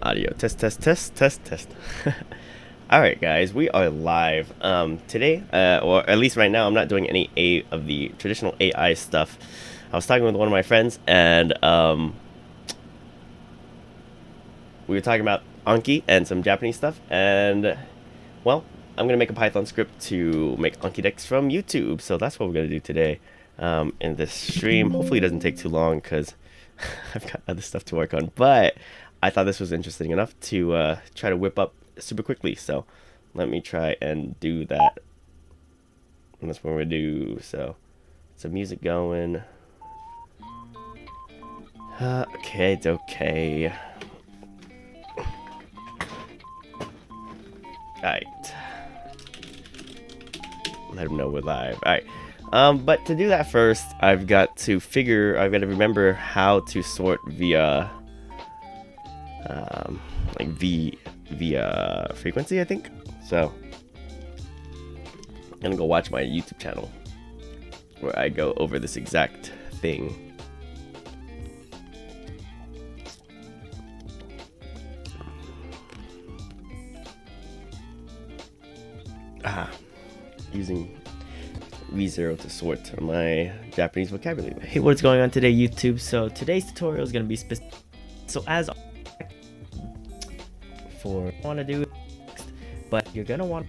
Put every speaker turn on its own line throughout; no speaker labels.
Audio test, test, test, test, test. All right, guys, we are live. Today, or at least right now, I'm not doing any of the traditional AI stuff. I was talking with one of my friends, and we were talking about Anki and some Japanese stuff. And well, I'm gonna make a Python script to make Anki decks from YouTube. So that's what we're gonna do today in this stream. Hopefully, it doesn't take too long because I've got other stuff to work on. But I thought this was interesting enough to try to whip up super quickly. So let me try and do that. And that's what we're gonna do. So some music going. Okay, it's okay. Alright. Let them know we're live. Alright. But to do that first, I've got to remember how to sort via via frequency, I think. So I'm gonna go watch my YouTube channel where I go over this exact thing. Using V0 to sort my Japanese vocabulary.
Hey, what's going on today, YouTube? So today's tutorial is going to be as for want to do, but you're gonna want.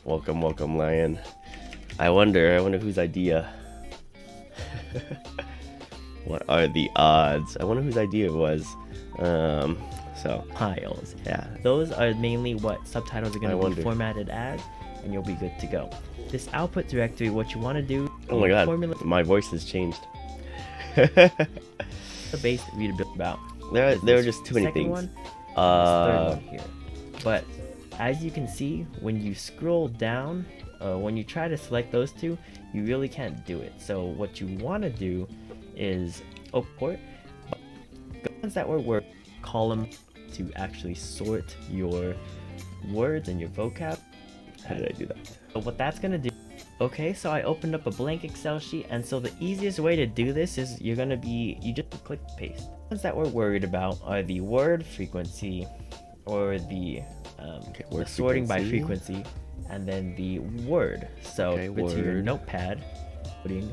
Welcome, Lion. I wonder whose idea. What are the odds? I wonder whose idea it was. So
Piles. Yeah, those are mainly what subtitles are going to be formatted as, and you'll be good to go. This output directory, what you want to do.
Oh my god, my voice has changed.
The base to read a bit about.
There are just too many things.
One, third one here. But as you can see, when you scroll down, when you try to select those two, you really can't do it. So what you want to do is import ones that were word column to actually sort your words and your vocab.
How did I do that?
So what that's gonna do. Okay, so I opened up a blank Excel sheet, and so the easiest way to do this is you just click paste. The ones that we're worried about are the word frequency, or the sorting by frequency, and then the word. So go to your notepad, putting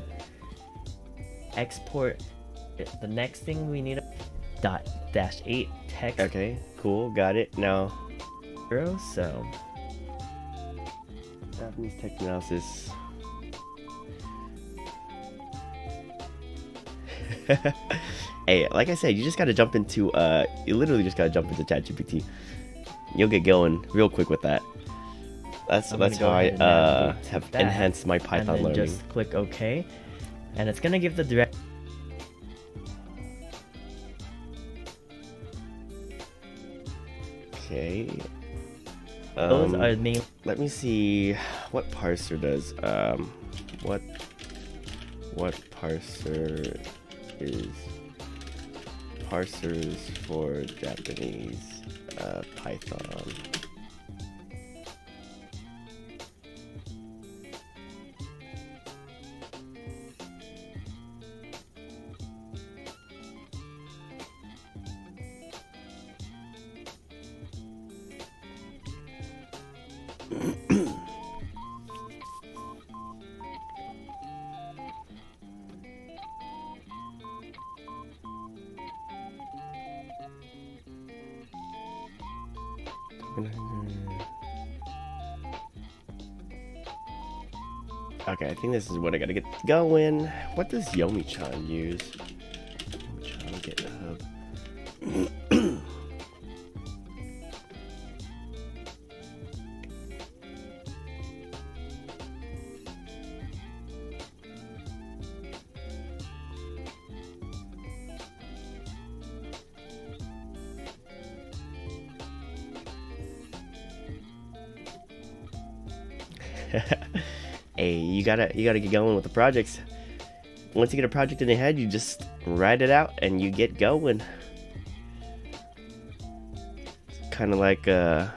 export. The next thing we need .-8 text.
Okay, cool, got it. Now,
so
Japanese text analysis. Hey, like I said, you just gotta jump into you literally just gotta jump into ChatGPT. You'll get going real quick with that. That's how I have enhanced my Python
and then
learning.
Just click OK, and it's gonna give the direct.
Okay.
Those are main.
Let me see what parser does. What parser is parsers for Japanese Python? Okay, I think this is what I gotta get going. What does Yomi-chan use? Yomi-chan GitHub. Hey, you gotta get going with the projects. Once you get a project in your head, you just write it out and you get going. It's kind of like it's a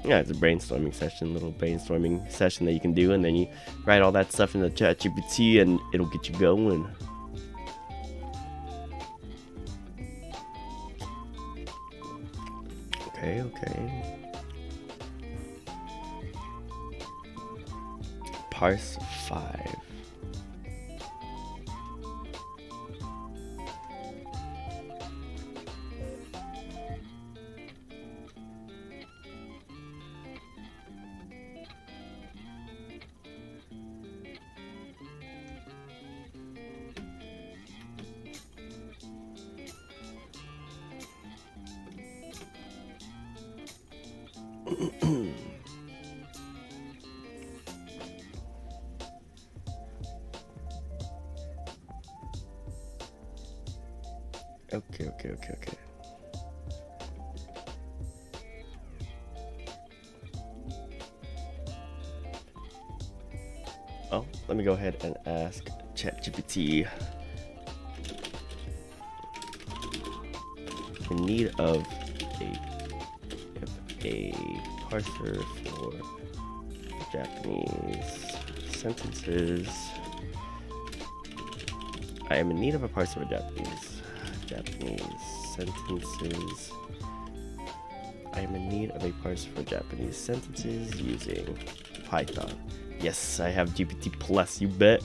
little brainstorming session that you can do, and then you write all that stuff in the ChatGPT and it'll get you going. Okay. Parse 5. Okay. Oh, let me go ahead and ask ChatGPT. In need of a parser for Japanese sentences. I am in need of a parser for Japanese sentences. I am in need of a parser for Japanese sentences using Python. Yes, I have GPT Plus, you bet.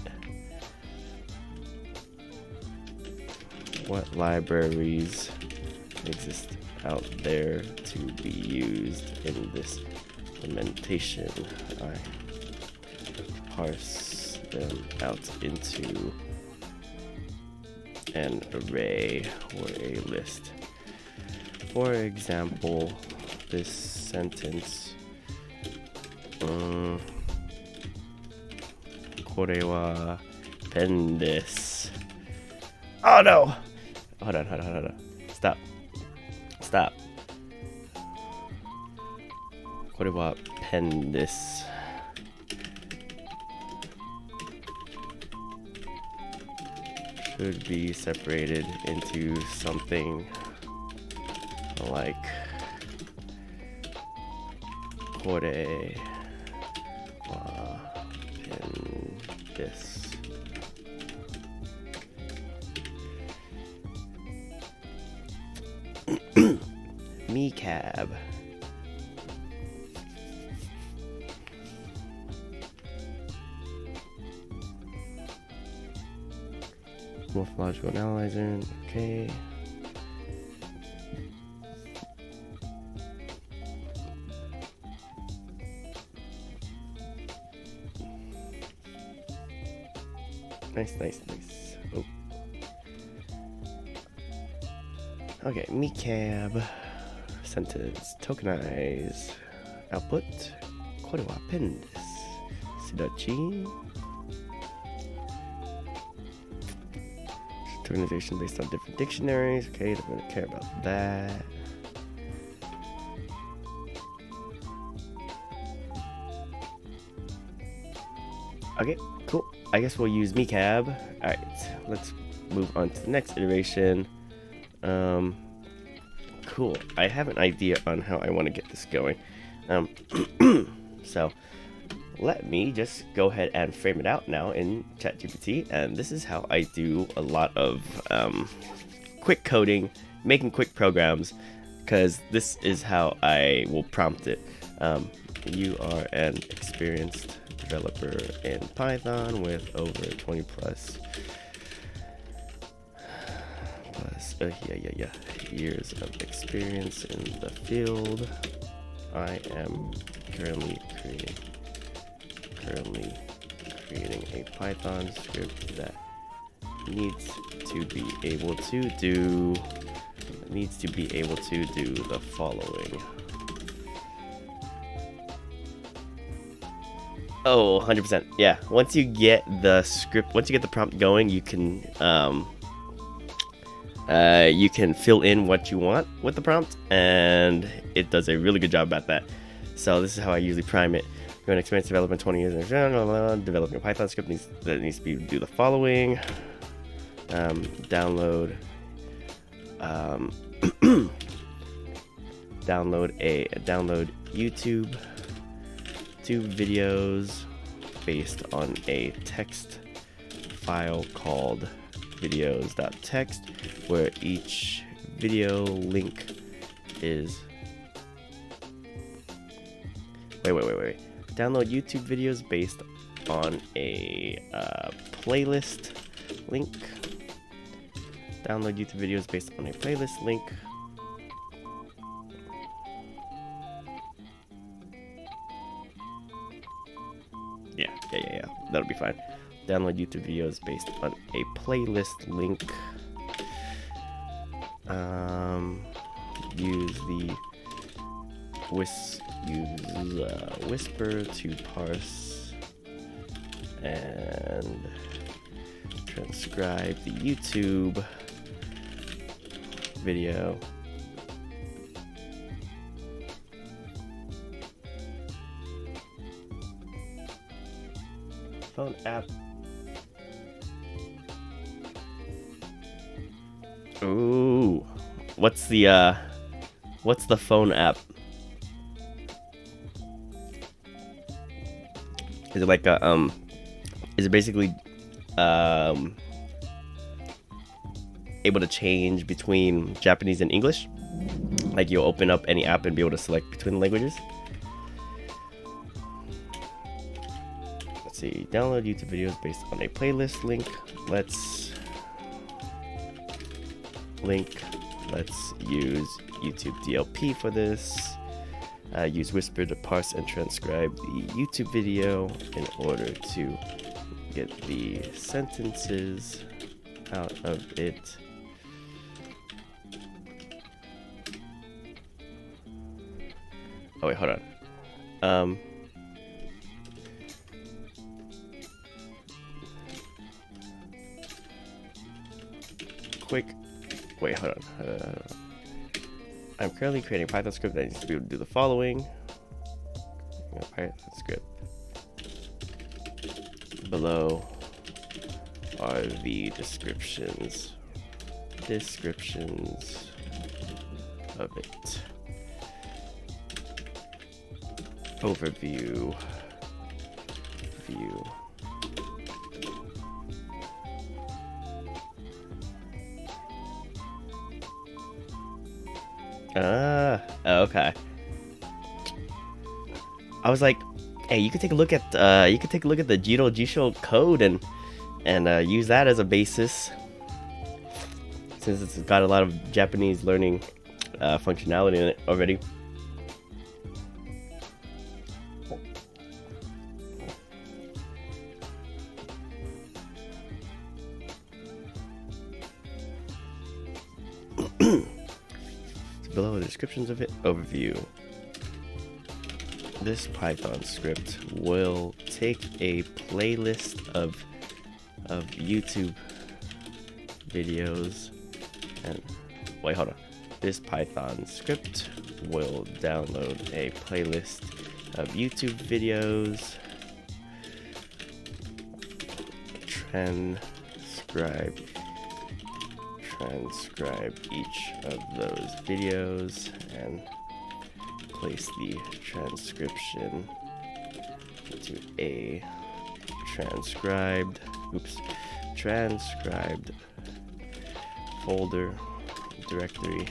What libraries exist out there to be used in this implementation? I parse them out into an array or a list. For example, this sentence, これはペンです. Oh no! Hold on. Stop. これはペンです. Should be separated into something like これはペンです. Me cab. Morphological analyzer. Okay. Nice. Oh. Okay, me cab. Sentence. Tokenize. Output. これはペンです。すだち Tokenization based on different dictionaries. Okay, don't really care about that. Okay, cool. I guess we'll use MeCab. Alright, let's move on to the next iteration. Cool. I have an idea on how I want to get this going. So let me just go ahead and frame it out now in ChatGPT, and this is how I do a lot of quick coding, making quick programs, because this is how I will prompt it. You are an experienced developer in Python with over 20 plus years of experience in the field. I am currently creating a Python script that needs to be able to do the following. Oh, 100%. Yeah. Once you get the prompt going, you can fill in what you want with the prompt, and it does a really good job about that. So this is how I usually prime it. You're an experienced developer, 20 years, developing a Python script that needs to do the following. Download YouTube 2 videos based on a text file called videos.txt, where each video link is Wait. Download YouTube videos based on a playlist link. Download YouTube videos based on a playlist link. Yeah. That'll be fine. Download YouTube videos based on a playlist link. Use the whisper to parse and transcribe the YouTube video. Phone app. Ooh, what's the phone app? Is it like a is it basically able to change between Japanese and English? Like you'll open up any app and be able to select between the languages? Let's see, download YouTube videos based on a playlist link. Let's use YouTube DLP for this. Use Whisper to parse and transcribe the YouTube video in order to get the sentences out of it. Oh wait, hold on. Wait, hold on. I'm currently creating a Python script that needs to be able to do the following. Python script. Below are the descriptions of it. Overview. View. Okay. I was like, hey, you could take a look at the Jiro Jisho code and use that as a basis, since it's got a lot of Japanese learning functionality in it already. Below the descriptions of it, overview. This Python script will take a playlist of YouTube videos and wait, hold on. This Python script will download a playlist of YouTube videos, transcribe each of those videos and place the transcription into a transcribed folder directory.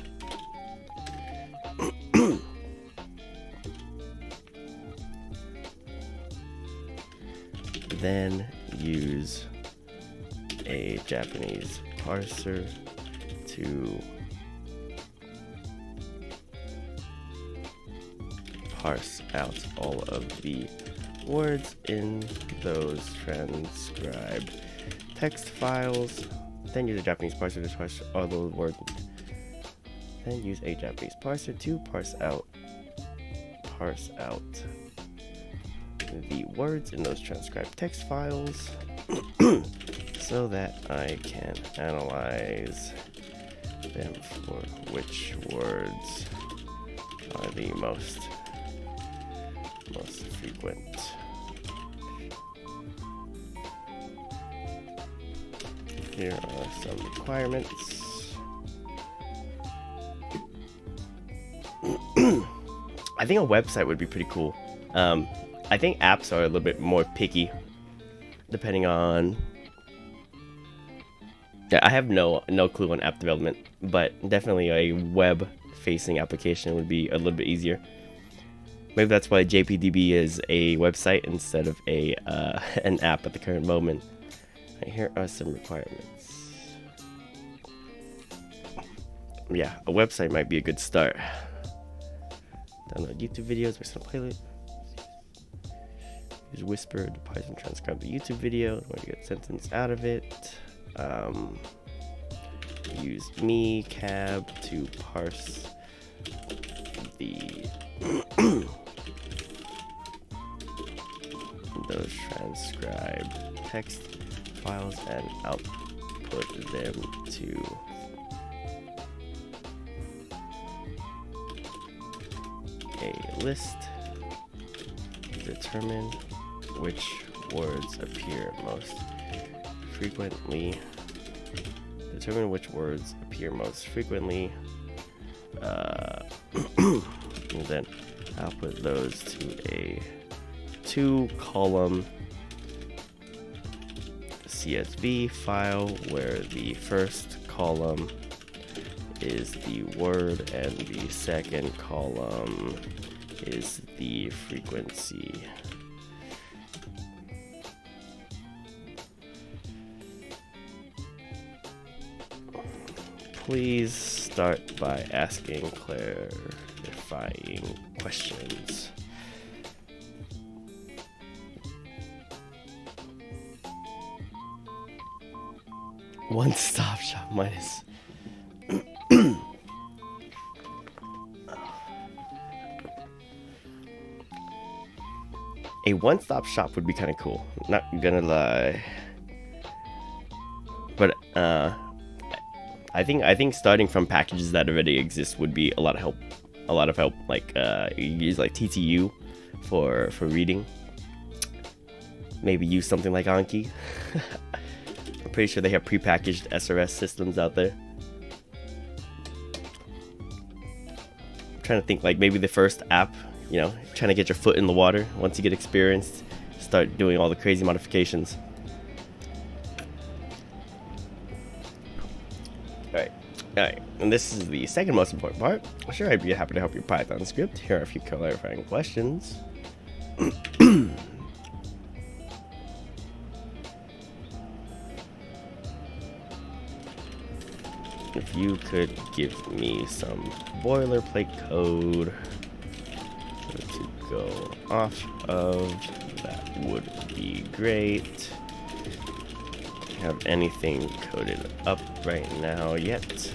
Then use a Japanese parser to parse out all of the words in those transcribed text files. Then use a Japanese parser to parse all those words. Then use a Japanese parser to parse out the words in those transcribed text files so that I can analyze them for which words are the most frequent. Here are some requirements. I think a website would be pretty cool. I think apps are a little bit more picky, depending on. Yeah, I have no clue on app development, but definitely a web-facing application would be a little bit easier. Maybe that's why JPDB is a website instead of a an app at the current moment. Right, here are some requirements. Yeah, a website might be a good start. Download YouTube videos based on playlist. Use Whisper to parse and transcribe the YouTube video in order to get sentence out of it. Use me cab to parse the those transcribed text files and output them to a list. Determine which words appear most frequently. Determine which words appear most frequently. And then output those to a 2-column CSV file where the first column is the word and the second column is the frequency. Please start by asking clarifying questions. One-stop shop minus. A one-stop shop would be kind of cool. Not gonna lie, but I think starting from packages that already exist would be a lot of help. A lot of help. Like you use like TTU for reading. Maybe use something like Anki. I'm pretty sure they have prepackaged SRS systems out there. I'm trying to think, like maybe the first app, you know, trying to get your foot in the water. Once you get experienced, start doing all the crazy modifications. Alright, and this is the second most important part. Sure, I'd be happy to help your Python script. Here are a few clarifying questions. If you could give me some boilerplate code to go off of, that would be great. Have anything coded up right now yet?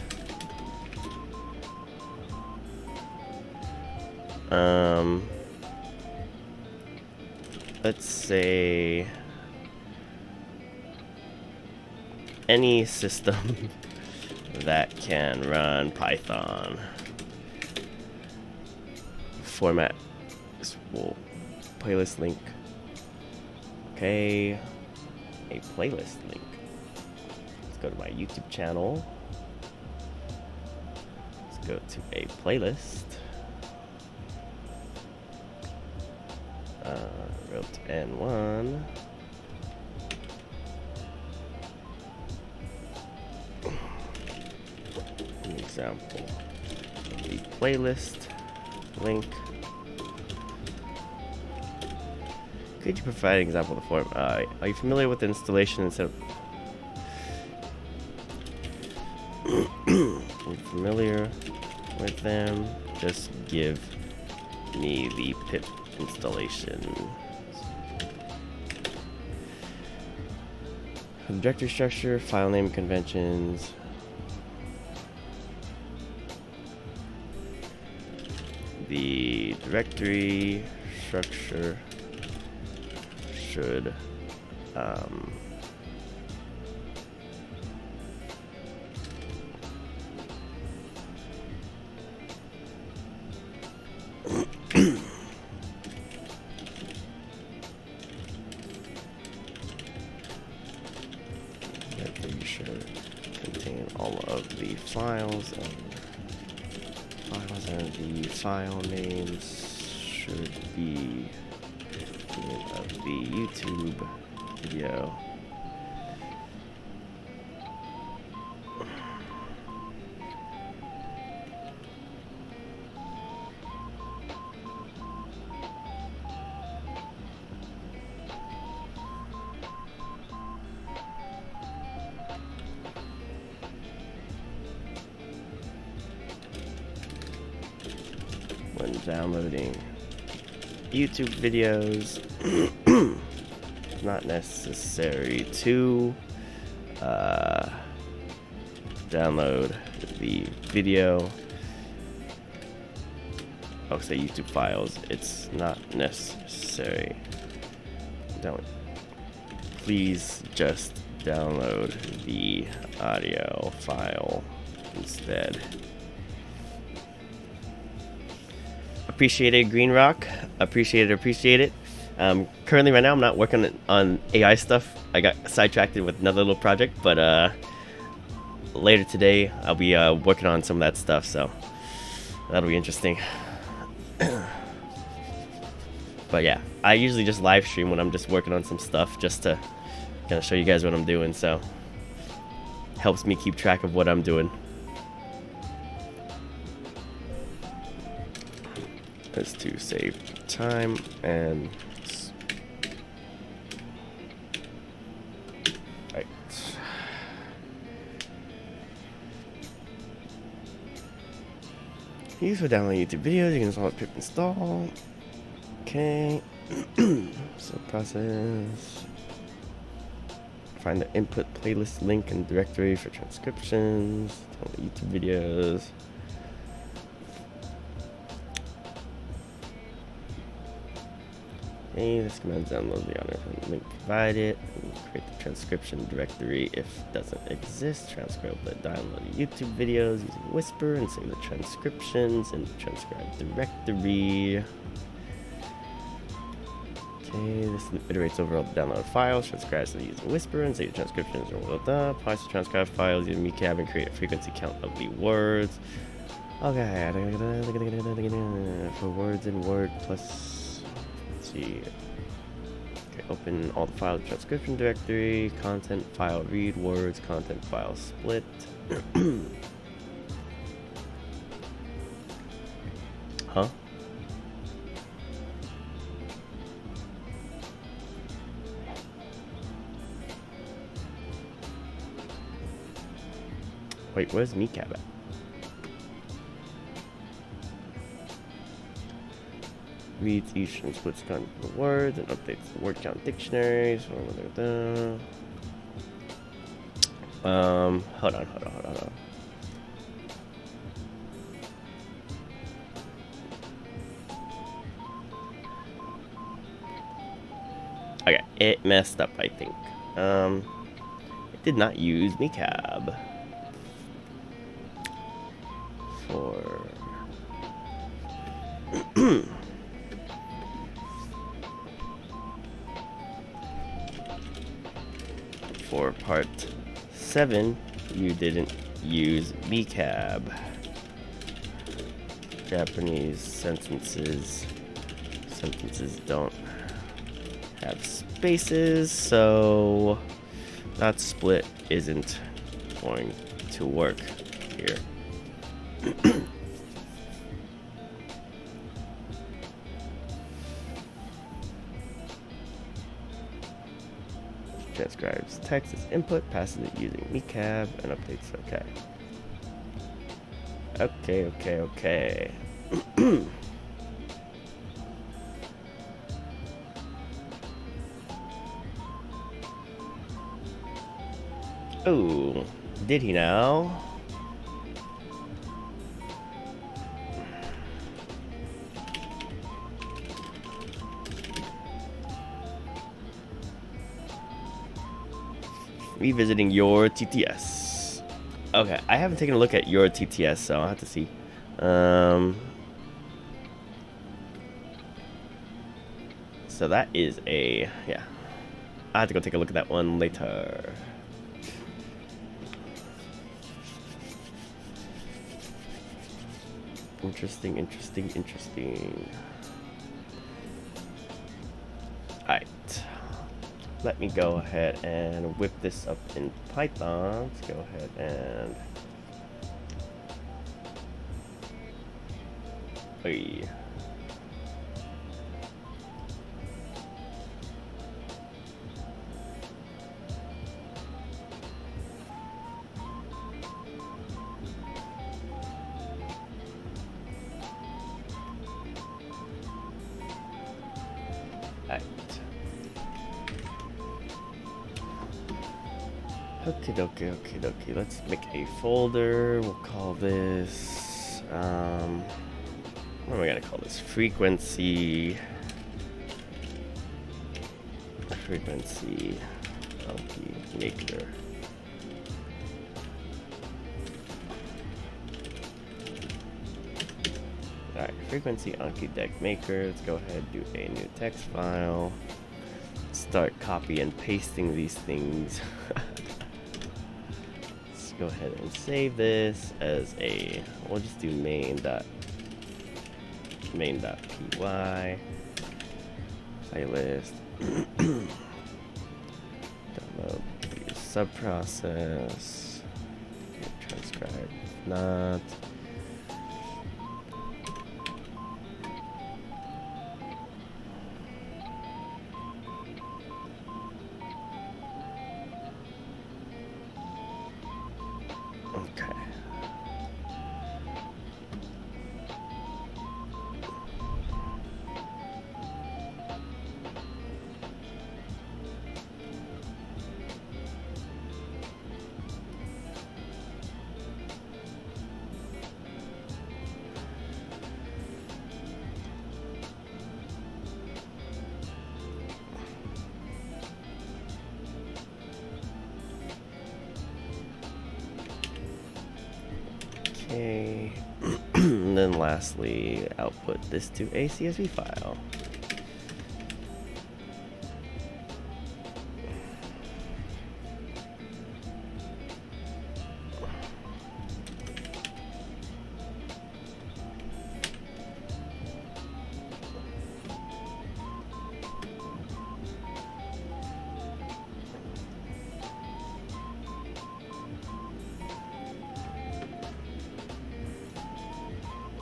Let's say any system that can run Python. Format this will playlist link. Okay, a playlist link. Let's go to my YouTube channel. Let's go to a playlist. Wrote N1. An example. The playlist link. Could you provide an example of the form? Are you familiar with the installation instead of... I'm familiar with them. Just give me the pip installation. The directory structure, file name conventions. The directory structure should directory should contain all of the files and the file names should be the name of the YouTube video. downloading YouTube videos. Not necessary to download the video. I'll say YouTube files. It's not necessary. Please just download the audio file instead. Appreciate it, Green Rock. Appreciate it. Currently, right now, I'm not working on AI stuff. I got sidetracked with another little project, but later today, I'll be working on some of that stuff, so that'll be interesting. But yeah, I usually just live stream when I'm just working on some stuff, just to kind of show you guys what I'm doing, so helps me keep track of what I'm doing. Is to save time and right. Use for downloading YouTube videos. You can install it, pip install. Okay. So process. Find the input playlist link and directory for transcriptions. Download YouTube videos. Okay, this command download the honor from the link provided. Create the transcription directory if it doesn't exist. Transcribe the downloaded YouTube videos using Whisper and save the transcriptions in the transcribe directory. Okay, this iterates over all the downloaded files, transcribes them using Whisper and save the transcriptions. Applies to transcribe files using MECAB and create a frequency count of the words. Okay, for words in Word plus. See. Okay, open all the files, transcription directory, content file read words, content file split. Huh? Wait, where's MECAB at? Reads each and splits count for words and updates the word count dictionaries. Hold on. Okay, it messed up, I think. It did not use MECAB for for part 7, you didn't use MECAB. Japanese sentences don't have spaces, so that split isn't going to work here. Transcribes text as input, passes it using MECAB, and updates. Okay. Oh, did he now? Revisiting your TTS. Okay, I haven't taken a look at your TTS, so I'll have to see. So that is a, yeah. I have to go take a look at that one later. Interesting. Alright. Let me go ahead and whip this up in Python. Let's go ahead and... Hey. Okay, dokie, okay, dokie. Let's make a folder. We'll call this, what am I gonna call this? Frequency Anki maker. Alright, frequency Anki deck maker. Let's go ahead and do a new text file. Start copy and pasting these things. Let's go ahead and save this as a, we'll just do main.py playlist. Download the subprocess. Transcribe. Not. Okay. Okay. And then lastly, output this to a CSV file.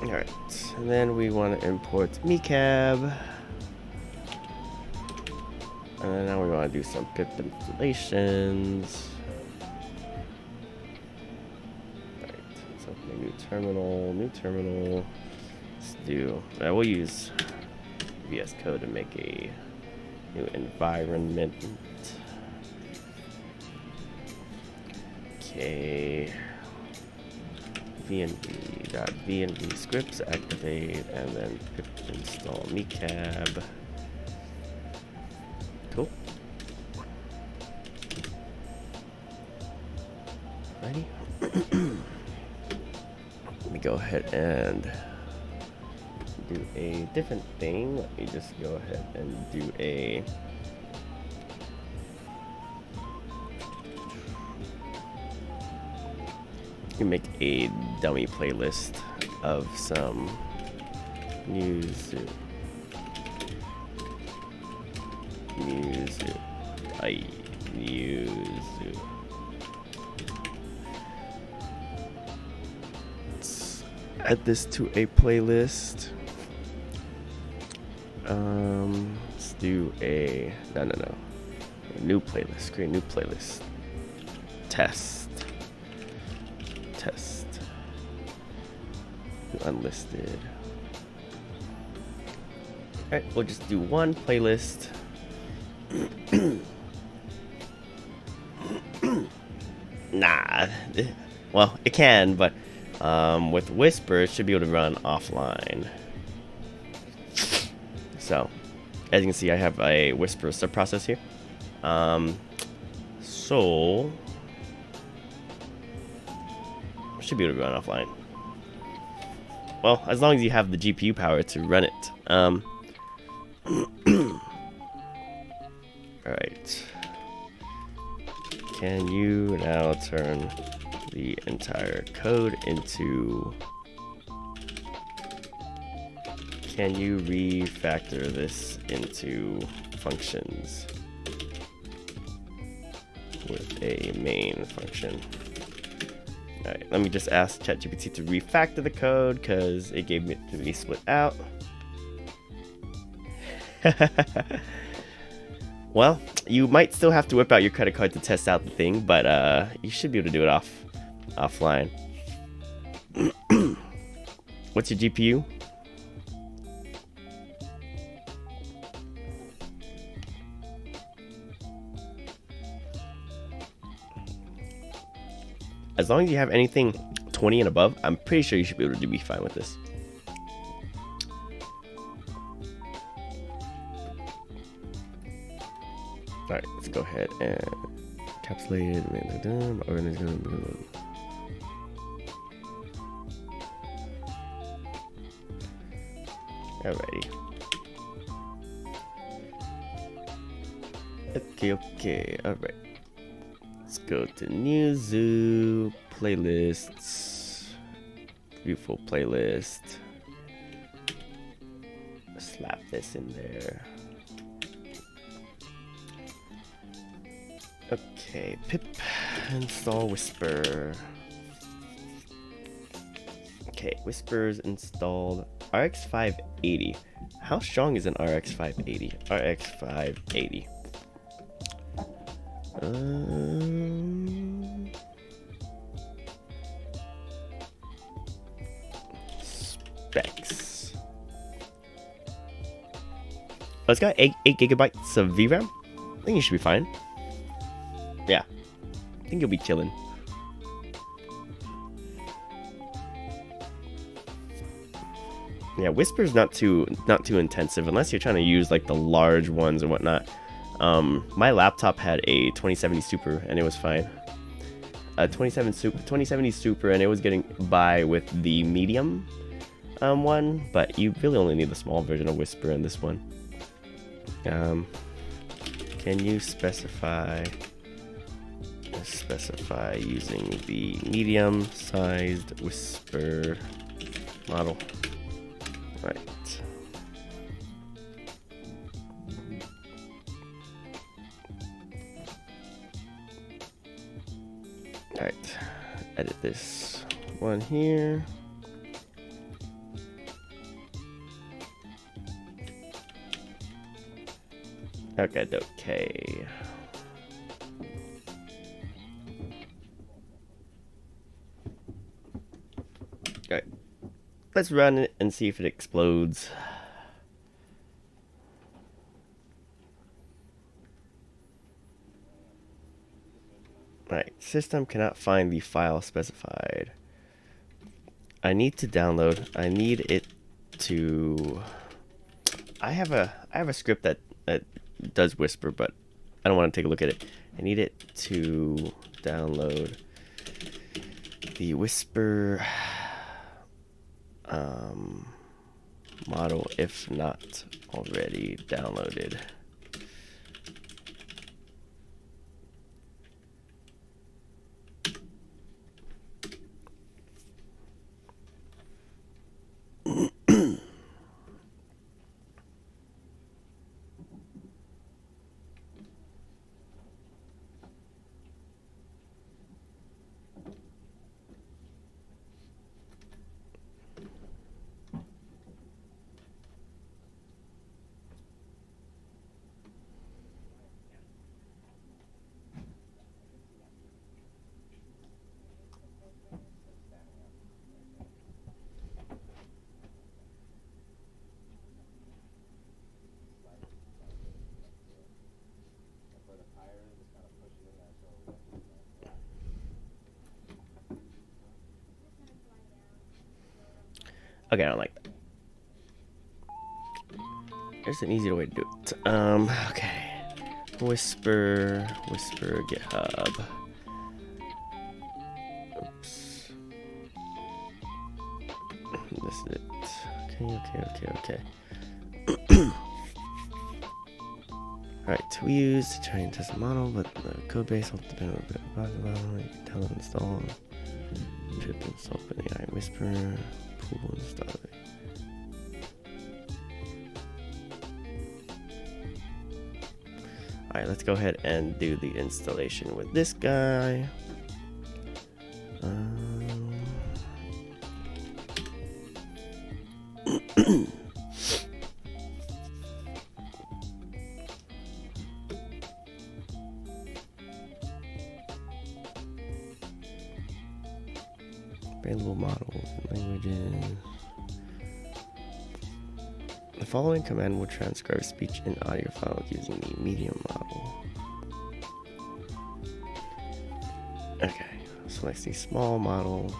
Alright, and then we want to import mecab. And then now we want to do some pip installations. Alright, let's open a new terminal. Let's do, we'll use VS Code to make a new environment. Okay. VNV scripts activate, and then pip install mecab. Cool. Ready? Let me go ahead and do a different thing. Let me just go ahead and do a make a dummy playlist of some music. Let's add this to a playlist. Let's do a no. A new playlist. Create a new playlist. Test. Unlisted. Alright, we'll just do one playlist. Nah. Well, it can, but with Whisper, it should be able to run offline. So, as you can see, I have a Whisper subprocess here. So should be able to run offline. Well, as long as you have the GPU power to run it. Alright. Can you now turn the entire code into... Can you refactor this into functions with a main function? Alright, let me just ask ChatGPT to refactor the code because it gave it to me split out. Well, you might still have to whip out your credit card to test out the thing, but you should be able to do it offline. What's your GPU? as long as you have anything 20 and above, I'm pretty sure you should be able to be fine with this. Alright, let's go ahead and encapsulate it. Alrighty. Okay, alright. Let's go to new zoo, playlists, beautiful playlist. Slap this in there. Okay, pip, install Whisper. Okay, Whisper's installed. RX 580. How strong is an RX 580? RX 580. Specs. Oh, it's got 8 gigabytes of VRAM. I think you should be fine. Yeah, I think you'll be chilling. Yeah, Whisper's not too intensive unless you're trying to use like the large ones and whatnot. My laptop had a 2070 Super and it was fine. A 2070 Super, and it was getting by with the medium one, but you really only need the small version of Whisper in this one. Can you specify using the medium-sized Whisper model? Right. Alright, edit this one here. Okay. Alright, let's run it and see if it explodes. Alright, system cannot find the file specified. I need to download. I need it to. I have a script that does Whisper, but I don't want to take a look at it. I need it to download the Whisper model, if not already downloaded. Okay, I don't like that. There's an easier way to do it. Okay. Whisper GitHub. Oops. This is it. Okay. Alright, we use to try and test the model, but the code base will depend on the model. You can tell it install. Pip install AI Whisper. Pool install. Alright, let's go ahead and do the installation with this guy. Available models and languages. The following command will transcribe speech and audio files using the medium model. Okay, so select the small model.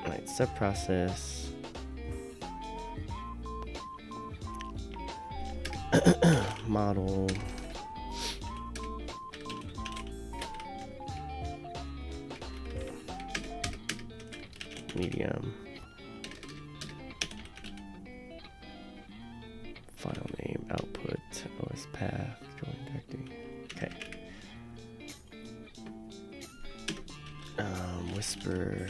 Alright, subprocess. Model. Medium. File name, output, OS path, join directory. Okay. Whisper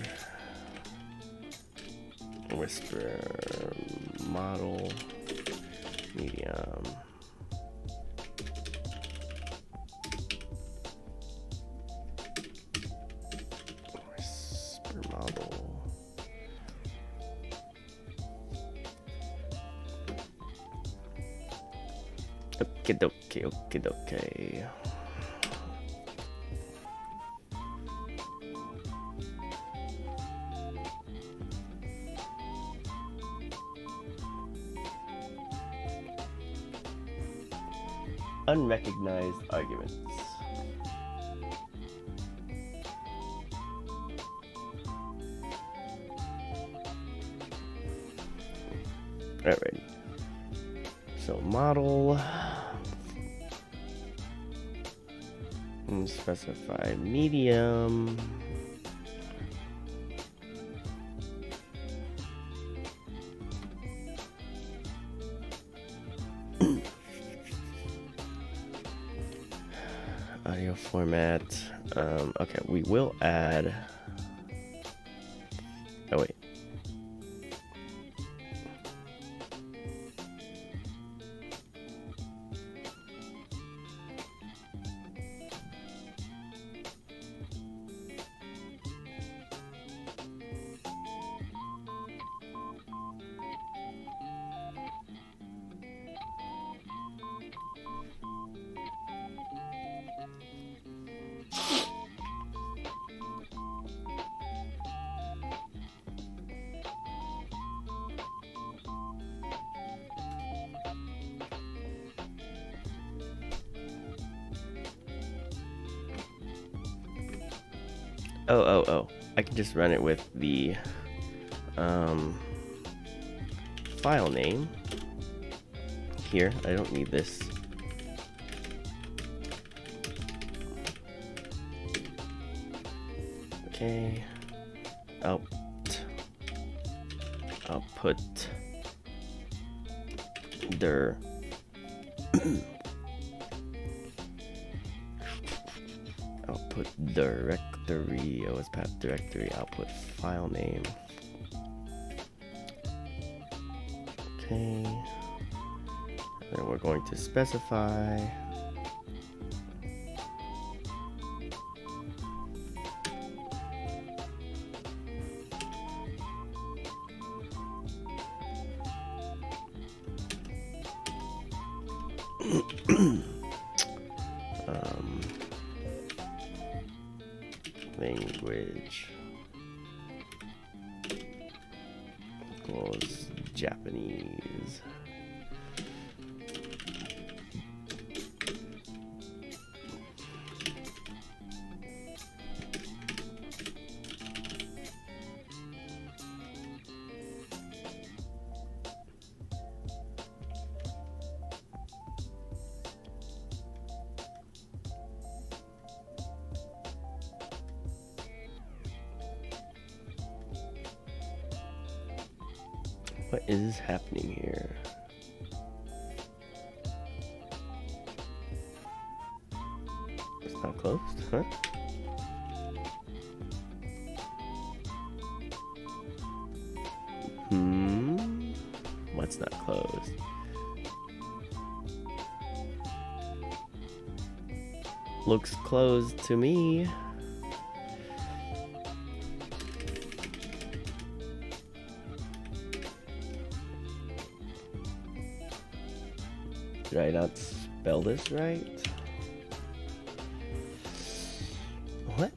model medium. Whisper model. Okay. Unrecognized arguments. Alright. So model. And specify medium. Audio format. Okay, we will add. Oh wait. Oh. I can just run it with the file name here. I don't need this. Okay. I'll put dir output directory, OS path directory, output file name. Okay. And then we're going to specify language equals Japanese. What is happening here? It's not closed, huh? What's not closed? Looks closed to me. Did I not spell this right? What?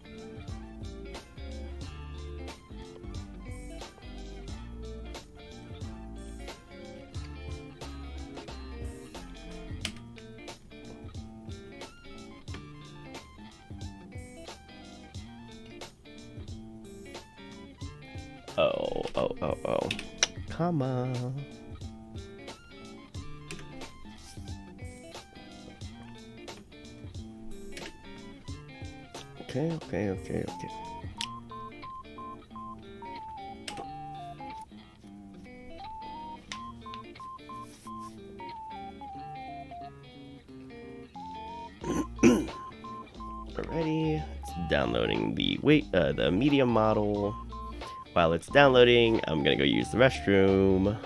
Oh. Come on. Okay. Alrighty, it's downloading the media model. While it's downloading, I'm gonna go use the restroom.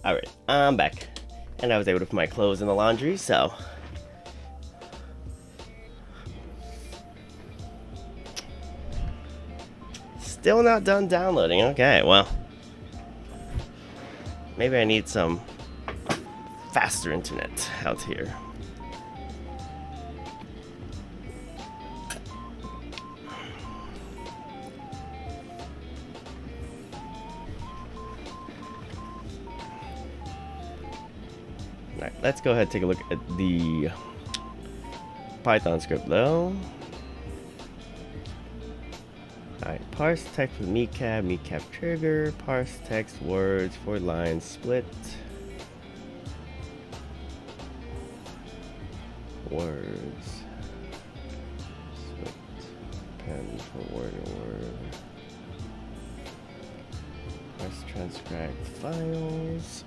Alright, I'm back. And I was able to put my clothes in the laundry, so. Still not done downloading. Okay, well. Maybe I need some faster internet out here. Alright, let's go ahead and take a look at the Python script though. Alright, parse text with meecab trigger, parse text words, for lines, split. Words. Split. Pen for word and word. Parse transcribe files.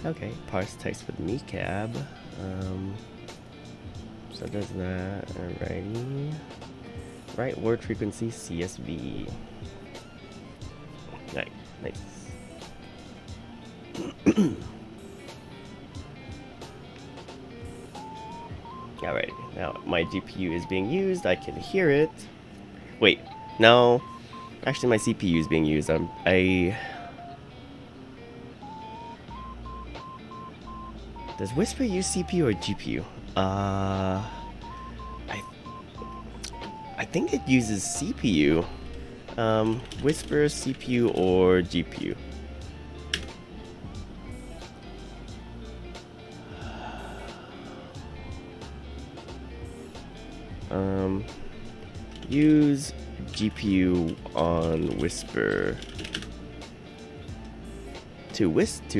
Okay, parse text with meecab. So it does that. Alrighty. Right word frequency CSV. Right, nice. Alright, now my GPU is being used. I can hear it. Wait, no. Actually, my CPU is being used. Does Whisper use CPU or GPU? I think it uses CPU. Whisper, CPU, or GPU. Use GPU on Whisper. To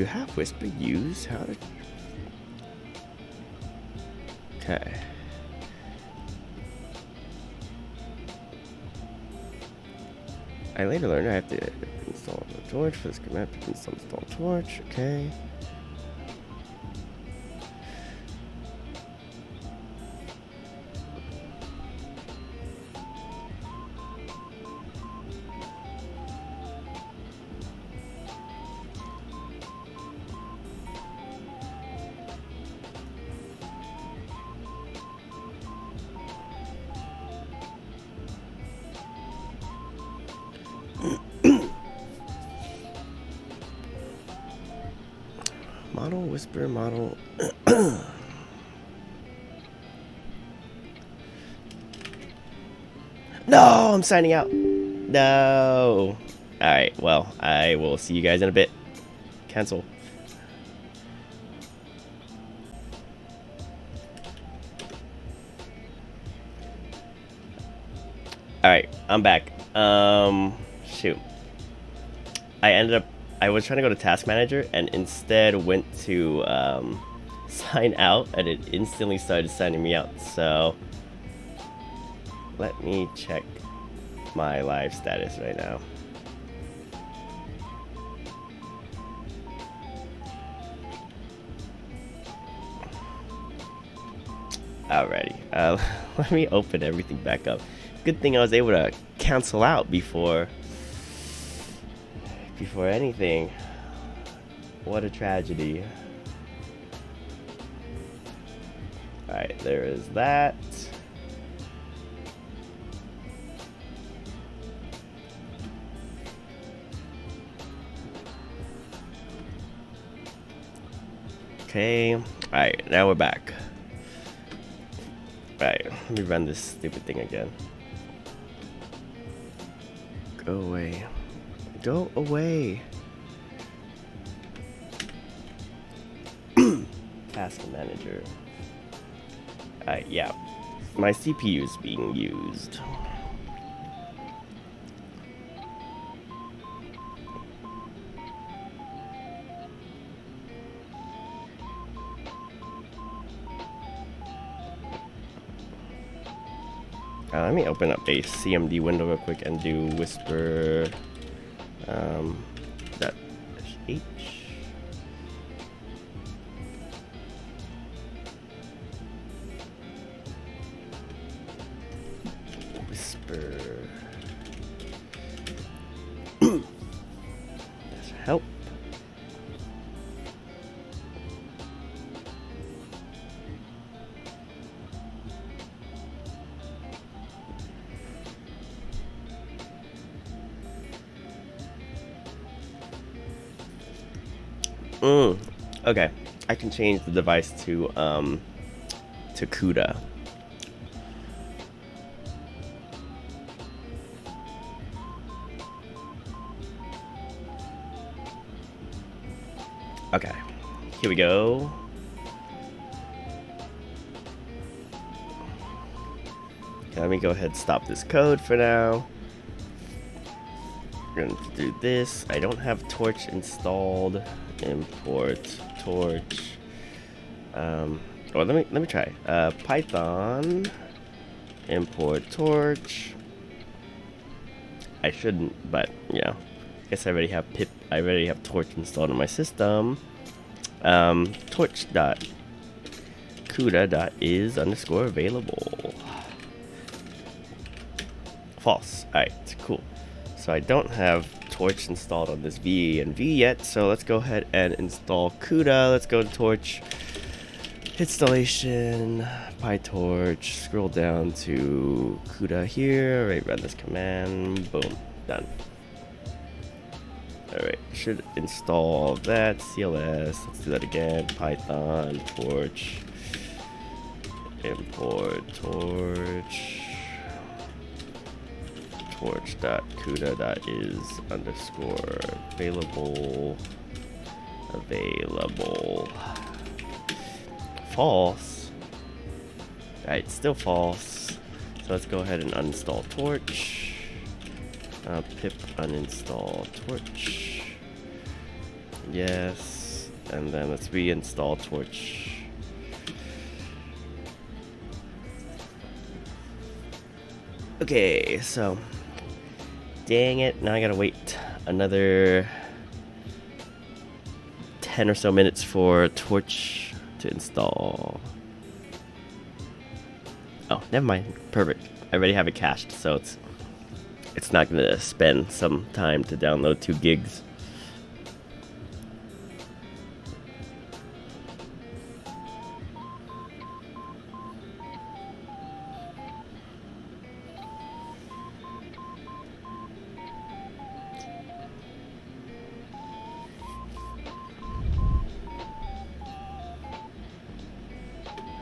have Whisper use how to. Okay. I later learned I have to install the torch for this command to install torch. Okay. Model, Whisper, model. No, I'm signing out. No. Alright, well, I will see you guys in a bit. Cancel. Alright, I'm back. Shoot. I was trying to go to Task Manager and instead went to sign out, and it instantly started signing me out. So let me check my live status right now. Alrighty, let me open everything back up. Good thing I was able to cancel out before anything. What a tragedy. Alright, there is that. Okay, alright, now we're back. Alright, let me run this stupid thing again. Go away. Go away. Task Manager. Yeah. My CPU is being used. Let me open up a CMD window real quick and do Whisper .h. Whisper. Help. Okay, I can change the device to CUDA. Okay, here we go. Okay, let me go ahead and stop this code for now. We're going to do this. I don't have torch installed. Import torch. Or let me try. Python import torch. I shouldn't, but yeah. I guess I already have I already have torch installed in my system. Torch.cuda.is_available. False. Alright, cool. So I don't have torch installed on this V and V yet, so let's go ahead and install CUDA. Let's go to torch installation, PyTorch, scroll down to CUDA here, right, run this command, boom, done. Alright, should install all of that, CLS, let's do that again, Python, torch, import torch, torch.cuda.is_available, available. False. Alright, still false. So let's go ahead and uninstall torch. Pip uninstall torch. Yes. And then let's reinstall torch. Okay, so dang it, now I gotta wait another 10 or so minutes for torch to install. Oh, never mind. Perfect. I already have it cached, so it's not gonna spend some time to download 2 gigs.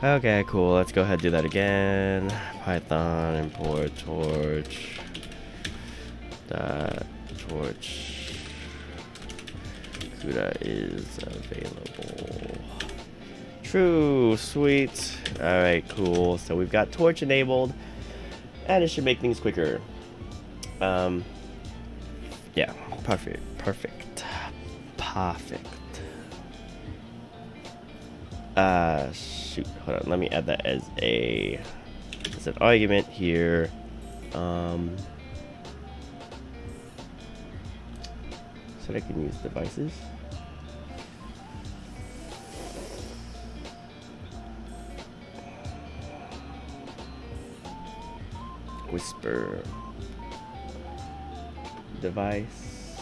Okay, cool. Let's go ahead and do that again. Python import torch. Torch. CUDA is available. True. Sweet. Alright, cool. So we've got torch enabled, and it should make things quicker. Yeah. Perfect. Perfect. Shoot, hold on, let me add that as an argument here. So I can use devices. Whisper. Device.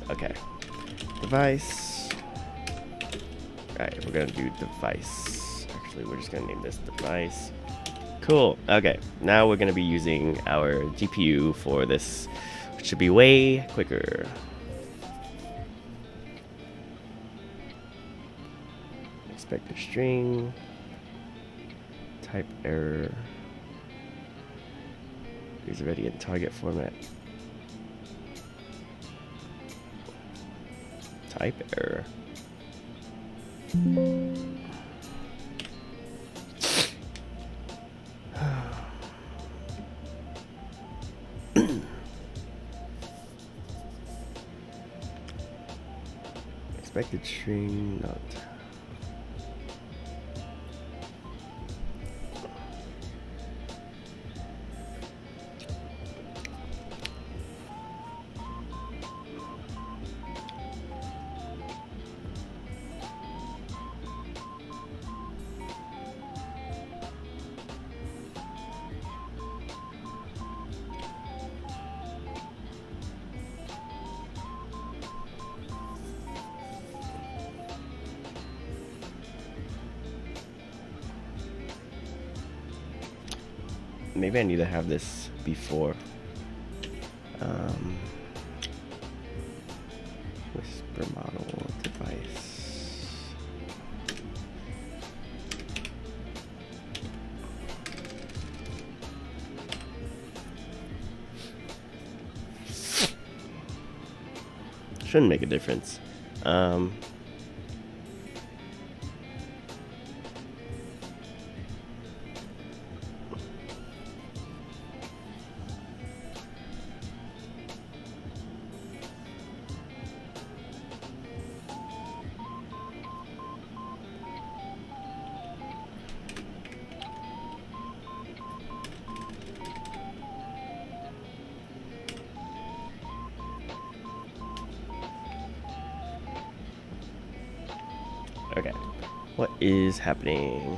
Okay. Device. Alright, we're gonna do device. Actually, we're just gonna name this device. Cool. Okay, now we're gonna be using our GPU for this, which should be way quicker. Expected string. Type error. Is already in target format. Type error. Expected string not. Maybe I need to have this before. Whisper model device. Shouldn't make a difference. Okay, what is happening?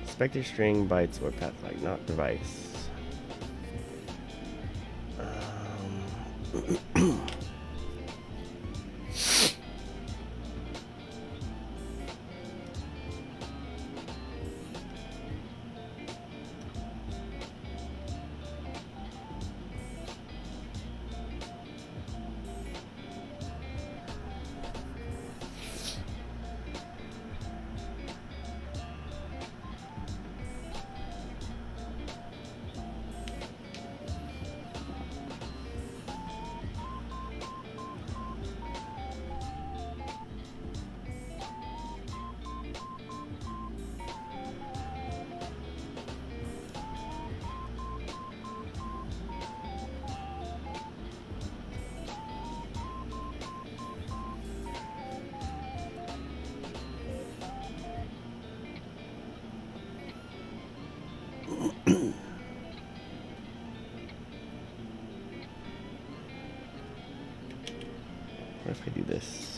Spectre string bytes or path flag, not device. What if I do this?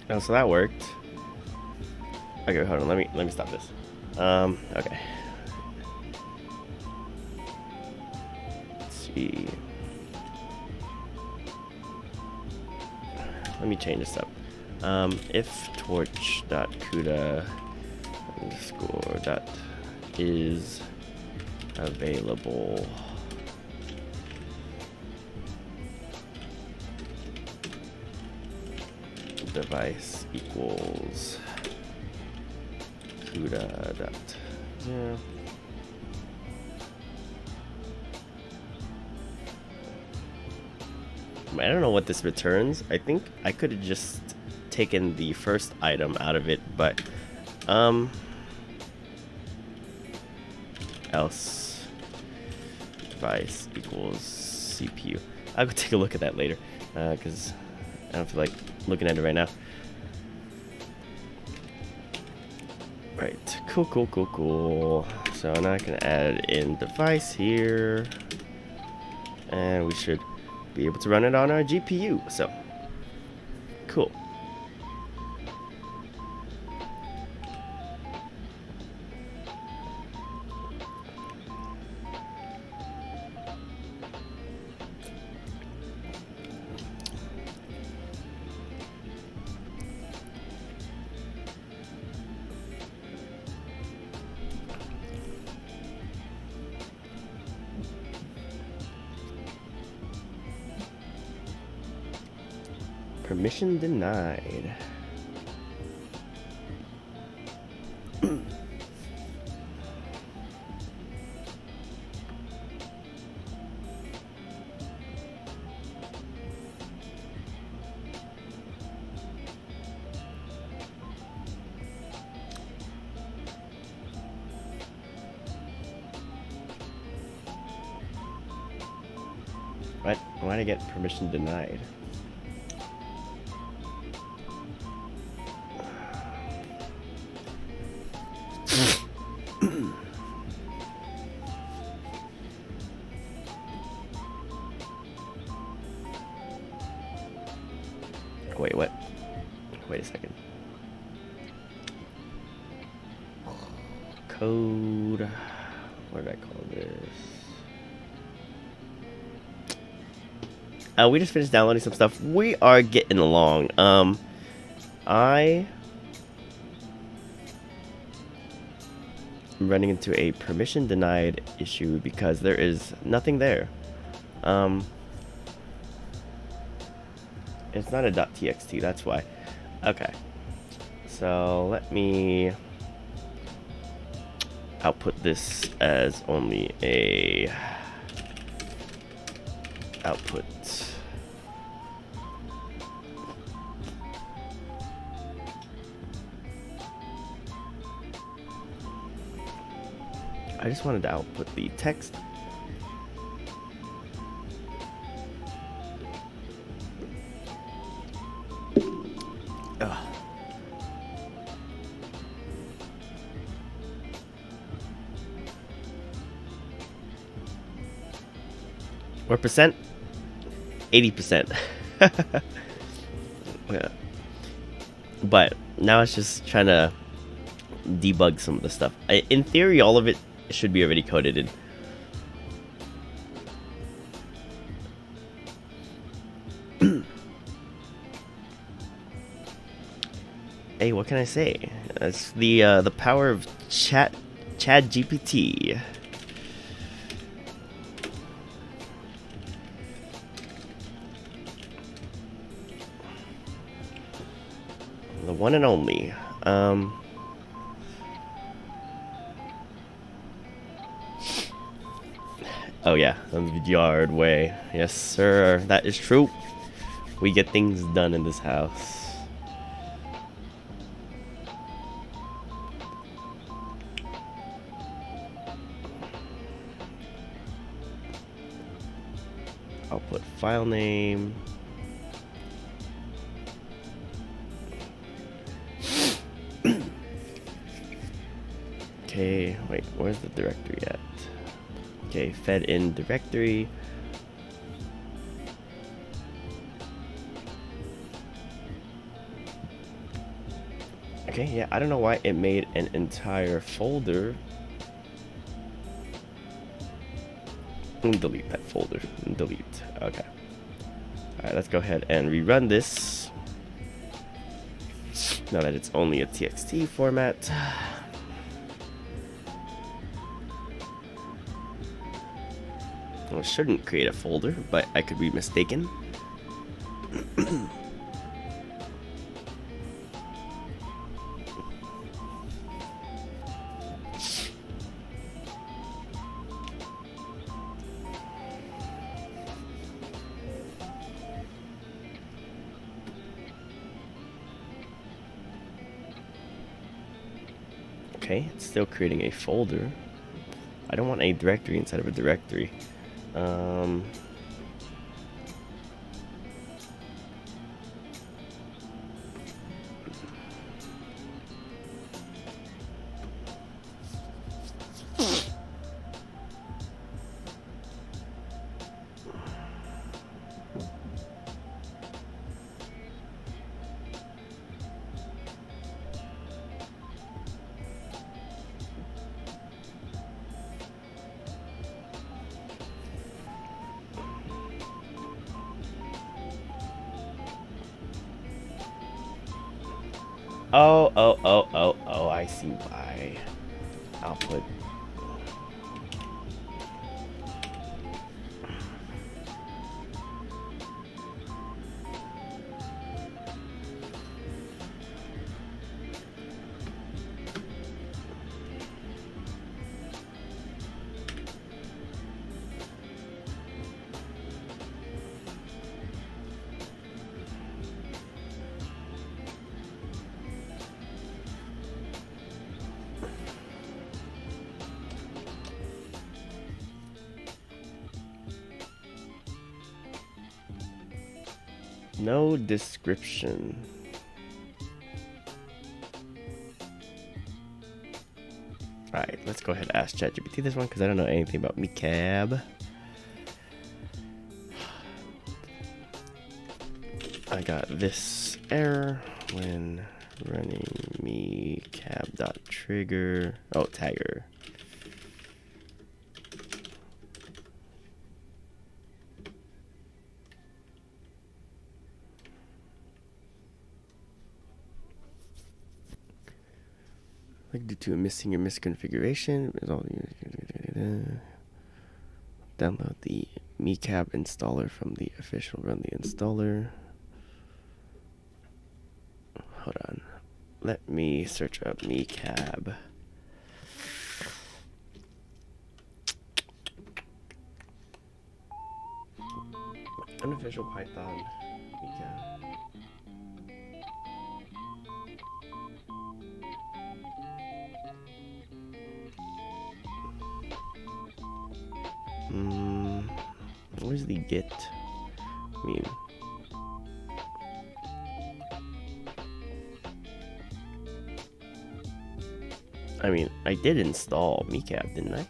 Oh, so that worked. Okay, hold on. Let me stop this. Okay. Let's see. Let me change this up. If torch.cuda underscore dot is available. Device equals CUDA dot 0. I don't know what this returns. I think I could have just taken the first item out of it, but else device equals CPU. I'll go take a look at that later because I don't feel like looking at it right now. Right, cool. So now I can add in device here, and we should be able to run it on our GPU. So cool. Permission denied. What? Why did I get permission denied? code. What did I call this? We just finished downloading some stuff. We are getting along. I am running into a permission denied issue because there is nothing there. It's not a .txt, that's why. Okay. So let me output this as only a output. I just wanted to output the text. Ugh. What percent? 80%. Yeah. But now it's just trying to debug some of the stuff. In theory, all of it should be already coded in. Hey, what can I say? It's the power of ChatGPT. The one and only. Oh yeah, the yard way. Yes, sir. That is true. We get things done in this house. I'll put file name. Okay, wait, where's the directory at? Okay, fed in directory. Okay, yeah, I don't know why it made an entire folder. Delete that folder. Delete. Okay. Alright, let's go ahead and rerun this. Now that it's only a TXT format. Well, it shouldn't create a folder, but I could be mistaken. Okay, it's still creating a folder. I don't want a directory inside of a directory. Oh, I see why. Output. No description. Alright, let's go ahead and ask ChatGPT this one because I don't know anything about me cab. I got this error when running me cab dot trigger. Oh, tagger. Like due to a missing or misconfiguration, download the MeCab installer from the official run the installer. Hold on. Let me search up MeCab. Unofficial Python MeCab. Where's the git? I mean, I did install MeCab, didn't I?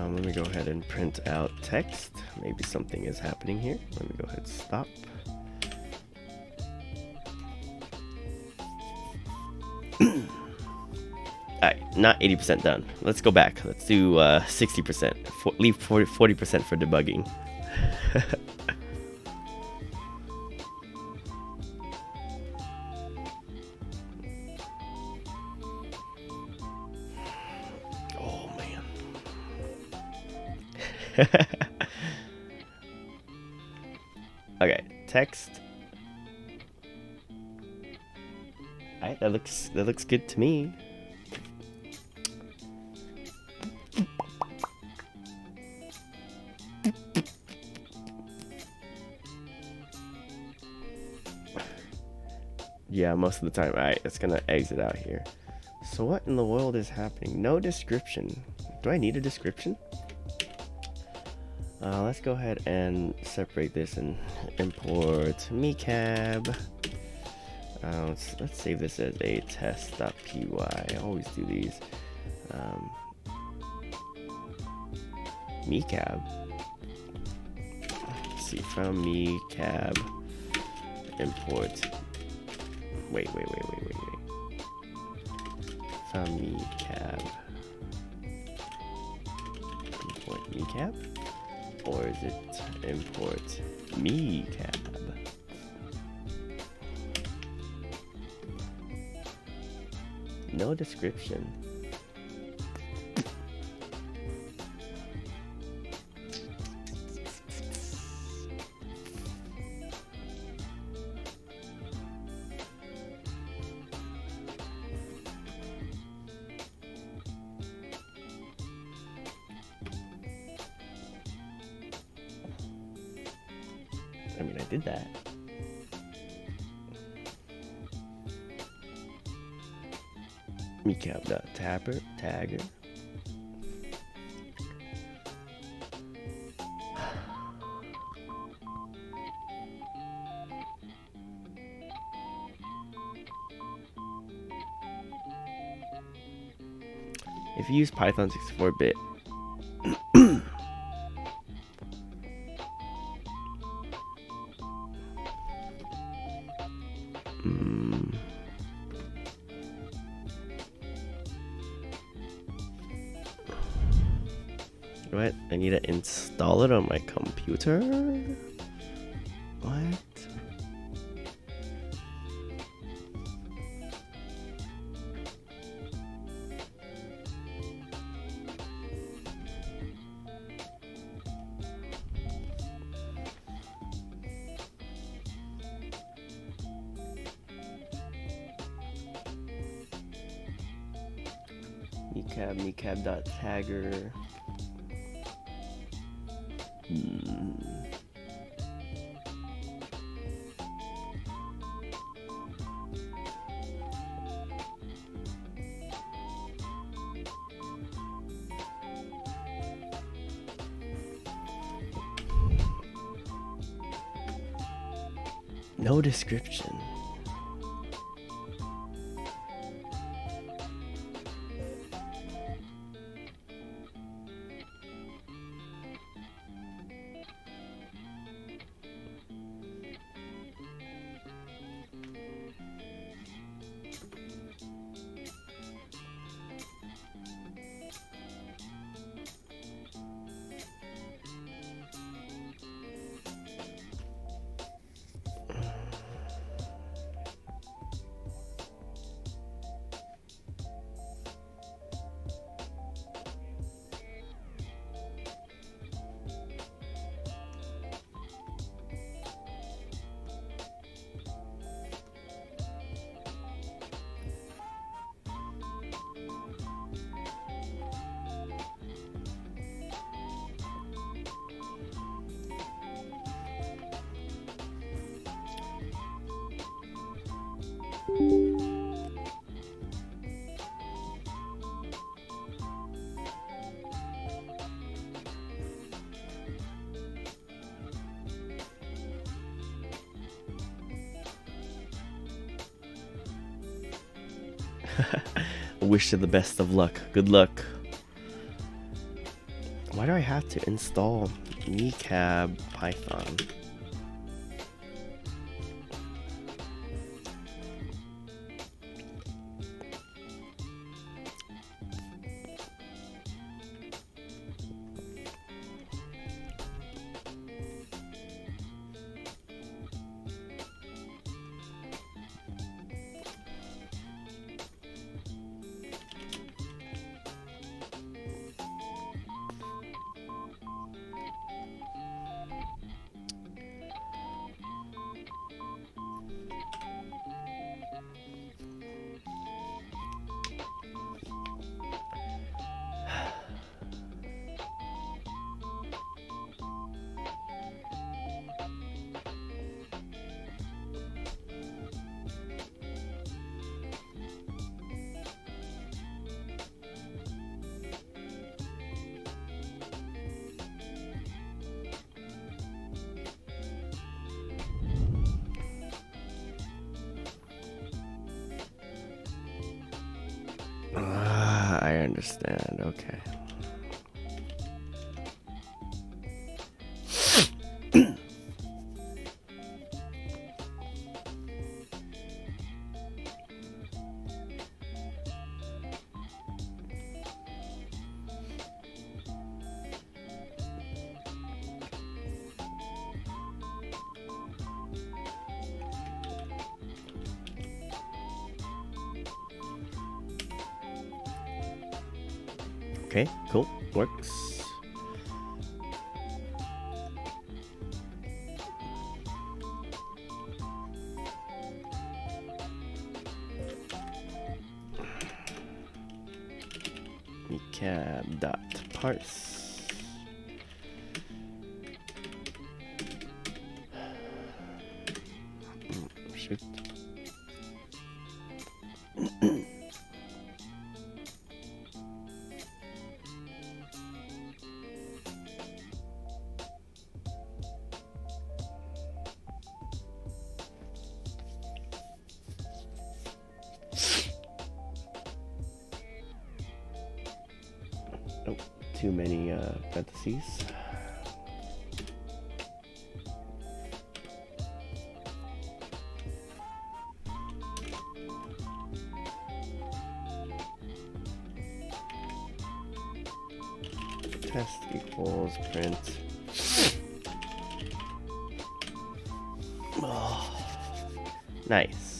Let me go ahead and print out text. Maybe something is happening here. Let me go ahead and stop. Alright, not 80% done. Let's go back. Let's do 60%. Leave 40% for debugging. Oh, man. Okay, text. Alright, that looks good to me. Yeah, most of the time. Alright, it's gonna exit out here. So what in the world is happening? No description. Do I need a description? Let's go ahead and separate this and import MeCab. Let's save this as a test.py. I always do these. MeCab. Let's see, from MeCab import. Wait. From MeCab import MeCab, or is it import MeCab? No description. I mean, I did that. MeCab.tagger. If you use Python 64-bit, what? I need to install it on my computer? What? MeCab.tagger. No description. Wish you the best of luck. Good luck. Why do I have to install Kneecab Python? I understand. Okay. Okay, cool. Works. Cab.parse. Shoot. Oh, too many parentheses. Test equals print. Oh, nice.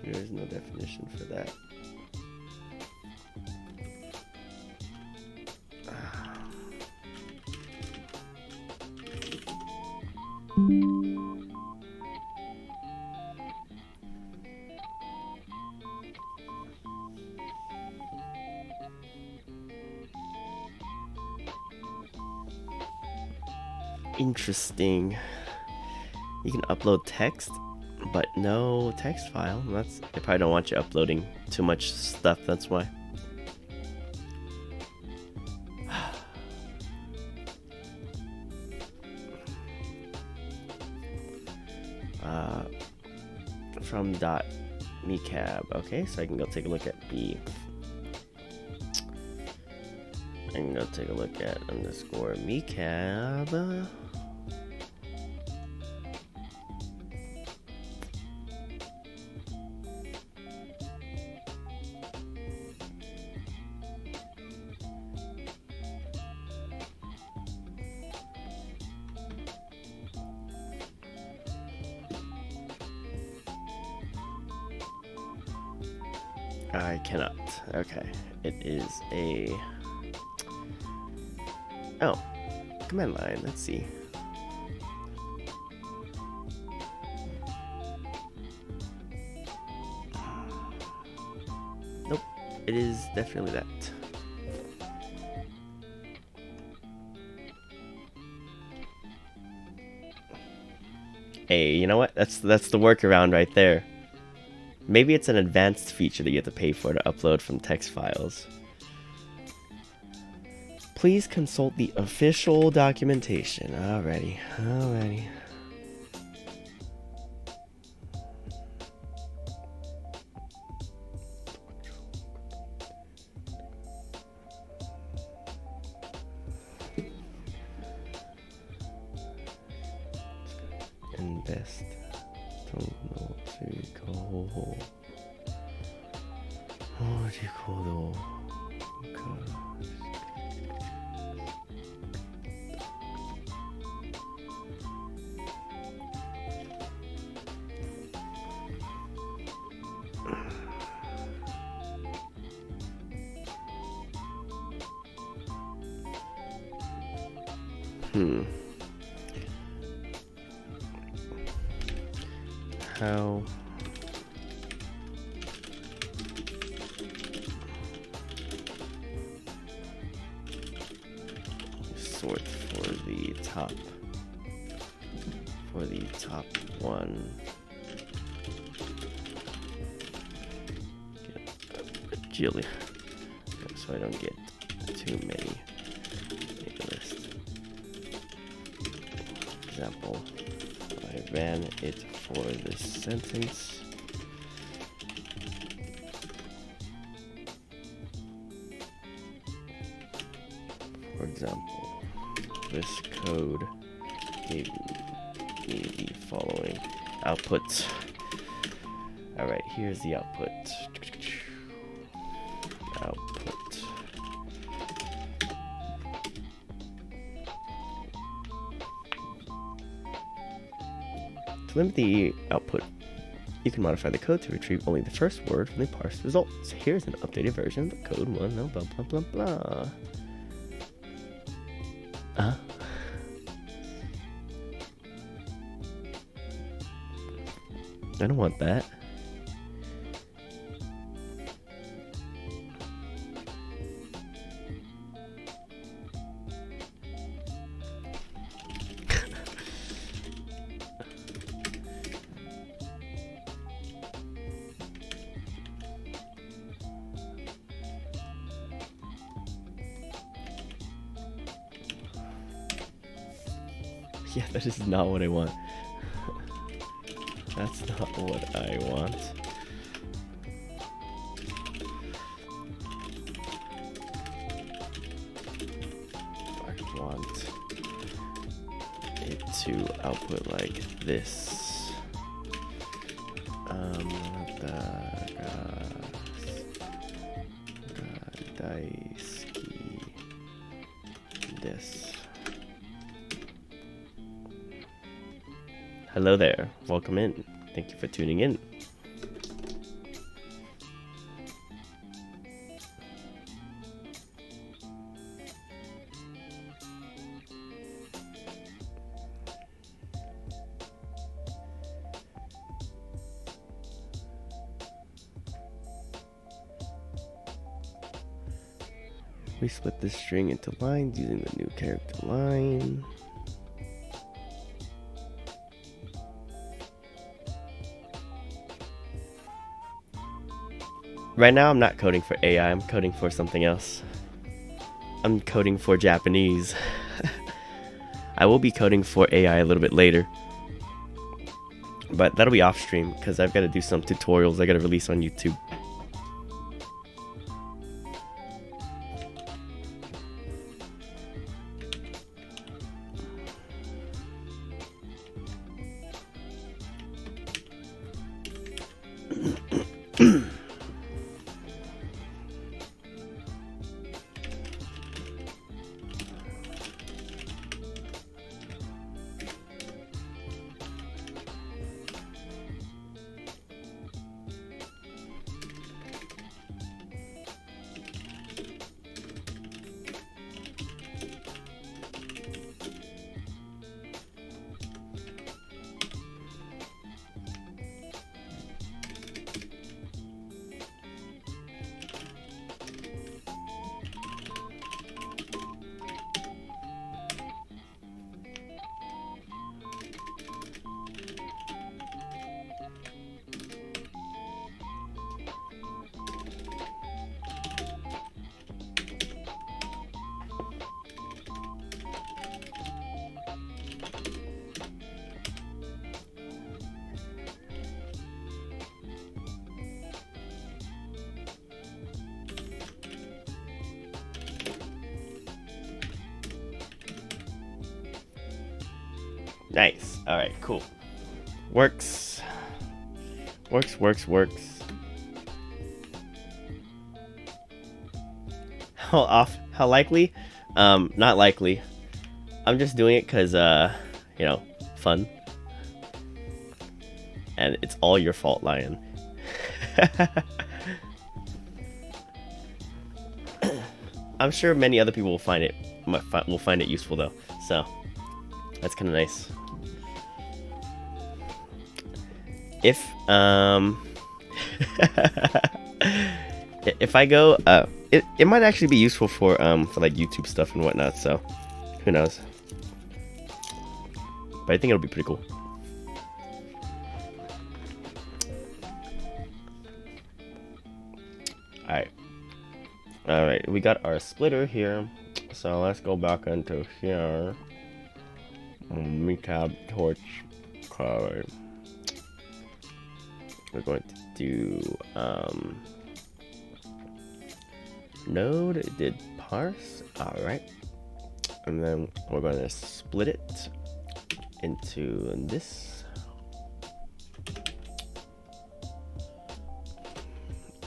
There is no definition for that. Interesting. You can upload text, but no text file. That's, they probably don't want you uploading too much stuff, that's why. From .mecab. Okay, so I can go take a look at B. I can go take a look at underscore mecab. I cannot. Okay. It is a... Oh. Command line. Let's see. Nope. It is definitely that. Hey, you know what? That's the workaround right there. Maybe it's an advanced feature that you have to pay for to upload from text files. Please consult the official documentation. Alrighty. Invest. How sort for the top one. Jilly, so I don't get too many. Make a list. Example, I ran it for this sentence. For example, this code gave me the following output. Alright, here's the output. To limit the output, you can modify the code to retrieve only the first word from the parsed results. Here's an updated version of code 1, no blah blah blah blah. I don't want that. Yeah, that is not what I want. That's not what I want. I want it to output like this. This. Hello there, welcome in. Thank you for tuning in. We split this string into lines using the new character line. Right now I'm not coding for AI, I'm coding for something else. I'm coding for Japanese. I will be coding for AI a little bit later. But that'll be off stream because I've got to do some tutorials I got to release on YouTube. Nice. All right, cool. Works. Works. How likely? Not likely. I'm just doing it because, you know, fun. And it's all your fault, Lion. I'm sure many other people will find it useful though. So that's kind of nice. If if I go, it might actually be useful for like YouTube stuff and whatnot. So who knows? But I think it'll be pretty cool. All right, we got our splitter here. So let's go back into here. Tab torch card. We're going to do node did parse. All right, and then we're going to split it into this.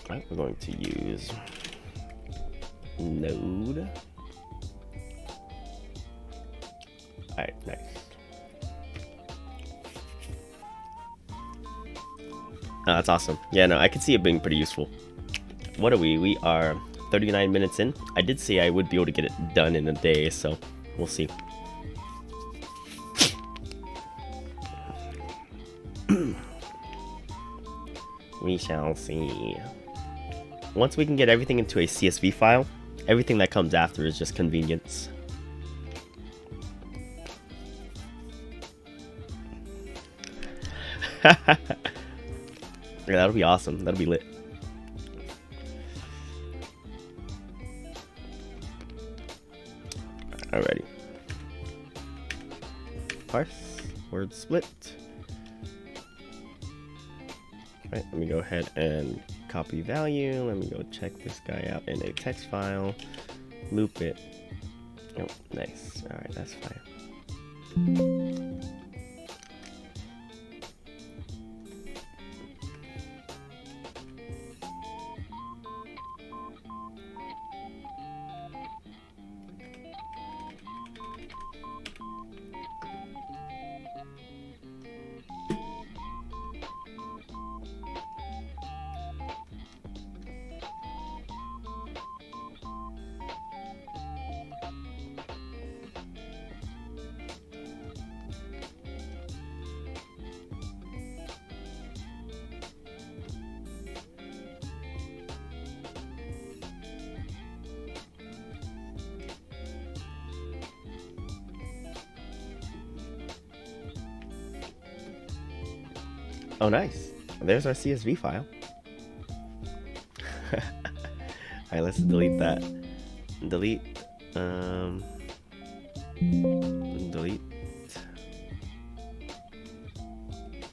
All right, we're going to use node. All right, nice. Oh, that's awesome. Yeah, no, I could see it being pretty useful. What are we? We are 39 minutes in. I did say I would be able to get it done in a day, so we'll see. We shall see. Once we can get everything into a CSV file, everything that comes after is just convenience. Yeah, that'll be awesome. That'll be lit. Alrighty. Parse. Word split. Alright, let me go ahead and copy value. Let me go check this guy out in a text file. Loop it. Oh, nice. Alright, that's fine. Oh, nice. There's our CSV file. Alright, let's delete that. Delete. Delete.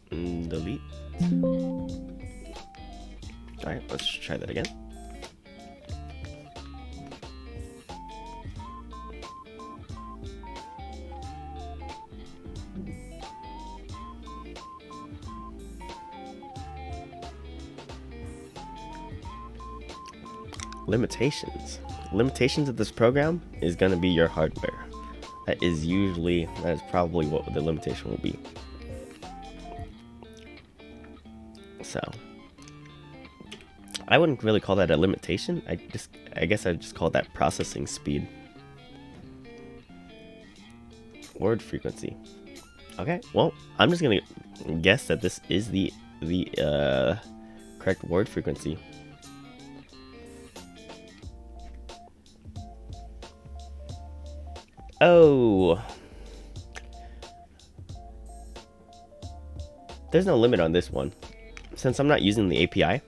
Delete. Alright, let's try that again. Limitations. Limitations of this program is going to be your hardware. That is probably what the limitation will be. So I wouldn't really call that a limitation. I guess I'd just call that processing speed. Word frequency. Okay, well, I'm just gonna guess that this is the correct word frequency. Oh, there's no limit on this one. Since I'm not using the API,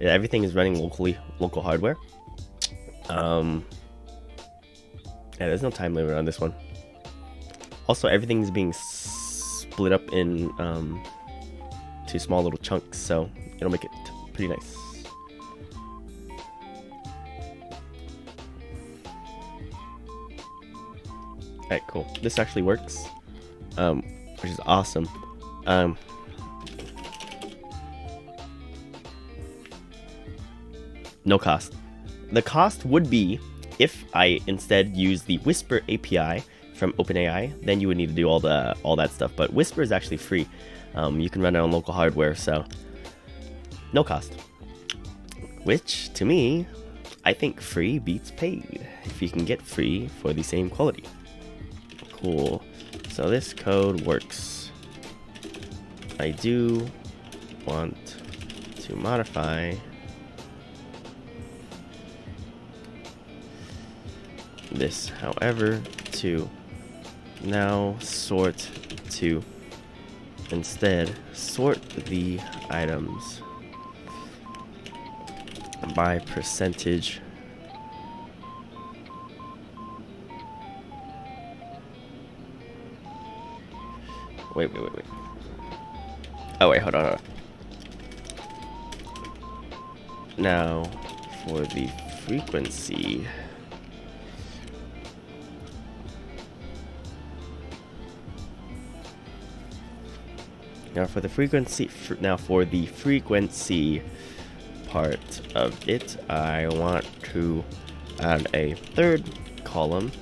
everything is running local hardware. Yeah, there's no time limit on this one. Also, everything is being split up in to small little chunks, so it'll make it pretty nice. Alright, cool. This actually works, which is awesome. No cost. The cost would be if I instead use the Whisper API from OpenAI, then you would need to do all that stuff. But Whisper is actually free. You can run it on local hardware, so no cost. Which, to me, I think free beats paid if you can get free for the same quality. Cool. So this code works. I do want to modify this, however, to now instead sort the items by percentage. Wait. Oh wait, hold on. Now for the frequency. Now for the frequency part of it, I want to add a third column.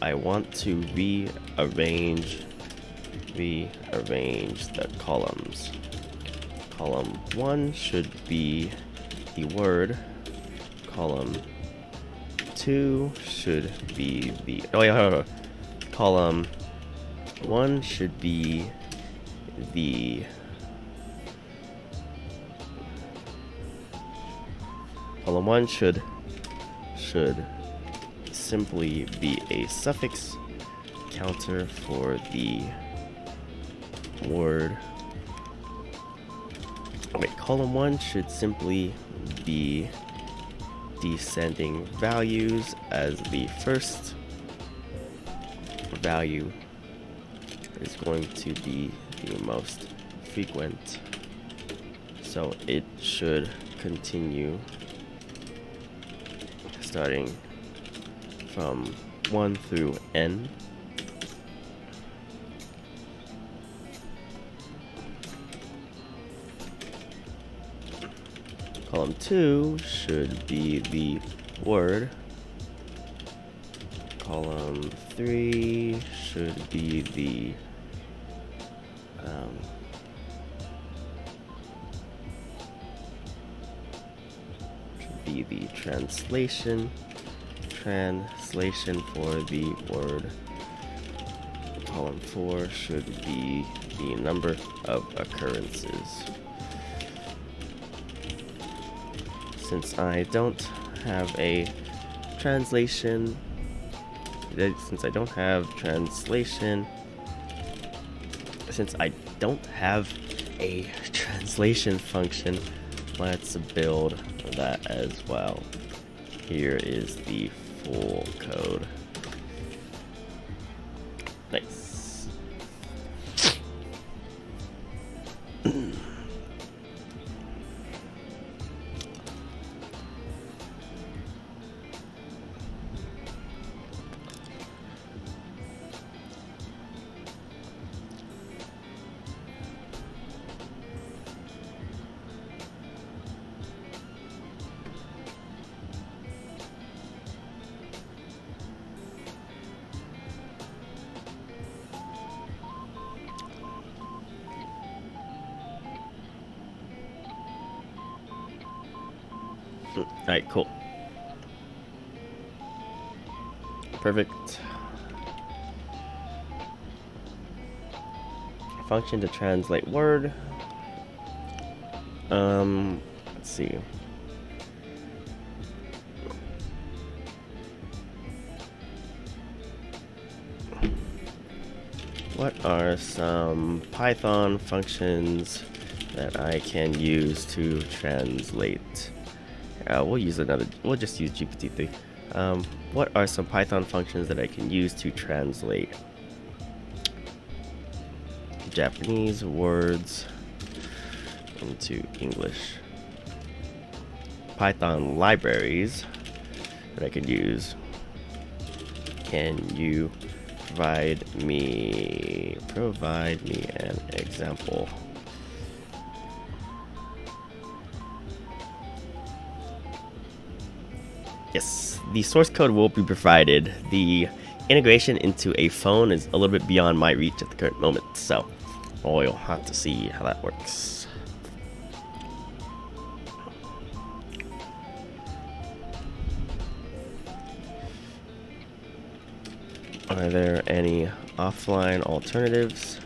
I want to rearrange the columns. Column 1 should be the word. Column 2 should be the column 1 should be the column 1 should simply be a suffix counter for the word. Wait, column 1 should simply be descending values, as the first value is going to be the most frequent, so it should continue starting from 1 through n. Column 2 should be the word. Column 3 should be the translation for the word. Column 4 should be the number of occurrences. Since I don't have translation, since I don't have a translation function, let's build that as well. Here is the full code. Nice. Alright, cool. Perfect. Function to translate word. Let's see. What are some Python functions that I can use to translate? We'll just use GPT-3. What are some Python functions that I can use to translate Japanese words into English? Python libraries that I can use. Can you provide me an example? Yes, the source code will be provided. The integration into a phone is a little bit beyond my reach at the current moment, so we'll have to see how that works. Are there any offline alternatives?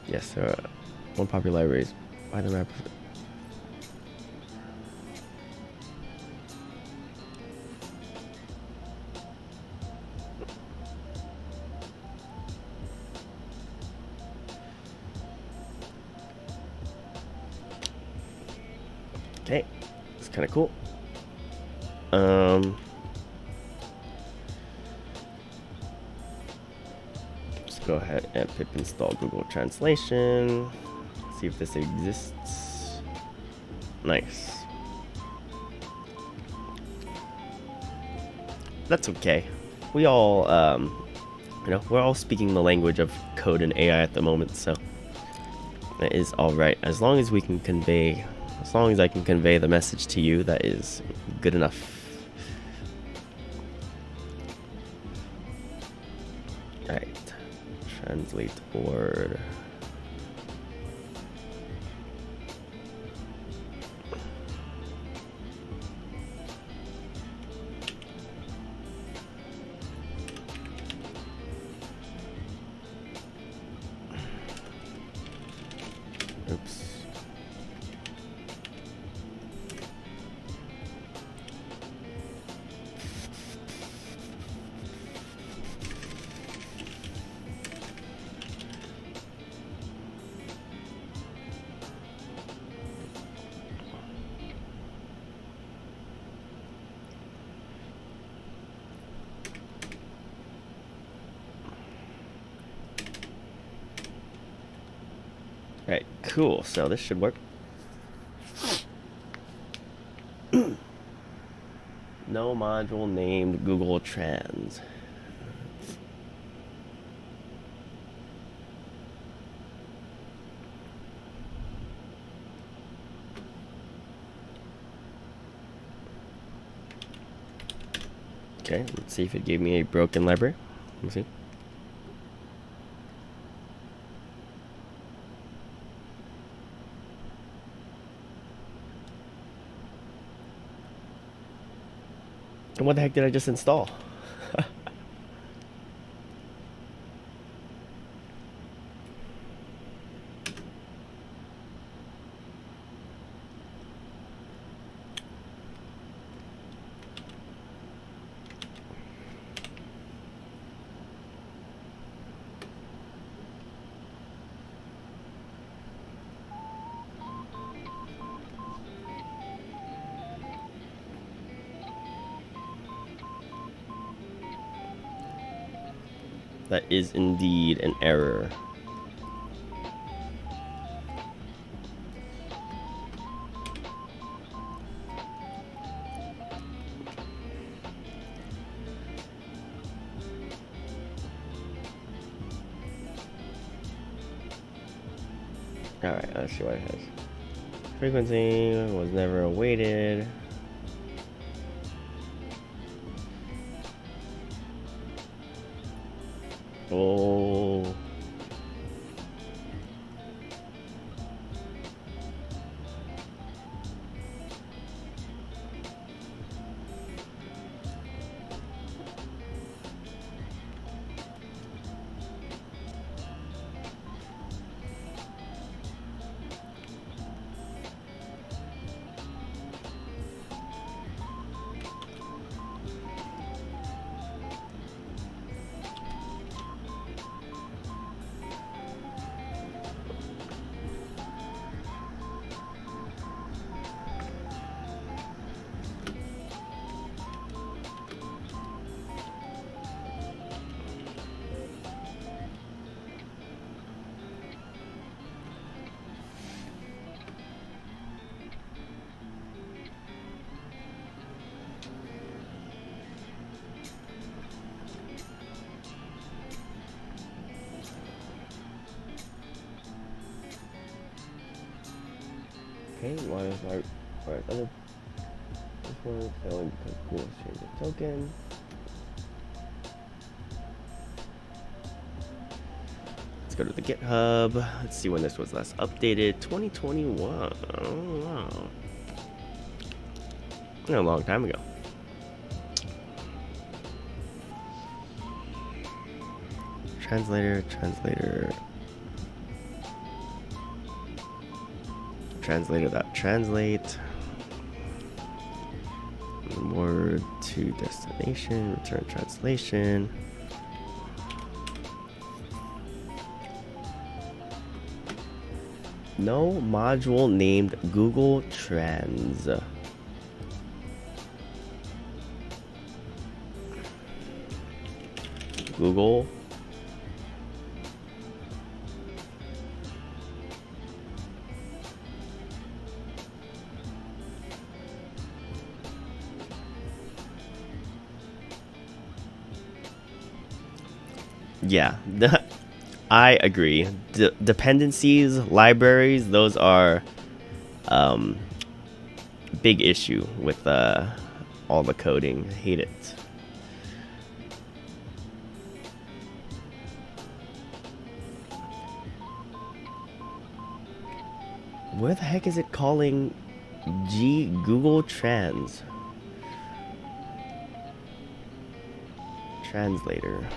Yes, there are. One popular libraries by the map. Okay, it's kind of cool. Let's go ahead and pip install Google Translation. See if this exists. Nice. That's okay. We all, we're all speaking the language of code and AI at the moment, so that is all right. As long as I can convey the message to you, that is good enough. All right. Translate word. Oops. Alright, cool. So this should work. No module named Google Trans. Okay, let's see if it gave me a broken library. Let me see. And what the heck did I just install? That is indeed an error. Alright, let's see what it has. Frequency was never awaited. Oh. Okay, why is my other this one failing because Google changed the token? Let's go to the GitHub. Let's see when this was last updated. 2021. Oh wow. A long time ago. Translator. Translator.translate. Word to destination. Return translation. No module named Google Trans. Google. Yeah, I agree. Dependencies, libraries, those are big issue with all the coding. I hate it. Where the heck is it calling Google Trans? Translator.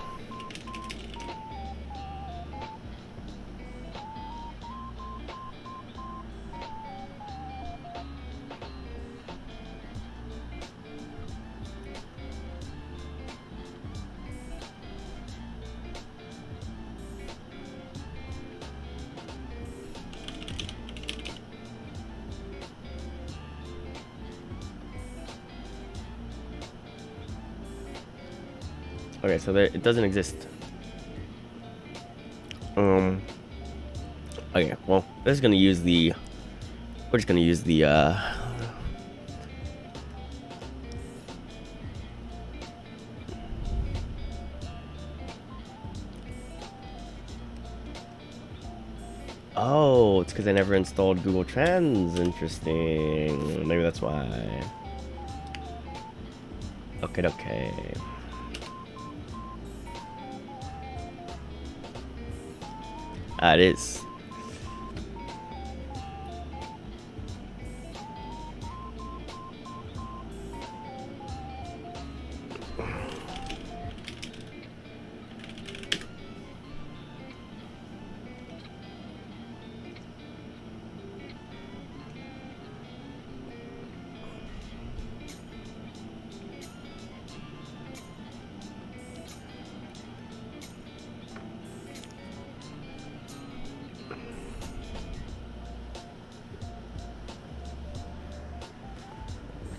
Okay, so there, it doesn't exist. Okay, well, we're just gonna use the Oh, it's because I never installed Google Trends. Interesting. Maybe that's why. Okay. It is.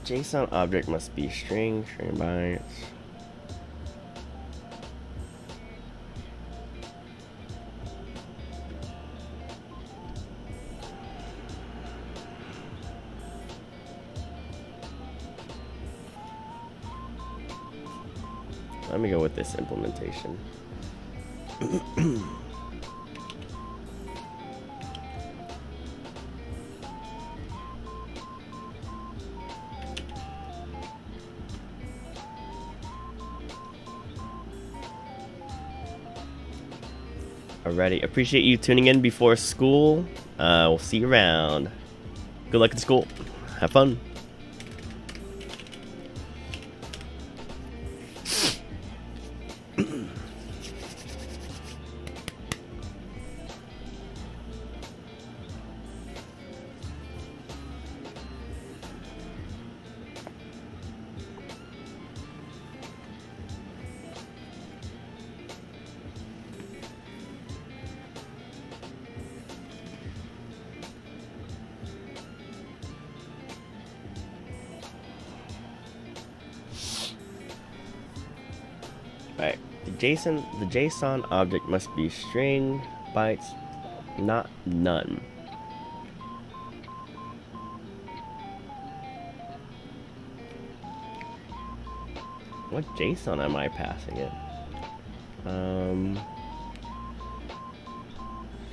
JSON object must be string bytes. Let me go with this implementation. Alrighty, appreciate you tuning in before school. We'll see you around. Good luck in school. Have fun. Alright, the JSON object must be string, bytes, not none. What JSON am I passing it?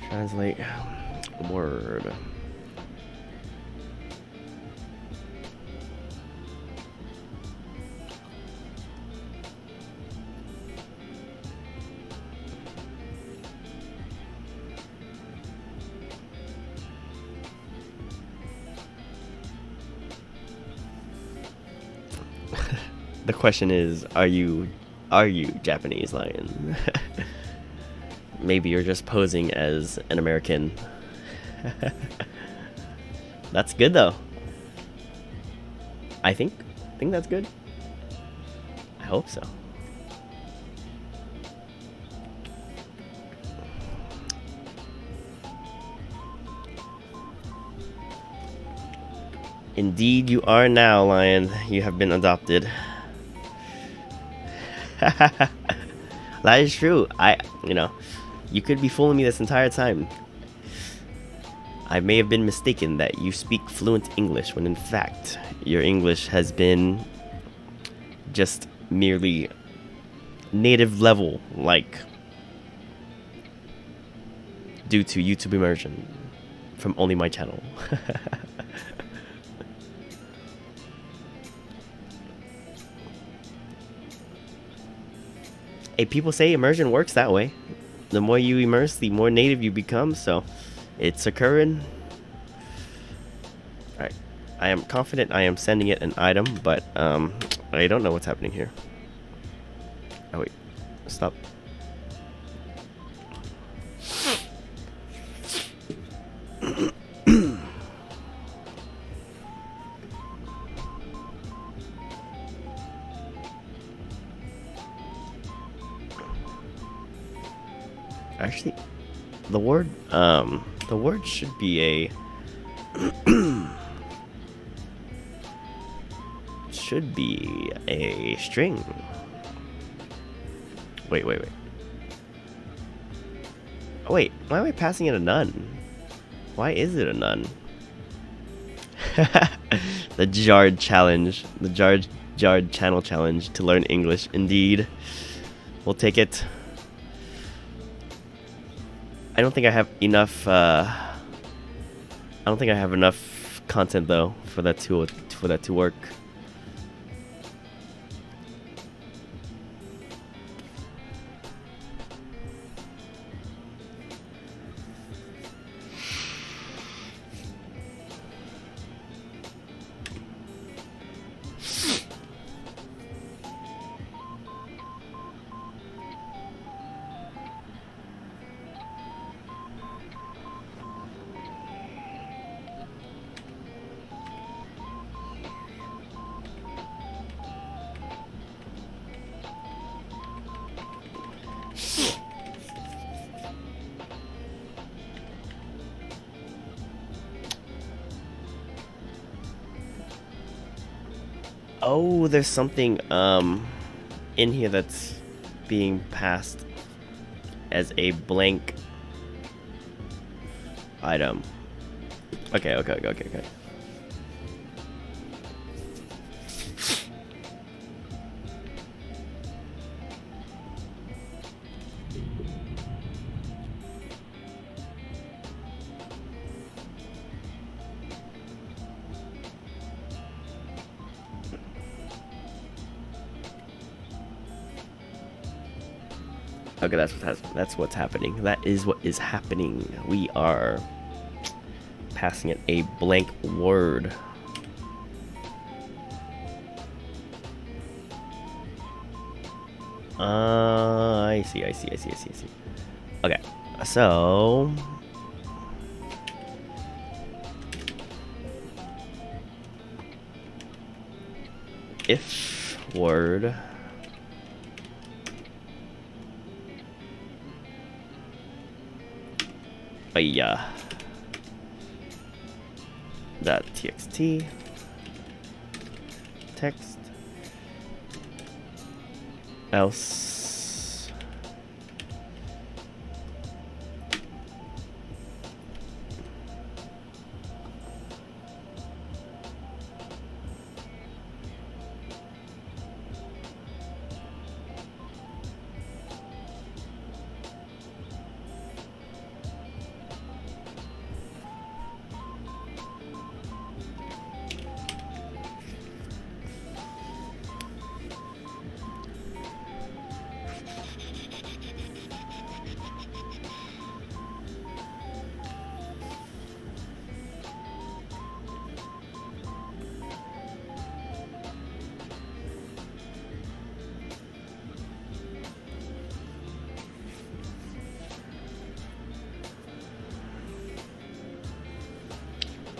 Translate word. The question is, are you Japanese, Lion? Maybe you're just posing as an American. That's good though. I think that's good. I hope so. Indeed you are now, Lion. You have been adopted. That is true. You could be fooling me this entire time. I may have been mistaken that you speak fluent English when in fact your English has been just merely native level, like due to YouTube immersion from only my channel. Hey, people say immersion works that way. The more you immerse, the more native you become, so it's occurring. Alright, I am confident I am sending it an item, but I don't know what's happening here. Oh wait, stop. Actually, the word should be a string. Wait. Oh wait, why am I passing it a none? Why is it a none? The jarred challenge, the jarred channel challenge to learn English. Indeed, we'll take it. I don't think I have enough. I don't think I have enough content though for that to work. Oh, there's something in here that's being passed as a blank item. Okay. Okay, that's what's happening. That is what is happening. We are passing it a blank word. I see. Okay, so if word .txt text else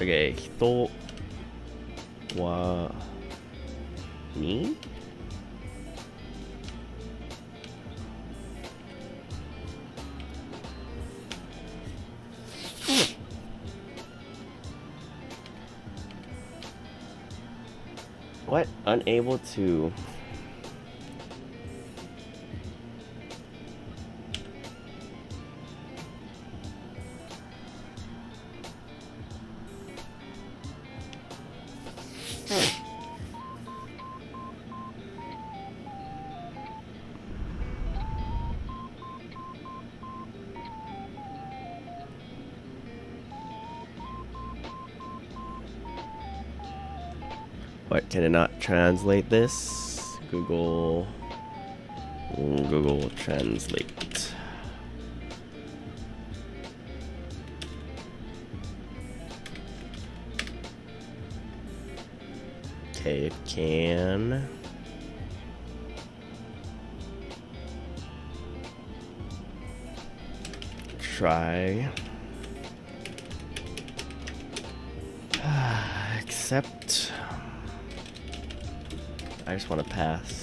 okay, hito wa ni what? Unable to what? Can it not translate this? Google Translate. Okay, it can. Try. Accept. I just want to pass.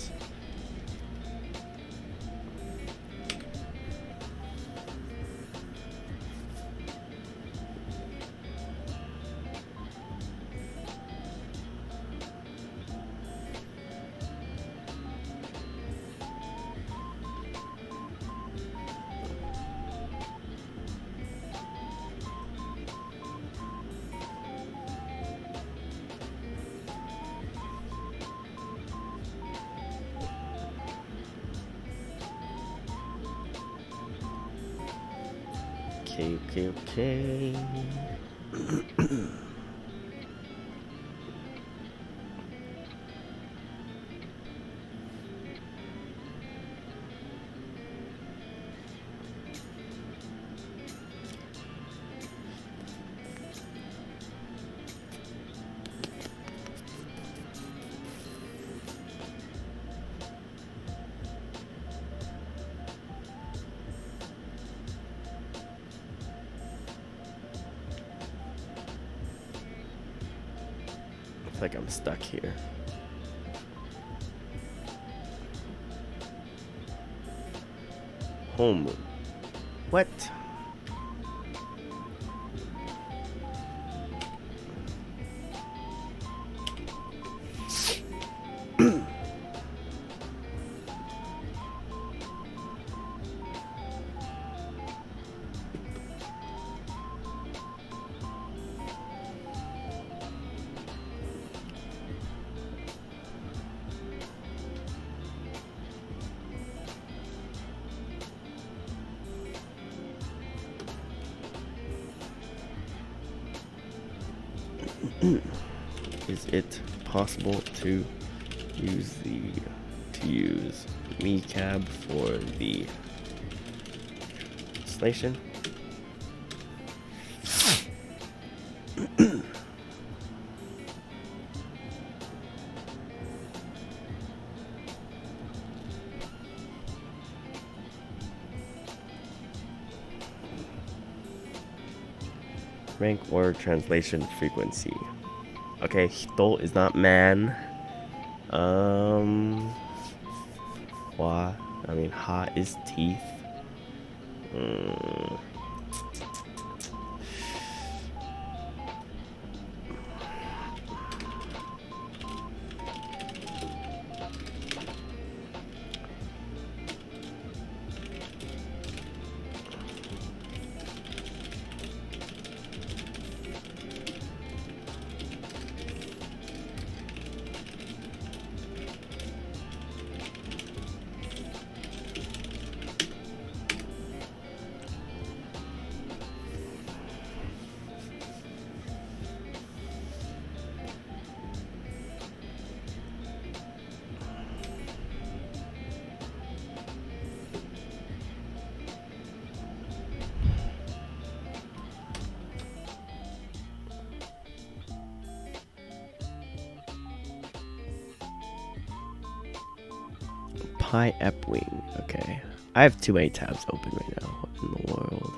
Okay. I feel like I'm stuck here. Home. What? Is it possible to use MECAB for the translation. Rank or translation frequency. Okay, hito is not man. Wa, I mean, ha is teeth. Pi Epwing. Okay. I have too many tabs open right now. What in the world?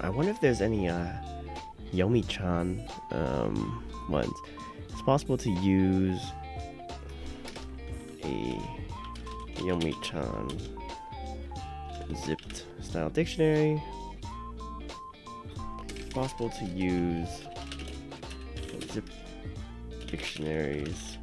I wonder if there's any Yomi-chan ones. It's possible to use a Yomi-chan zipped style dictionary. It's possible to use zipped dictionaries.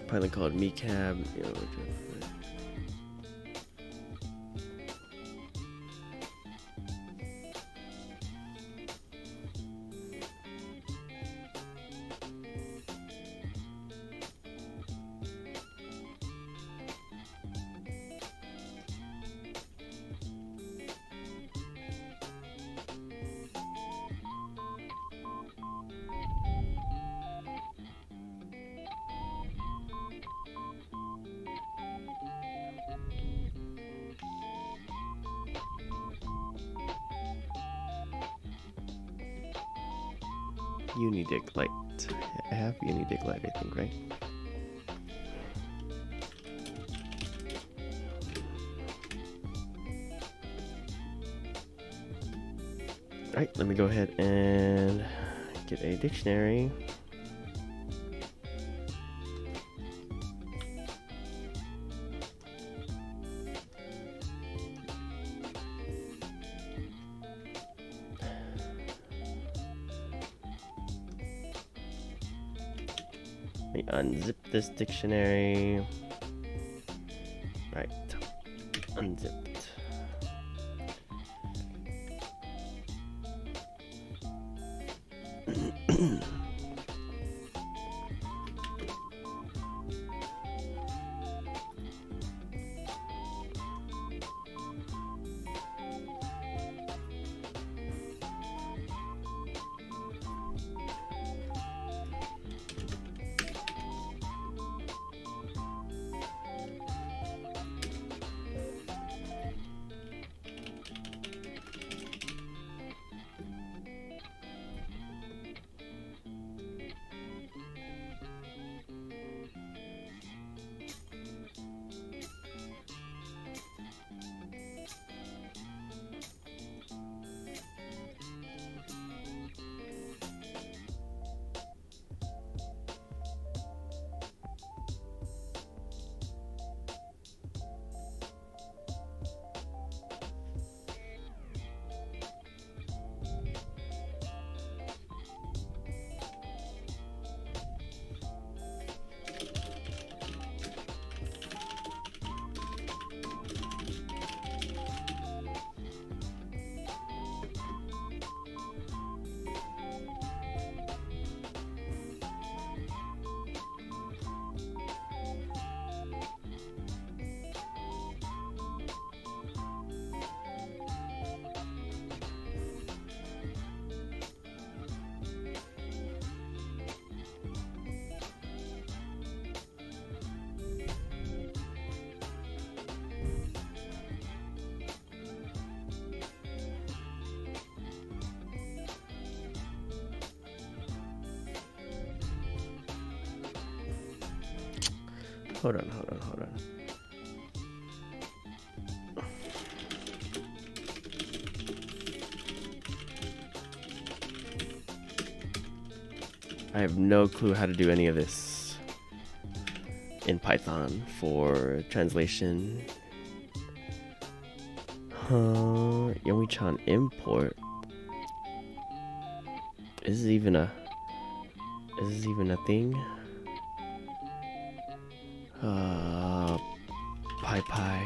Python called MECAB. Unidic Lite. I have Unidic Lite, I think, right? Alright, let me go ahead and get a dictionary. Let me unzip this dictionary. Right, unzipped. Hold on, hold on, hold on. I have no clue how to do any of this in Python for translation. Yomi-chan import. Is this even a thing? Pi.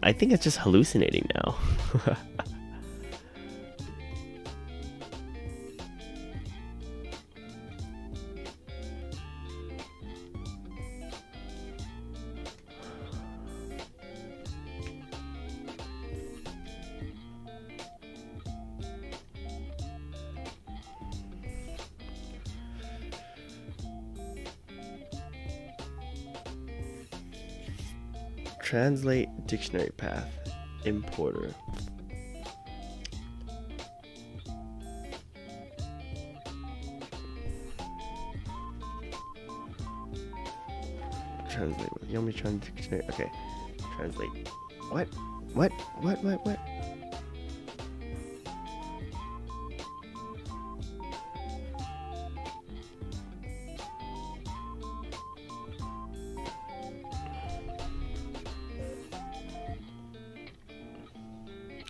I think it's just hallucinating now. Translate dictionary path. Importer. Translate with Yomi-chan dictionary. Okay. Translate. What?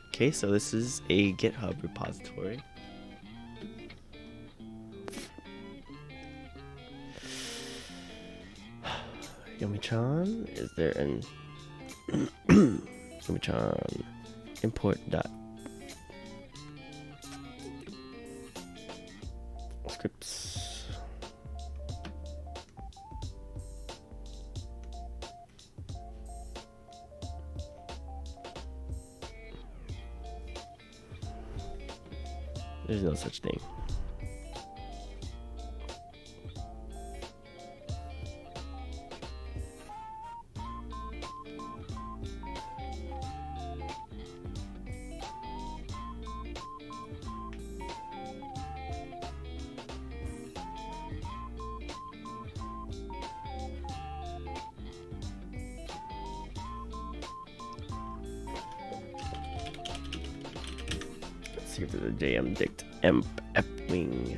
Okay, so this is a GitHub repository. Yomi-chan, is there an Yomi-chan import dot scripts. There's no such thing. Let's see if there's a JM dict wing.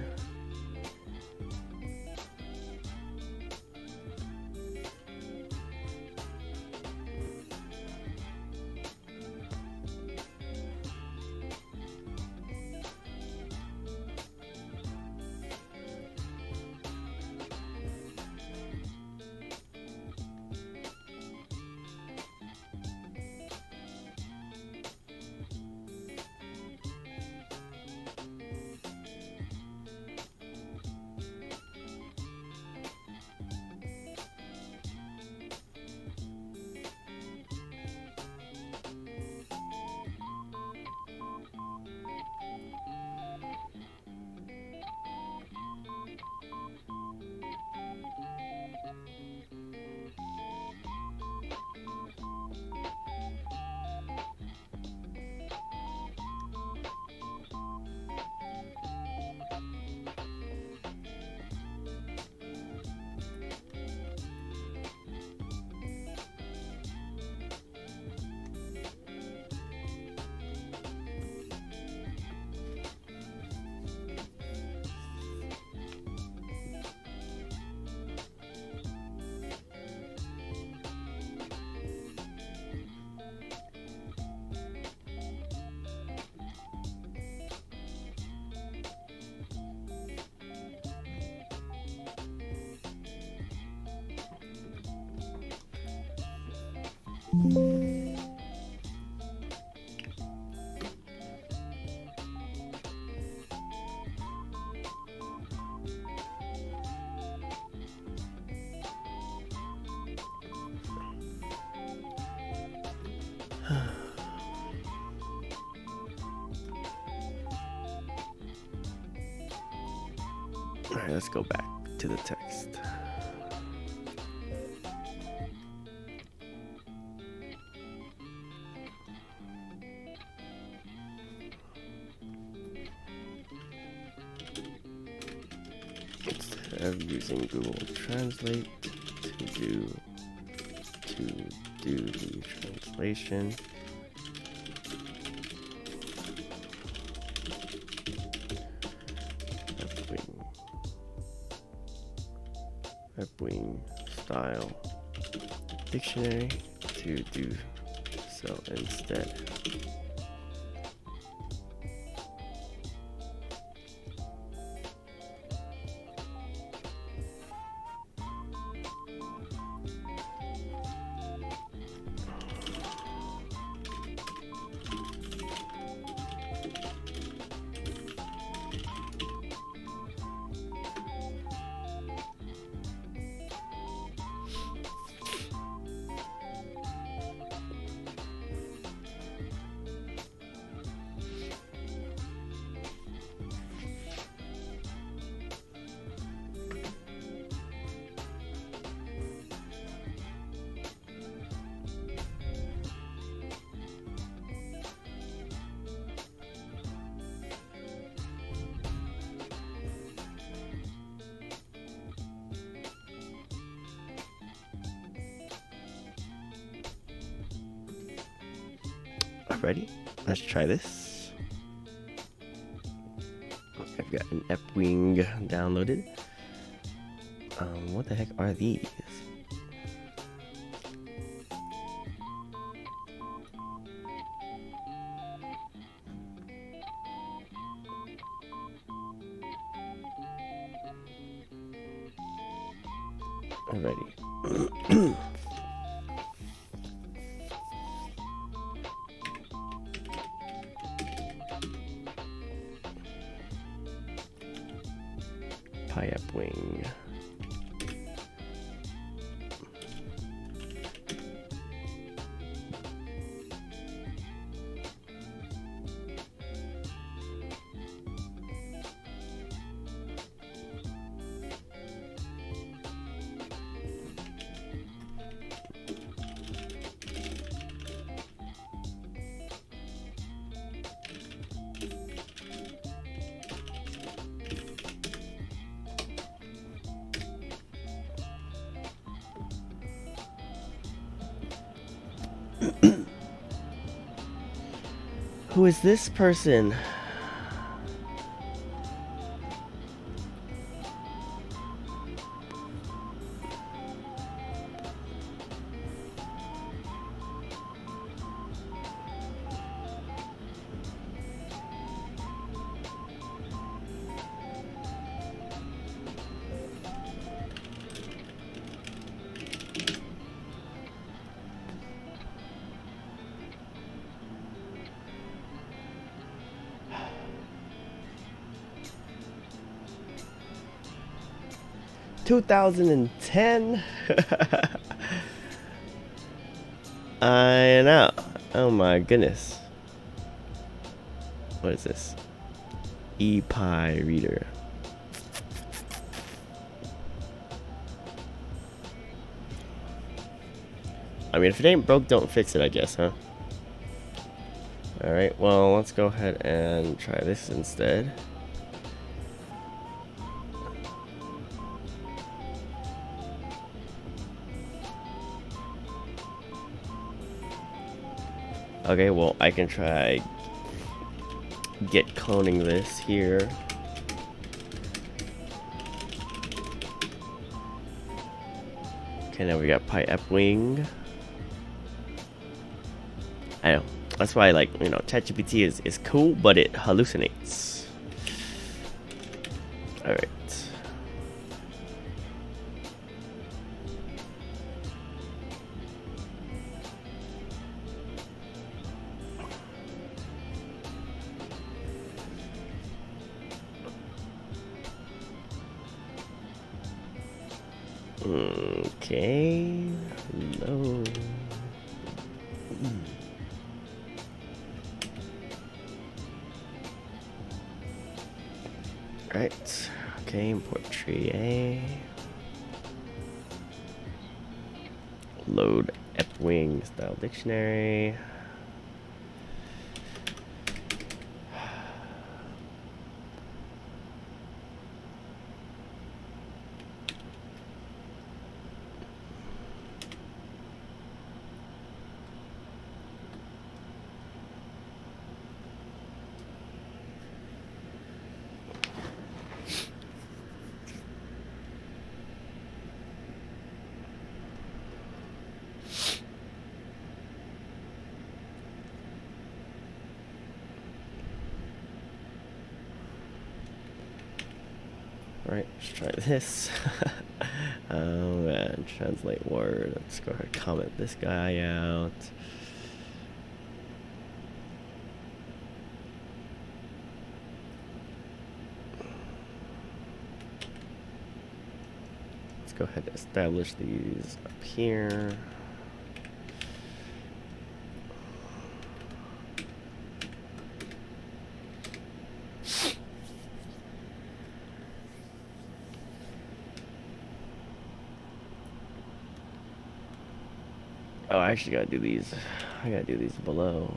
Alright, let's go back to the text. instead of using Google Translate to do the translation. Wing style dictionary to do so instead. Ready? Let's try this. I've got an Epwing downloaded. What the heck are these? Alrighty. Epwing. Who is this person? (2010) I know. Oh my goodness. What is this? ePie reader. I mean, if it ain't broke, don't fix it, I guess, huh? Alright, well, let's go ahead and try this instead. Okay, well, I can try get cloning this here. Okay, now we got Epwing. I know. That's why, like, you know, ChatGPT is cool, but it hallucinates. Alright. Okay. Hello. Right. Okay, import tree A. Load Epwing style dictionary. Alright, let's try this. Oh man, translate word. Let's go ahead and comment this guy out. Let's go ahead and establish these up here. Oh, I actually gotta do these. I gotta do these below.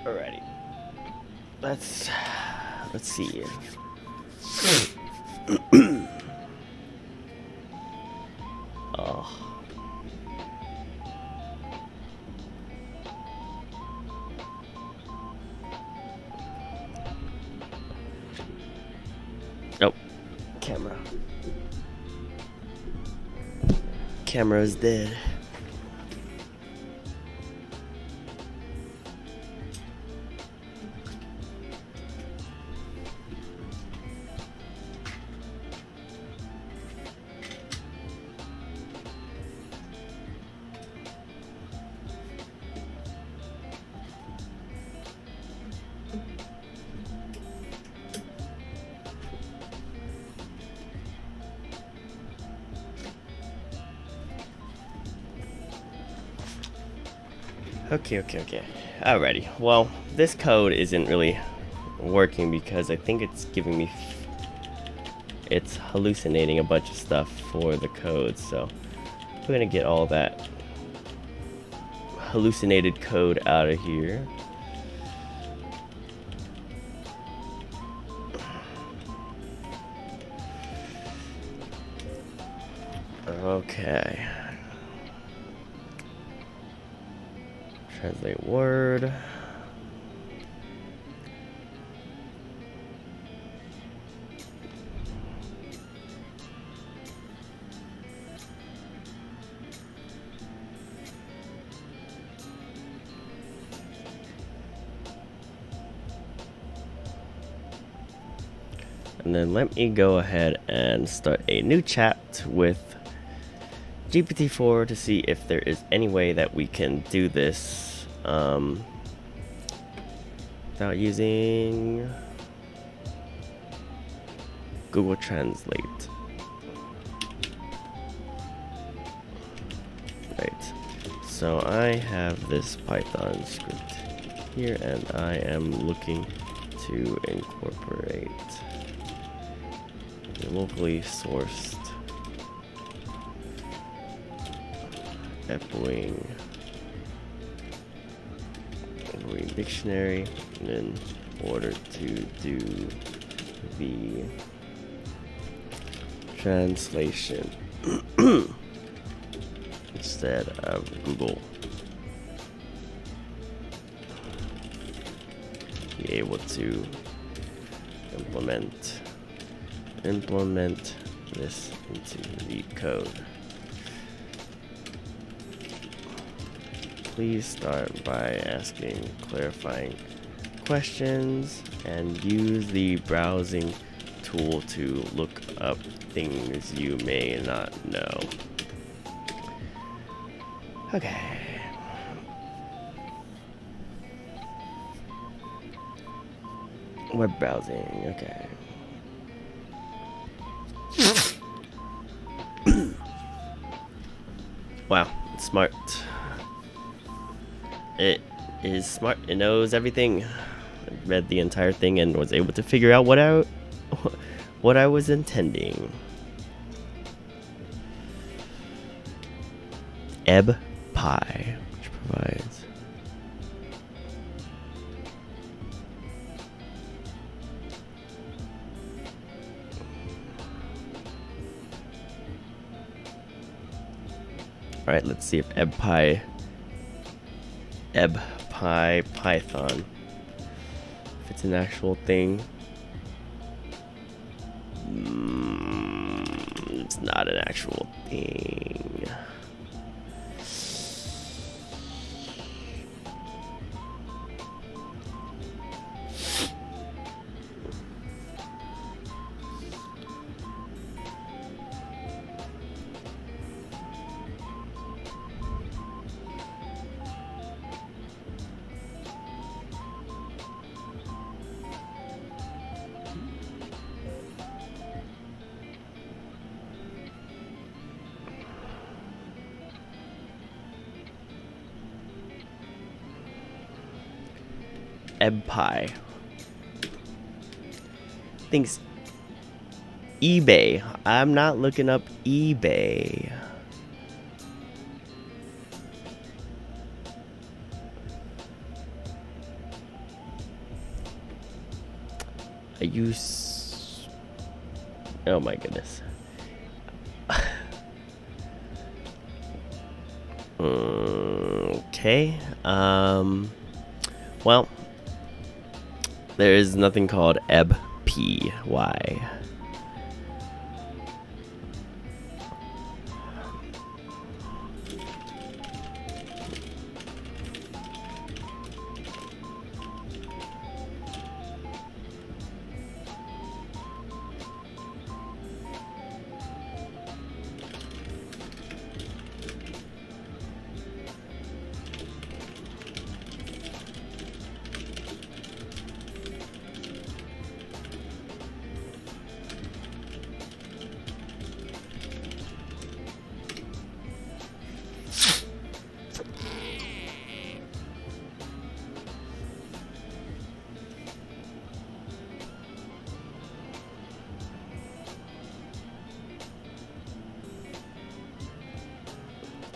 Alrighty. Let's see. Oh. Nope. Camera's dead. Okay. Alrighty. Well, this code isn't really working because I think it's giving me... It's hallucinating a bunch of stuff for the code, so we're gonna get all that hallucinated code out of here. Okay. Translate word. And then let me go ahead and start a new chat with GPT-4 to see if there is any way that we can do this without using Google Translate. Right. So I have this Python script here, and I am looking to incorporate the locally sourced echoing dictionary in order to do the translation instead of Google. Be able to implement this into the code. Please start by asking clarifying questions and use the browsing tool to look up things you may not know. Okay. Web browsing, okay. Wow, it's smart. It is smart. It knows everything. I read the entire thing and was able to figure out what I was intending. Ebb Pie, which provides Alright, let's see if Ebb Pie Python, if it's an actual thing. It's not an actual thing. Ebpie thinks eBay. I'm not looking up eBay. I use. Oh my goodness. Okay. Well. There is nothing called ebpy.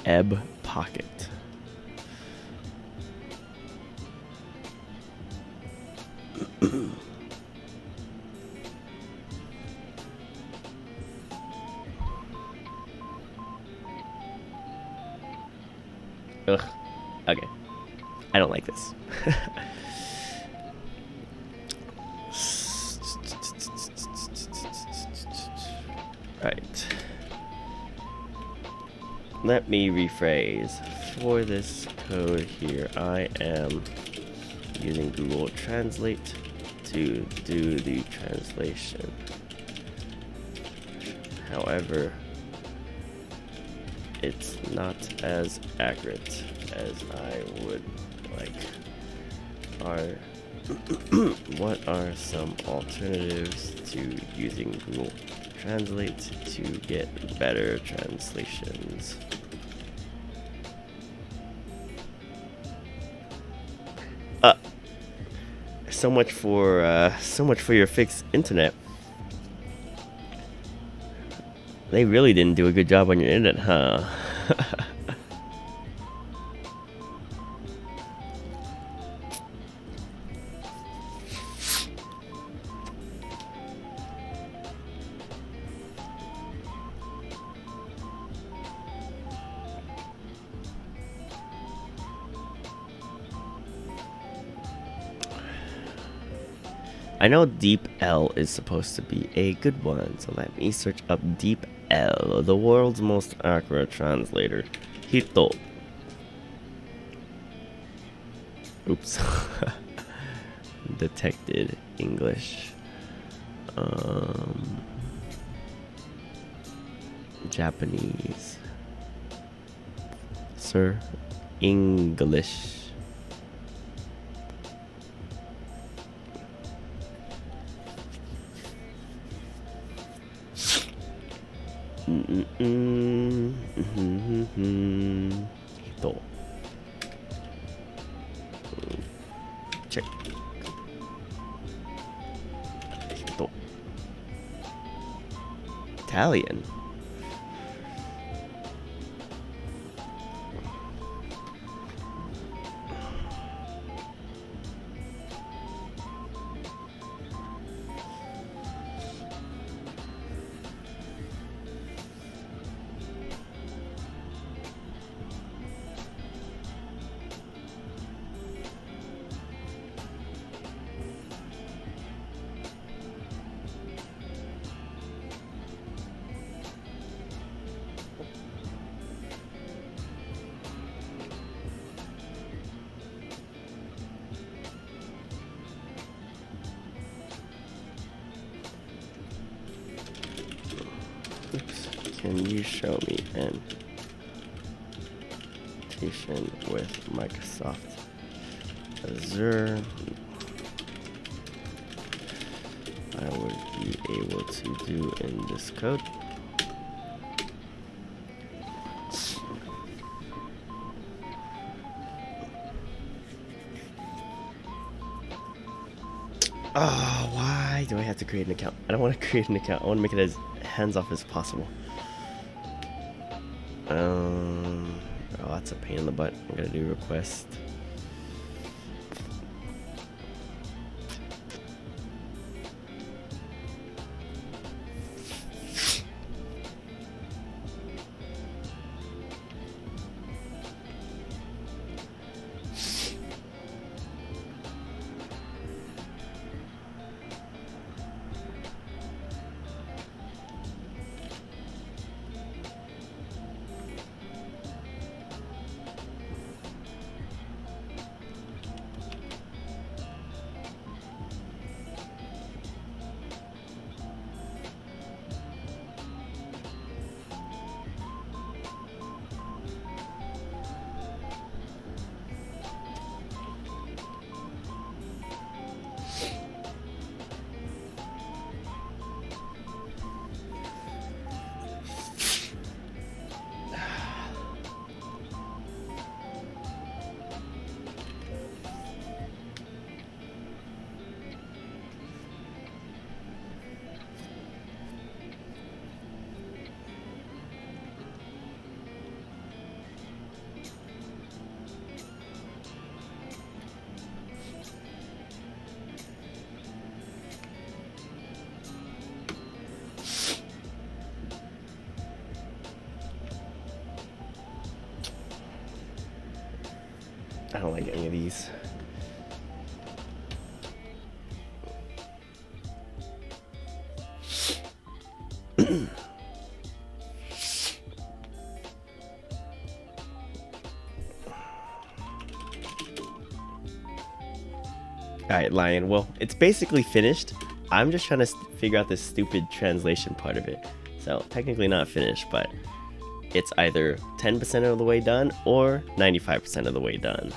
Ebb Pocket. Ugh. Okay. I don't like this. Right. Let me rephrase. For this code here, I am using Google Translate to do the translation. However, it's not as accurate as I would like. What are some alternatives to using Google Translate to get better translations? So much for your fixed internet. They really didn't do a good job on your internet, huh? I know DeepL is supposed to be a good one, so let me search up DeepL, the world's most accurate translator. Hito. Oops. Detected English. Japanese. Sir. English. Hito. Check. Hito. Italian. Oops. Can you show me an integration with Microsoft Azure? I would be able to do in this code. Oh, why do I have to create an account? I don't want to create an account. I want to make it as hands-off as possible. Oh, that's a pain in the butt. I'm gonna do request. I don't like any of these. Alright, Lion. Well, it's basically finished. I'm just trying to figure out this stupid translation part of it. So, technically not finished, but it's either 10% of the way done or 95% of the way done.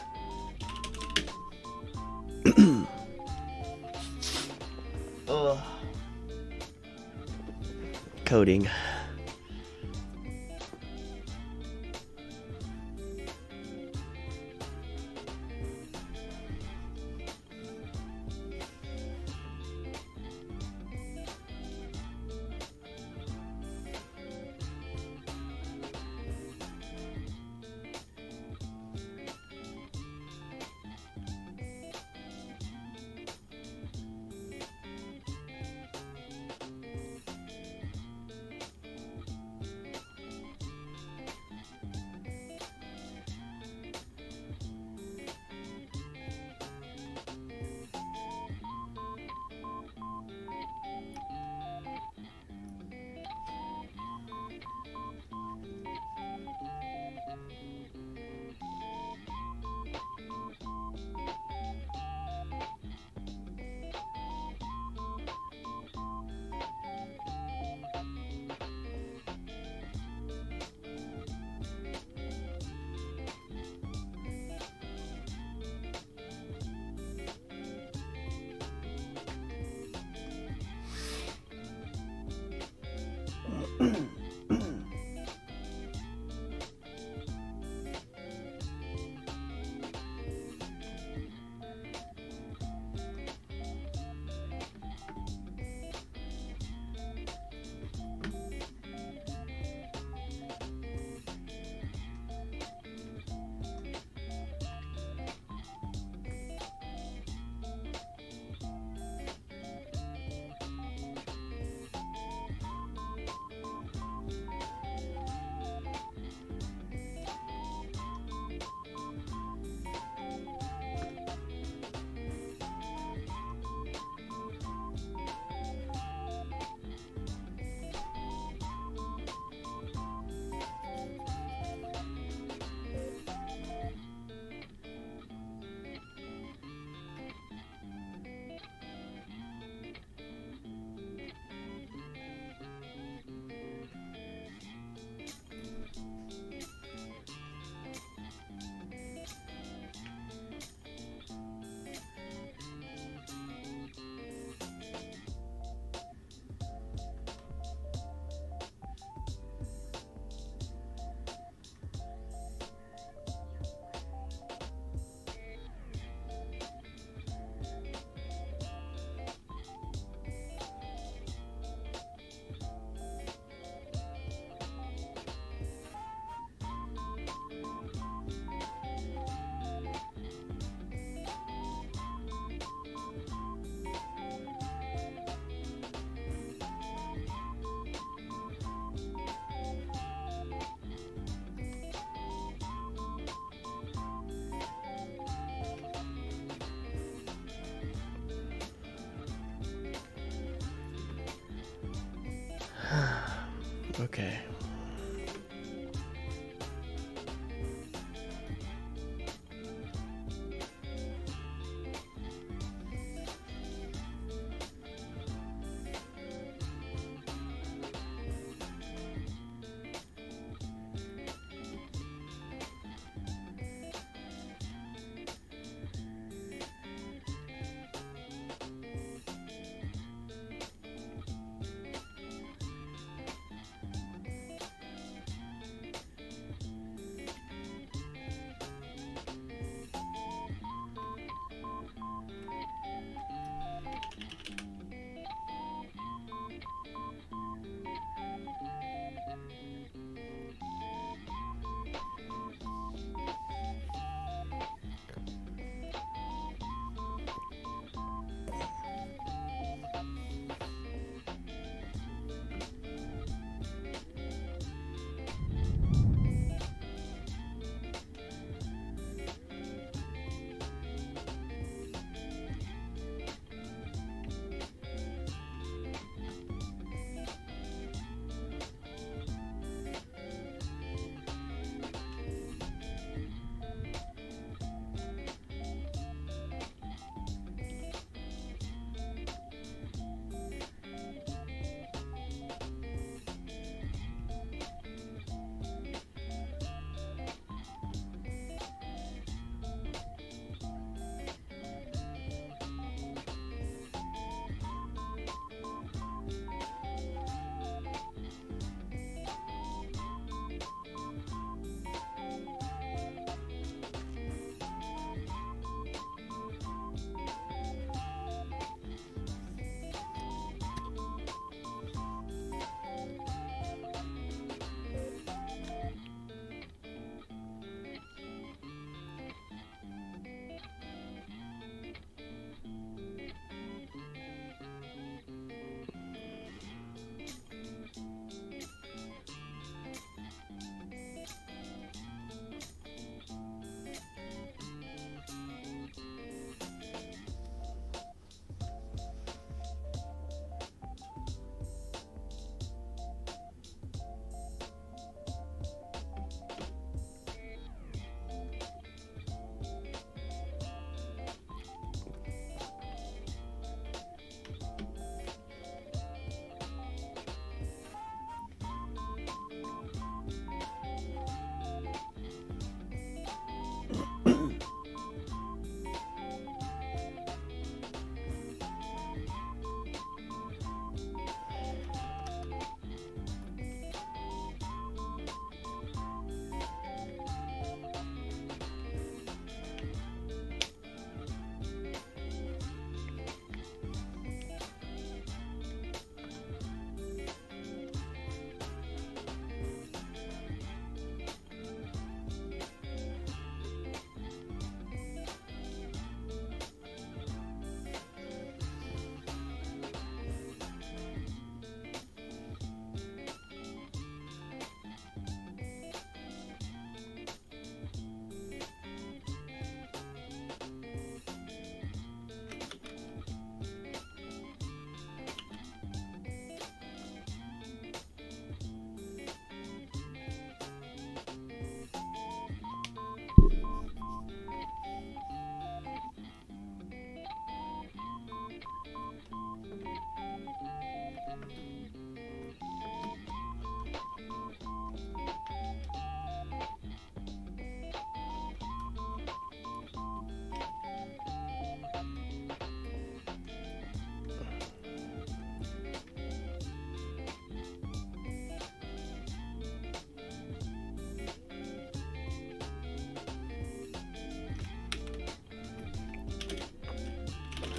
Ugh. Coding. Okay.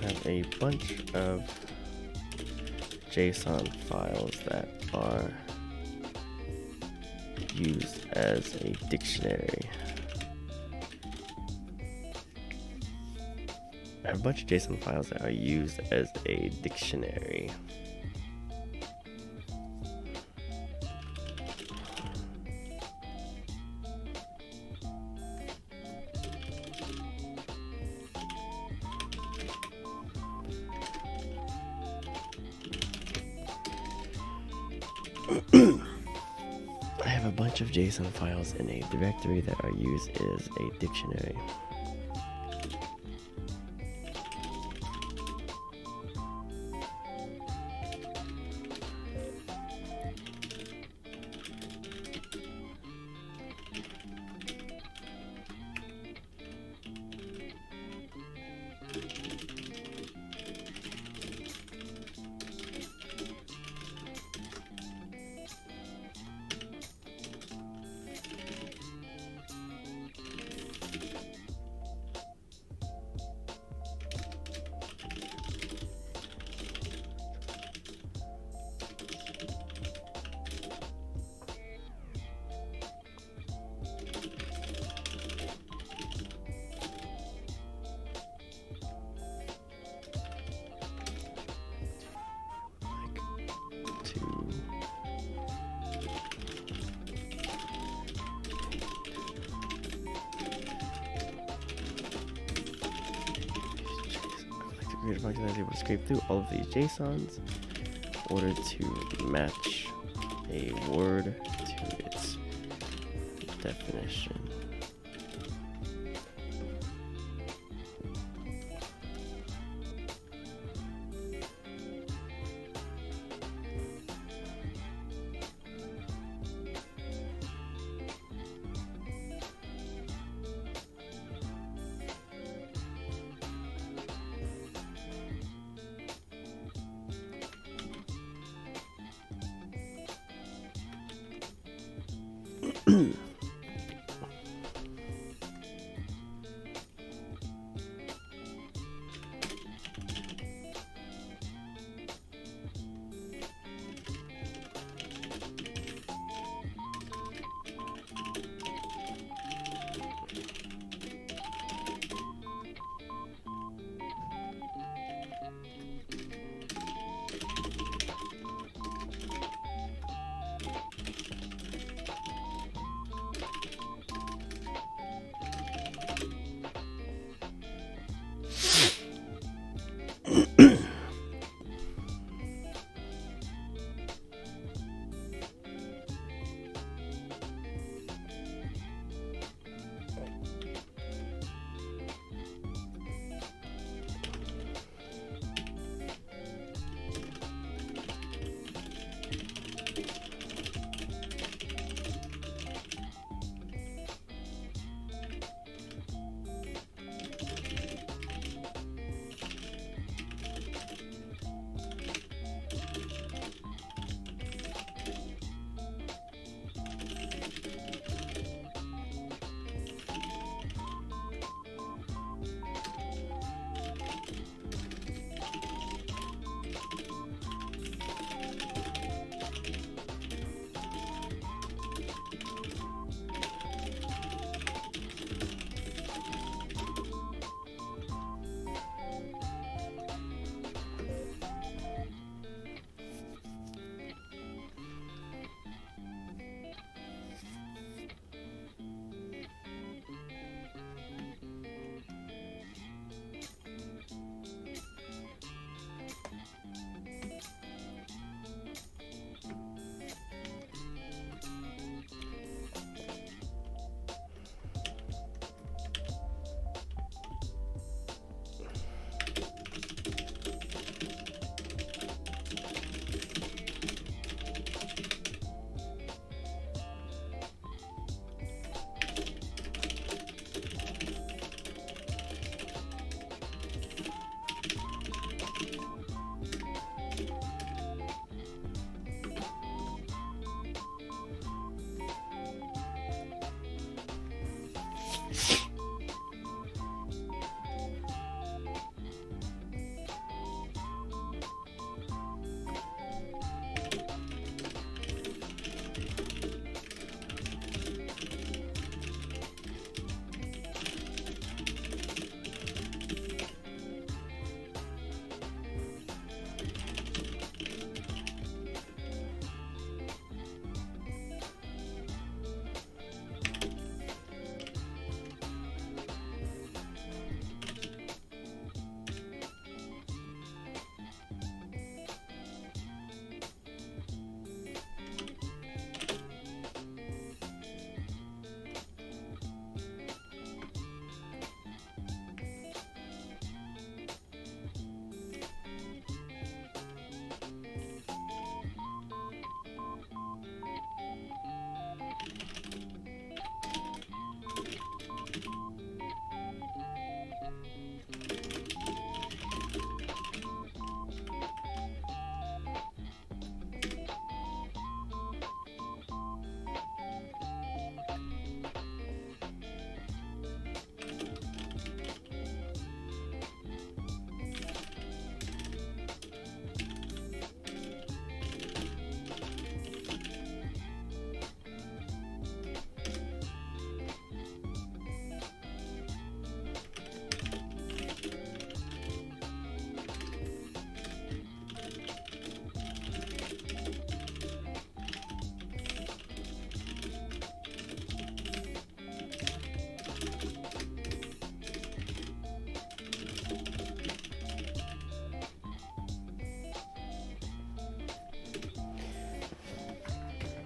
Have a bunch of JSON files that are used as a dictionary. I have a bunch of JSON files that are used as a dictionary. have a bunch of JSON files in a directory that our use is a dictionary. Create a function that is able to scrape through all of these JSONs in order to match a word to its definition.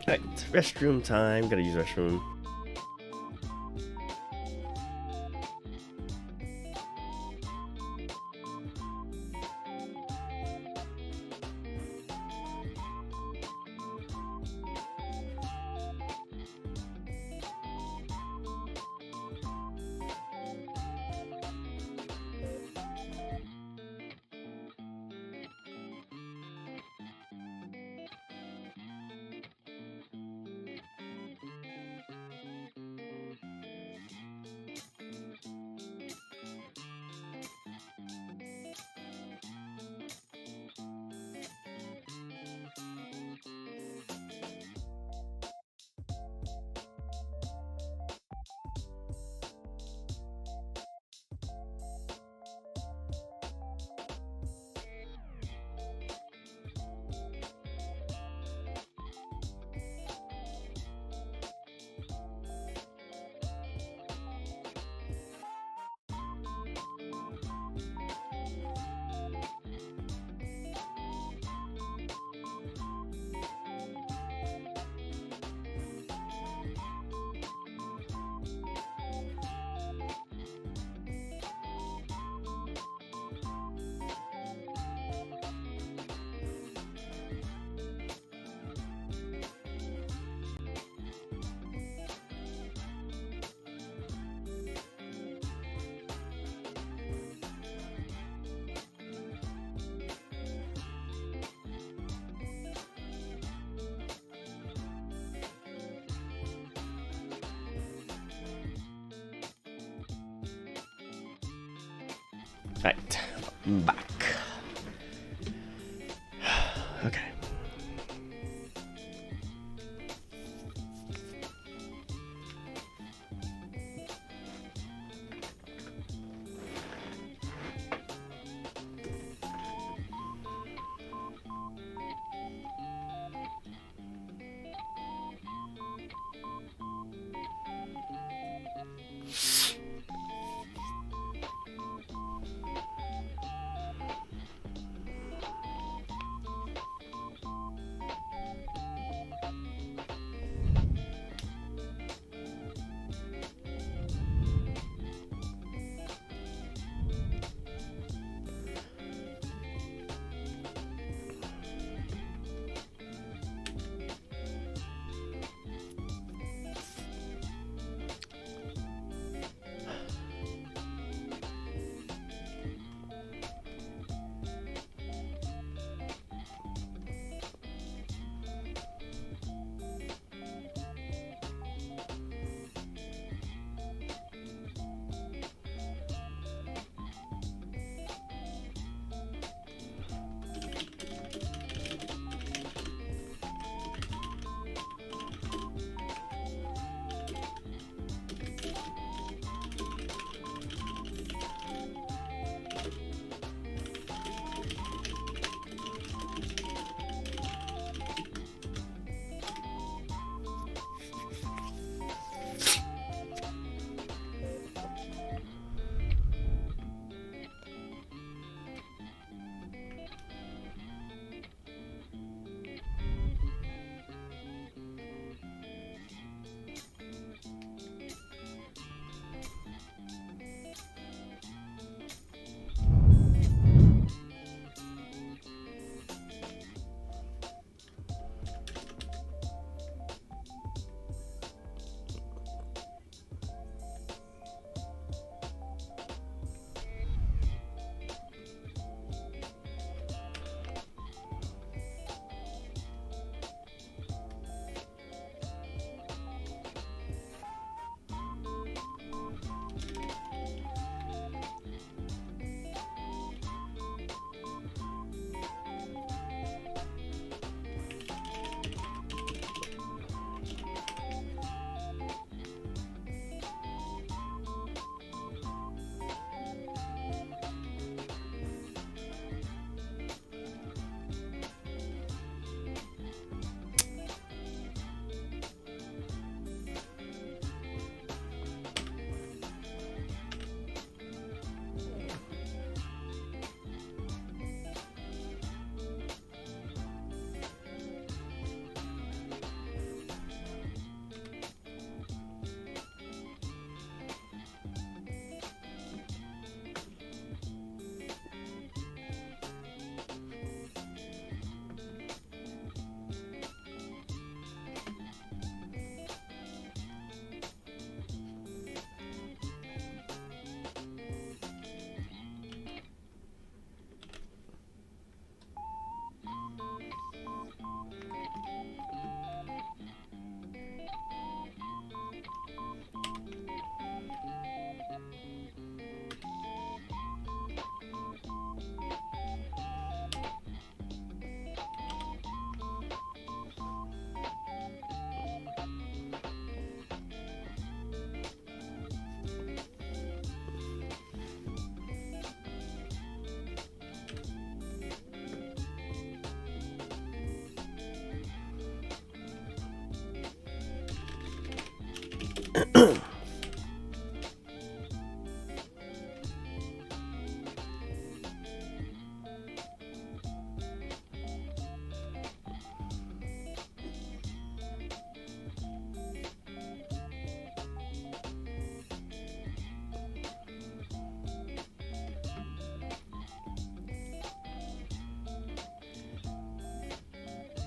Alright, restroom time. Gotta use restroom. Right, I'm back. Okay.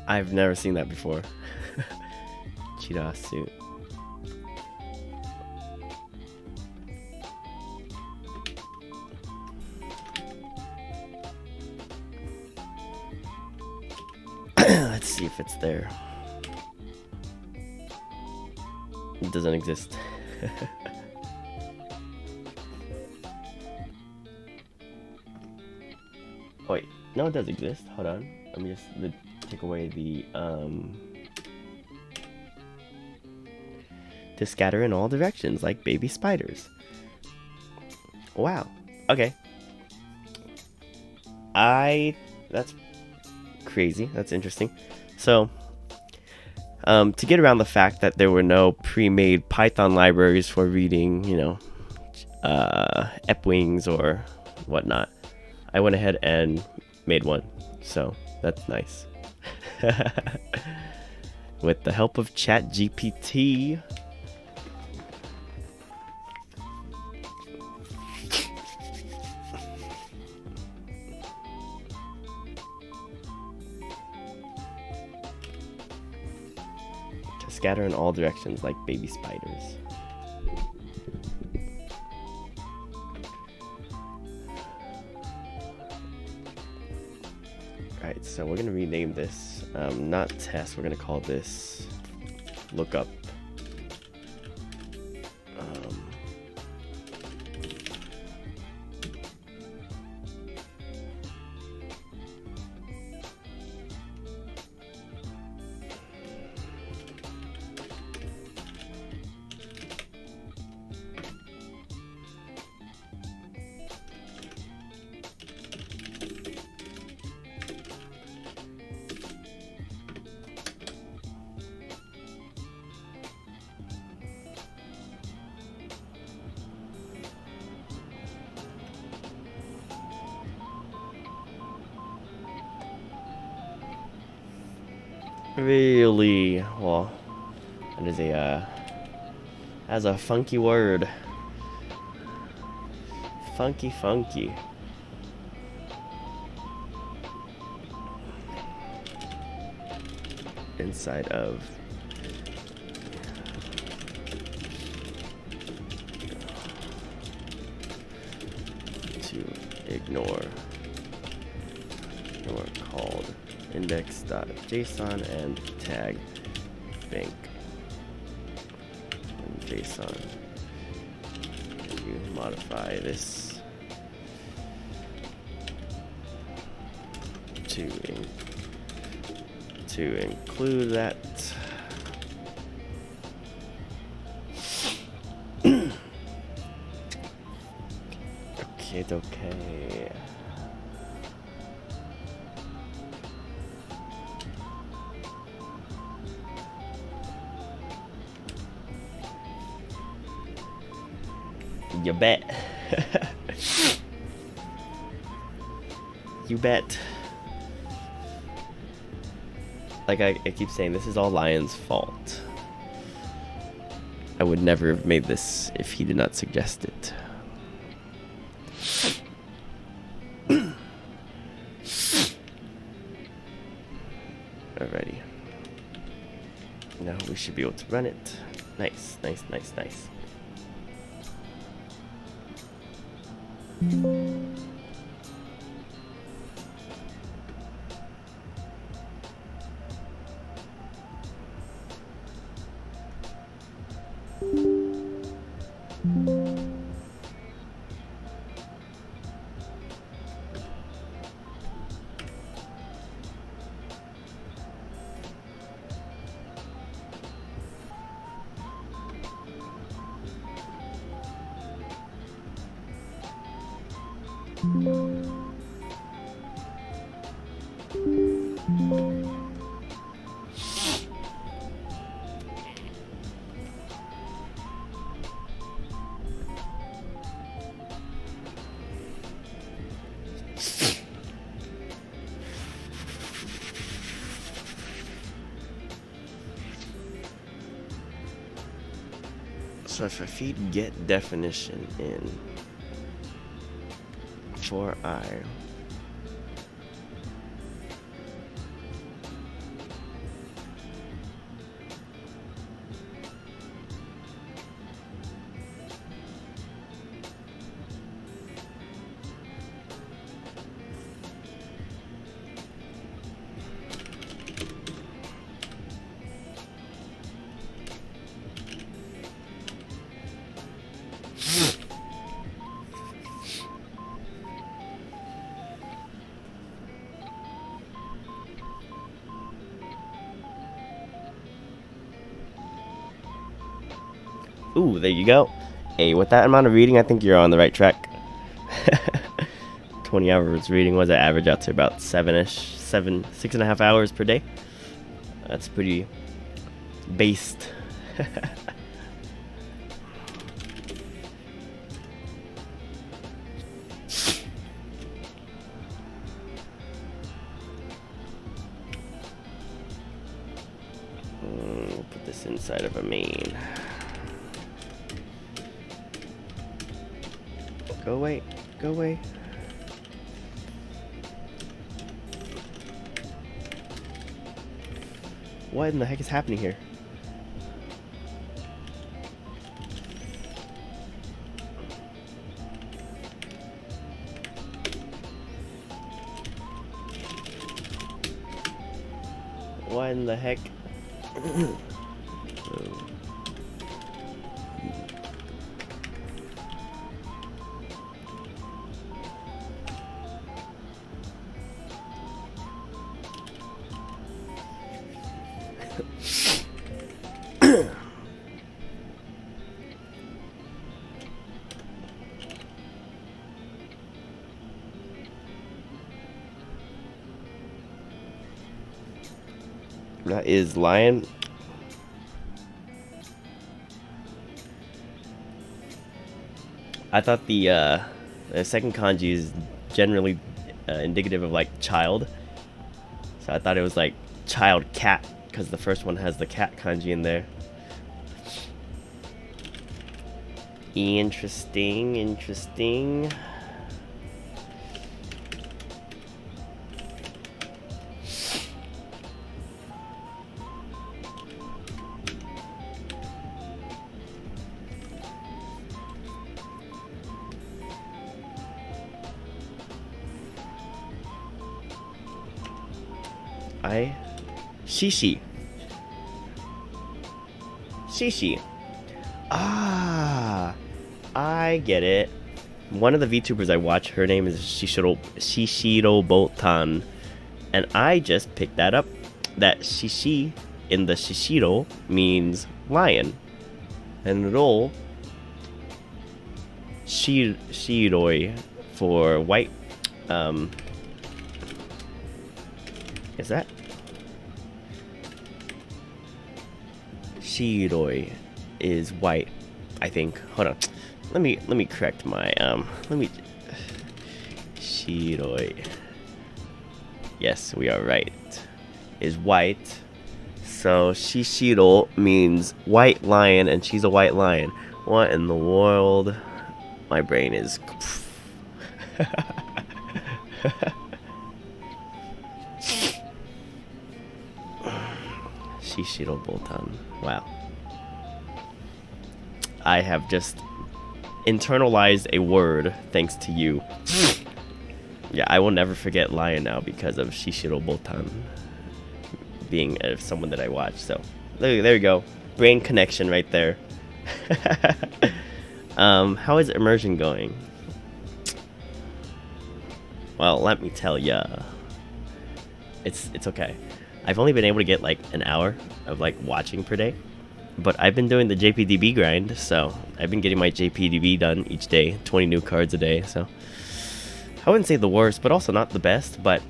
I've never seen that before. Cheetah suit. Let's see if it's there. It doesn't exist. Oh, wait, no, it does exist. Hold on. Let me just take away the to scatter in all directions like baby spiders. Wow. Okay. That's crazy. That's interesting. So, to get around the fact that there were no pre-made Python libraries for reading, you know, Epwings or whatnot, I went ahead and made one. So that's nice. With the help of ChatGPT. To scatter in all directions like baby spiders. Alright, so we're going to rename this, not test, we're going to call this lookup. Really? Well, that is that's a funky word. Funky. Inside of to ignore called index.json and tag bank and JSON. You modify this to include that. Okay. You bet. You bet. Like I keep saying, this is all Lion's fault. I would never have made this if he did not suggest it. Alrighty. Now we should be able to run it. Nice. So if I feed get definition in for I. Ooh, there you go. Hey, with that amount of reading, I think you're on the right track. 20 hours reading was an average out to about 6.5 hours per day. That's pretty based. We'll put this inside of a main. Go away. Go away. What in the heck is happening here? What in the heck? That is lion. I thought the second kanji is generally indicative of like child, so I thought it was like child cat because the first one has the cat kanji in there. Interesting, interesting. Shishi. Shishi. Ah, I get it. One of the VTubers I watch, her name is Shishiro Boltan, and I just picked that up. That shishi in the Shishiro means lion, and ro shiroi for white. Is that shiroi is white, I think. Hold on. Let me correct my shiroi. Yes, we are right. Is white. So shishiro means white lion, and she's a white lion. What in the world? My brain is Shishiro Boltan. Wow. I have just internalized a word thanks to you. Yeah, I will never forget lion now because of Shishiro Boltan being someone that I watch. So there you go. Brain connection right there. How is immersion going? Well, let me tell ya. It's okay. I've only been able to get like an hour of like watching per day, but I've been doing the JPDB grind, so I've been getting my JPDB done each day, 20 new cards a day. So I wouldn't say the worst, but also not the best. But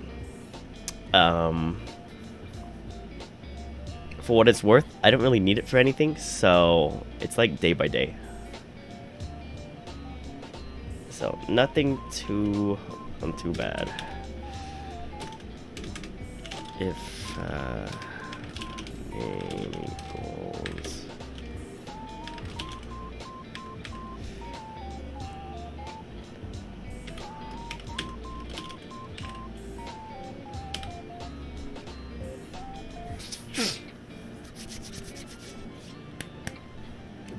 for what it's worth, I don't really need it for anything, so it's like day by day. So nothing too bad. If name equals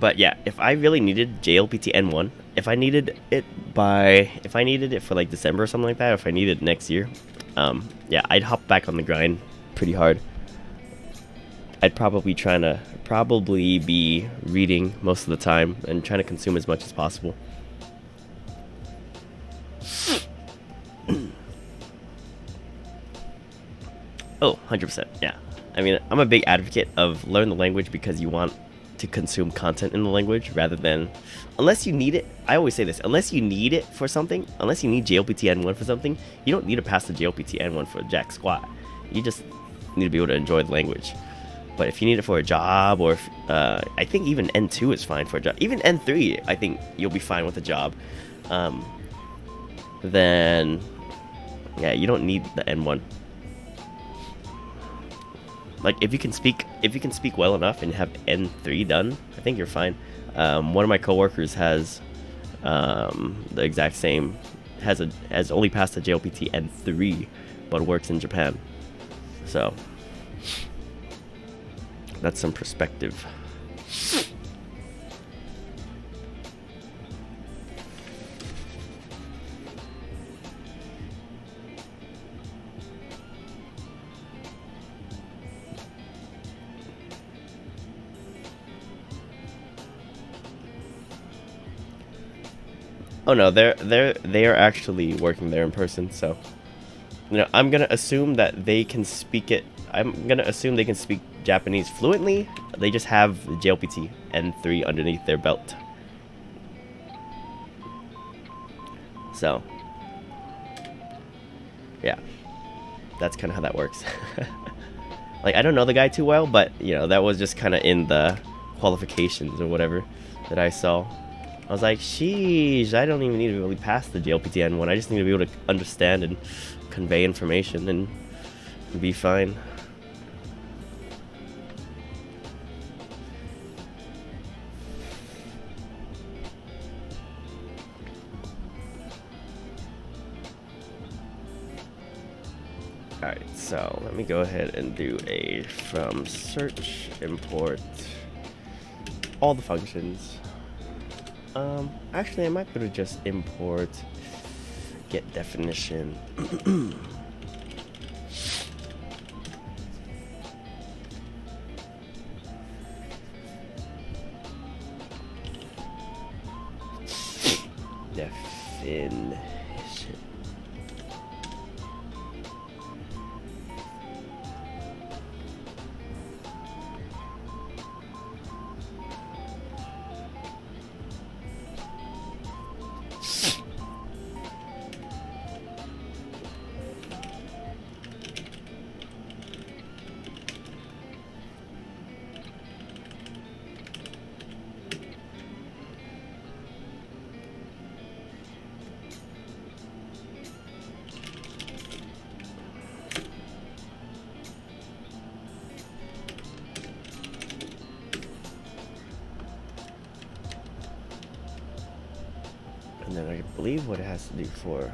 But yeah, if I really needed JLPT N1, if I needed it for like December or something like that, or if I needed it next year, yeah, I'd hop back on the grind pretty hard. I'd probably be reading most of the time and trying to consume as much as possible. Oh, 100%, yeah. I mean, I'm a big advocate of learn the language because you want to consume content in the language rather than, unless you need it. I always say this, unless you need it for something, unless you need JLPT N1 for something, you don't need to pass the JLPT N1 for jack squat. You just need to be able to enjoy the language. But if you need it for a job, or if, I think even N2 is fine for a job. Even N3, I think you'll be fine with a job. Then, yeah, you don't need the N1. Like if you can speak well enough and have N3 done, I think you're fine. One of my coworkers has the exact same, has only passed the JLPT N3, but works in Japan. So that's some perspective. Oh no, they are actually working there in person. So, you know, I'm gonna assume that they can speak it. I'm gonna assume they can speak Japanese fluently. They just have the JLPT N3 underneath their belt. So, yeah, that's kind of how that works. Like, I don't know the guy too well, but you know, that was just kind of in the qualifications or whatever that I saw. I was like, sheesh, I don't even need to really pass the JLPT N1. I just need to be able to understand and convey information and be fine. Alright, so let me go ahead and do a from search import all the functions. Actually, I might be able to just import get definition. Definition. And then I believe what it has to do for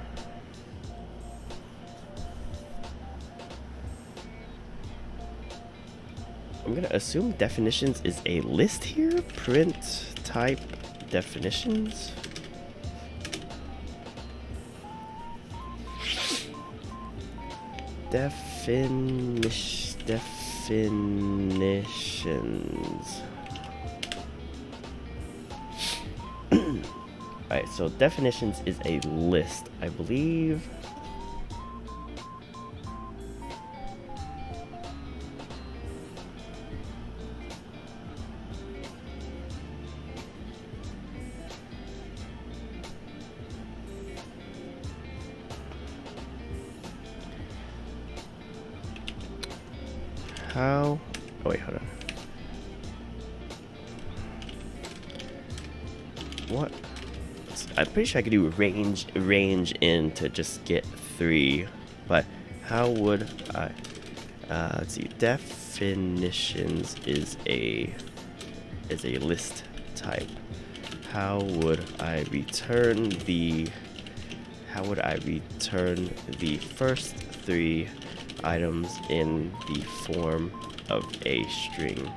I'm gonna assume definitions is a list here. Print type definitions. Definitions. Alright, so definitions is a list, I believe. How? Oh wait, hold on. What? I'm pretty sure I could do range in to just get 3, but how would I? Let's see. Definitions is a list type. How would I return the? How would I return the first 3 items in the form of a string?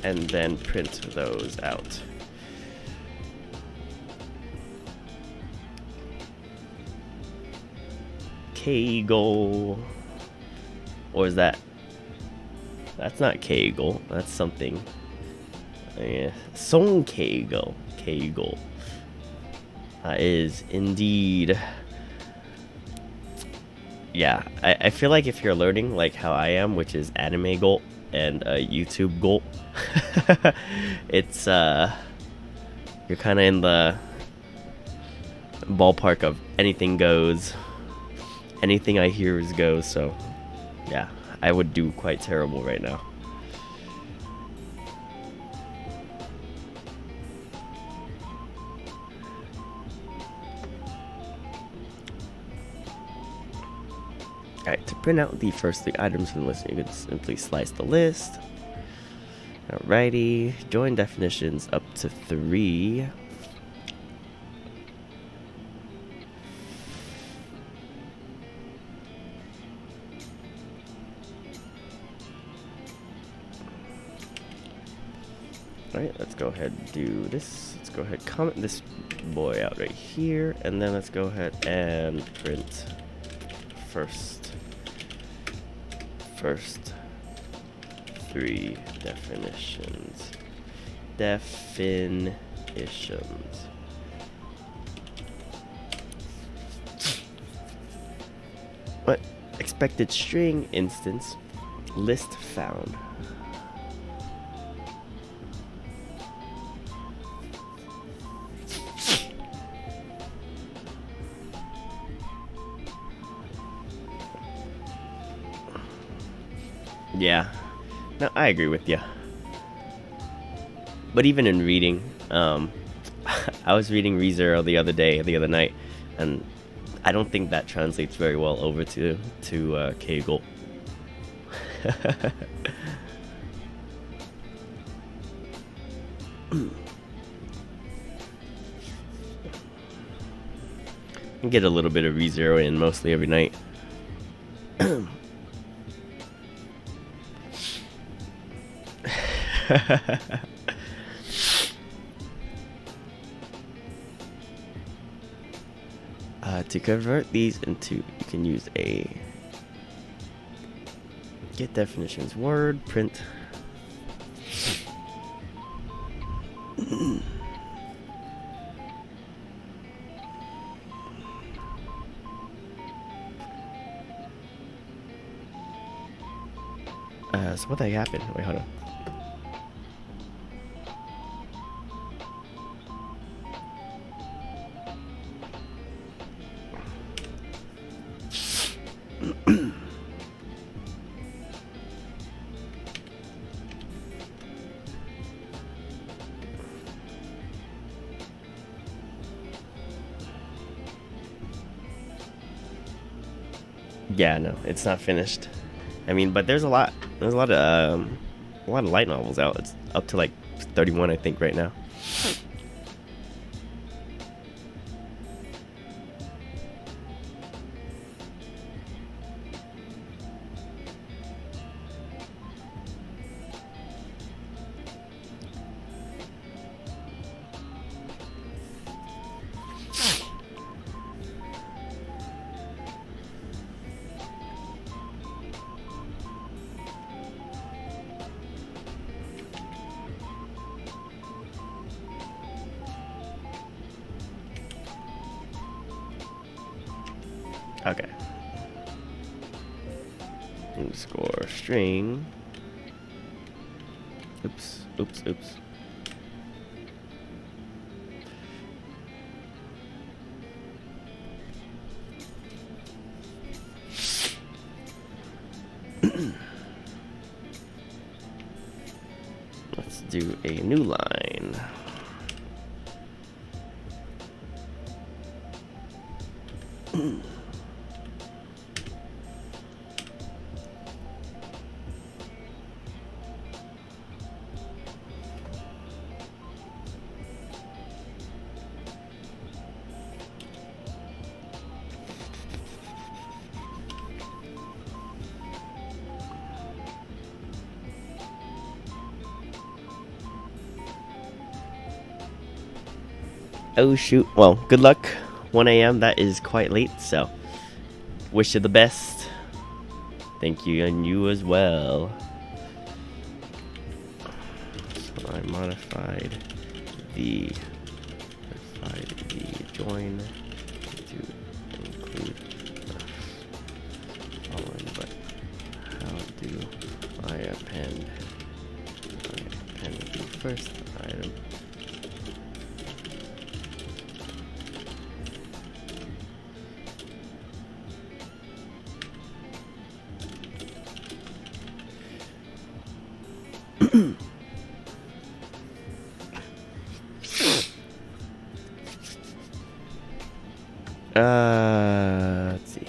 and then print those out. Kegel, or is that? That's not Kegel. That's something. Yeah, Song Kegel. Kegel is indeed. Yeah, I feel like if you're learning like how I am, which is anime goal and YouTube goal, it's you're kind of in the ballpark of anything goes. Anything I hear is goes. So yeah, I would do quite terrible right now. Alright, to print out the first 3 items from the list, you can simply slice the list. Alrighty, join definitions up to 3. Alright, let's go ahead and do this. Let's go ahead and comment this boy out right here, and then let's go ahead and print first 3 definitions. What? Expected string instance list found. Yeah, no, I agree with you. But even in reading, I was reading ReZero the other night, and I don't think that translates very well over to Kegel. I get a little bit of ReZero in mostly every night. To convert these into, you can use a get definitions word print. So what the heck happened? Wait, hold on. Yeah, no, it's not finished. I mean, but there's a lot of light novels out. It's up to like 31, I think, right now. Okay. Underscore string. Oops. Let's do a new line. Oh shoot. Well, good luck. 1 a.m. That is quite late, so wish you the best. Thank you, and you as well. So I modified the join to include the following, but how do I append the first item? Let's see.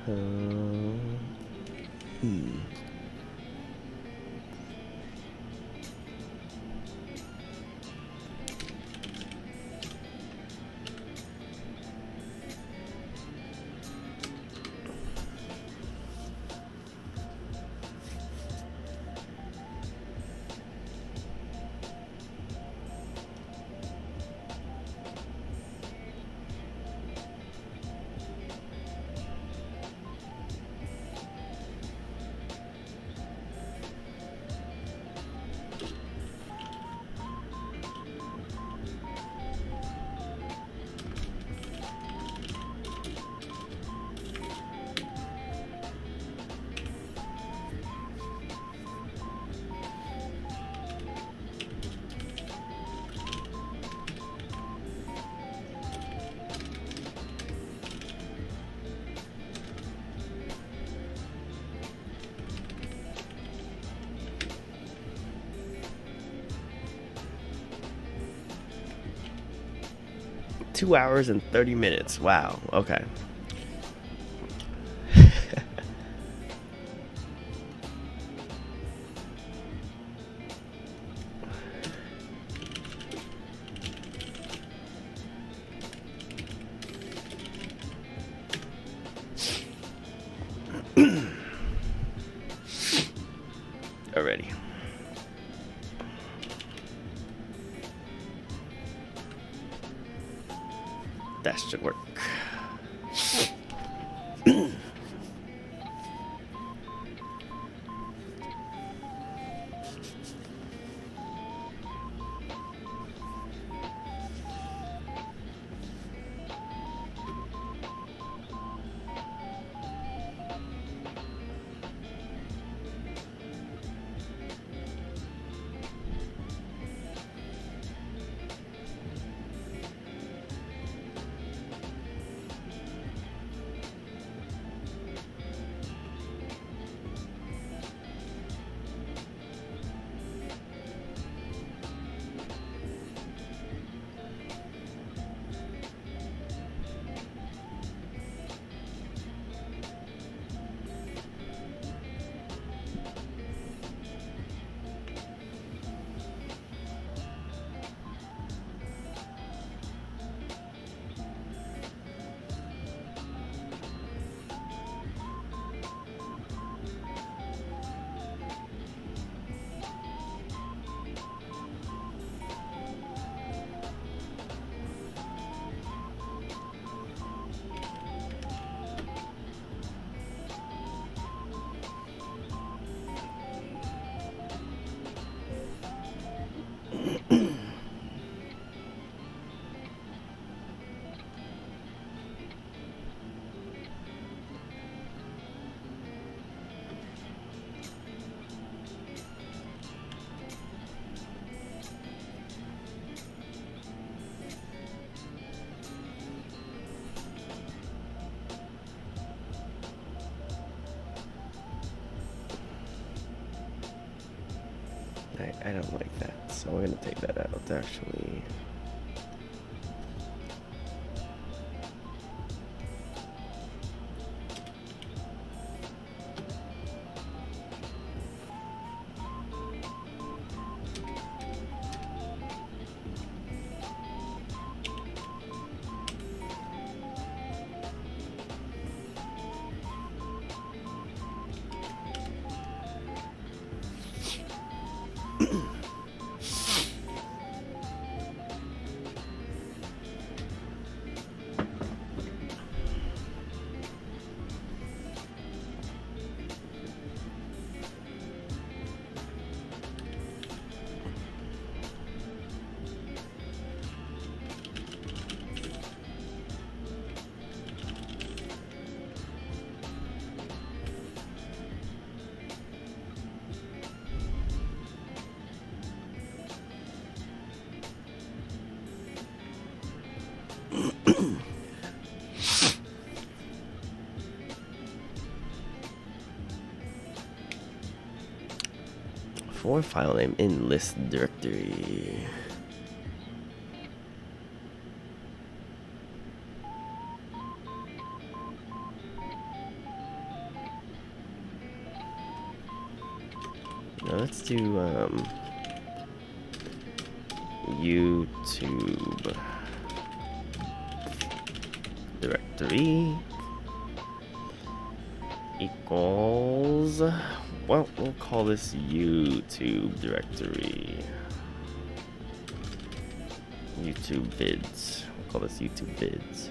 Hmm. Two hours and 30 minutes. Wow. Okay. Already. That should work. I don't like that, so we're gonna take that out actually. For file name in list directory. let's do YouTube directory equals, well, we'll call this YouTube directory. YouTube vids. We'll call this YouTube vids.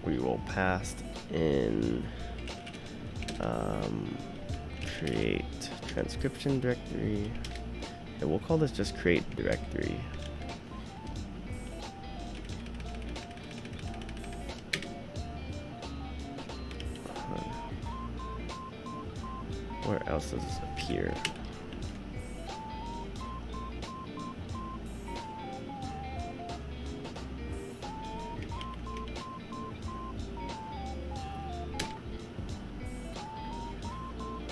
We will pass in create transcription directory. And we'll call this just create directory. Where else does this appear?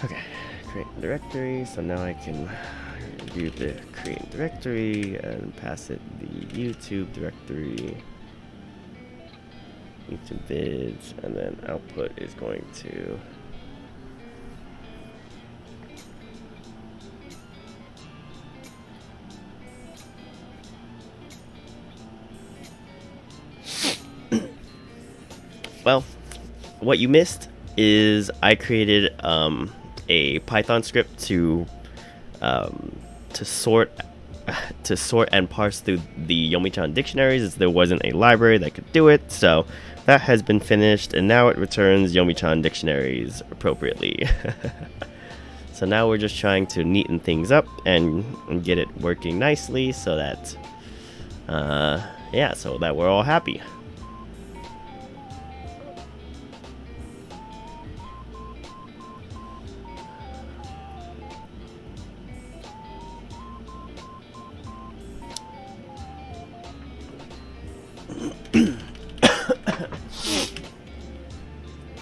Okay, create directory. So now I can do the create directory and pass it the YouTube directory, YouTube vids, and then output is going to well, what you missed is I created a Python script to sort and parse through the Yomi-chan dictionaries, as there wasn't a library that could do it. So that has been finished, and now it returns Yomi-chan dictionaries appropriately. So now we're just trying to neaten things up and get it working nicely, so that yeah, so that we're all happy.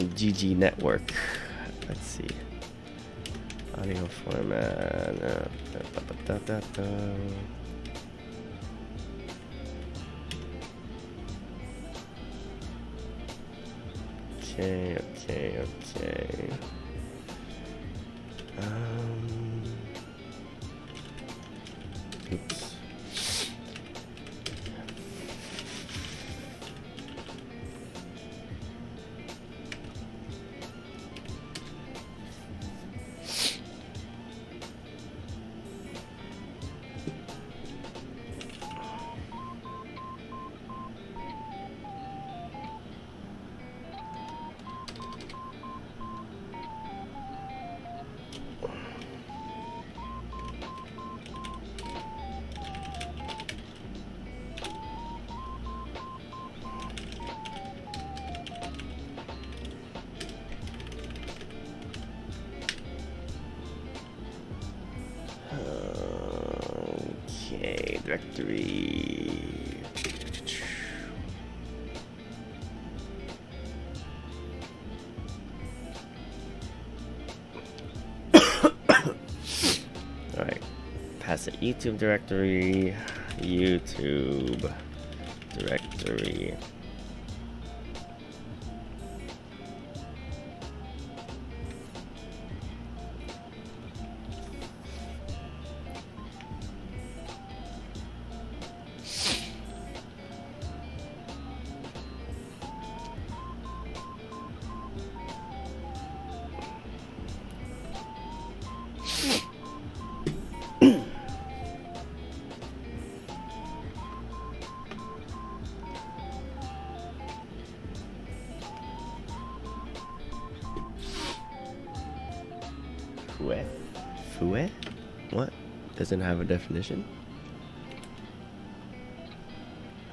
GG network. Let's see. Audio format. Okay. Oops. Okay, directory. Alright, pass it YouTube directory, YouTube directory. Fue? What? Doesn't have a definition?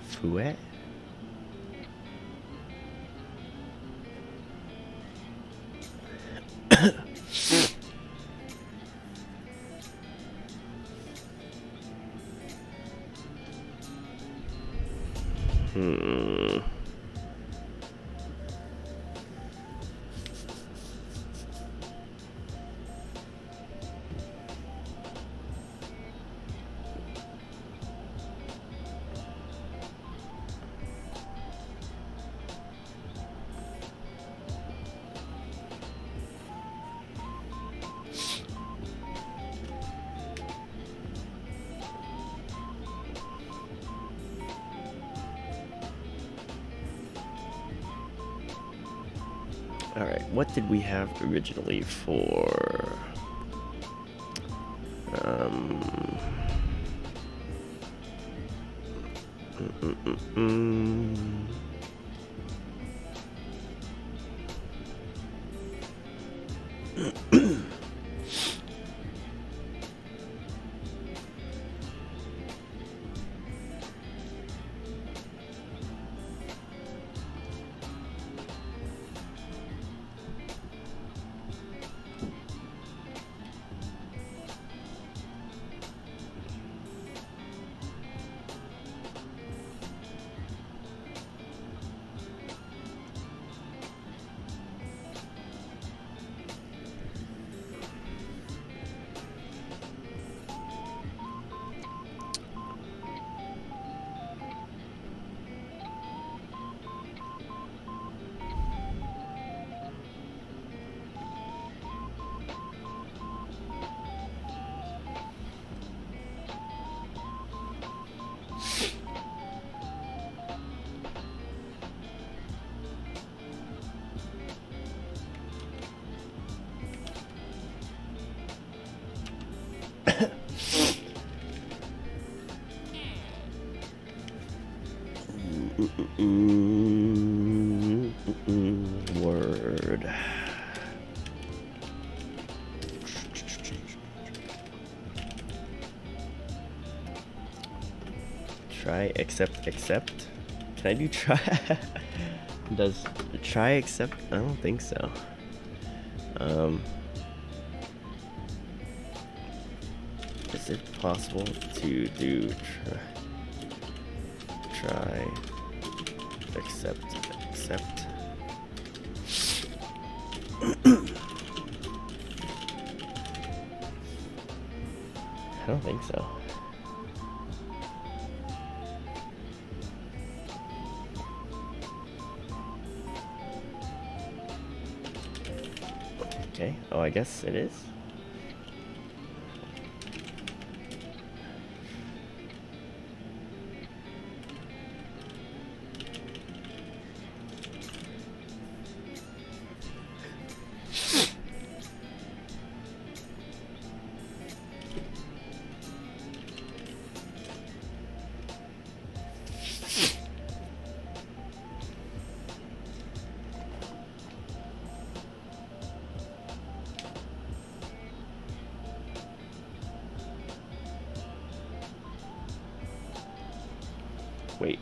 Fue? Alright, what did we have originally for... Word. Try, accept. Can I do try? Does try, accept? I don't think so. Is it possible to do try, accept? I don't think so. Okay, oh, I guess it is. Wait.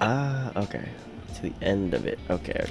Ah, okay. To the end of it. Okay.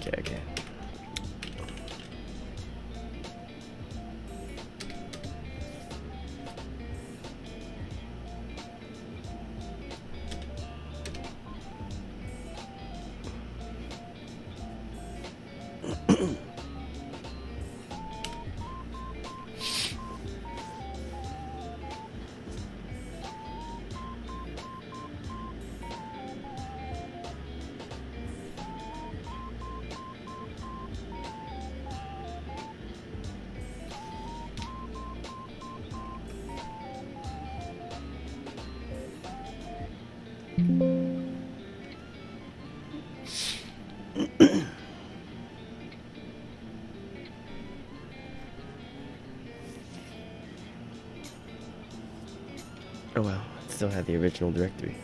Oh well, it still had the original directory.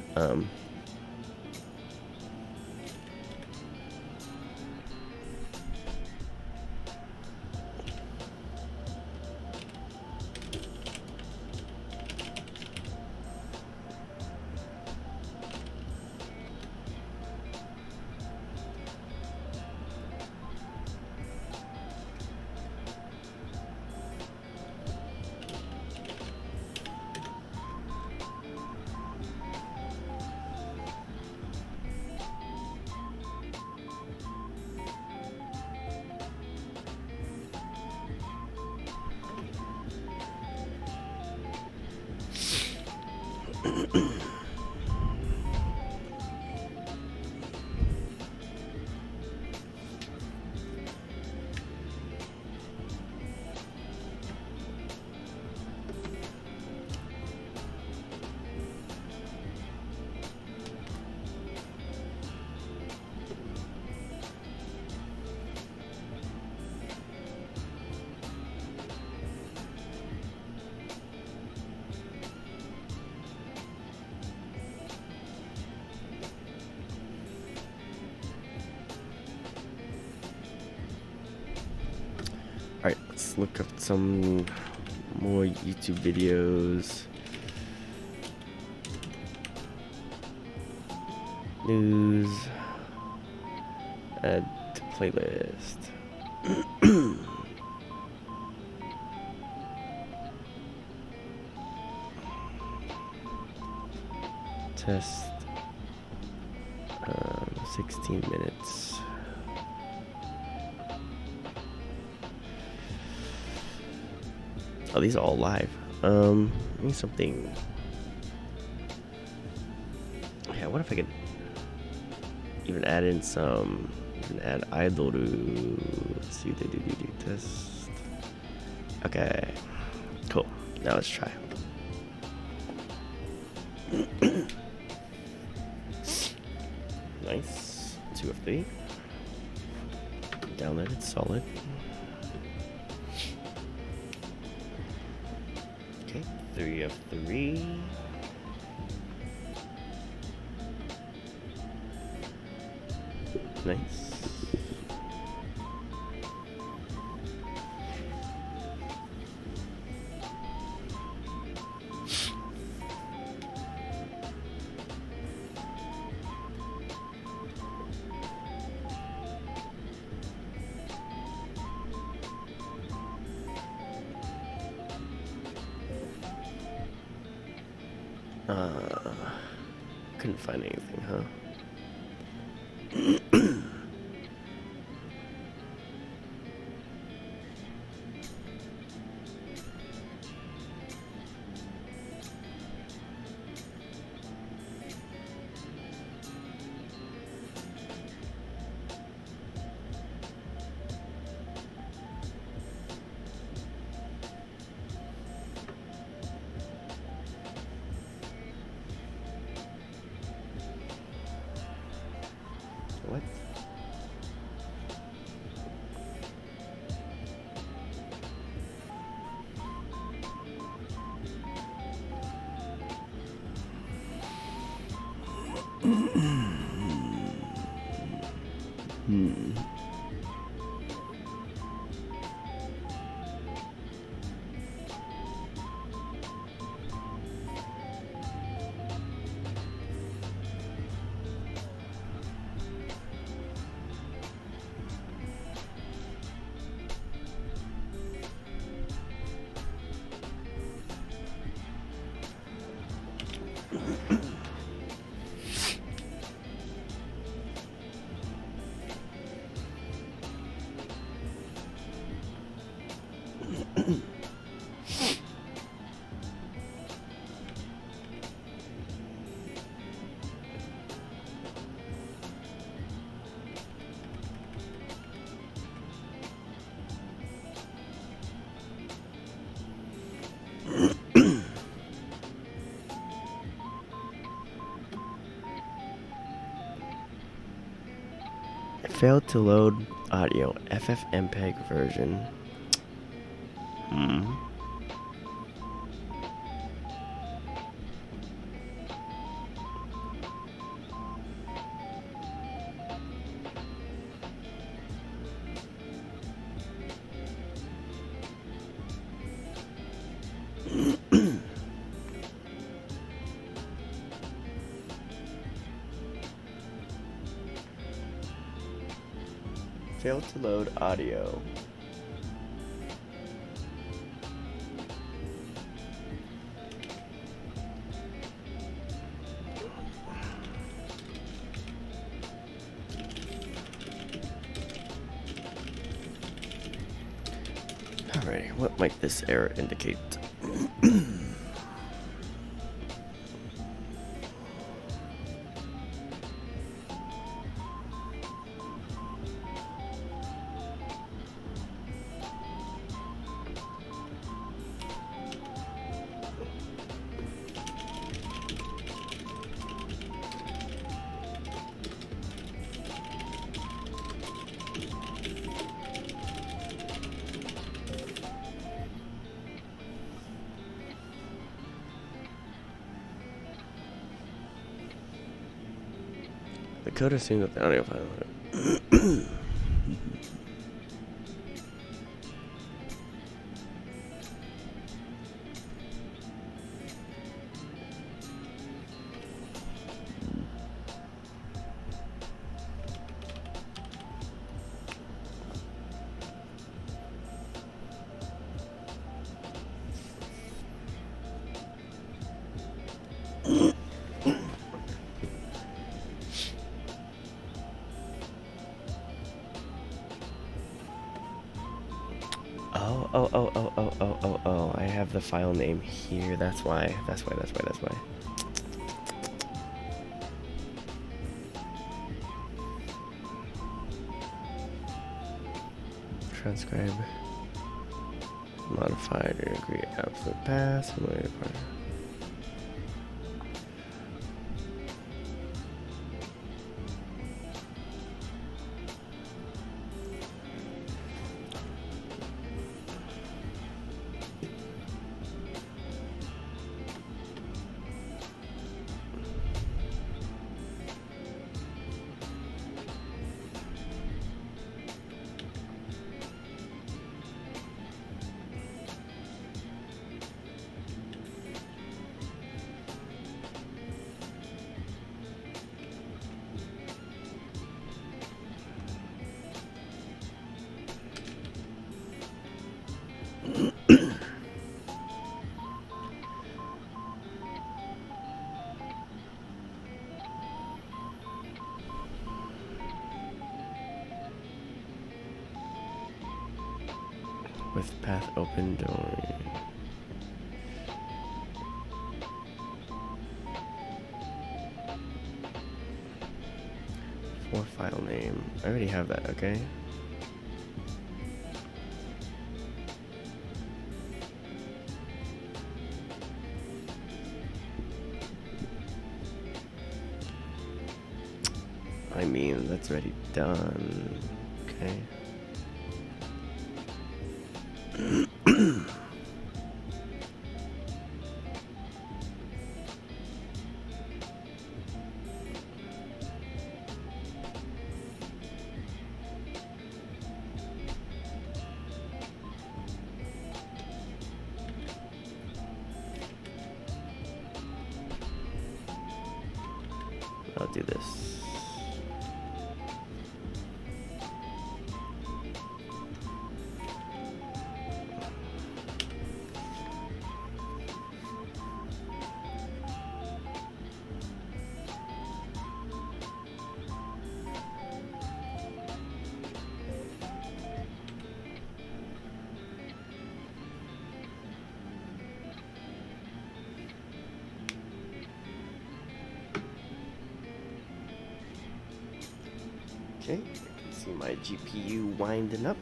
Alright, let's look up some more YouTube videos. News. Add to playlist. Test. 16 minutes. Oh, these are all live. Need something. Yeah, what if I could even add in some? Even add idol to. Let's see. Do test. Okay. Cool. Now let's try. Nice. 2 of 3. Downloaded. Solid. Okay. 3 of 3. Nice. Couldn't find anything, huh? What? Failed to load audio FFmpeg version. Failed to load audio. Alrighty, what might this error indicate? The code assumes that the audio file. Oh, I have the file name here. That's why. Transcribe. Modified or agree absolute pass. With path open door. For file name. I already have that, okay? I mean, that's already done. Okay. I'll do this. Okay, you can see my GPU winding up.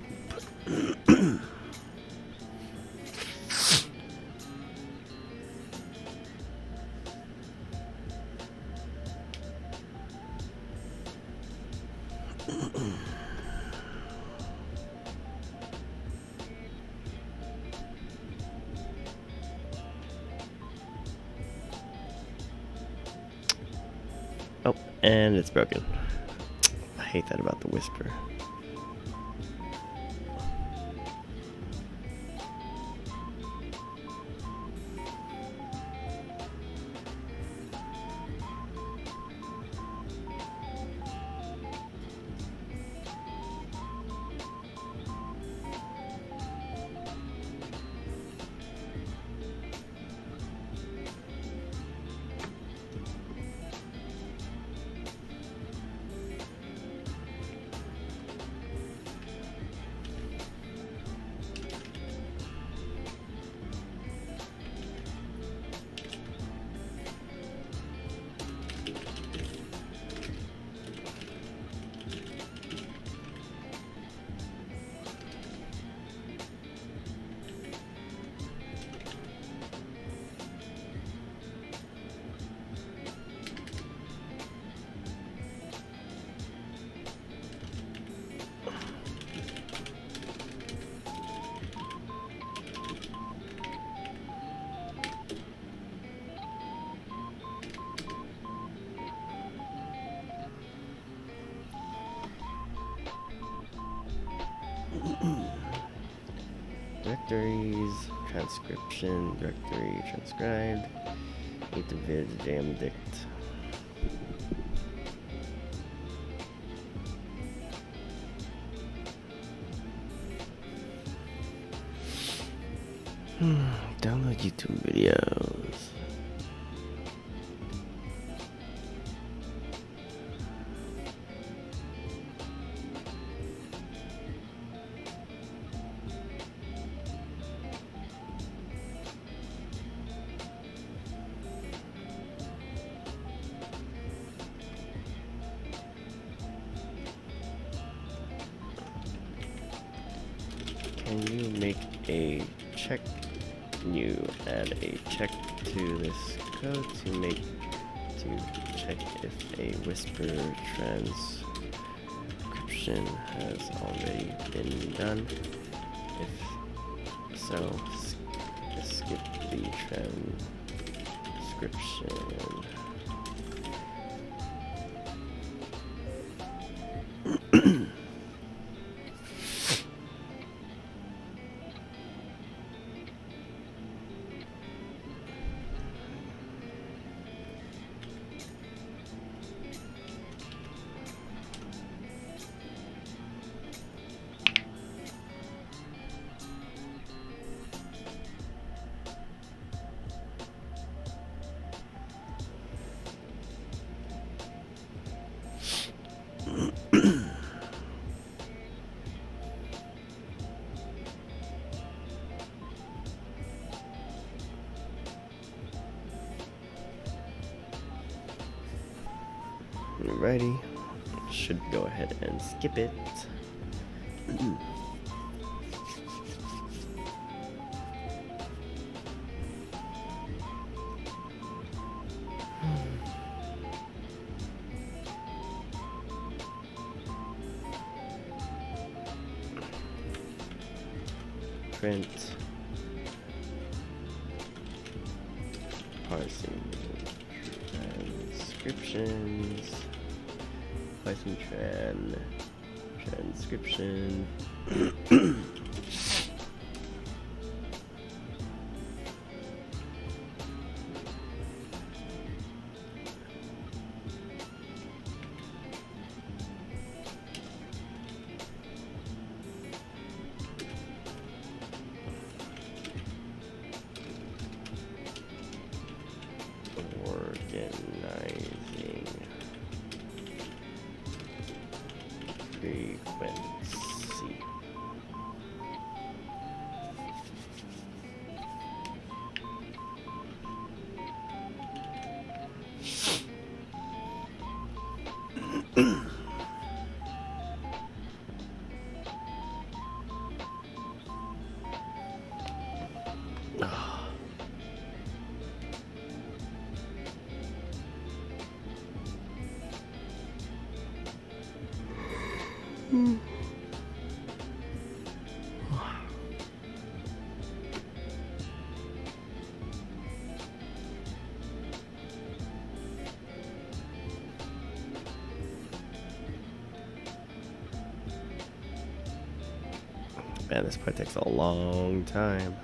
Oh, and it's broken. I hate that about the whisper. directories, transcription, directory, transcribed, 8 vid, jam dict. Download YouTube videos. Can you make a check? You add a check to this code to check if a whisper transcription has already been done. If so, skip the transcription. Alrighty, should go ahead and skip it. Print parsing transcriptions. Python transcription. Organizing frequency. Man, this part takes a long time.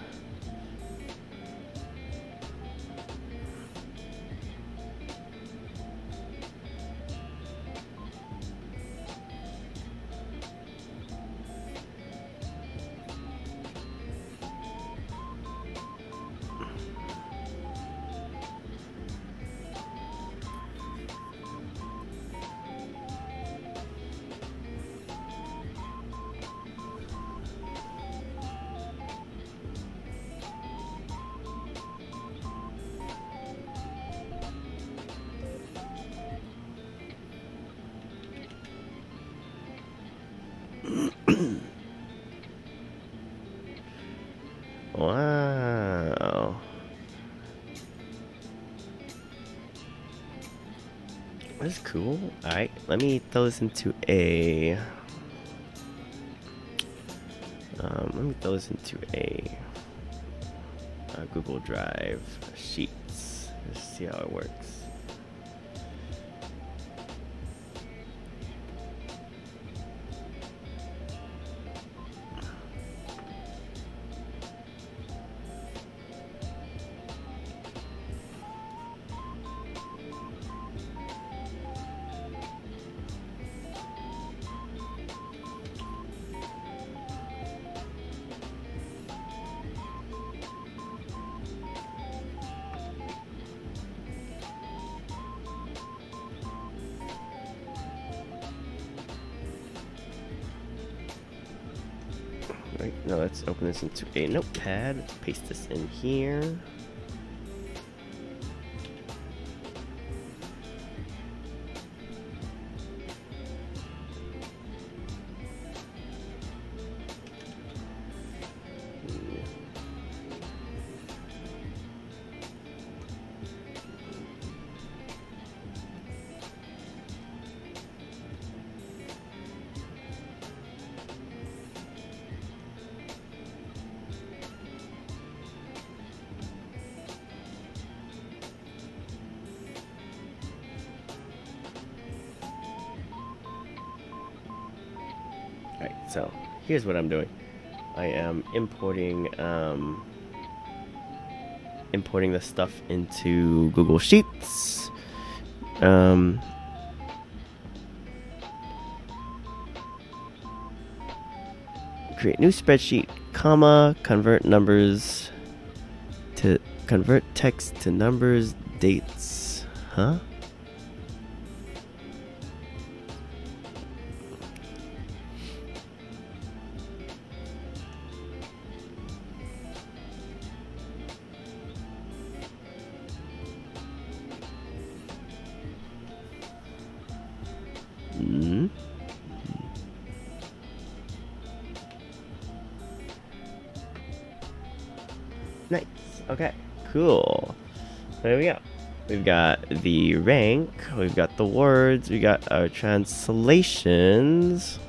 Wow. That's cool. Alright, let me throw this into a Google Drive Sheets. Let's see how it works. Right, now let's open this into a notepad. Let's paste this in here. Alright, so here's what I'm doing. I am importing importing the stuff into Google Sheets. Create new spreadsheet, comma, convert text to numbers, dates. Huh? Nice. Okay, cool. There we go. We've got the rank, we've got the words, we got our translations.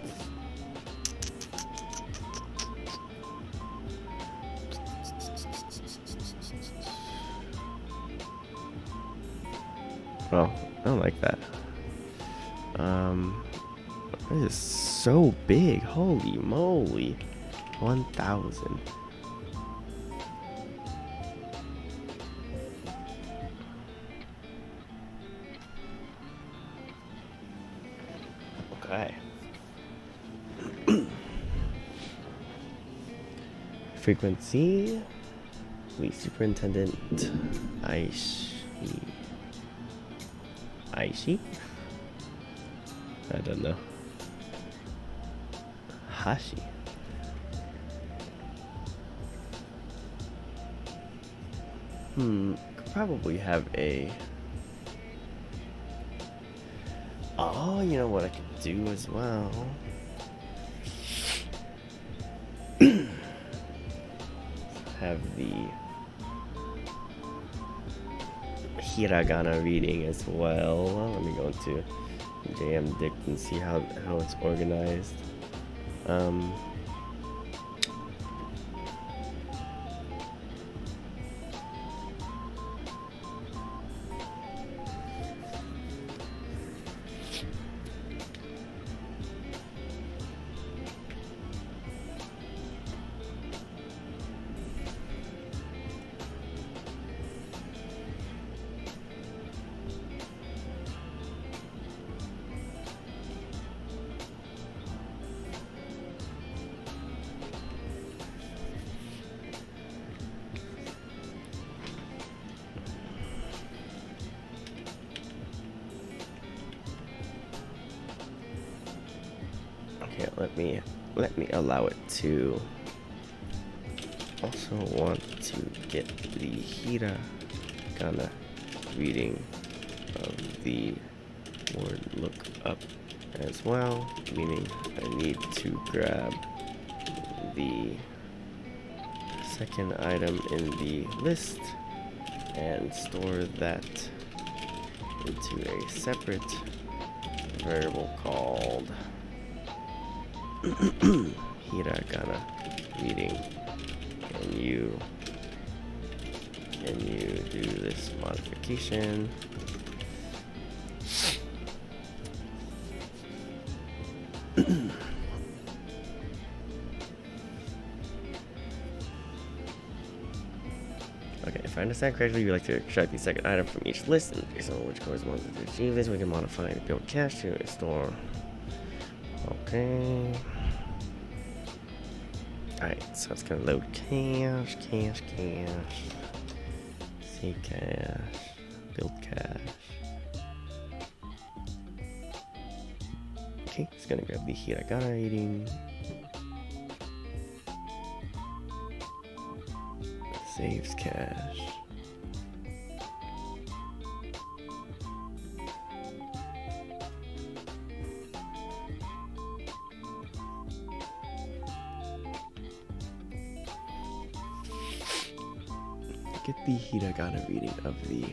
Oh, I don't like that. This is so big. Holy moly. 1,000. Okay. Frequency. Police Superintendent Aishi? I don't know. Hashi. Could probably have a... Oh, you know what I could do as well? Have the hiragana reading as well. Let me go into JM Dict and see how it's organized. Okay, let me allow it to. Also want to get the hiragana reading of the word lookup as well, meaning I need to grab the second item in the list and store that into a separate variable called hiragana reading. Can you do this modification? Okay, if I understand correctly, you like to extract the second item from each list and based on which corresponds to achieve this, we can modify the build cache to store. Okay. Alright, so it's gonna load cache, see cache, build cache. Okay, it's gonna grab the hiragana reading. saves cache. Get the hiragana reading of the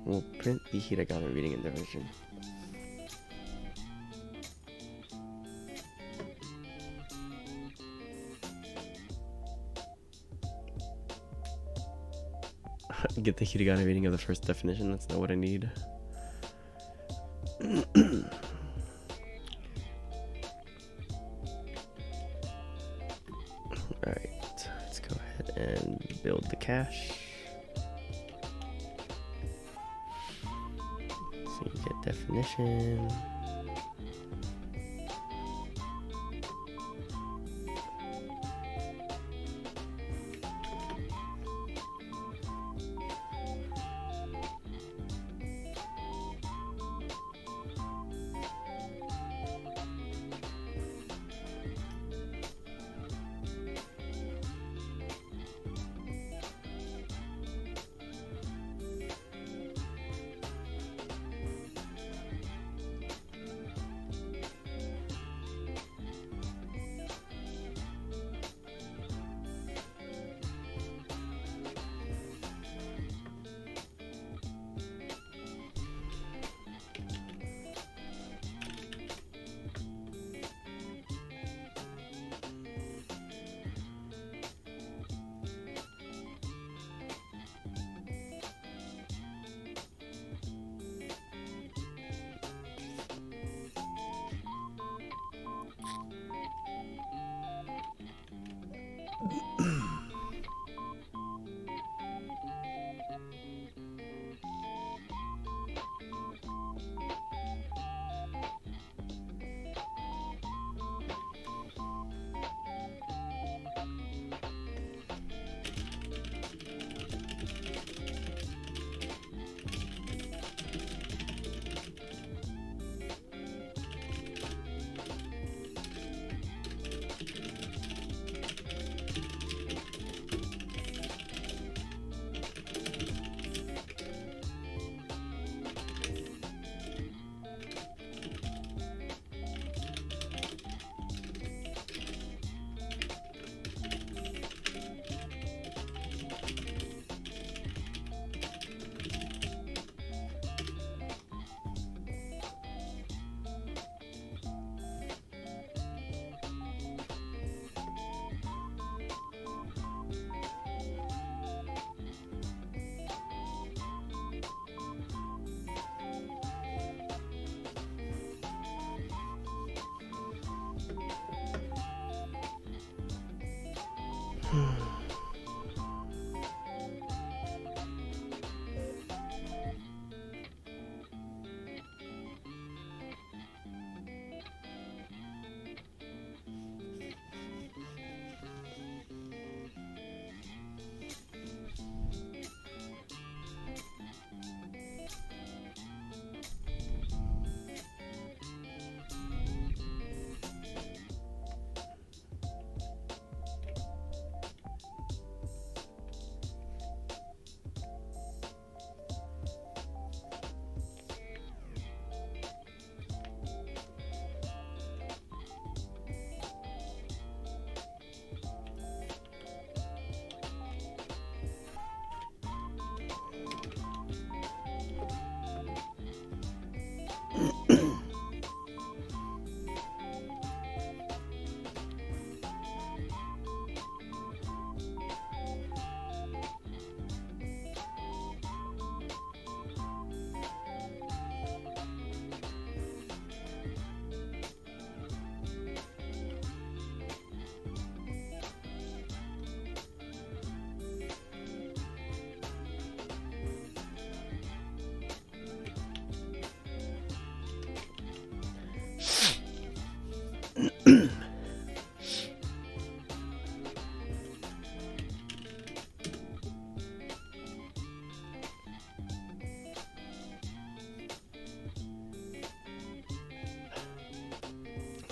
we'll print the hiragana reading in the version. Get the hiragana reading of the first definition. That's not what I need. Alright, let's go ahead and build the cache. So you get definition.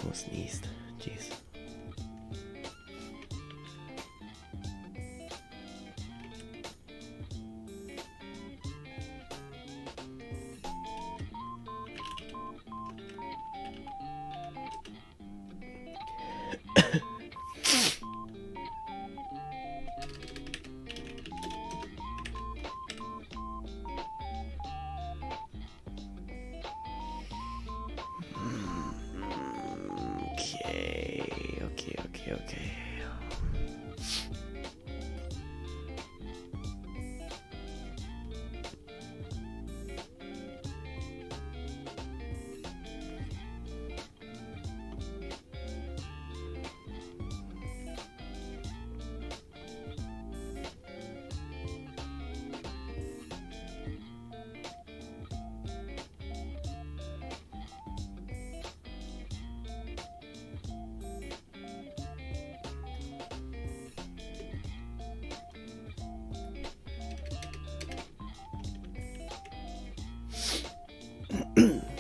almost sneezed. Jeez. Okay.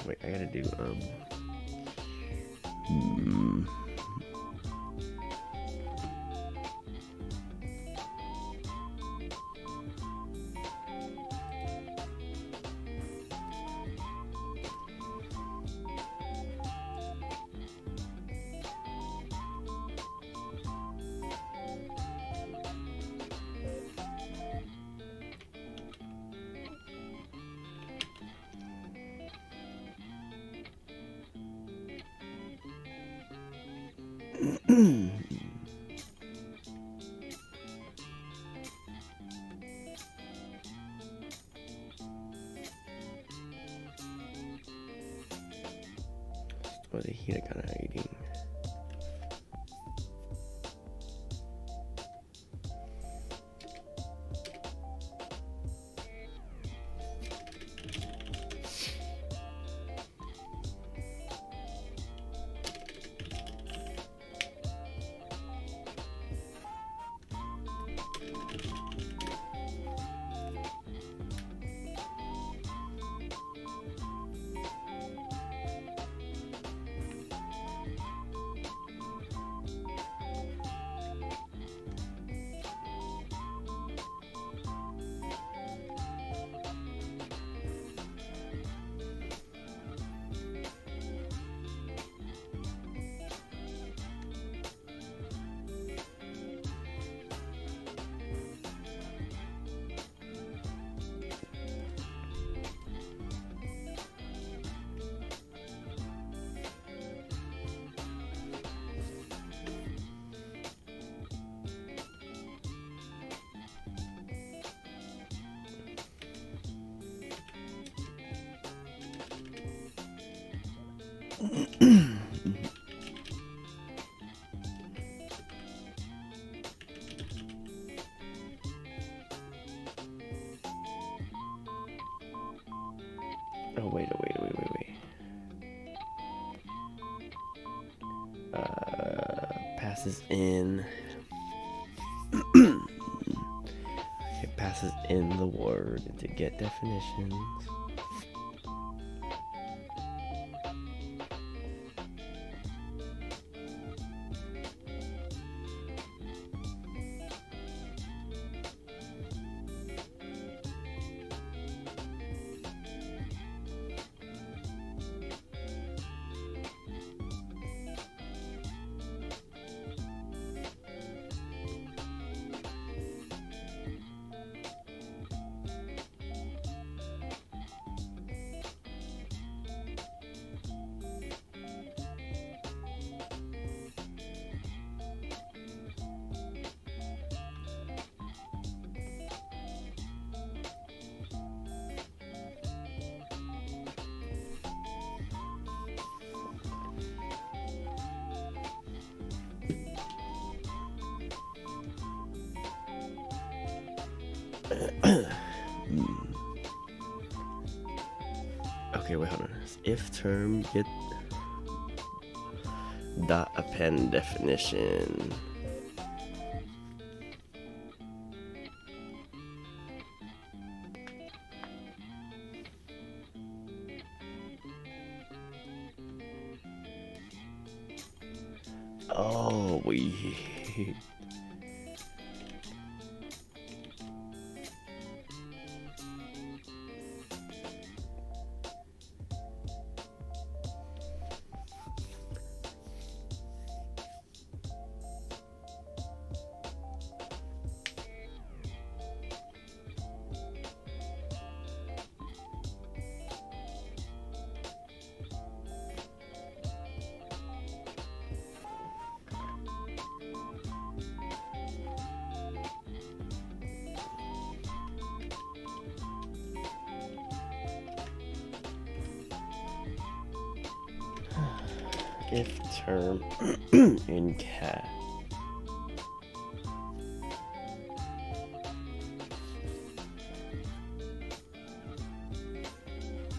Wait, I gotta do what the hiragana reading. Oh, wait. Passes in. It passes in the word to get definitions. Okay, wait, hold on. If term get dot append definition. Oh, we. If term in cat.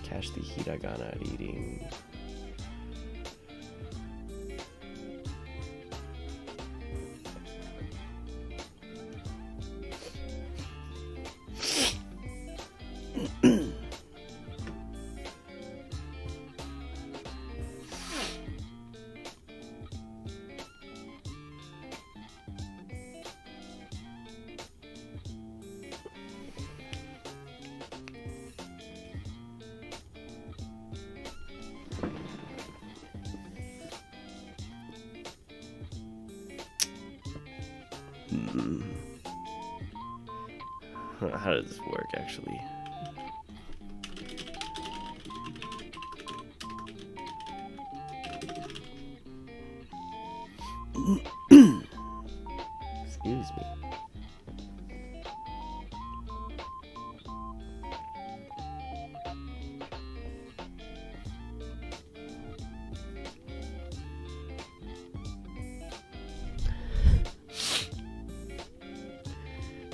Cache the hiragana reading. How does this work actually? Excuse me.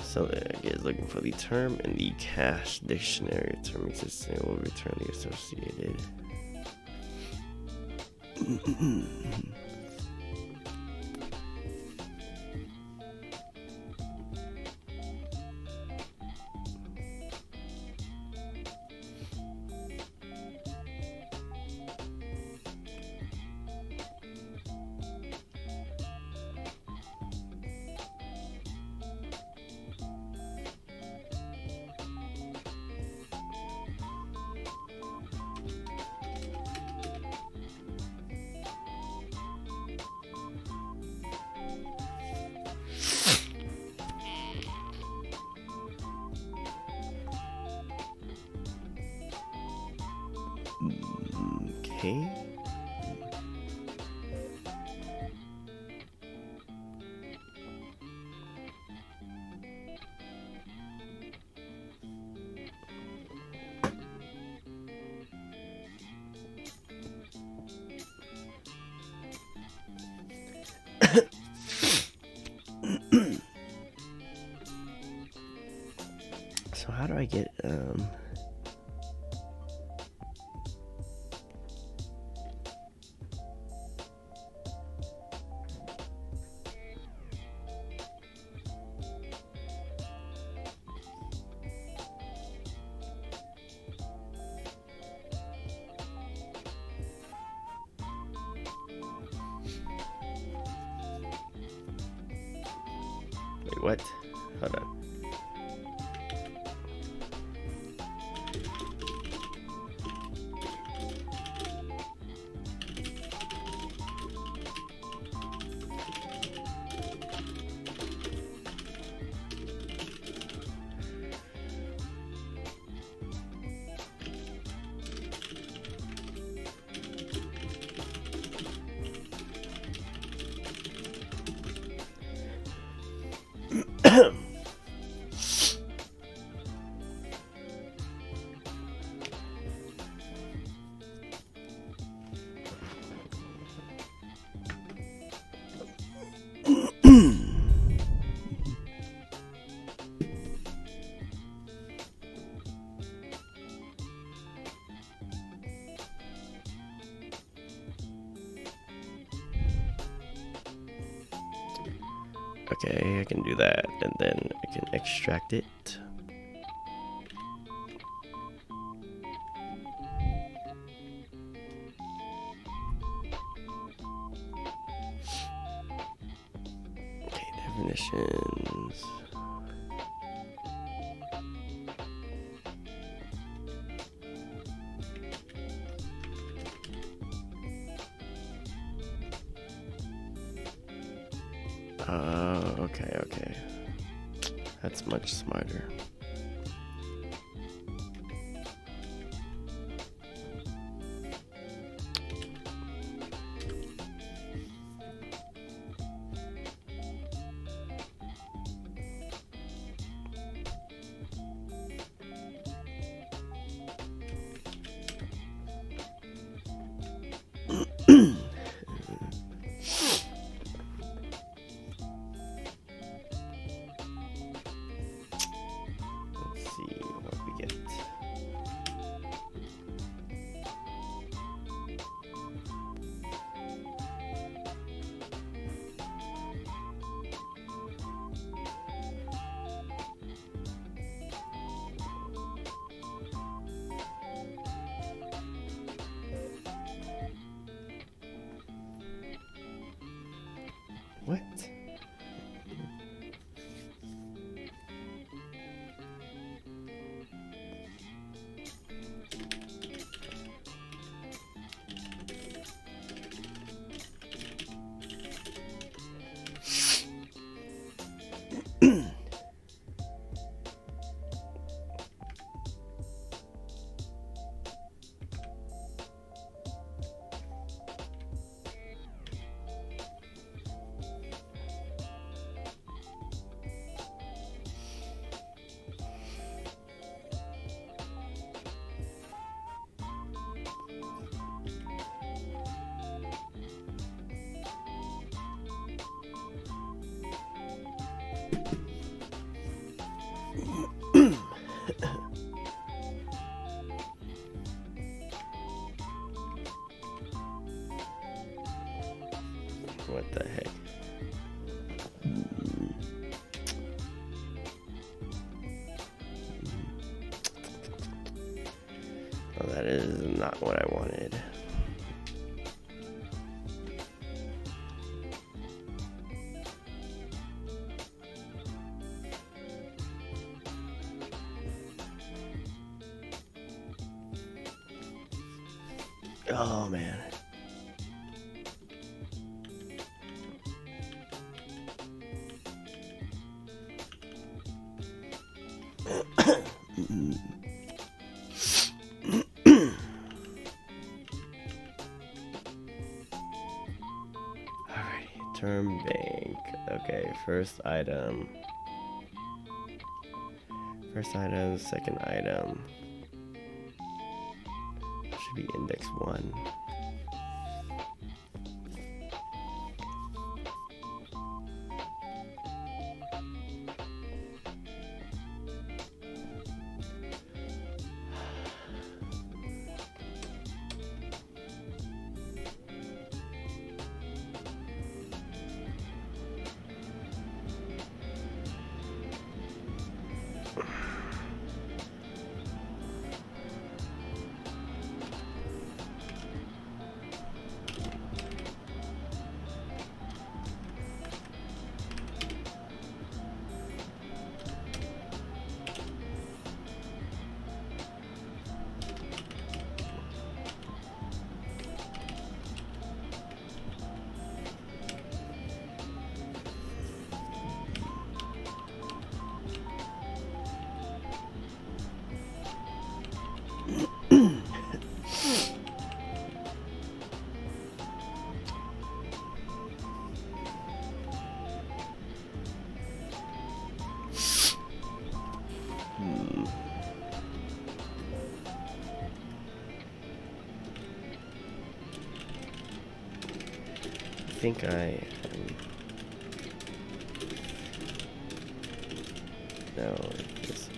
So I guess looking for the term in the cache dictionary. A term exists and it will return the associated. Okay. So how do I get wait, what? Hold on. Okay, I can do that, and then I can extract it. definitions. Okay. That's much smarter. What? What the heck? Oh, that is not what I wanted. Oh man. Alrighty, term bank. Okay, first item, second item. Should be index 1. I think no, this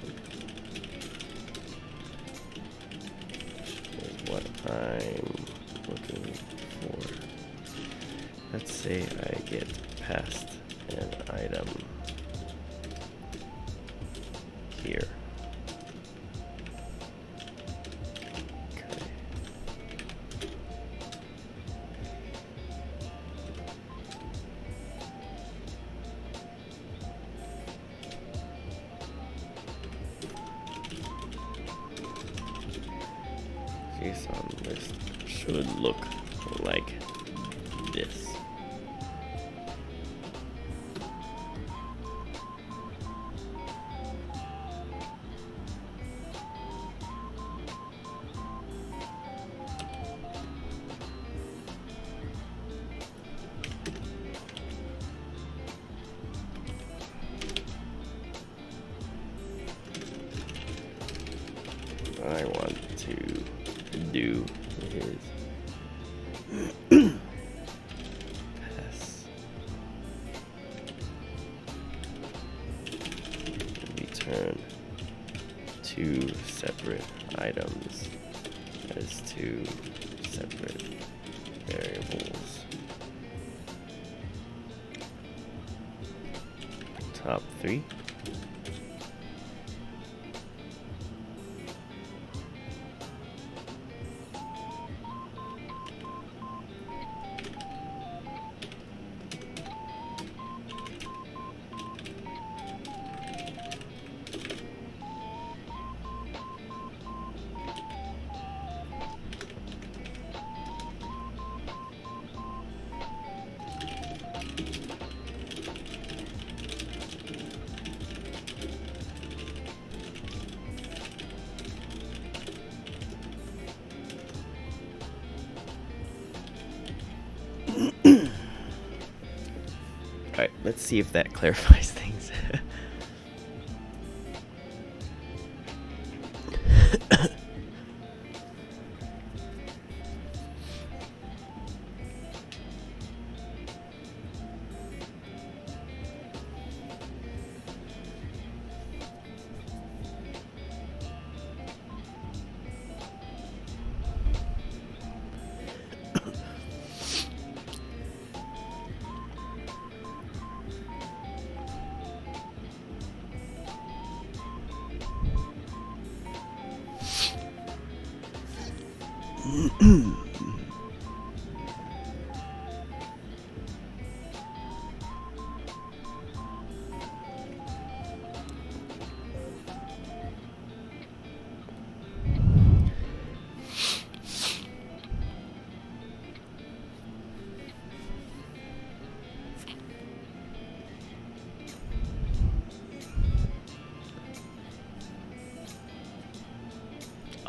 is what I'm looking for. Let's say I get past an item here. list should look like this. I want to do is pass return two separate items as two separate variables. Top 3. Alright, let's see if that clarifies things.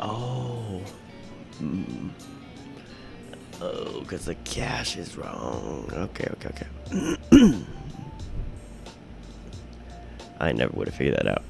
Oh. Oh, because the cache is wrong. Okay. I never would have figured that out.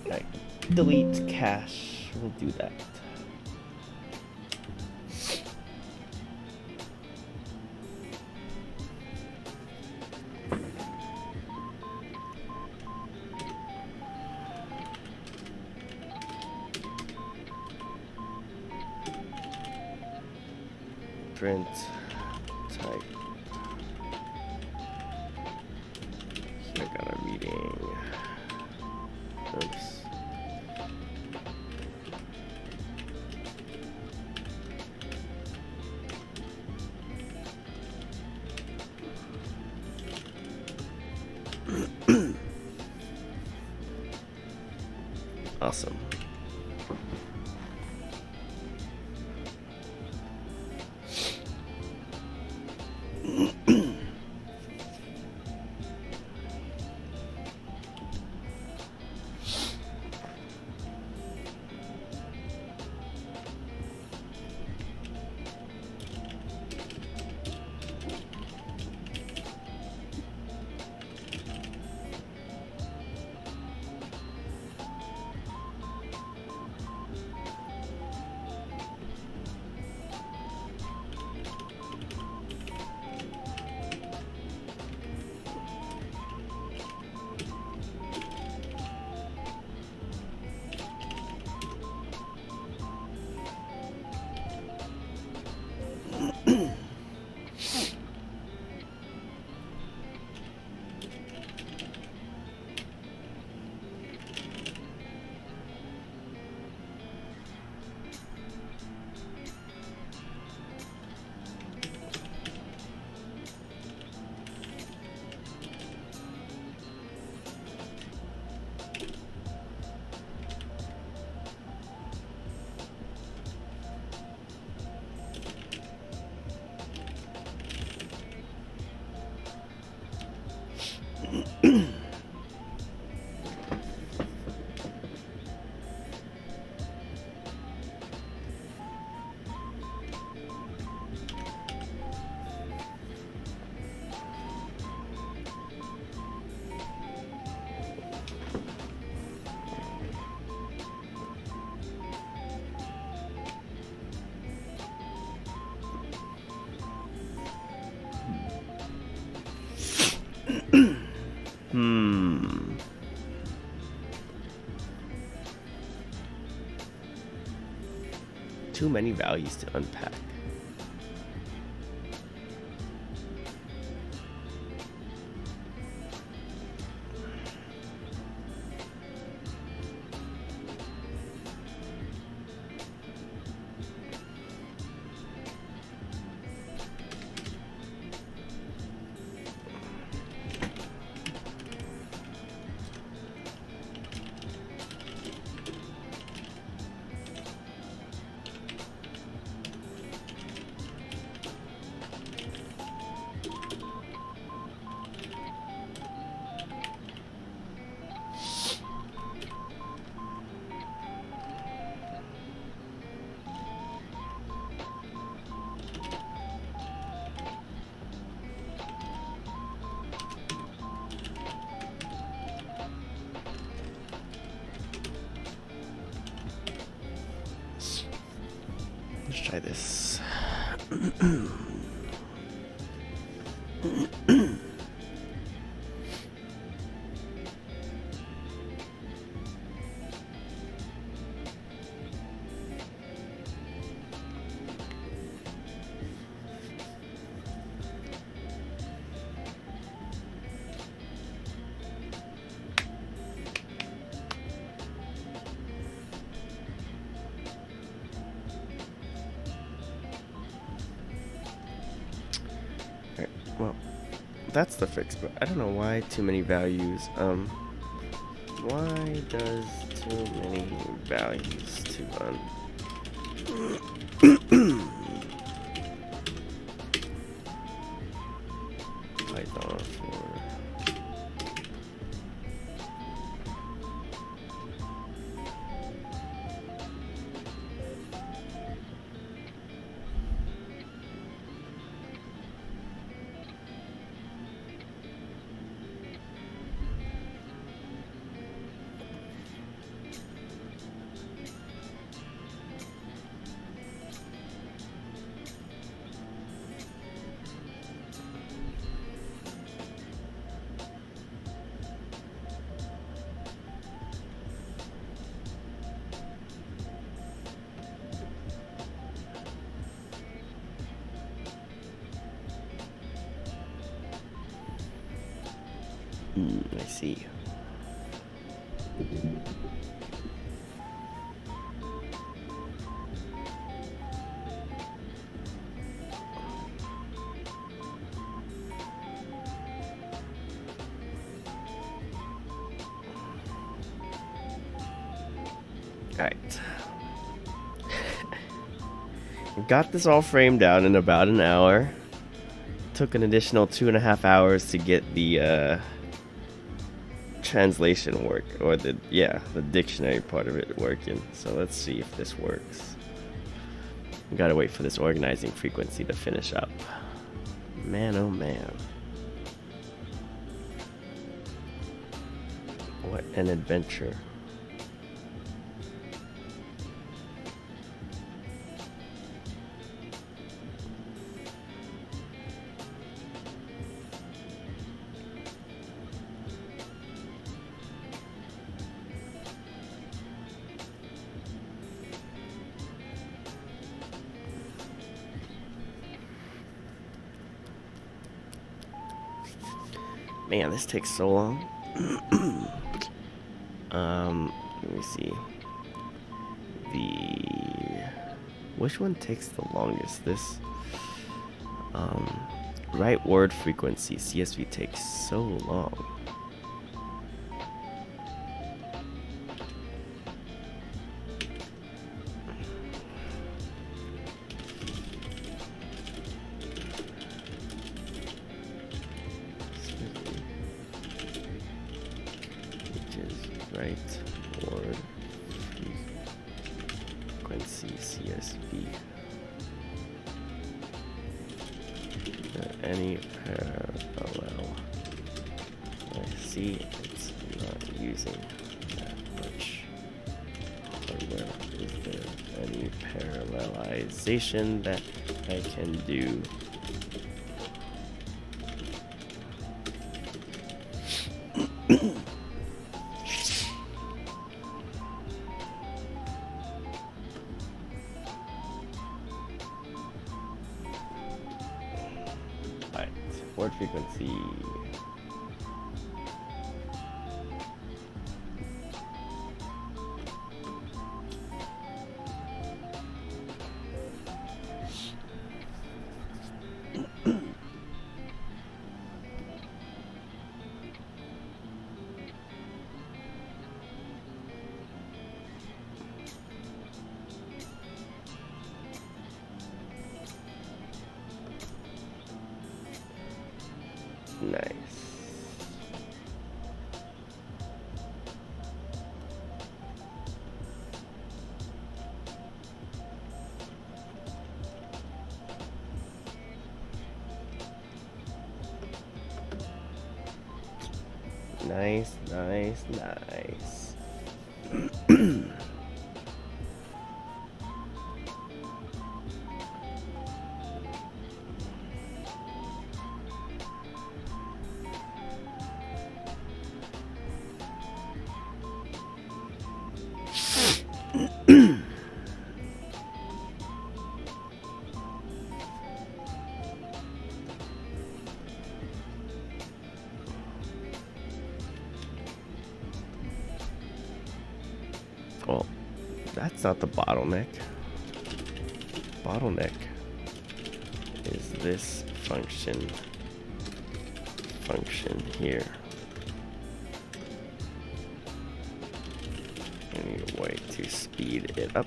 Right. Delete cache. We'll do that. Print type. Here I got a reading. Oops. Awesome. too many values to unpack. Let's try this. Well, that's the fix, but I don't know why too many values. Why does too many values to Python for I see. Alright. Got this all framed out in about an hour. Took an additional 2.5 hours to get the translation work, or the dictionary part of it working. So let's see if this works. We gotta wait for this organizing frequency to finish up. Man, oh man. What an adventure. Man, this takes so long. Let me see. Which one takes the longest? This right word frequency CSV takes so long. Right word frequency CSV. Any parallel. I see it's not using that much hardware. Is there any parallelization that I can do? Word frequency. Nice. Nice, nice, nice. Well, that's not the bottleneck. Bottleneck is this function here. I need a way to speed it up.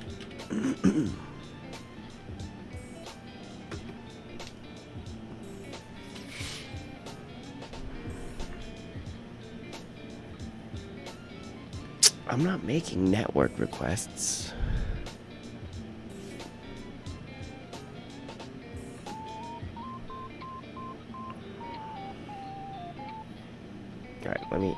I'm not making network requests. All right, let me.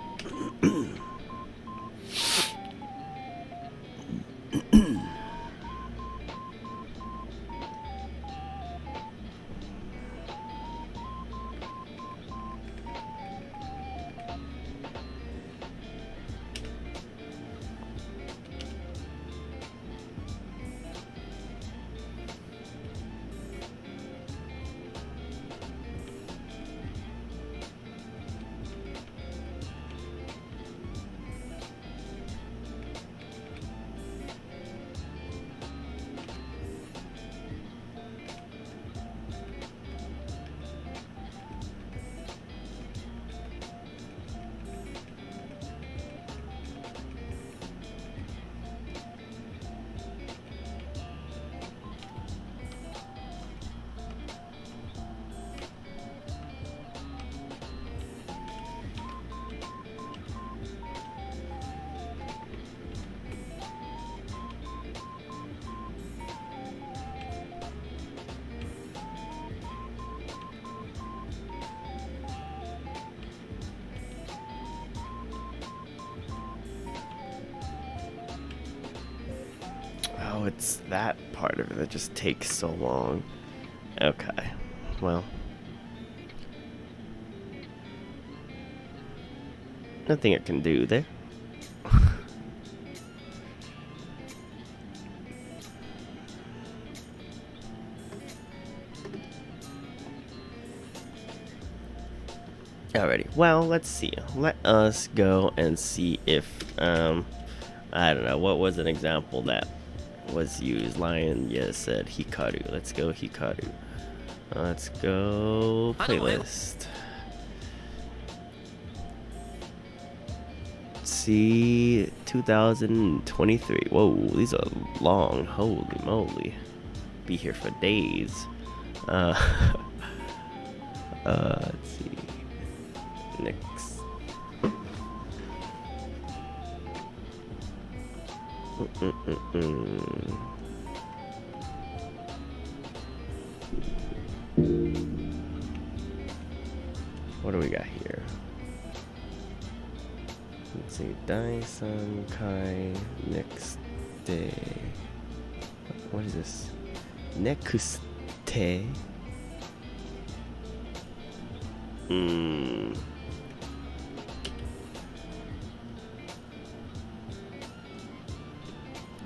Oh, it's that part of it that just takes so long. Okay, well. Nothing I can do there. Alrighty, well, let's see. Let us go and see if, I don't know, what was an example that was used? Lion, yes, said Hikaru. Let's go Hikaru. Let's go playlist. See, 2023. Whoa, these are long. Holy moly. Be here for days. Let's see. Next. What do we got here? Let's see. Daisan Kai next day. What is this? Next day.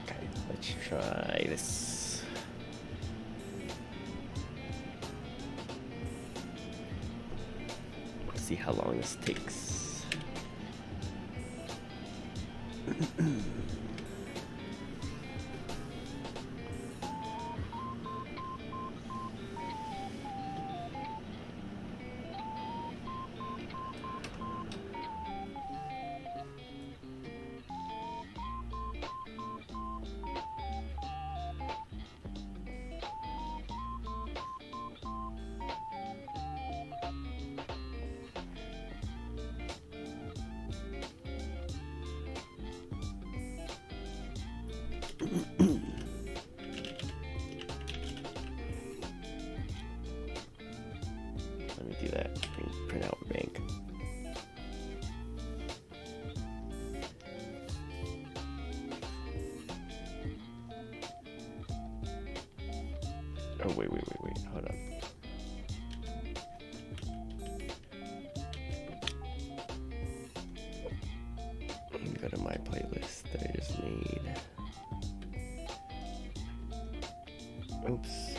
Okay, let's try this. see how long this takes. Let me do that and print out rank. Oh, wait, hold on. Let me go to my playlist that I just made. Oops.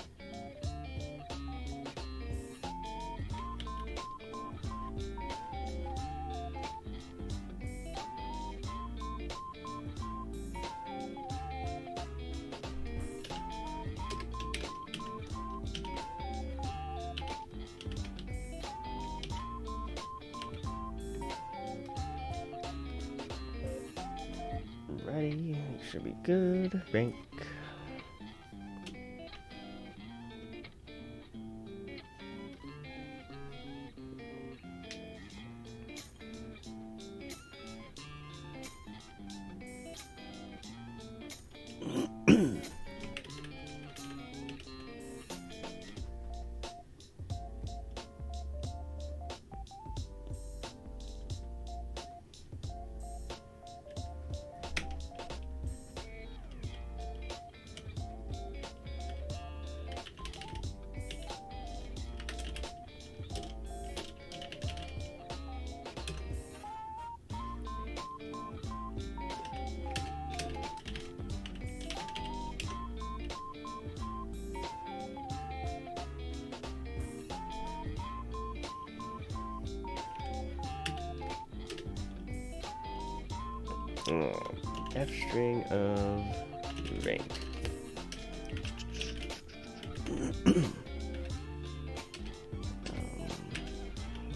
Ready, should be good. Rank. F string of rank.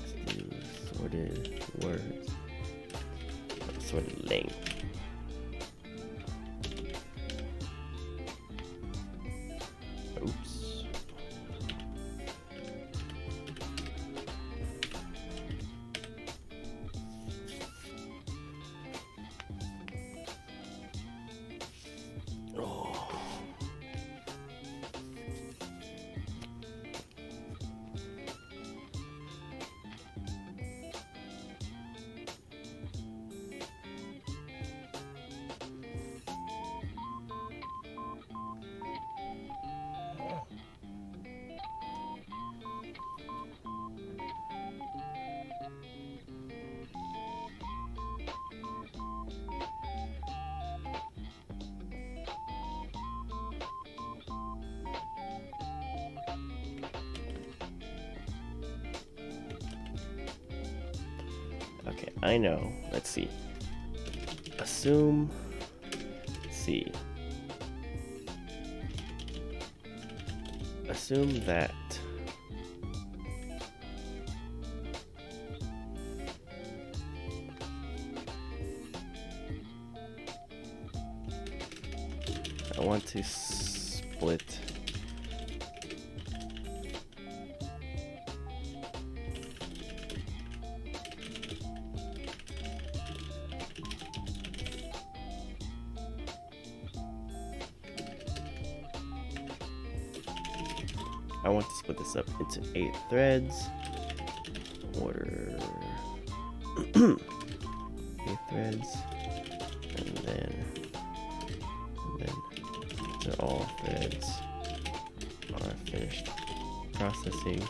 Let's do sorted words, sorted length. Oops. Okay, I know. Let's see. Assume. Let's see. Assume that. I want to split. I want to split this up into 8 threads. Order 8 threads, and then all threads are finished processing.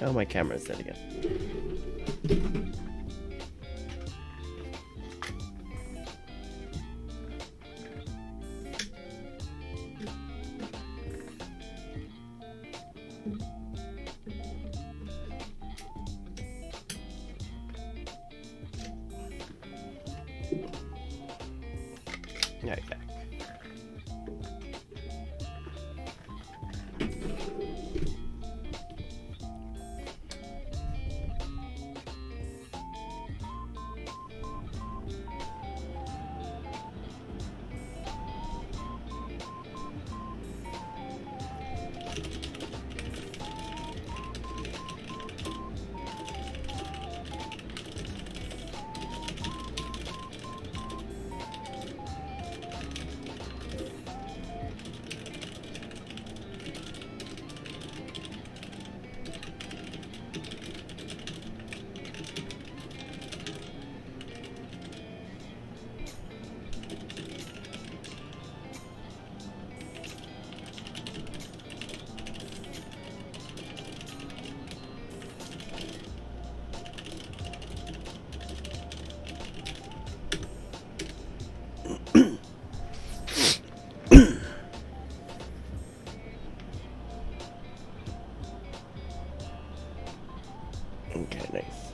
Oh, my camera's dead again. Okay. Okay, nice.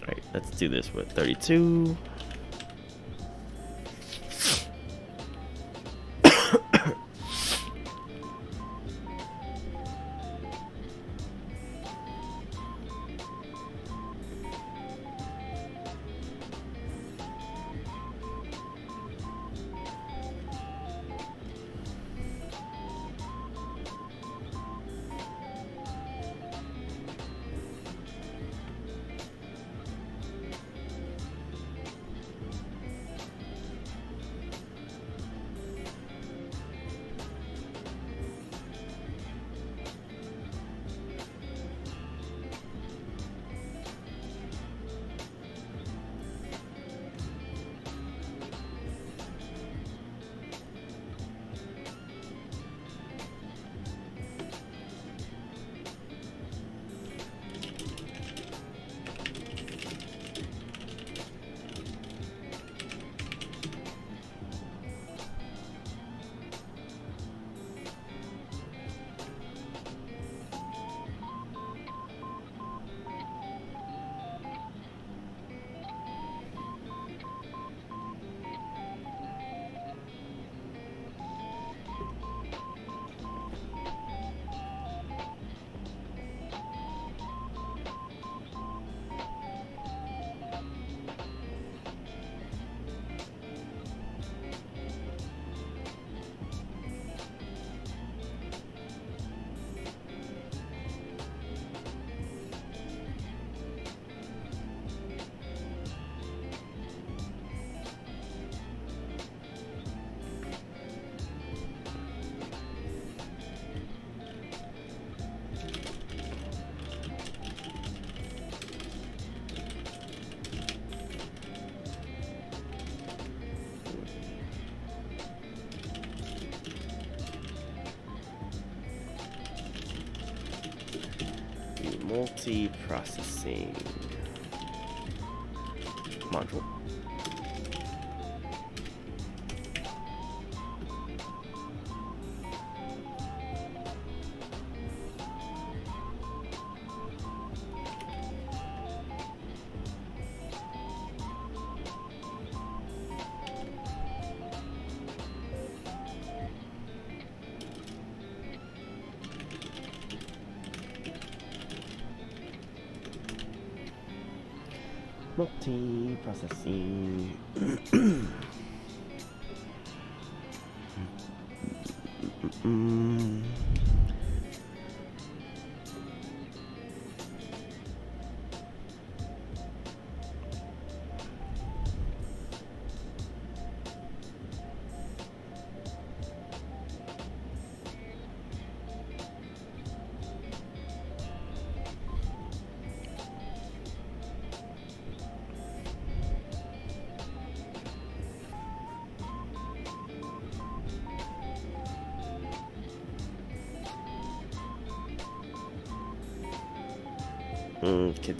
Alright, let's do this with 32. multi-processing module. Multi-processing.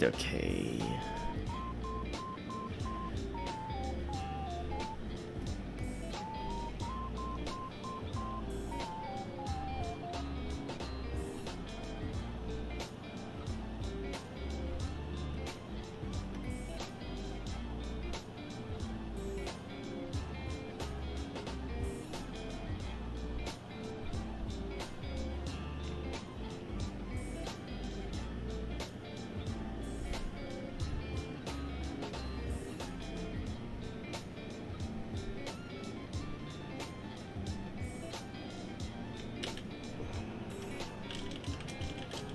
Okay.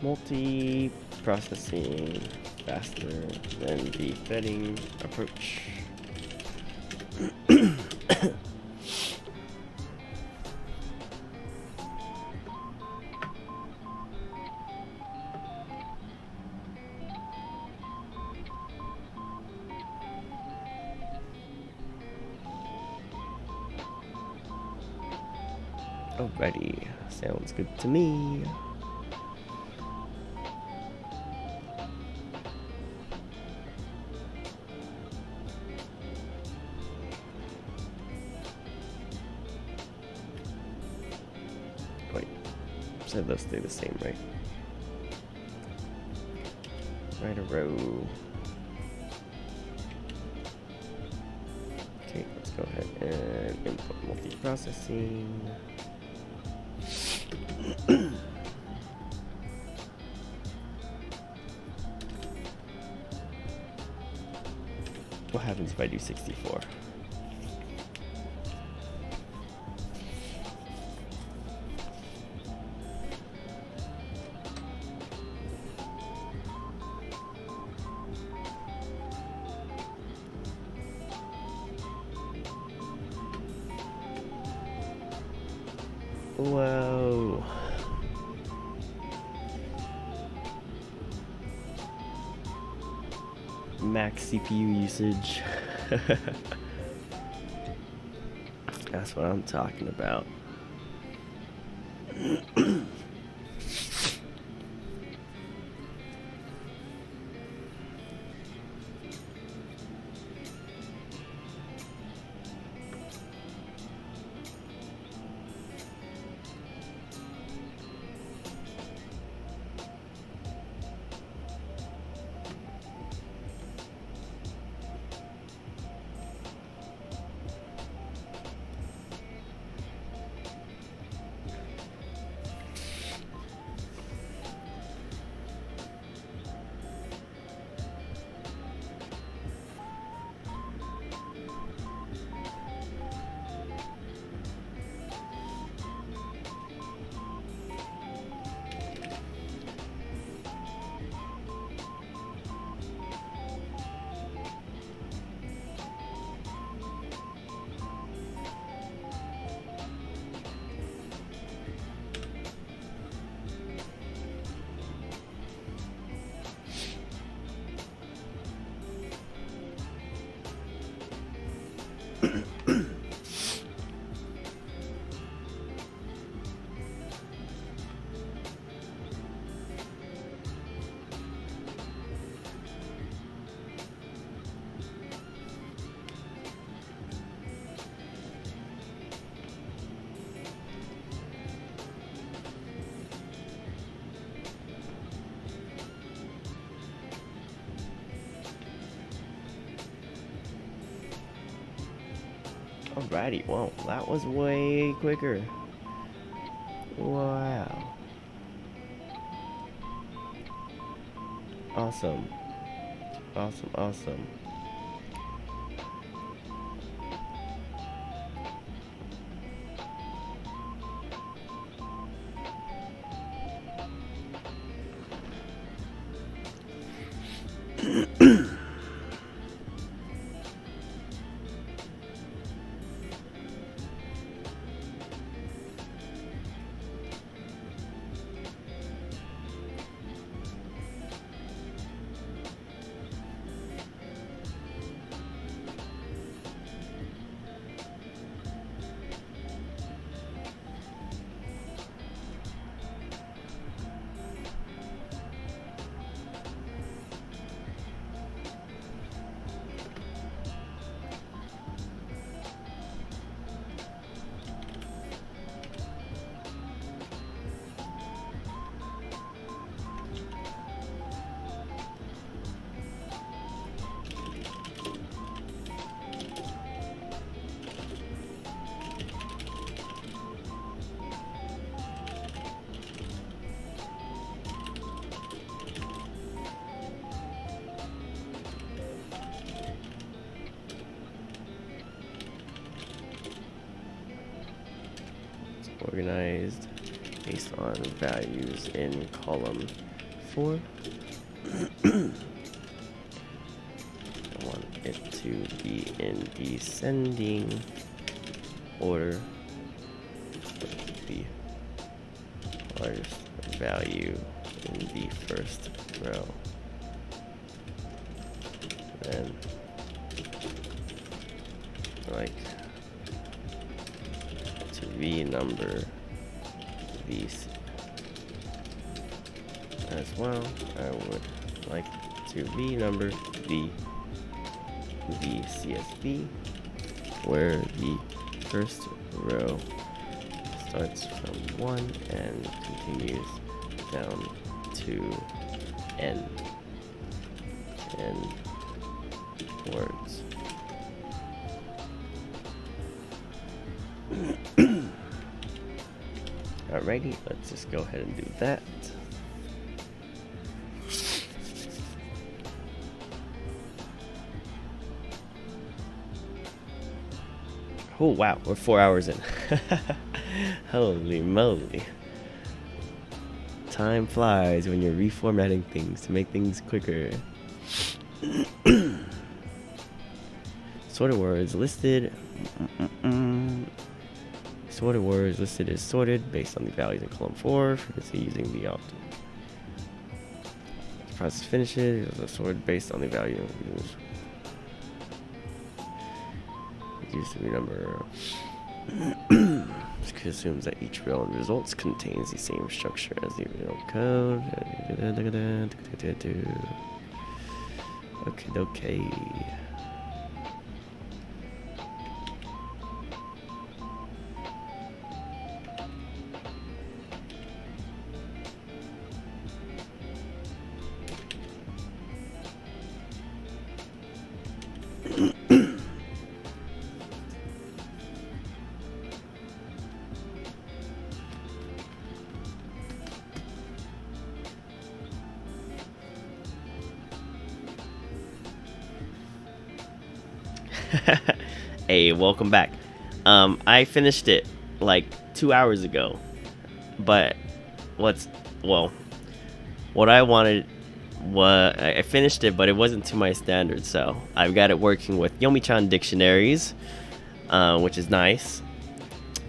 Multi-processing faster than the threading approach. Alrighty, sounds good to me. Wait, said those stay the same, right? Right a row. Okay, let's go ahead and input multi-processing. What happens if I do 64? Whoa. Max CPU usage. That's what I'm talking about. Alrighty, well, that was way quicker. Wow. Awesome. Awesome, awesome. Organized based on values in column 4. I want it to be in descending order. The largest value in the first row. Then, like, to renumber these as well. I would like to renumber the CSV where the first row starts from 1 and continues down to n words. Alrighty, let's just go ahead and do that. Oh wow, we're 4 hours in. Holy moly. Time flies when you're reformatting things to make things quicker. Sorted words listed. Sorted words listed as sorted based on the values in column 4. Frequency using the optimal. Process finishes. Sorted based on the value. Used to be number. This assumes that each row in results contains the same structure as the original code. Okay. Hey, welcome back. I finished it like 2 hours ago, but what I wanted was I finished it, but it wasn't to my standards. So I've got it working with Yomi-chan dictionaries, which is nice,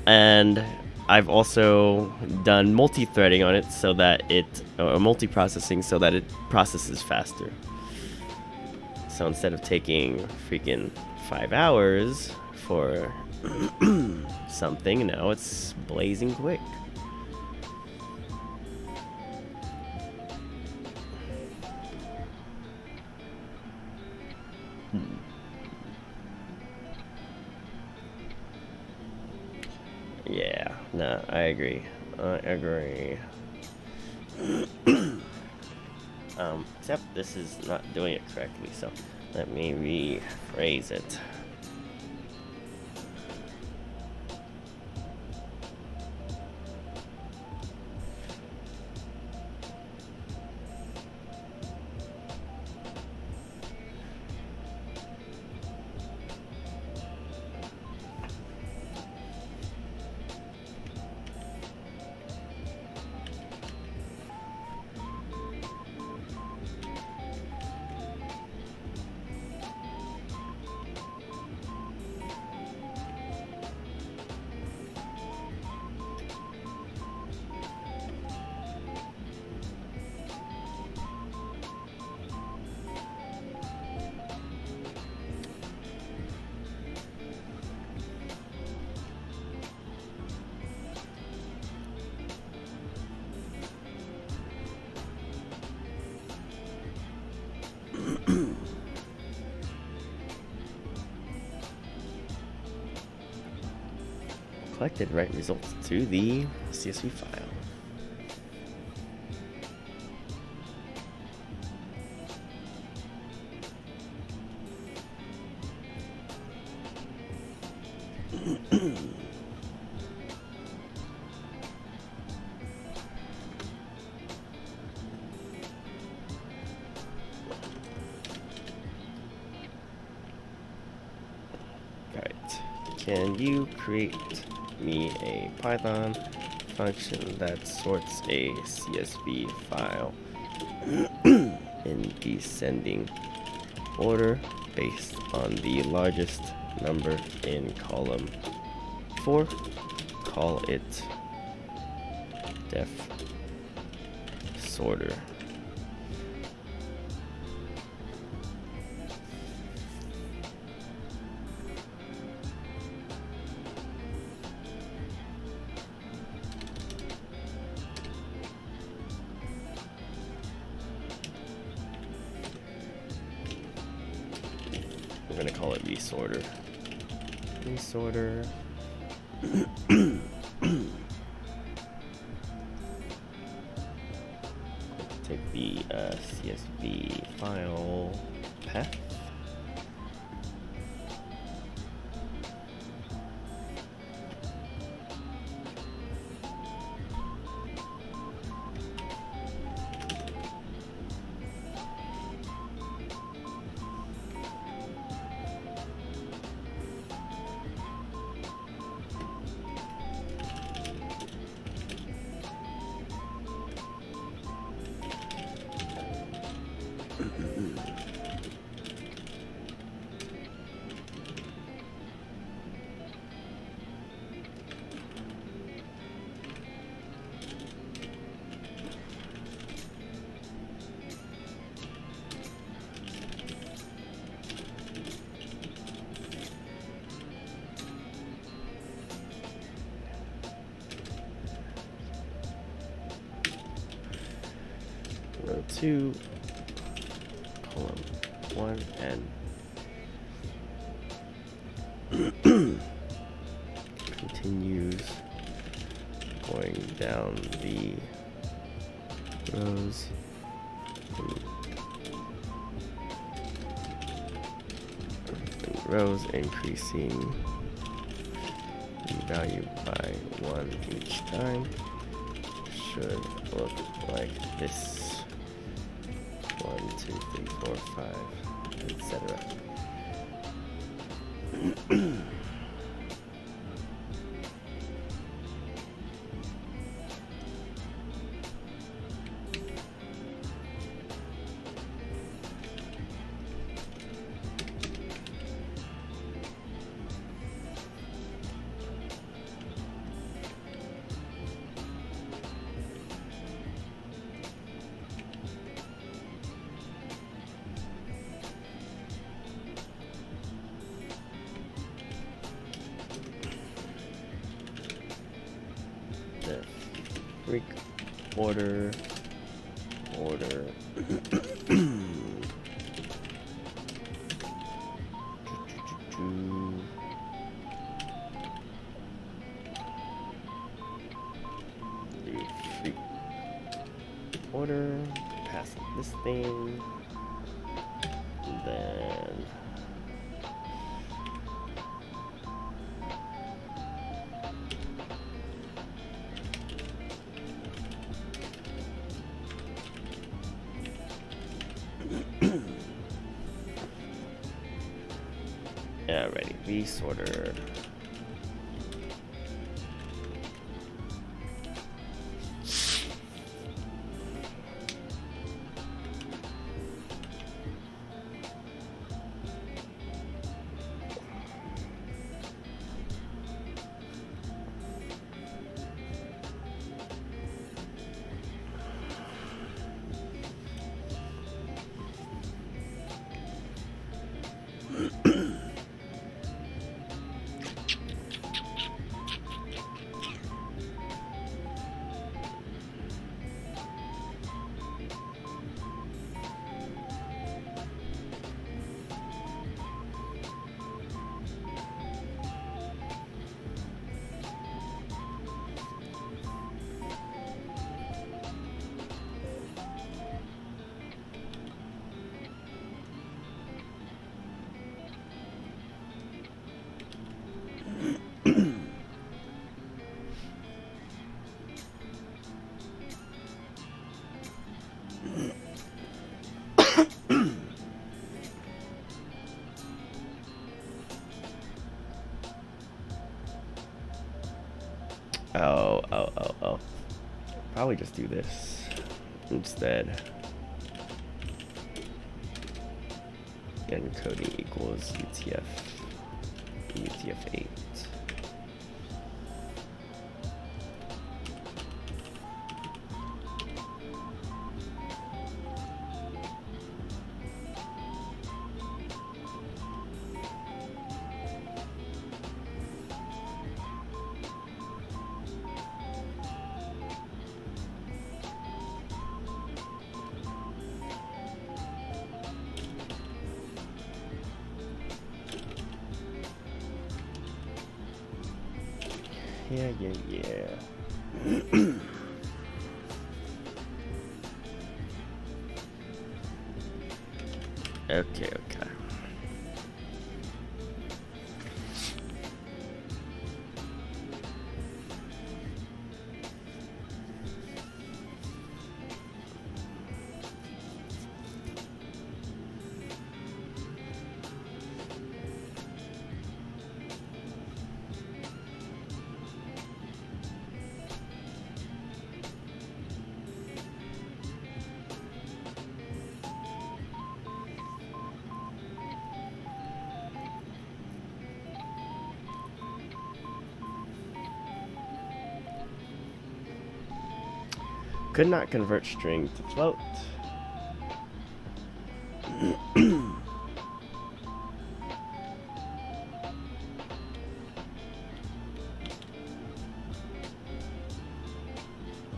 and I've also done multi-threading on it so that multi-processing so that it processes faster. So instead of taking freaking 5 hours for something, now it's blazing quick. Yeah, no, I agree. Except this is not doing it correctly, so let me rephrase it. collected write results to the CSV file. Alright, can you create me a Python function that sorts a CSV file in descending order based on the largest number in column 4? Call it def sorter. We're gonna call it resorter. Resorter. Take the CSV file path. Row 2, column 1, and continues going down the rows. And rows increasing the value by 1 each time should look like this. 1, 2, 3, 4, 5, etc. Freak order the freak order, pass this thing, and then alrighty, resorter. Oh. Probably just do this instead. Encoding equals UTF-8. Yeah. Okay. Could not convert string to float.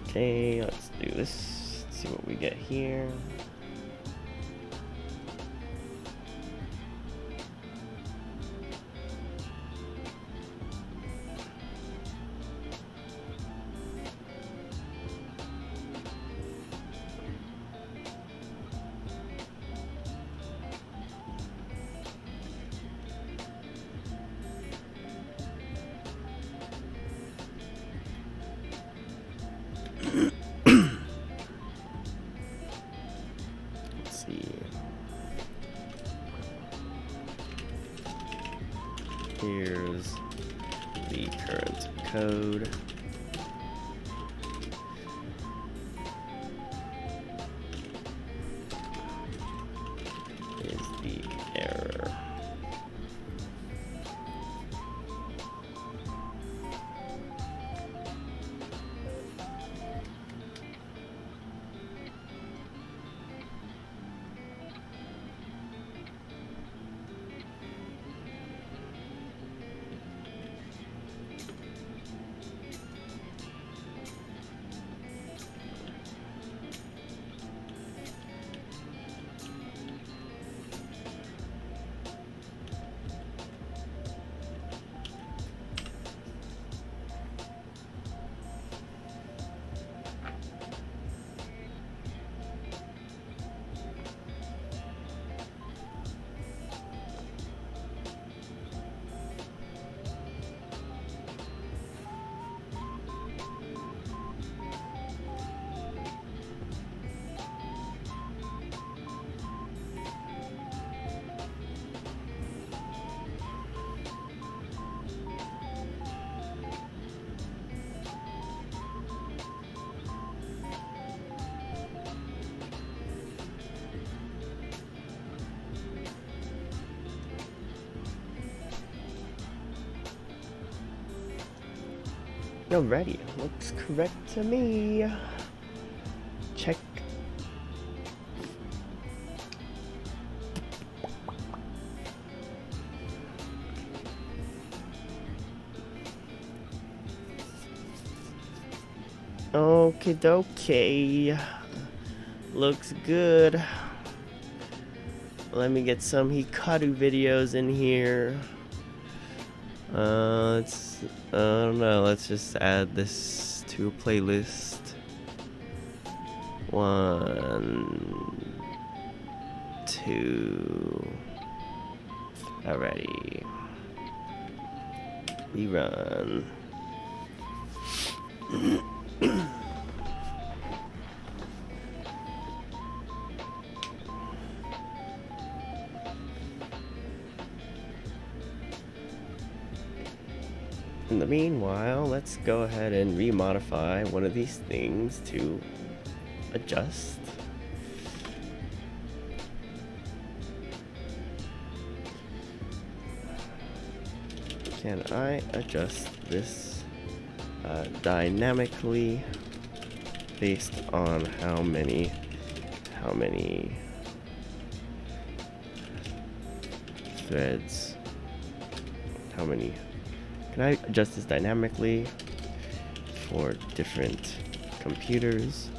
Okay, let's do this. Let's see what we get here. Let's see. Here's the current code. Here's the error. Alrighty, looks correct to me. Check. Okie dokie. Looks good. Let me get some Hikaru videos in here. I don't know, let's just add this to a playlist. 1, 2. Alrighty. We run. In the meanwhile, let's go ahead and remodify one of these things to adjust. Can I adjust this dynamically based on how many threads, can I adjust this dynamically for different computers?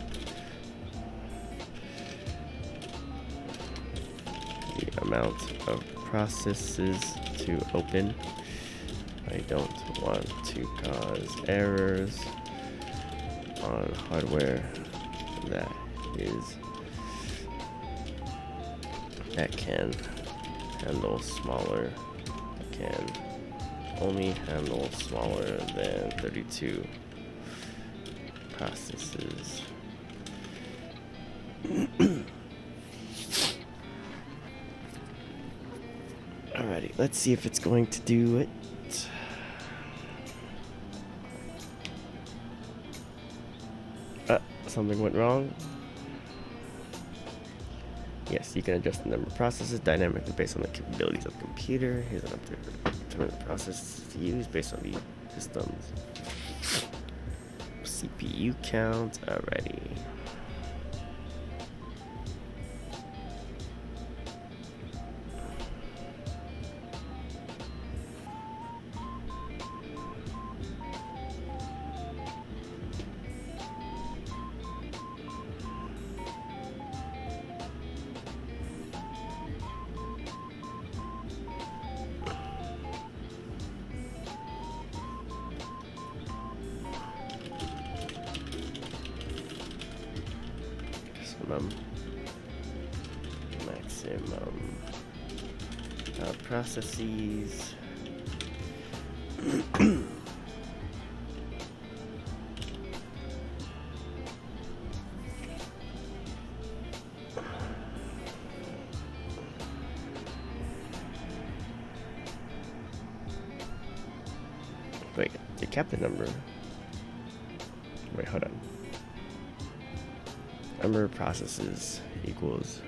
The amount of processes to open. I don't want to cause errors on hardware that can handle smaller, can only handle smaller than 32 processes. Alrighty, let's see if it's going to do it. Something went wrong. Yes, you can adjust the number of processes dynamically based on the capabilities of the computer. Here's an update to determine the processes to use based on the system's CPU count. Alrighty. Maximum processes. Wait, you kept the number. Wait, hold on. Number of processes equals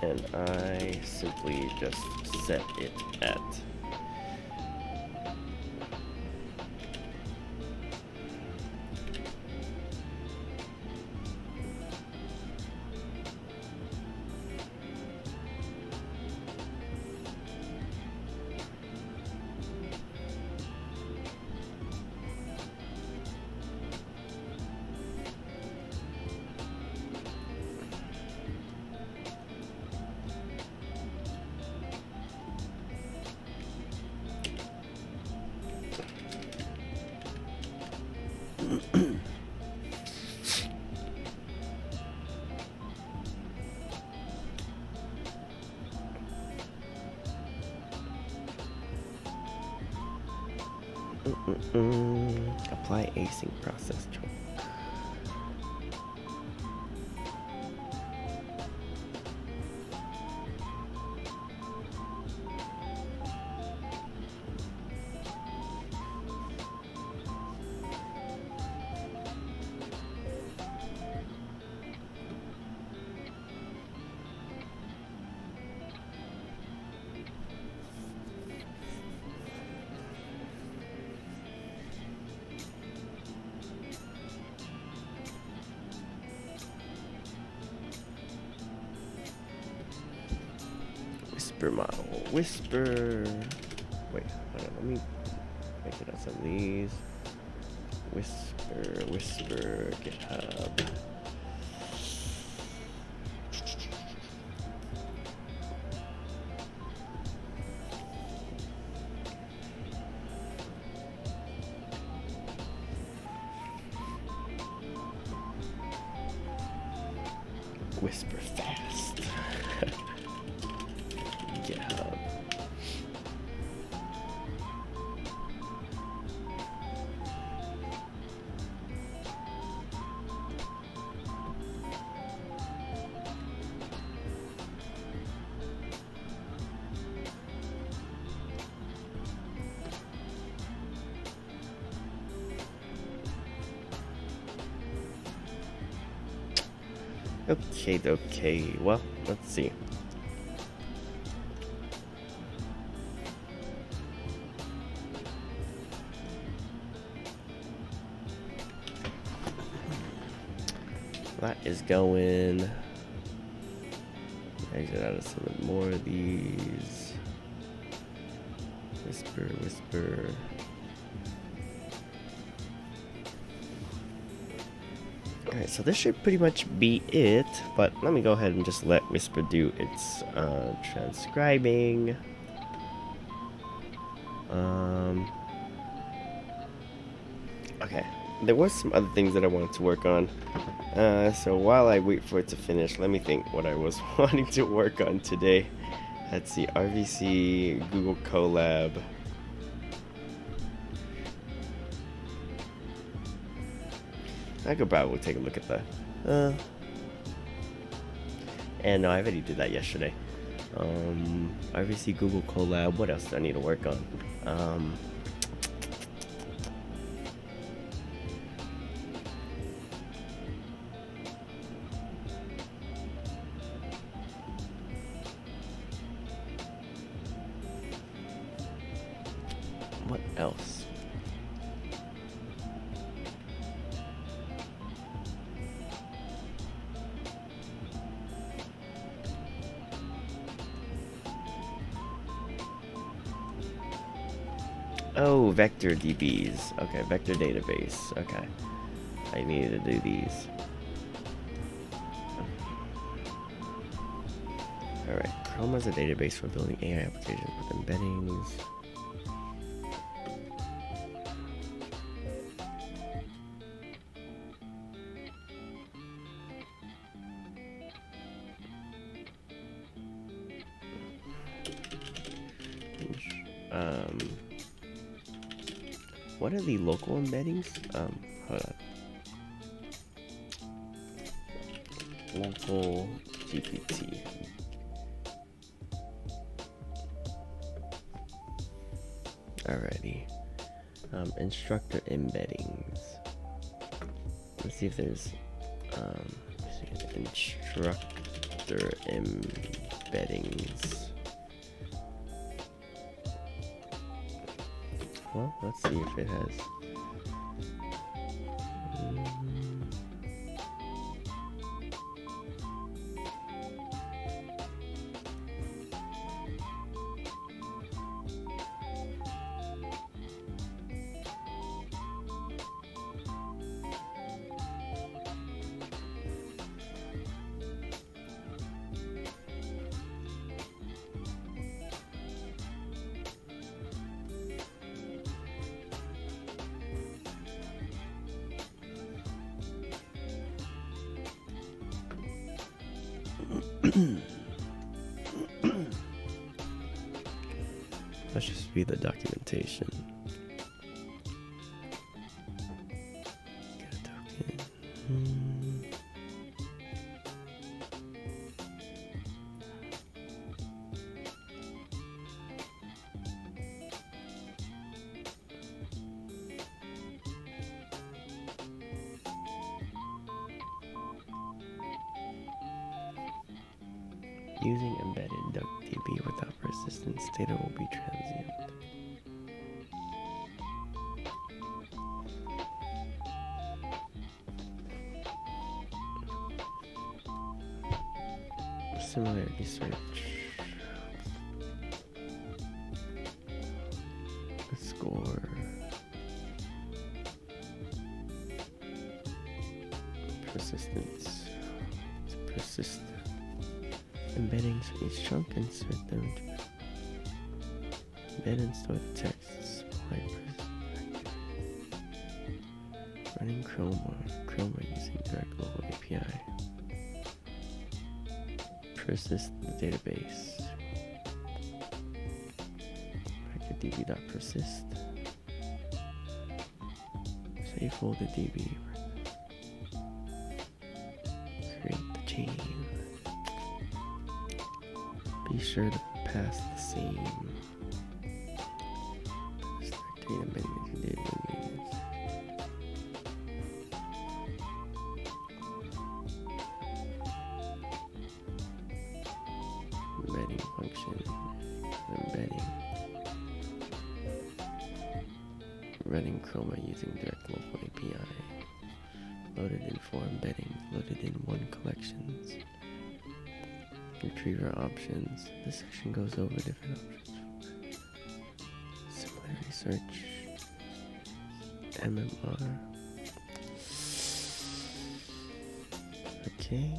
and I simply just set it at apply async process choke. Whisper model. Whisper. Wait, hold on. Let me make it out some of these. Whisper, GitHub. Whisper fast. GitHub. Okay, well, let's see. That is going. Exit out of some more of these. Whisper. Alright, so this should pretty much be it, but let me go ahead and just let Whisper do its transcribing. Okay, there was some other things that I wanted to work on. So while I wait for it to finish, let me think what I was wanting to work on today. Let's see, RVC, Google Colab. I could probably take a look at that. And no, I already did that yesterday. RVC, Google Colab. What else do I need to work on? What else? Oh, vector DBs. Okay, vector database. Okay. I needed to do these. Alright, Chrome has a database for building AI applications with embeddings. What are the local embeddings? Hold on. Local GPT. Alrighty. Instructor embeddings. Let's see if there's instructor embeddings. Well, let's see if it has. Let's just be the documentation. Get a token. Using embedded DuckDB without persistence, data will be transient. Similarity search. Score. Persistence. It's persistent. Embeddings for each chunk, insert them to embed and store the text. Running Chrome or using direct local API. persist the database. db.persist. Save folder db. Create the chain. Be sure to pass the same. Start data embedding as you did when you used. Embedding function. Embedding. Running Chroma using direct local API. Loaded in 4 embeddings. Loaded in 1 collections. Retriever options. This section goes over different options. Similarity search. MMR. Okay.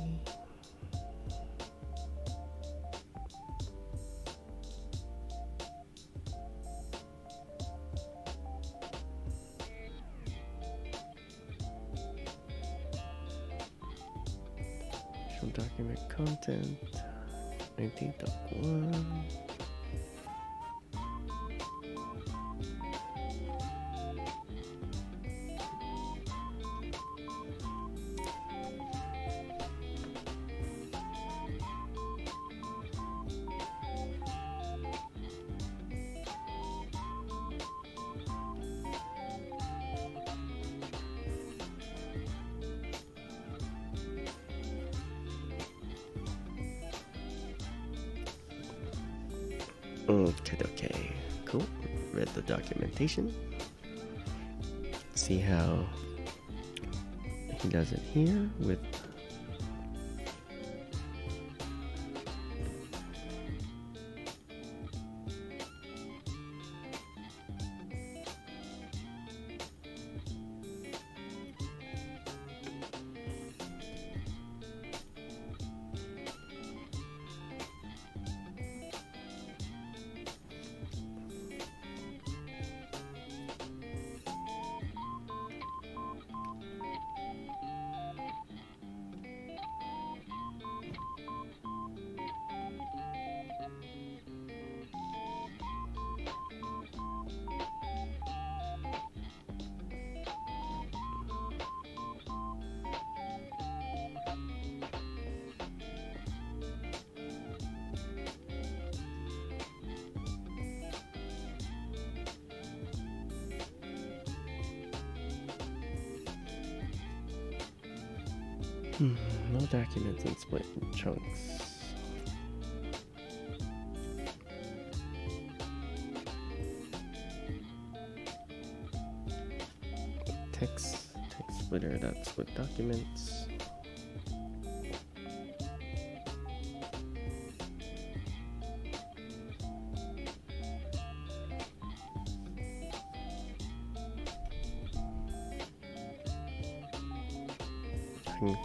Show document content. 19.1. Okay, cool. Read the documentation. See how he does it here with no documents and split in chunks. Text splitter dot split documents.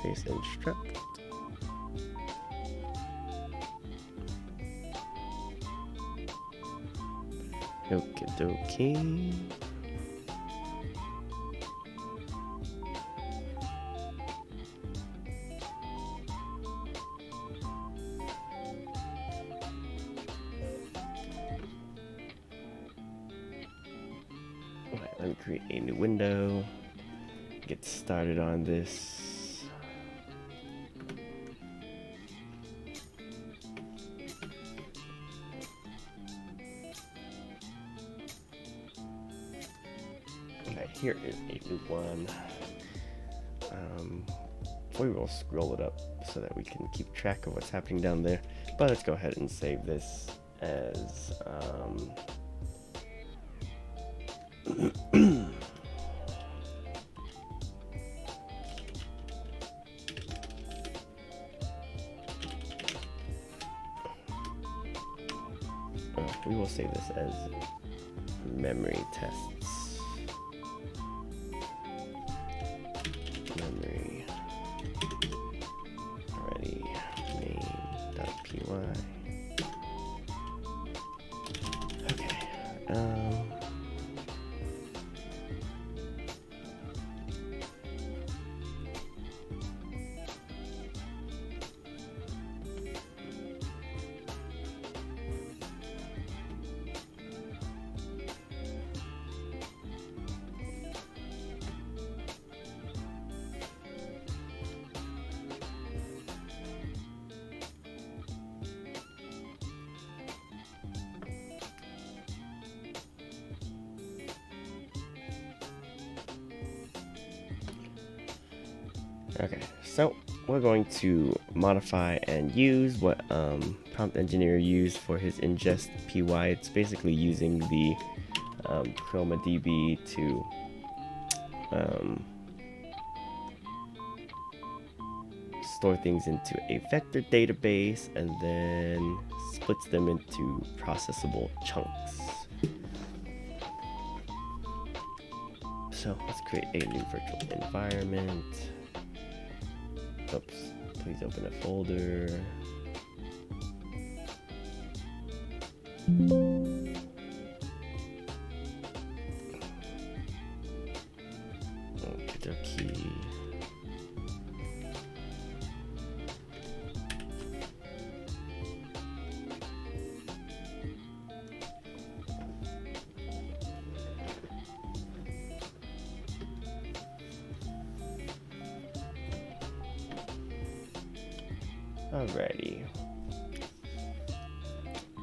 Face instruct. Okie dokie. Alright, let me create a new window. Get started on this. Here is a new one. We will scroll it up so that we can keep track of what's happening down there. But let's go ahead and save this as we will save this as memory tests. Memory ready name.py. Okay. Okay, so we're going to modify and use what Prompt Engineer used for his ingest py. It's basically using the ChromaDB to store things into a vector database and then splits them into processable chunks. So let's create a new virtual environment. Oops, please open a folder. Okie dokie. Alrighty.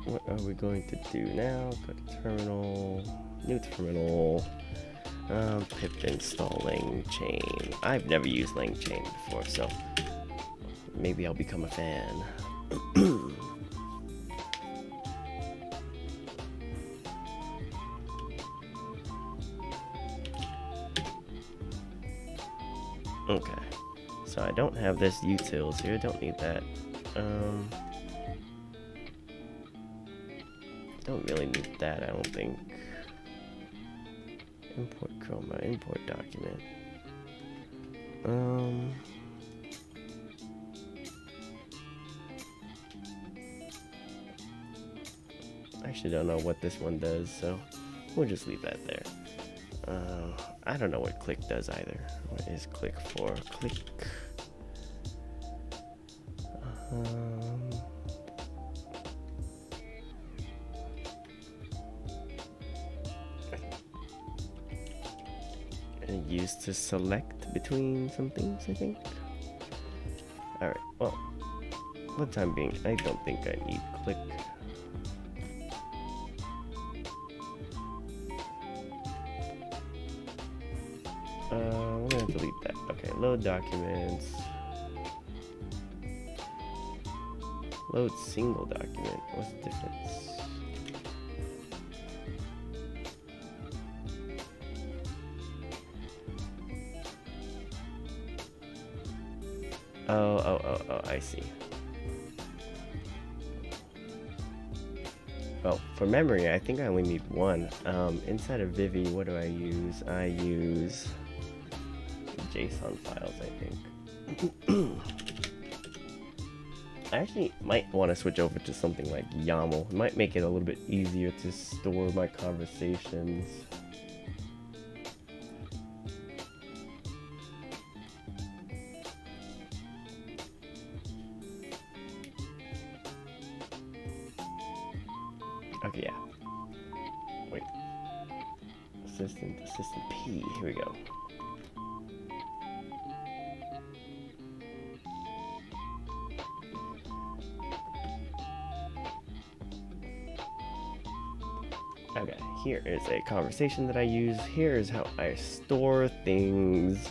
What are we going to do now? Go to terminal, new terminal, pip install LangChain. I've never used LangChain before, so maybe I'll become a fan. Okay. So I don't have this utils here, don't need that. Don't really need that, I don't think. Import chroma, import document. I actually don't know what this one does, so we'll just leave that there. I don't know what click does either. What is click for? Click. And used to select between some things, I think. Alright, well, for the time being, I don't think I need click. We're gonna delete that. Okay, load documents. Load single document. What's the difference? Oh, I see. Well, for memory, I think I only need one. Inside of Vivy, what do I use? I use JSON files, I think. I actually might want to switch over to something like YAML. It might make it a little bit easier to store my conversations. Okay, yeah. Wait. Assistant P. Here we go. Okay, here is a conversation that I use. Here is how I store things.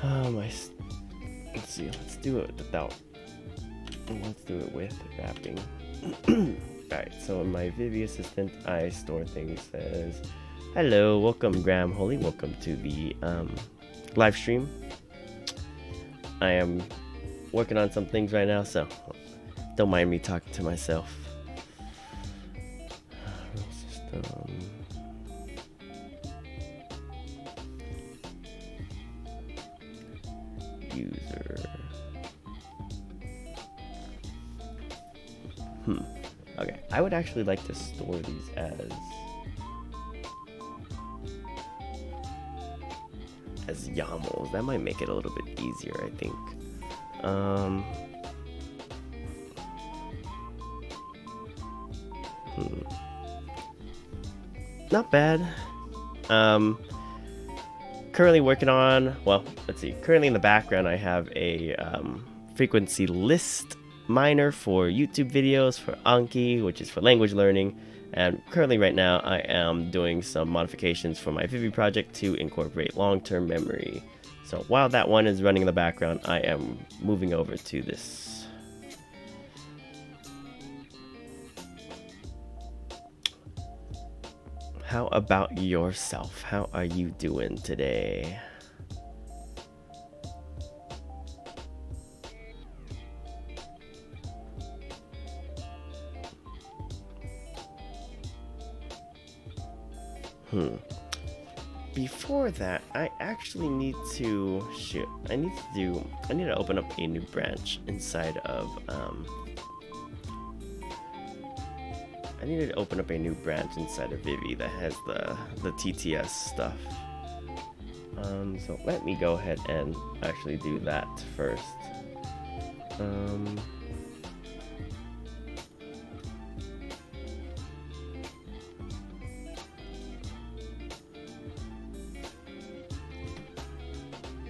Let's see. Let's do it without. Let's do it with wrapping. Alright, so in my Vivy assistant, I store things as hello, welcome Graham Holy, welcome to the live stream. I am working on some things right now, so don't mind me talking to myself. System. User. Okay, I would actually like to store these as YAMLs. That might make it a little bit easier, I think. Not bad. Currently working on, well, let's see. Currently in the background, I have a frequency list miner for YouTube videos for Anki, which is for language learning. And currently right now I am doing some modifications for my Vivy project to incorporate long-term memory. So while that one is running in the background, I am moving over to this. How about yourself? How are you doing today? Before that, I actually need to I need to open up a new branch inside of I needed to open up a new branch inside of Vivy that has the TTS stuff. So let me go ahead and actually do that first.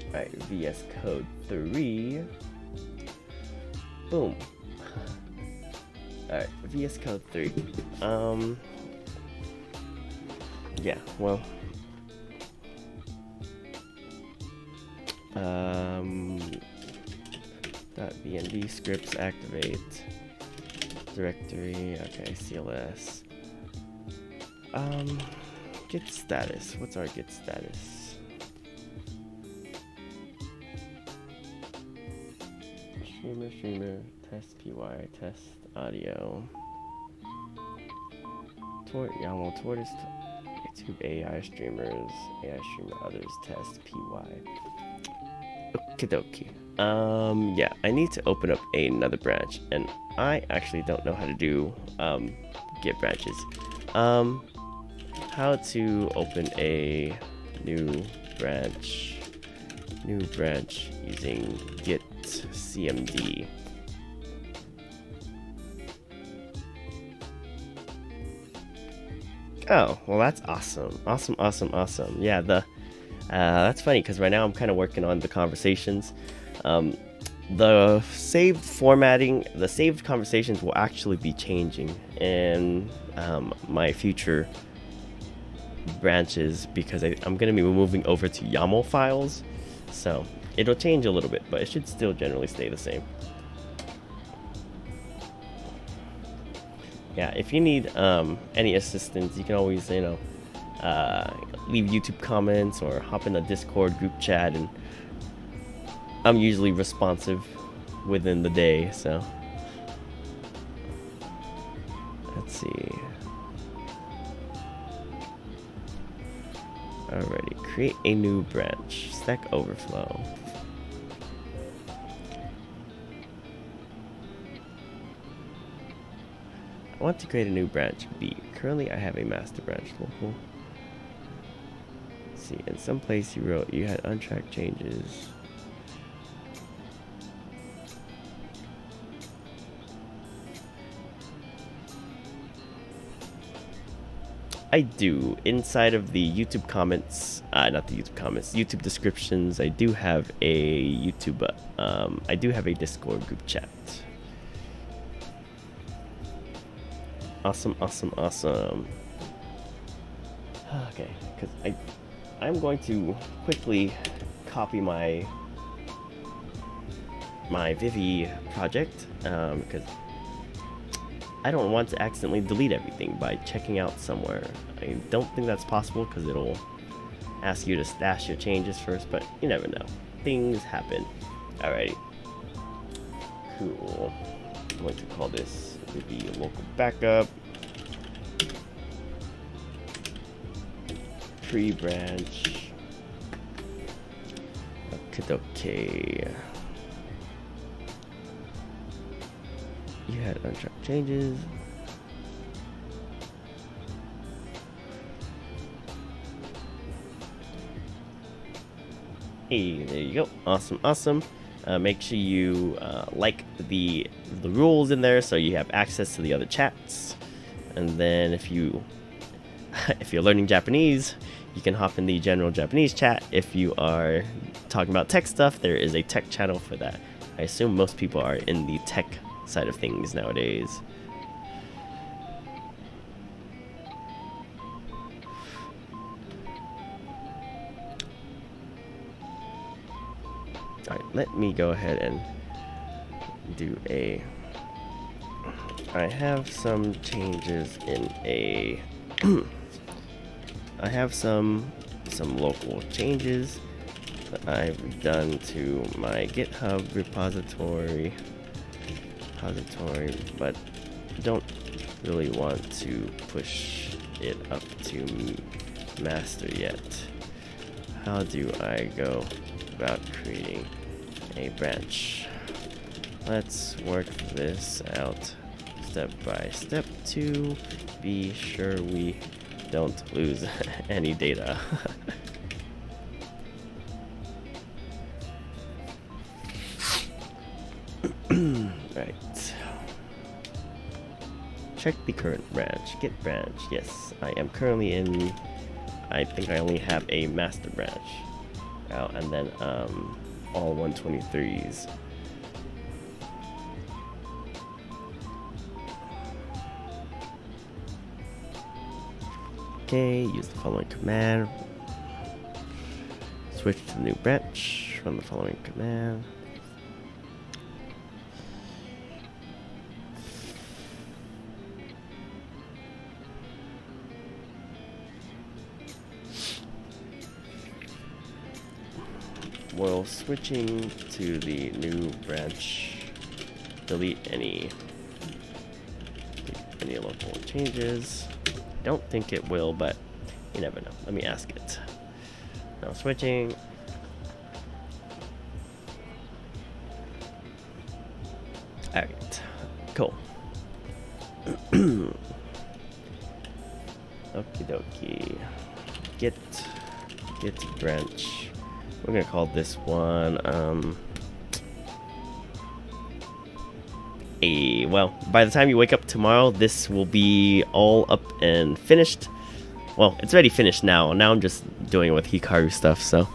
Alright, VS Code 3. Boom. Alright, VS Code 3. Yeah, well. .bnd scripts activate. Directory, okay, CLS. Git status. What's our git status? Streamer, test PY, test audio. YAML tortoise, YouTube AI streamers, AI streamer others, test PY. Okie dokie. Yeah, I need to open up another branch, and I actually don't know how to do Git branches. How to open a new branch using Git CMD. Oh, well, that's awesome. Awesome. Yeah, that's funny because right now I'm kind of working on the conversations. The saved formatting, the saved conversations will actually be changing in my future branches because I'm going to be moving over to YAML files. So it'll change a little bit, but it should still generally stay the same. Yeah, if you need any assistance, you can always, leave YouTube comments or hop in the Discord group chat, and I'm usually responsive within the day, so. Let's see. Alrighty, create a new branch. Stack Overflow. I want to create a new branch B. Currently, I have a master branch local. Let's see, in some place you wrote you had untracked changes. I do. Inside of the YouTube comments, not the YouTube comments, YouTube descriptions, I do have a YouTube, I do have a Discord group chat. Awesome. Okay, because I'm going to quickly copy my Vivy project, because I don't want to accidentally delete everything by checking out somewhere. I don't think that's possible because it'll ask you to stash your changes first, but you never know. Things happen. Alrighty. Cool. I'm going to call this Vivy local backup. Pre-branch. Okay. You had untracked changes. Hey, there you go. Awesome. Make sure you like the rules in there so you have access to the other chats. And then if you're learning Japanese, you can hop in the general Japanese chat. If you are talking about tech stuff, there is a tech channel for that. I assume most people are in the tech side of things nowadays. let me go ahead and do a... I have some changes in a... I have some local changes that I've done to my GitHub repository, but don't really want to push it up to master yet. How do I go about creating a branch? Let's work this out step by step to be sure we don't lose any data. Right. Check the current branch. Get branch. Yes, I am currently in... I think I only have a master branch. Oh, and then all 123s. Okay, use the following command. Switch to the new branch. Run the following command. While switching to the new branch, delete any local changes. Don't think it will, but you never know. Let me ask it. Now switching. Alright, cool. Okie dokie. Get branch. We're gonna call this one well, by the time you wake up tomorrow, this will be all up and finished. Well, it's already finished now. Now I'm just doing it with Hikaru stuff, so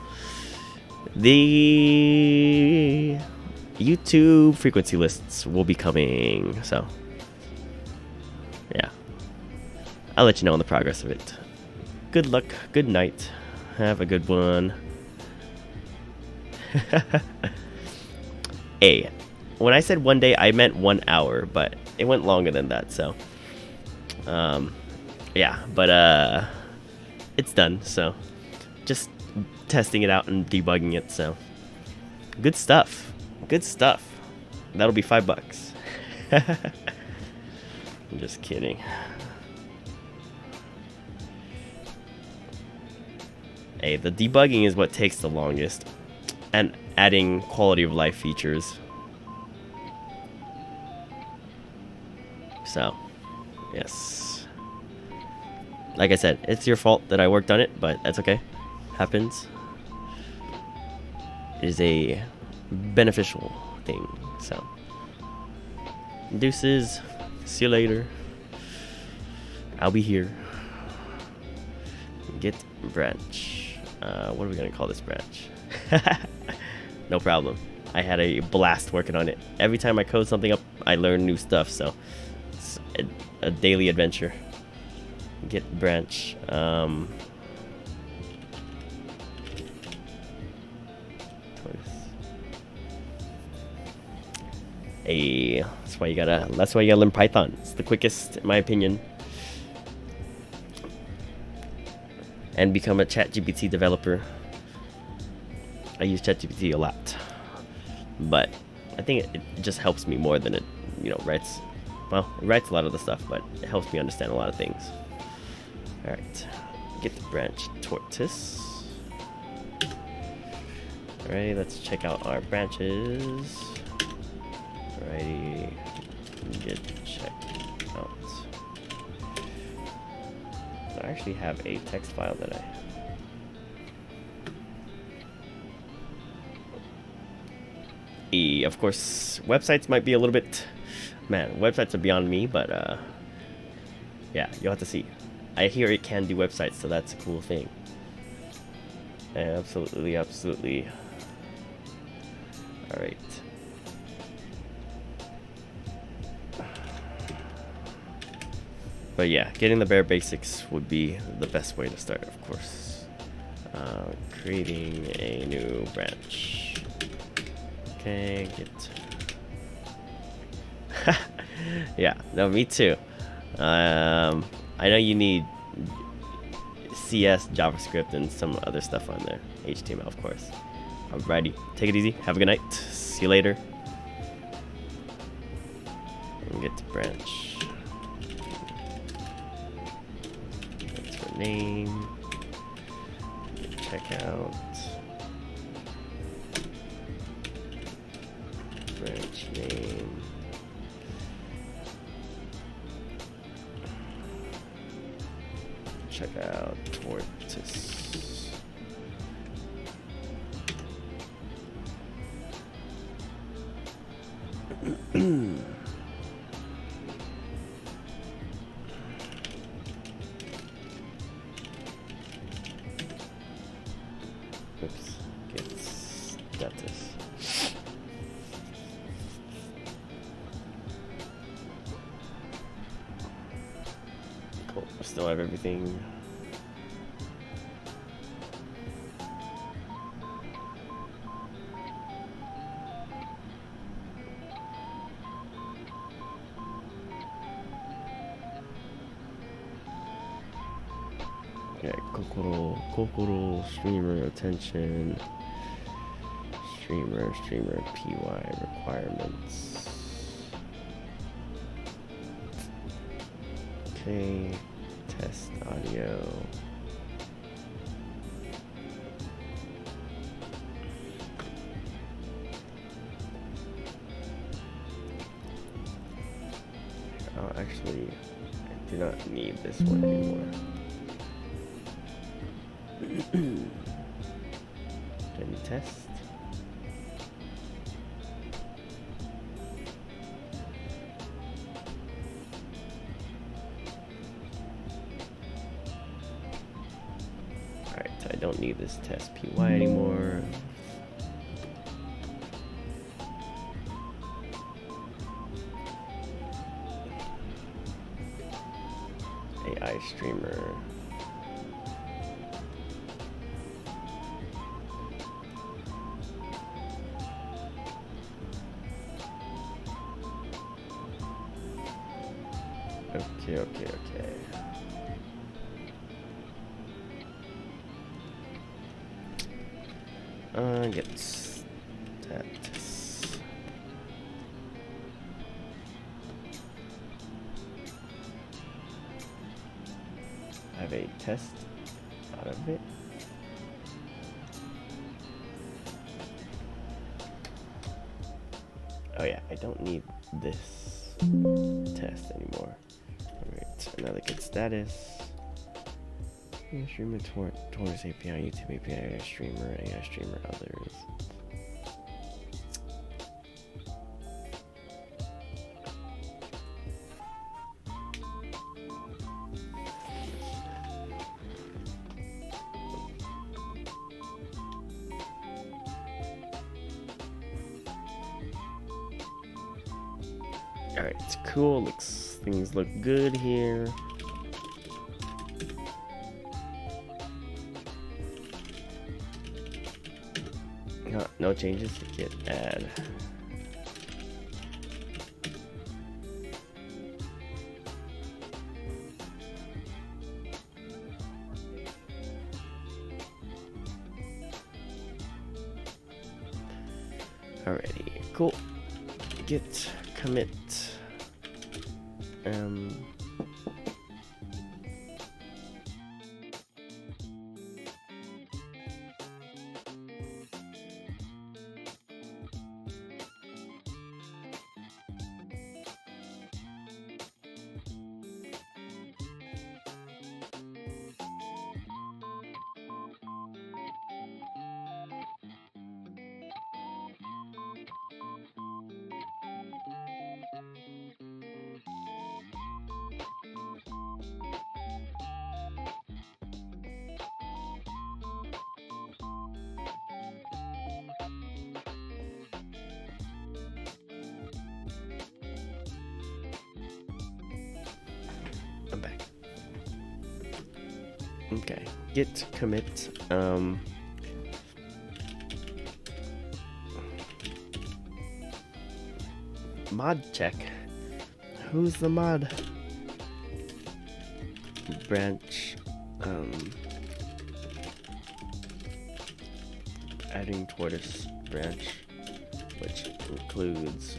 the YouTube frequency lists will be coming, so yeah. I'll let you know on the progress of it. Good luck, good night. Have a good one. Hey, when I said one day, I meant 1 hour, but it went longer than that, so yeah, but it's done, so just testing it out and debugging it, so good stuff. That'll be $5. I'm just kidding. Hey, the debugging is what takes the longest, and adding quality of life features. So, yes. Like I said, it's your fault that I worked on it, but that's okay. Happens. It is a beneficial thing, so. Deuces. See you later. I'll be here. Get branch. What are we gonna call this branch? No problem. I had a blast working on it. Every time I code something up, I learn new stuff, so it's a daily adventure. Get branch. That's why you gotta learn Python. It's the quickest, in my opinion. And become a ChatGPT developer. I use ChatGPT a lot, but I think it just helps me more than it, writes. Well, it writes a lot of the stuff, but it helps me understand a lot of things. All right, get the branch tortoise. Alrighty, let's check out our branches. Alrighty, get checked out. I actually have a text file that of course, websites might be a little bit... Man, websites are beyond me, but yeah, you'll have to see. I hear it can do websites, so that's a cool thing. Absolutely. Alright. But yeah, getting the bare basics would be the best way to start, of course. Creating a new branch. Okay, get. Yeah, no, me too. I know you need CS, JavaScript, and some other stuff on there. HTML, of course. Alrighty, take it easy. Have a good night. See you later. And get to branch. That's for name. Checkout. Branch name. Checkout tortoise. Oops, get status. Cool, still have everything. Yeah, Kokoro, streamer, attention, streamer, PY requirements. Okay, test audio. Oh, actually, I do not need this one anymore. Can you test? Alright, I don't need this test PY anymore. AI streamer. Okay. Get status. Have a test out of it. Oh yeah, I don't need this test anymore. Alright, another get status. Streamer towards API, YouTube API, AI streamer, others. Alright, it's cool. Things look good here. No changes. Git add. Alrighty, cool. Git commit. I'm back. Okay, git commit. mod check. Who's the mod? Branch. Adding tortoise branch, which includes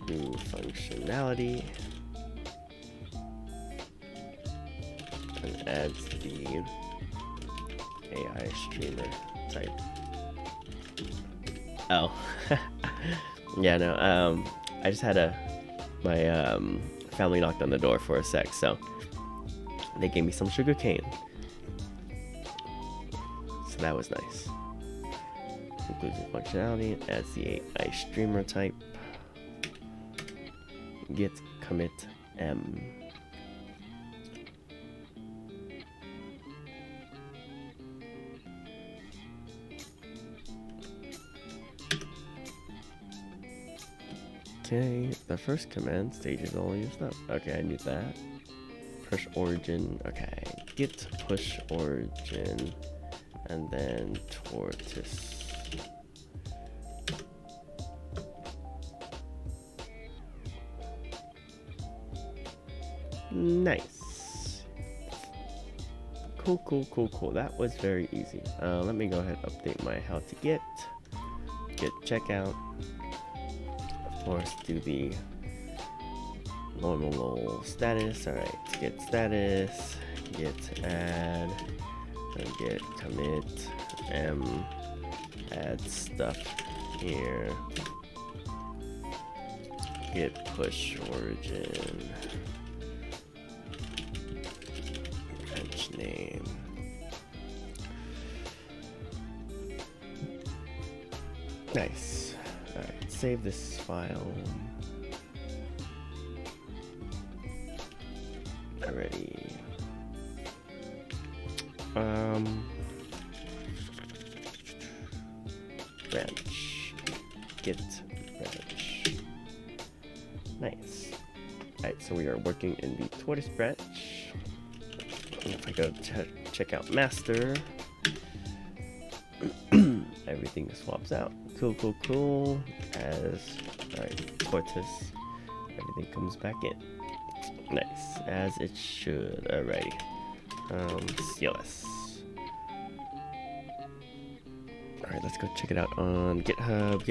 new functionality and adds the AI streamer type. Oh, yeah, no. I just had my family knocked on the door for a sec, so they gave me some sugar cane. So that was nice. Includes the functionality, adds the AI streamer type. Git commit m. Okay, the first command stages all your stuff. Okay, I knew that. Push origin. Okay, git push origin, and then tortoise. Nice. Cool. That was very easy. Let me go ahead and update my how to get checkout. Of course, do the normal status. Alright, get status, get add, and get commit m, add stuff here, get push origin, branch name. Nice. Alright, save this file. Already. Branch. Git branch. Nice. Alright, so we are working in the tortoise branch. And if I go check out master, everything swaps out. Cool. Alright, tortoise. Everything comes back in. Nice, as it should. Alrighty. CLS. Alright, let's go check it out on GitHub.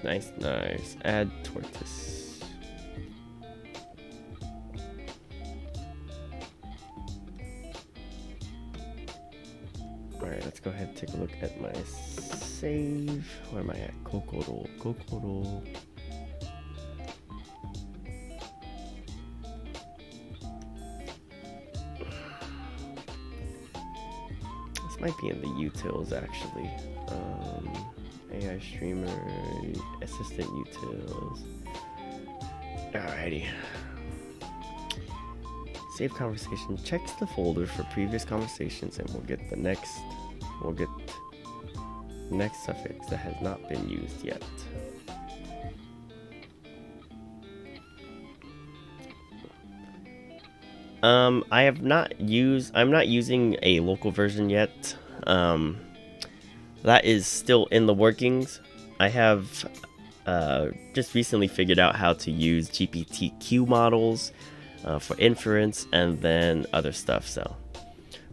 Nice. Add tortoise. Alright, let's go ahead and take a look at my save. Where am I at? Kokoro. This might be in the utils actually. AI streamer, assistant utils. Alrighty. Save conversation. Checks the folder for previous conversations, and we'll get the next suffix that has not been used yet. I'm not using a local version yet. That is still in the workings. I have just recently figured out how to use GPTQ models for inference and then other stuff, so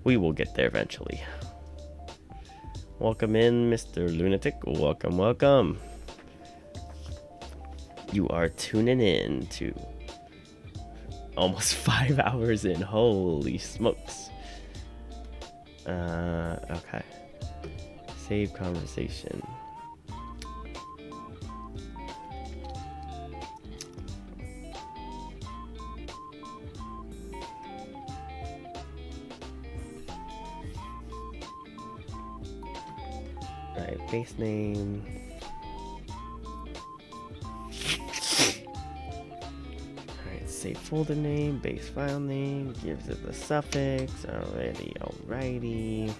we will get there eventually. Welcome in, Mr. Lunatic. Welcome. You are tuning in to almost 5 hours in. Holy smokes. Okay. Save conversation. Alright, base name. save folder name, base file name, gives it the suffix. Alrighty.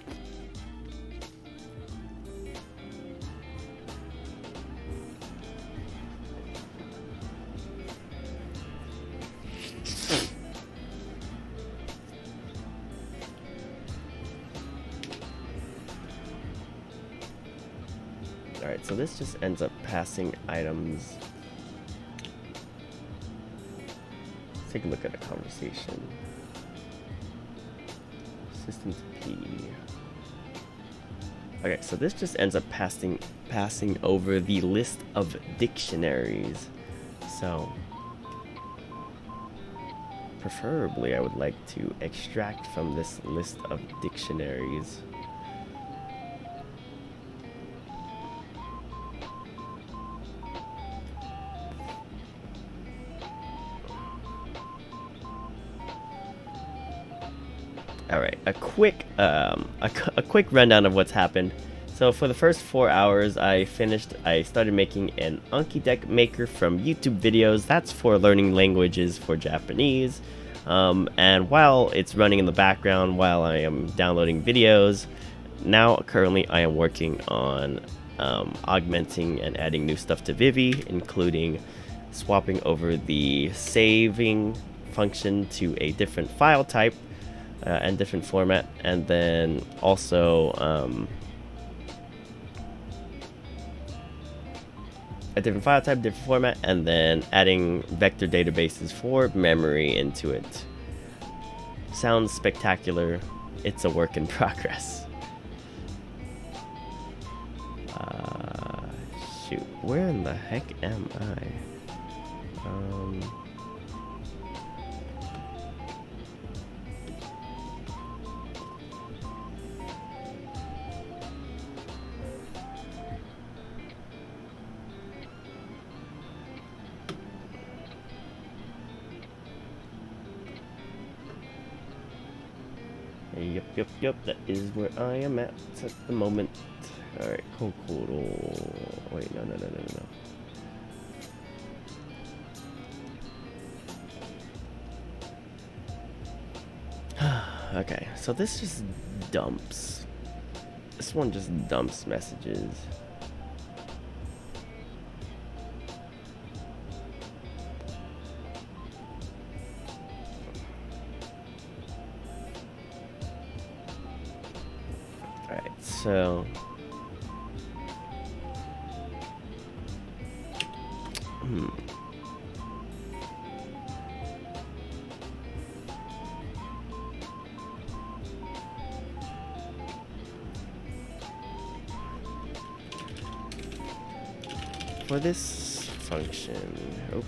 Alright, so this just ends up passing items. Let's take a look at a conversation. System to P. Okay, so this just ends up passing over the list of dictionaries. So preferably I would like to extract from this list of dictionaries. All right, a quick rundown of what's happened. So for the first 4 hours, I started making an Anki deck maker from YouTube videos. That's for learning languages for Japanese. And while it's running in the background, while I am downloading videos, currently I am working on augmenting and adding new stuff to Vivy, including swapping over the saving function to a different file type. And different format, and then also a different file type, different format, and then adding vector databases for memory into it. Sounds spectacular. It's a work in progress. Shoot, where in the heck am I? Yep, that is where I am at the moment. Alright, Kokoro. Wait, no. Okay, so this just dumps. This one just dumps messages. Alright, so for this function, oops.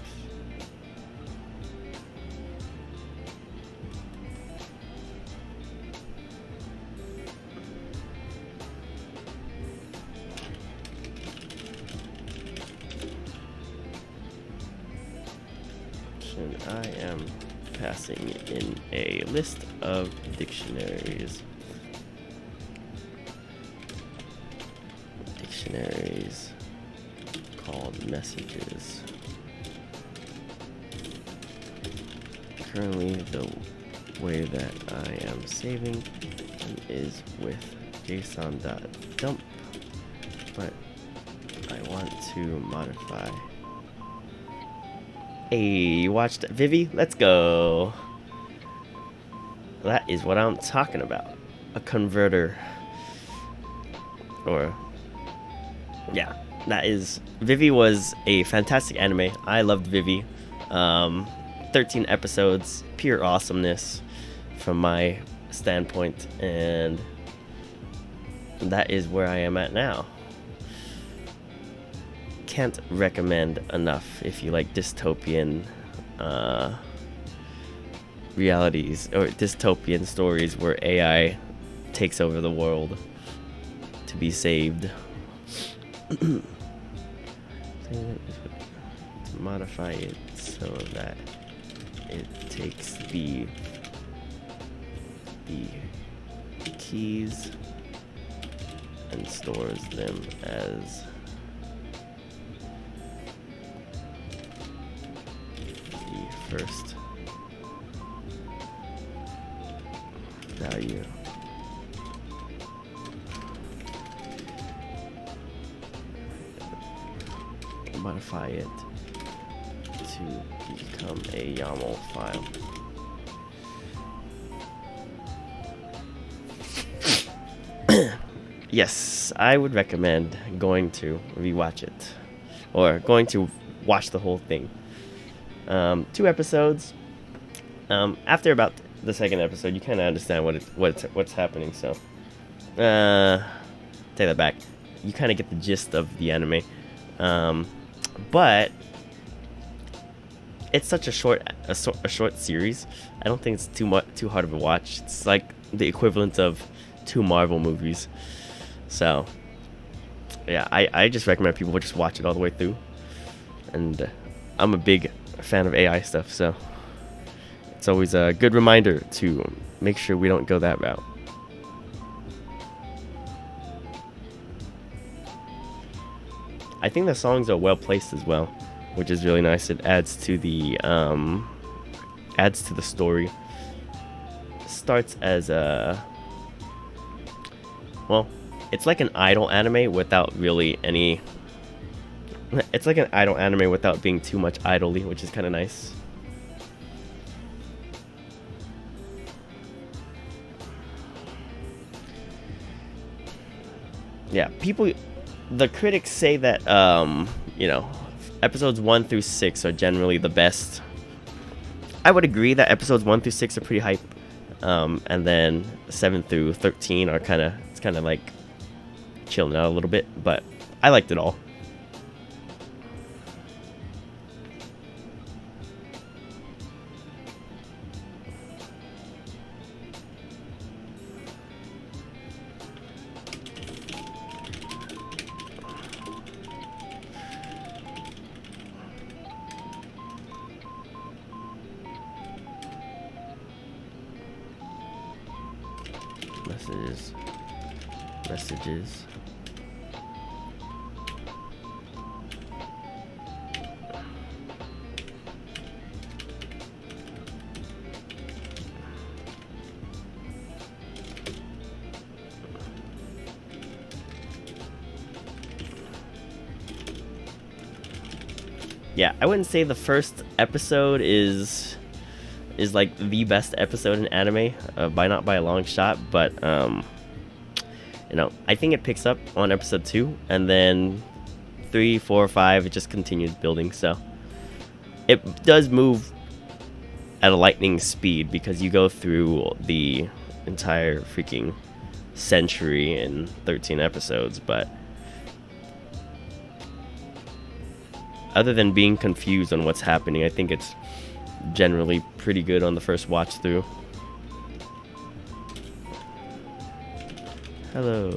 I am passing in a list of dictionaries. Called messages. Currently, the way that I am saving is with json.dump, but I want to modify. Hey, you watched Vivy? Let's go. That is what I'm talking about. A converter. Or, yeah, that is. Vivy was a fantastic anime. I loved Vivy. 13 episodes, pure awesomeness from my standpoint, and that is where I am at now. Can't recommend enough if you like dystopian realities or dystopian stories where AI takes over the world to be saved. To modify it so that it takes the keys and stores them as the first value. Modify it to become a YAML file. Yes, I would recommend going to rewatch it, or going to watch the whole thing. 2 episodes. After about the second episode, you kind of understand what's happening. So, take that back. You kind of get the gist of the anime, but it's such a short series. I don't think it's too hard of a watch. It's like the equivalent of 2 Marvel movies. So, yeah, I just recommend people just watch it all the way through. And I'm a big fan of AI stuff, so it's always a good reminder to make sure we don't go that route. I think the songs are well placed as well, which is really nice. It adds to the story. Starts as a, well, it's like an idol anime without really any. It's like an idol anime without being too much idly, which is kind of nice. Yeah, the critics say that episodes 1 through 6 are generally the best. I would agree that episodes 1 through 6 are pretty hype, and then 7 through 13 are kind of like chilling out a little bit, but I liked it all. Messages. Yeah, I wouldn't say the first episode is like the best episode in anime, not by a long shot, but I think it picks up on episode 2, and then 3, 4, 5, it just continues building. So it does move at a lightning speed because you go through the entire freaking century in 13 episodes, but other than being confused on what's happening, I think it's generally pretty good on the first watch through. Hello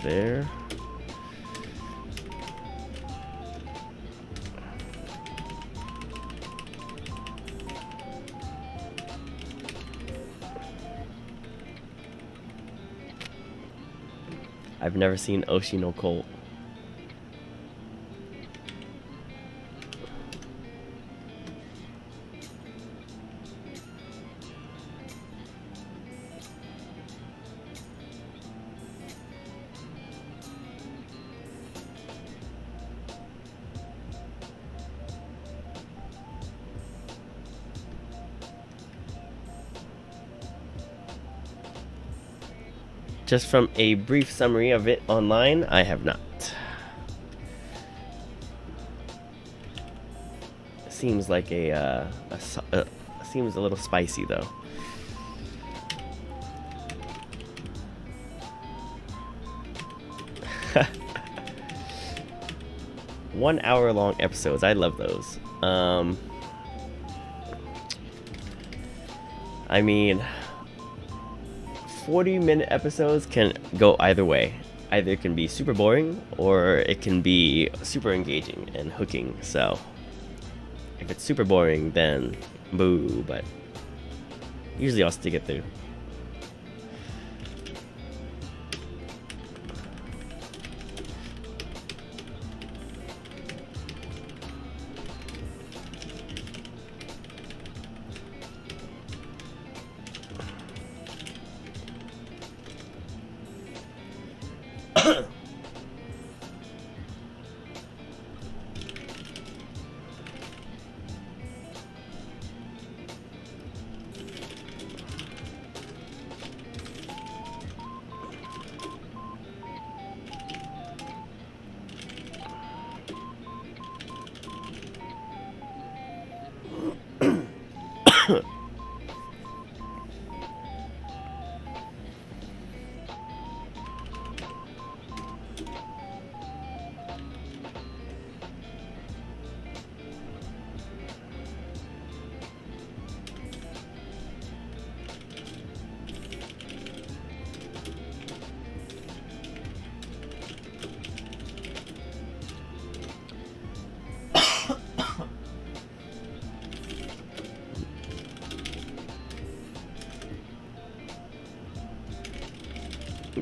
there. I've never seen Oshi no Cult. Just from a brief summary of it online, I have not. Seems like seems a little spicy though. One-hour-long episodes. I love those. I mean, 40-minute episodes can go either way. Either it can be super boring or it can be super engaging and hooking. So if it's super boring, then boo, but usually I'll stick it through.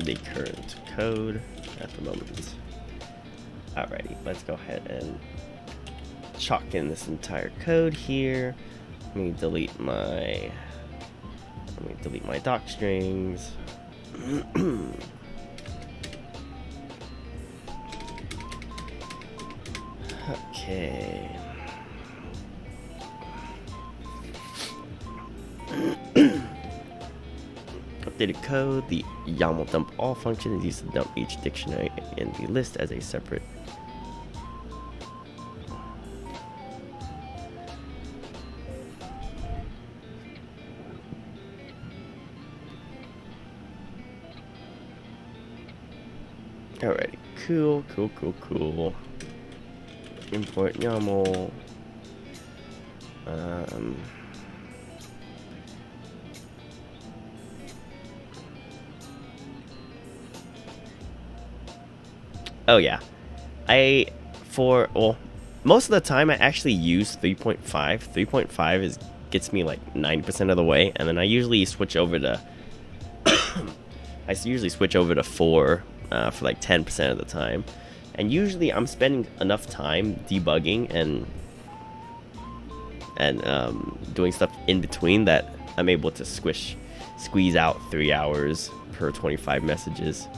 The current code at the moment. Alrighty, let's go ahead and chalk in this entire code here. Let me delete my doc strings. Okay. Updated code. The YAML dump all function is used to dump each dictionary in the list as a separate. Alrighty, cool. Import YAML. Oh yeah, most of the time I actually use 3.5. 3.5 gets me like 90% of the way, and then I usually switch over to 4 for like 10% of the time. And usually I'm spending enough time debugging and doing stuff in between that I'm able to squeeze out 3 hours per 25 messages.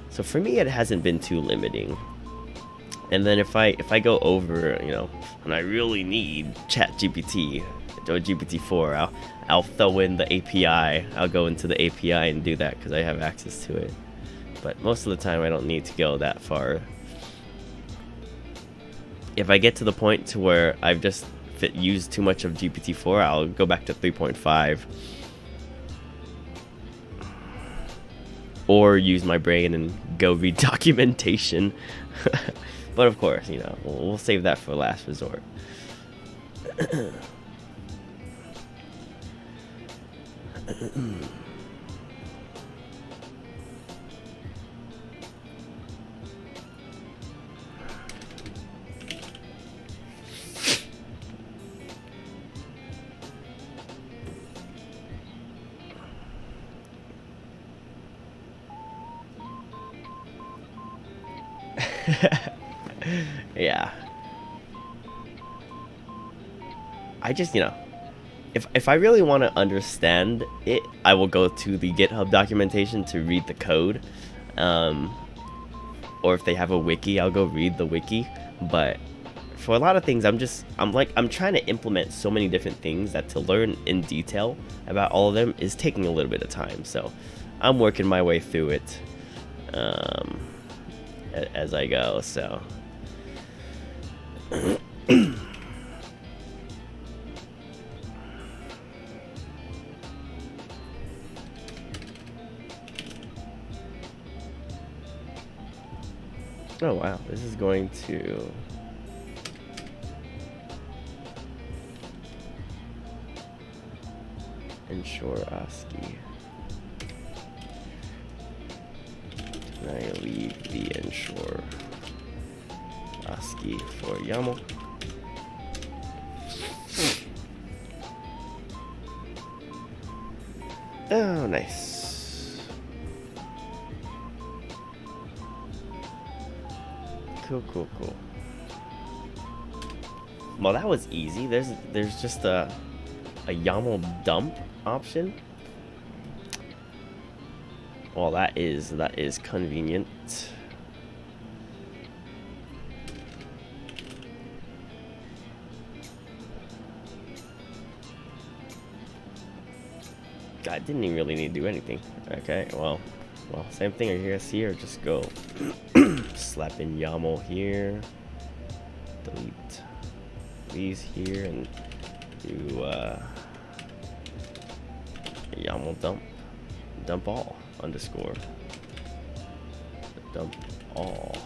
So for me, it hasn't been too limiting. And then if I go over, and I really need ChatGPT or GPT-4, I'll throw in the API. I'll go into the API and do that because I have access to it. But most of the time, I don't need to go that far. If I get to the point to where I've just used too much of GPT-4, I'll go back to 3.5. Or use my brain and go read documentation. But of course, we'll save that for last resort. Yeah. I just, if I really want to understand it, I will go to the GitHub documentation to read the code. Or if they have a wiki, I'll go read the wiki. But for a lot of things, I'm trying to implement so many different things that to learn in detail about all of them is taking a little bit of time. So I'm working my way through it as I go. So oh wow, this is going to ensure ASCII. Can I leave the ensure ASCII for YAML? Oh, nice. Cool. Well, that was easy. There's just a YAML dump option. Well, that is convenient. I didn't even really need to do anything. Okay, well, same thing. I guess here, just go slap in YAML here, delete these here, and do YAML dump all underscore dump all.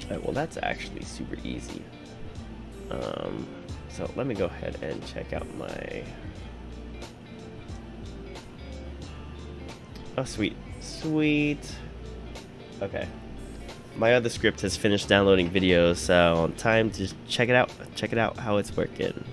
Alright, well that's actually super easy. So let me go ahead and check out my... Oh, sweet. Sweet. Okay. My other script has finished downloading videos, so time to check it out. Check it out how it's working.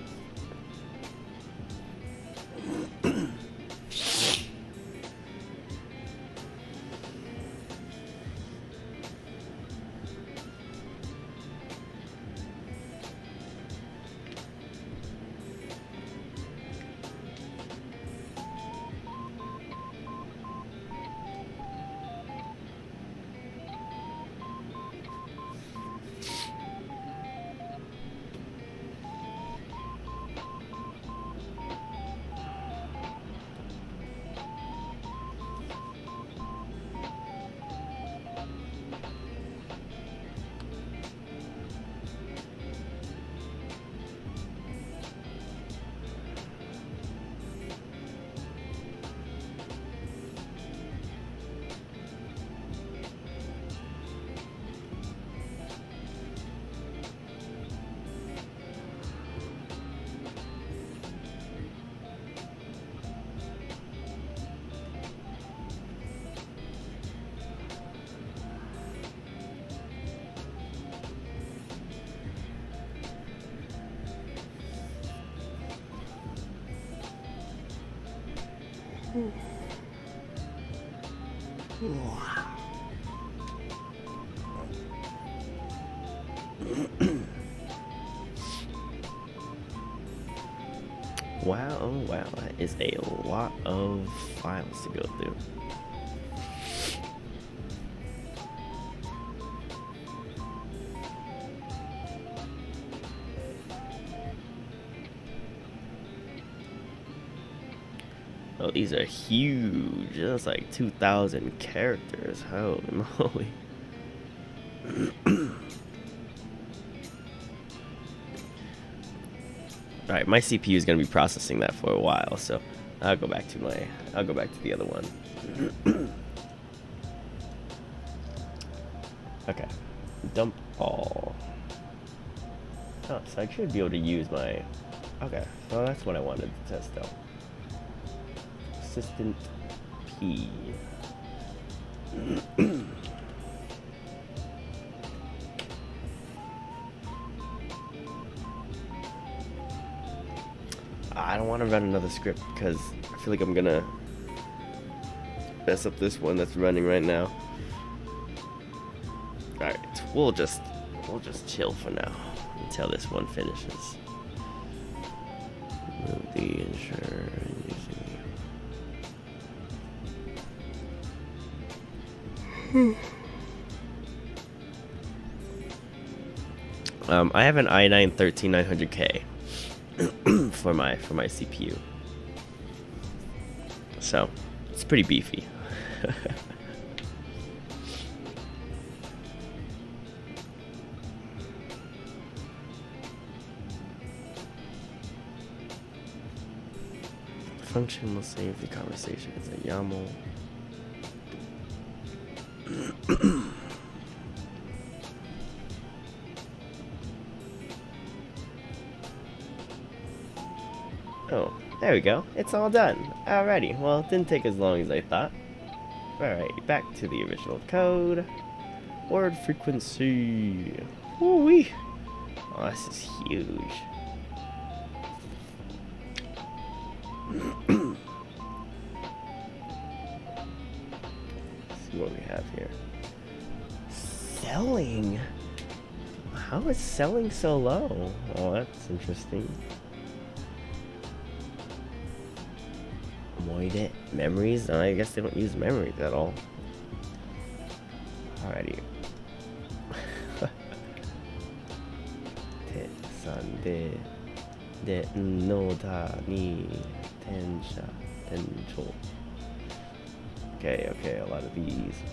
Wow, oh wow, that is a lot of files to go through. Oh, these are huge. That's like 2,000 characters. Holy moly. Alright, my CPU is gonna be processing that for a while, so I'll go back to the other one. Okay. Dump all. Oh, so I should be able to use my... Okay, well that's what I wanted to test out. Assistant P. I don't want to run another script because I feel like I'm gonna mess up this one that's running right now. Alright, we'll just chill for now until this one finishes. Remove the insurer using I have an i9-13900K for my CPU, so it's pretty beefy. Function will save the conversation as a YAML. Oh, there we go. It's all done. Alrighty, well, it didn't take as long as I thought. Alright, back to the original code. Word frequency. Woo-wee. Oh, this is huge. Let's see what we have here. Selling. How is selling so low? Oh, that's interesting. Moide memories? I guess they don't use memories at all. Alrighty. Te san de no da ni tensha tencho. Okay, a lot of these.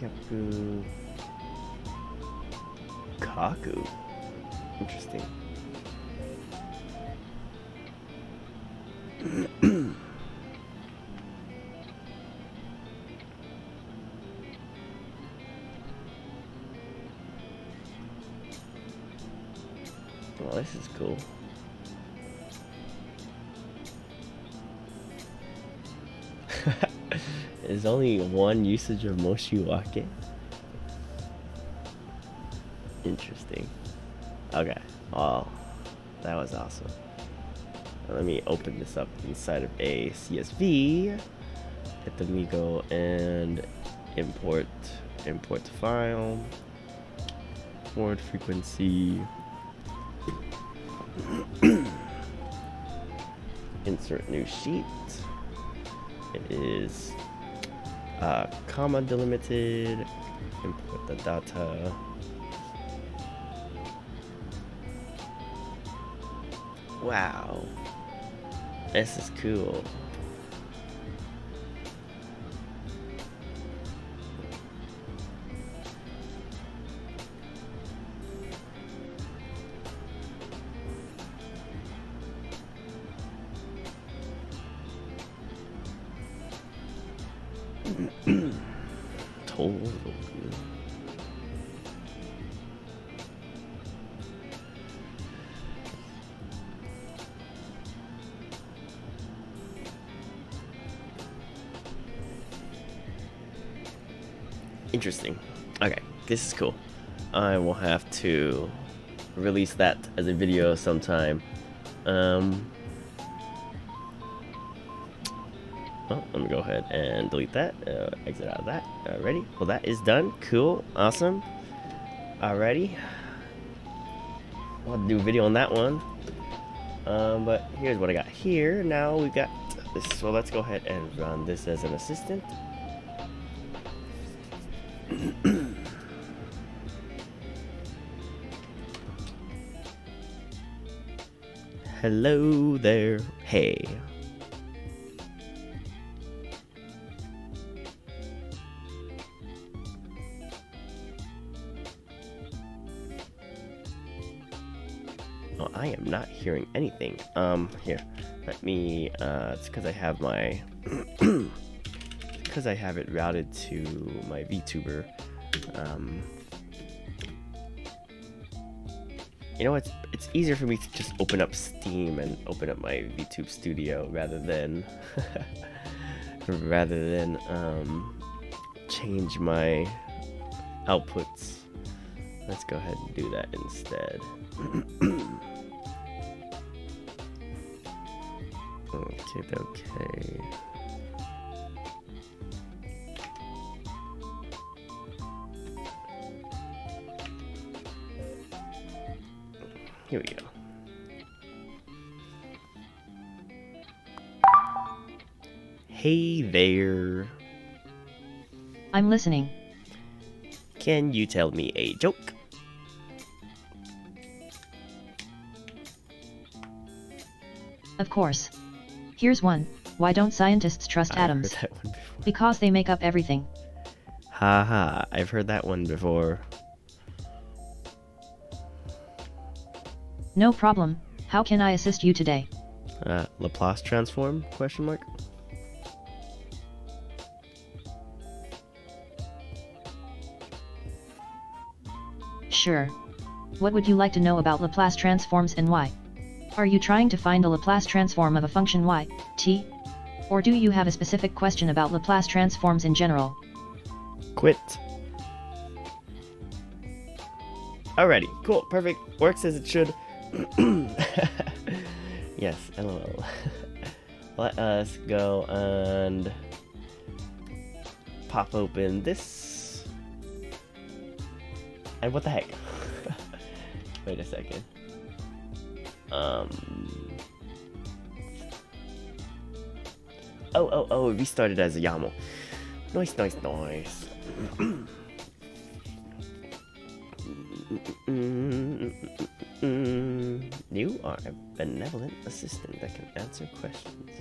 Kaku. Kaku. Interesting. Well, this is cool. There's only one usage of Moshiwake. Interesting. Okay. Oh, that was awesome. Now let me open this up inside of a CSV. Hit the Migo and import file. Word frequency. Insert new sheet. It is comma delimited. Import the data. Wow, this is cool. Total. Interesting. Okay, this is cool. I will have to release that as a video sometime. Well, let me go ahead and delete that. Exit out of that. Alrighty. Well, that is done. Cool. Awesome. Alrighty. I'll have to do a video on that one. But here's what I got here. Now we got this. So let's go ahead and run this as an assistant. Hello there. Hey. Oh, I am not hearing anything. Here. Let me it's because I have my because I have it routed to my VTuber. You know, it's easier for me to just open up Steam and open up my VTube Studio rather than change my outputs. Let's go ahead and do that instead. Okay. Here we go. Hey there.
I'm listening.
Can you tell me a joke?
Of course. Here's one. Why don't scientists trust atoms?
I've heard that one before.
Because they make up everything.
Haha, I've heard that one before.
No problem. How can I assist you today?
Laplace transform? Question mark.
Sure. What would you like to know about Laplace transforms and why? Are you trying to find a Laplace transform of a function y, t? Or do you have a specific question about Laplace transforms in general?
Quit. Alrighty, cool, perfect. Works as it should. Yes, LOL. Let us go and pop open this. And what the heck? Wait a second. Oh, it restarted as a YAML. Nice. You are a benevolent assistant that can answer questions.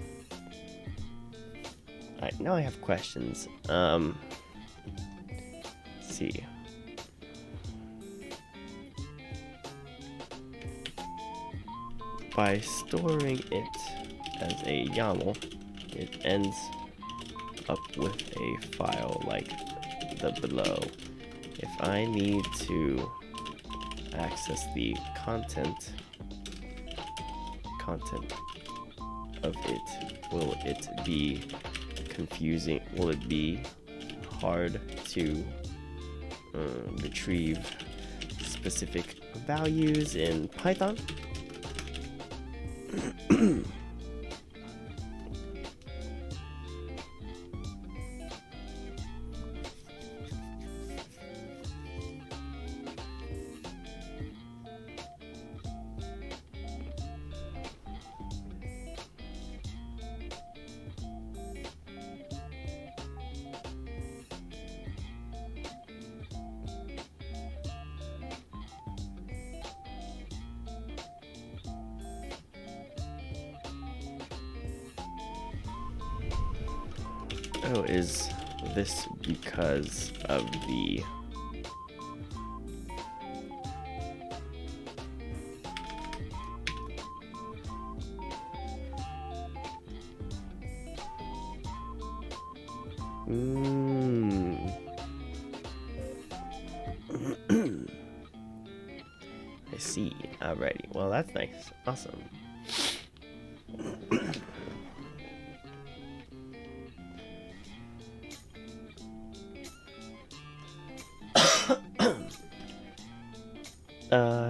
Alright, now I have questions. Let's see. By storing it as a YAML, it ends up with a file like the below. If I need to access the content of it, will it be confusing? Will it be hard to retrieve specific values in Python? Oh, is this because of the I see. Alrighty. Well, that's nice. Awesome.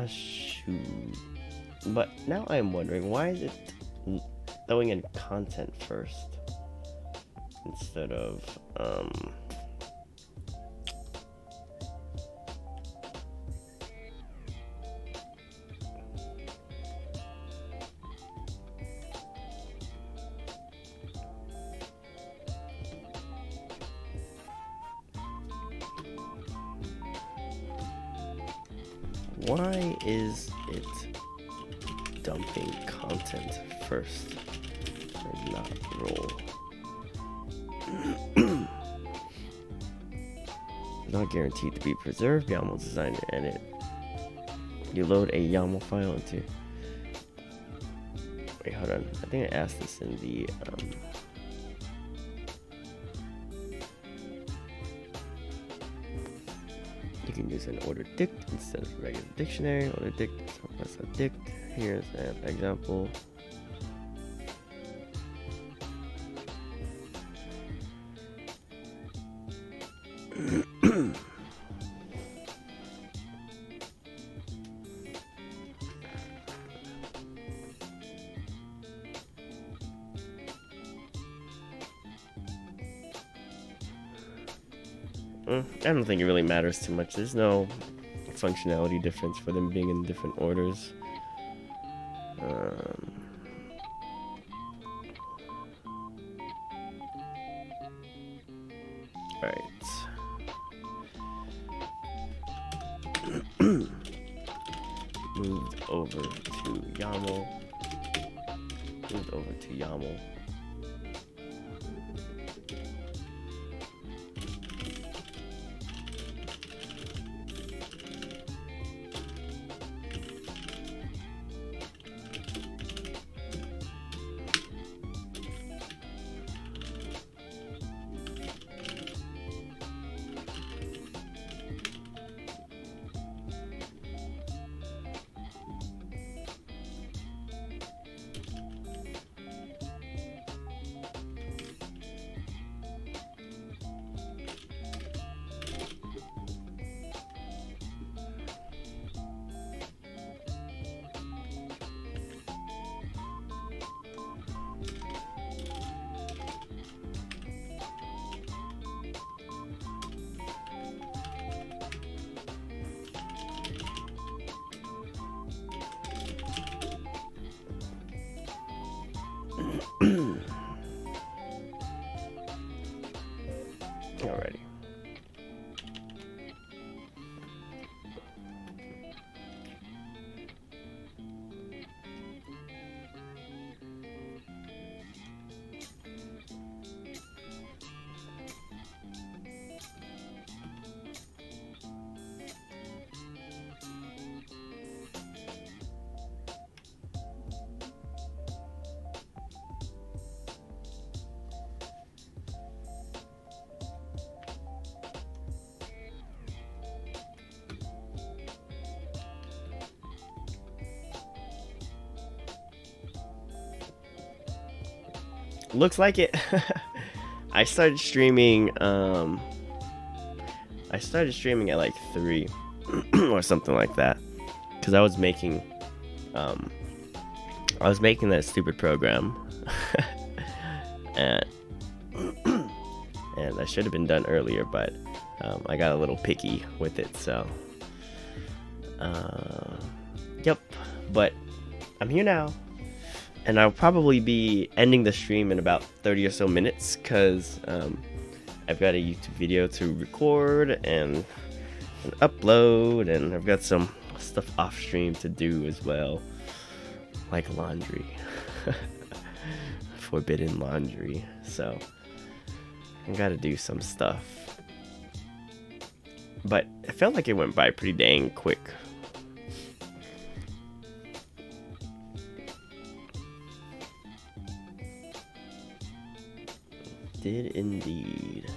Shoot. But now I'm wondering, why is it throwing in content first instead of why is it dumping content first and not roll? Not guaranteed to be preserved. YAML designer edit. You load a YAML file into. Wait, hold on. I think I asked this in the You can use an order dict instead of regular dictionary. Order dict, so that's a dict. Here's an example. I don't think it really matters too much. There's no functionality difference for them being in different orders. Alright. Moved over to YAML. Moved over to YAML. Alrighty. Looks like it. I started streaming at like 3 or something like that, because I was making that stupid program. and I should have been done earlier, but I got a little picky with it, so yep. But I'm here now. And I'll probably be ending the stream in about 30 or so minutes, because I've got a YouTube video to record and upload, and I've got some stuff off stream to do as well, like laundry. Forbidden laundry. So I gotta do some stuff. But it felt like it went by pretty dang quick. Did indeed.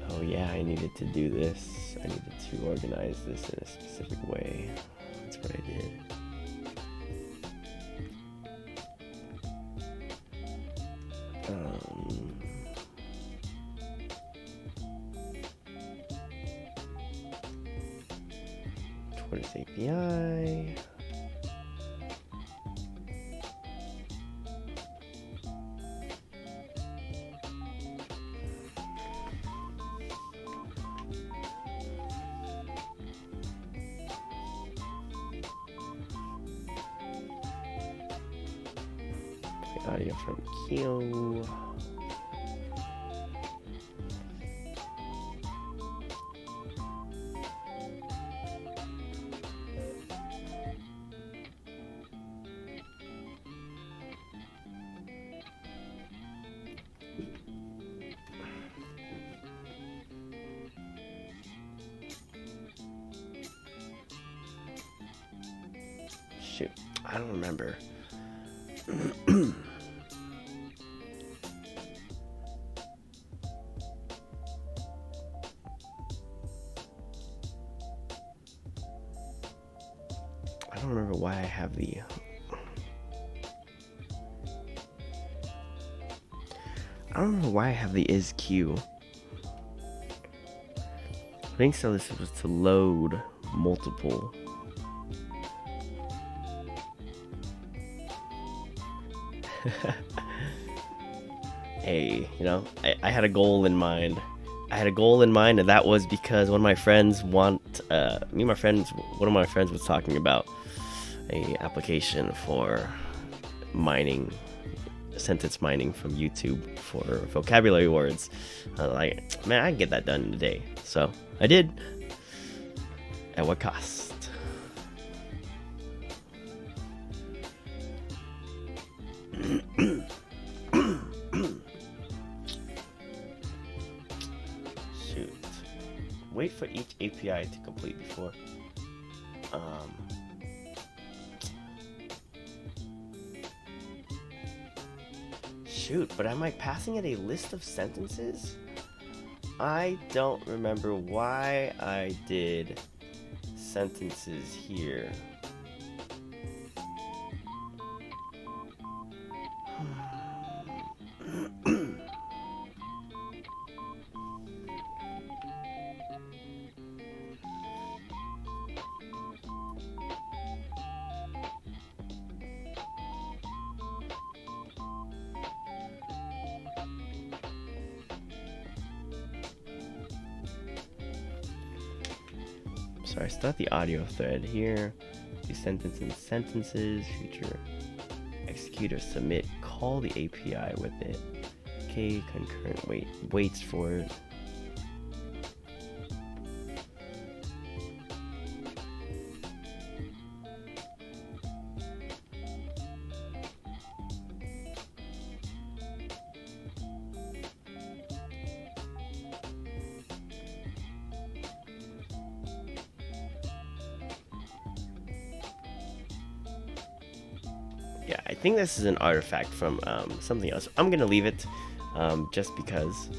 Oh yeah, I needed to do this. I needed to organize this in a specific way. That's what I did. Towards API. Audio from Kyo. Shoot, I don't remember. I don't remember why I have the... I don't remember why I have the is queue. I think so. This was to load multiple. Hey, you know, I had a goal in mind. And that was because one of my friends one of my friends was talking about a application for mining, sentence mining from YouTube for vocabulary words. Like, man, I can get that done in a day. So I did. At what cost? Shoot. Wait for each API to complete before. Shoot, but am I passing it a list of sentences? I don't remember why I did sentences here. So I start the audio thread here. Do sentence and sentences. Future execute or submit. Call the API with it. Okay, concurrent waits for it. Yeah, I think this is an artifact from something else. I'm gonna leave it just because.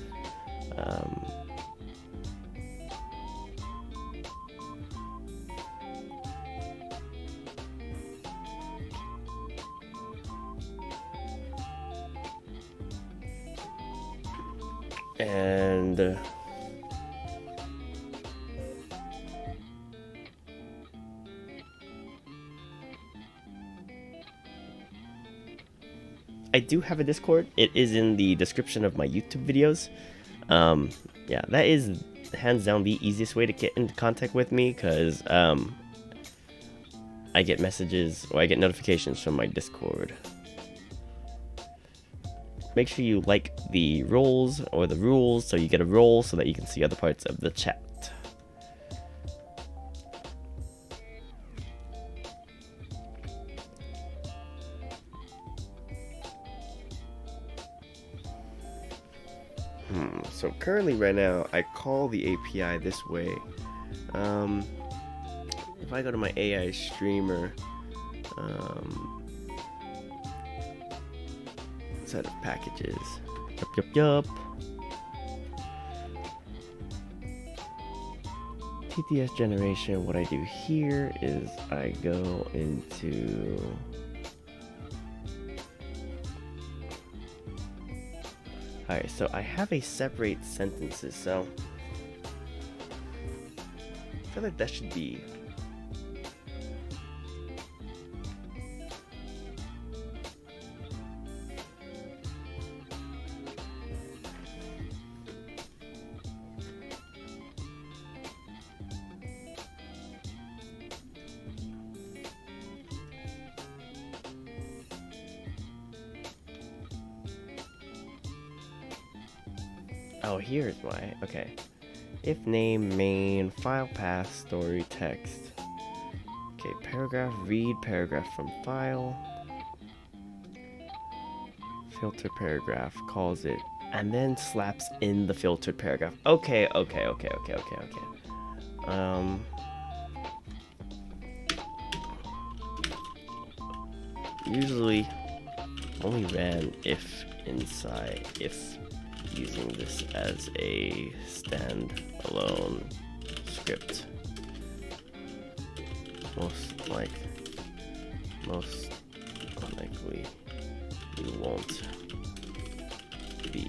And I do have a Discord. It is in the description of my YouTube videos. Yeah, that is hands down the easiest way to get into contact with me, because I get messages or I get notifications from my Discord. Make sure you like the roles or the rules so you get a role so that you can see other parts of the chat. So currently right now I call the API this way. If I go to my AI streamer, set of packages, yup. TTS generation, what I do here is I go into alright, so I have a separate sentences, so I feel like that should be oh, here's why. Okay. If name, main, file path, story, text. Okay, paragraph, read paragraph from file. Filter paragraph, calls it, and then slaps in the filtered paragraph. Okay. Usually only ran if inside, if using this as a standalone script. Most likely you won't be,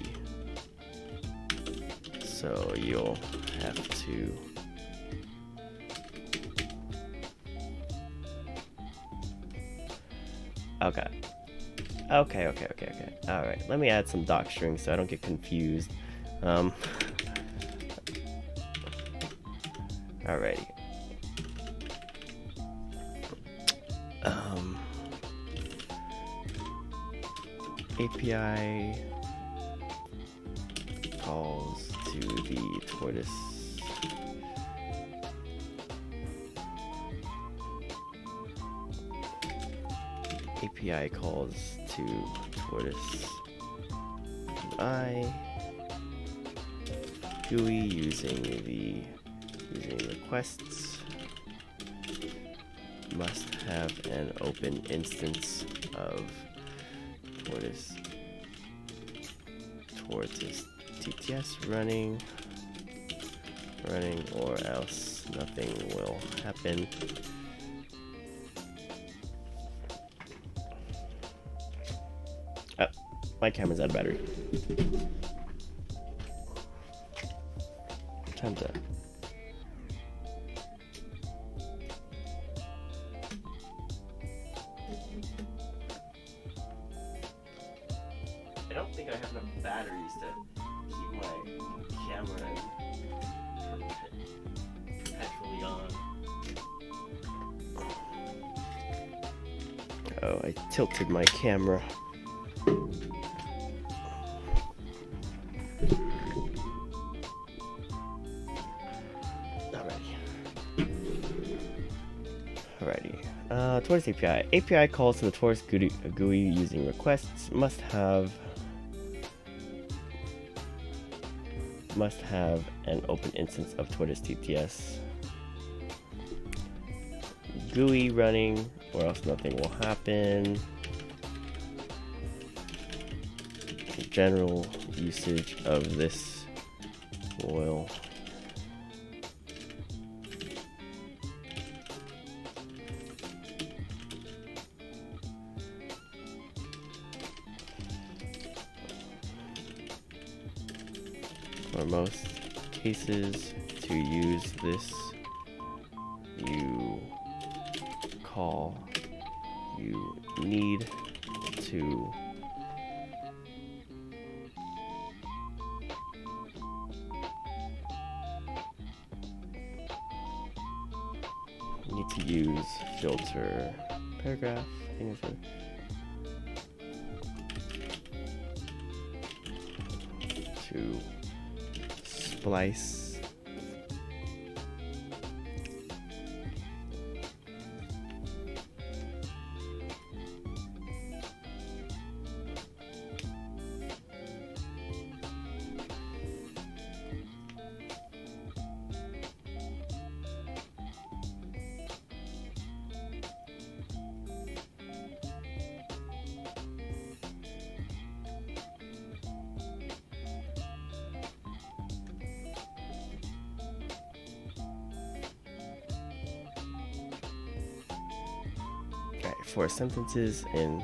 so you'll have to okay. Alright, let me add some doc strings so I don't get confused. Alrighty. API calls to the tortoise. API calls to tortoise UI GUI using the requests. Must have an open instance of tortoise TTS running, or else nothing will happen. My camera's out of battery. Time to I don't think I have enough batteries to keep my camera perpetually on. Oh, I tilted my camera. Alrighty. Tortoise API. API calls to the Tortoise GUI using requests must have an open instance of Tortoise TTS GUI running, or else nothing will happen. General usage of this will for most cases to use this you need to use filter paragraph. I think it's to splice for sentences in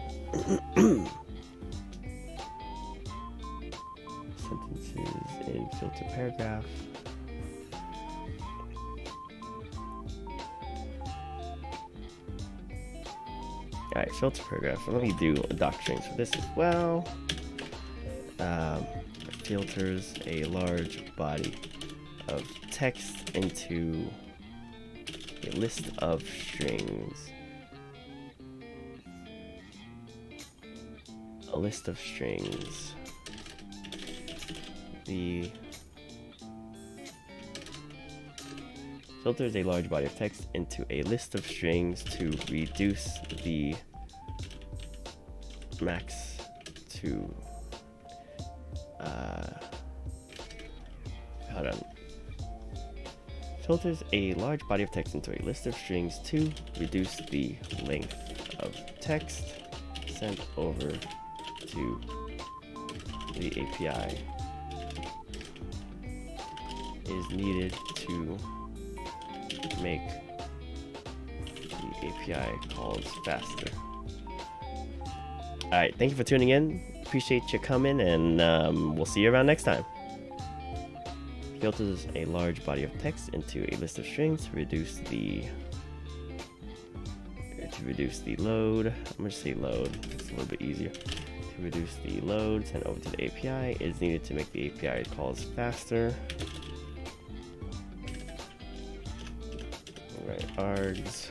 filter paragraph. Alright, filter paragraph. Let me do doc strings for this as well. Filters a large body of text into a list of strings. A list of strings. The filters a large body of text into a list of strings to reduce the max to hold on. Filters a large body of text into a list of strings to reduce the length of text sent over to the API is needed to make the API calls faster. Alright, thank you for tuning in. Appreciate you coming, and we'll see you around next time. Filters a large body of text into a list of strings to reduce the load. I'm gonna say load, it's a little bit easier. To reduce the load sent over to the API is needed to make the API calls faster. Alright, args.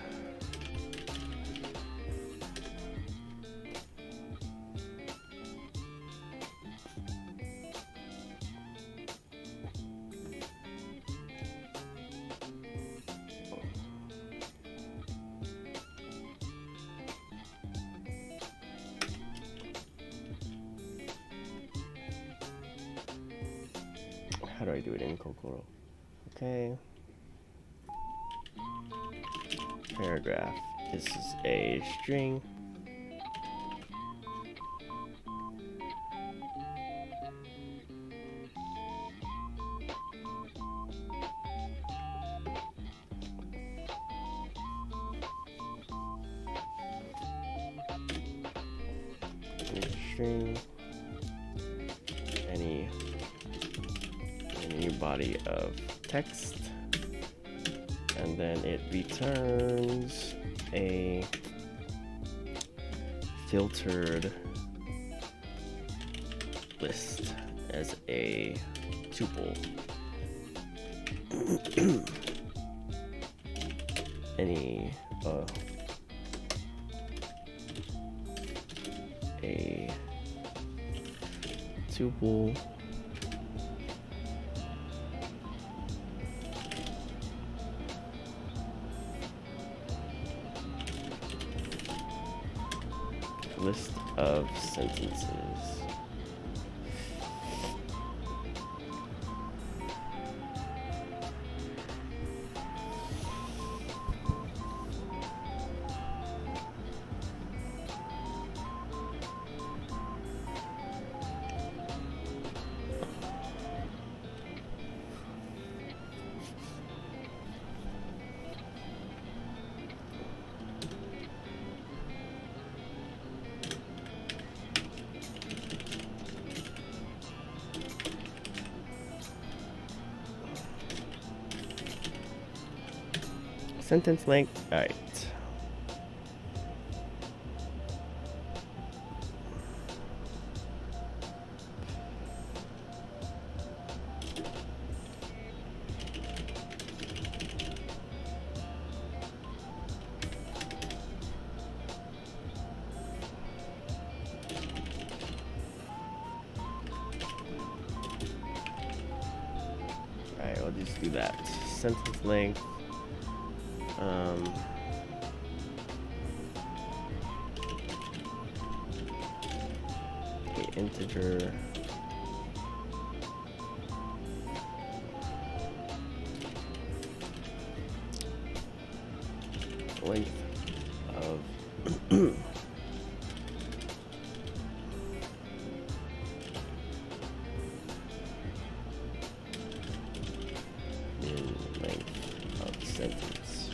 How do I do it in Kokoro? Okay. Paragraph. This is a string. String. Any body of text, and then it returns a filtered list as a tuple. a tuple. List of sentences. Sentence length. All right. All right, we'll just do that. Sentence length. Okay, integer. Length of length of sentence.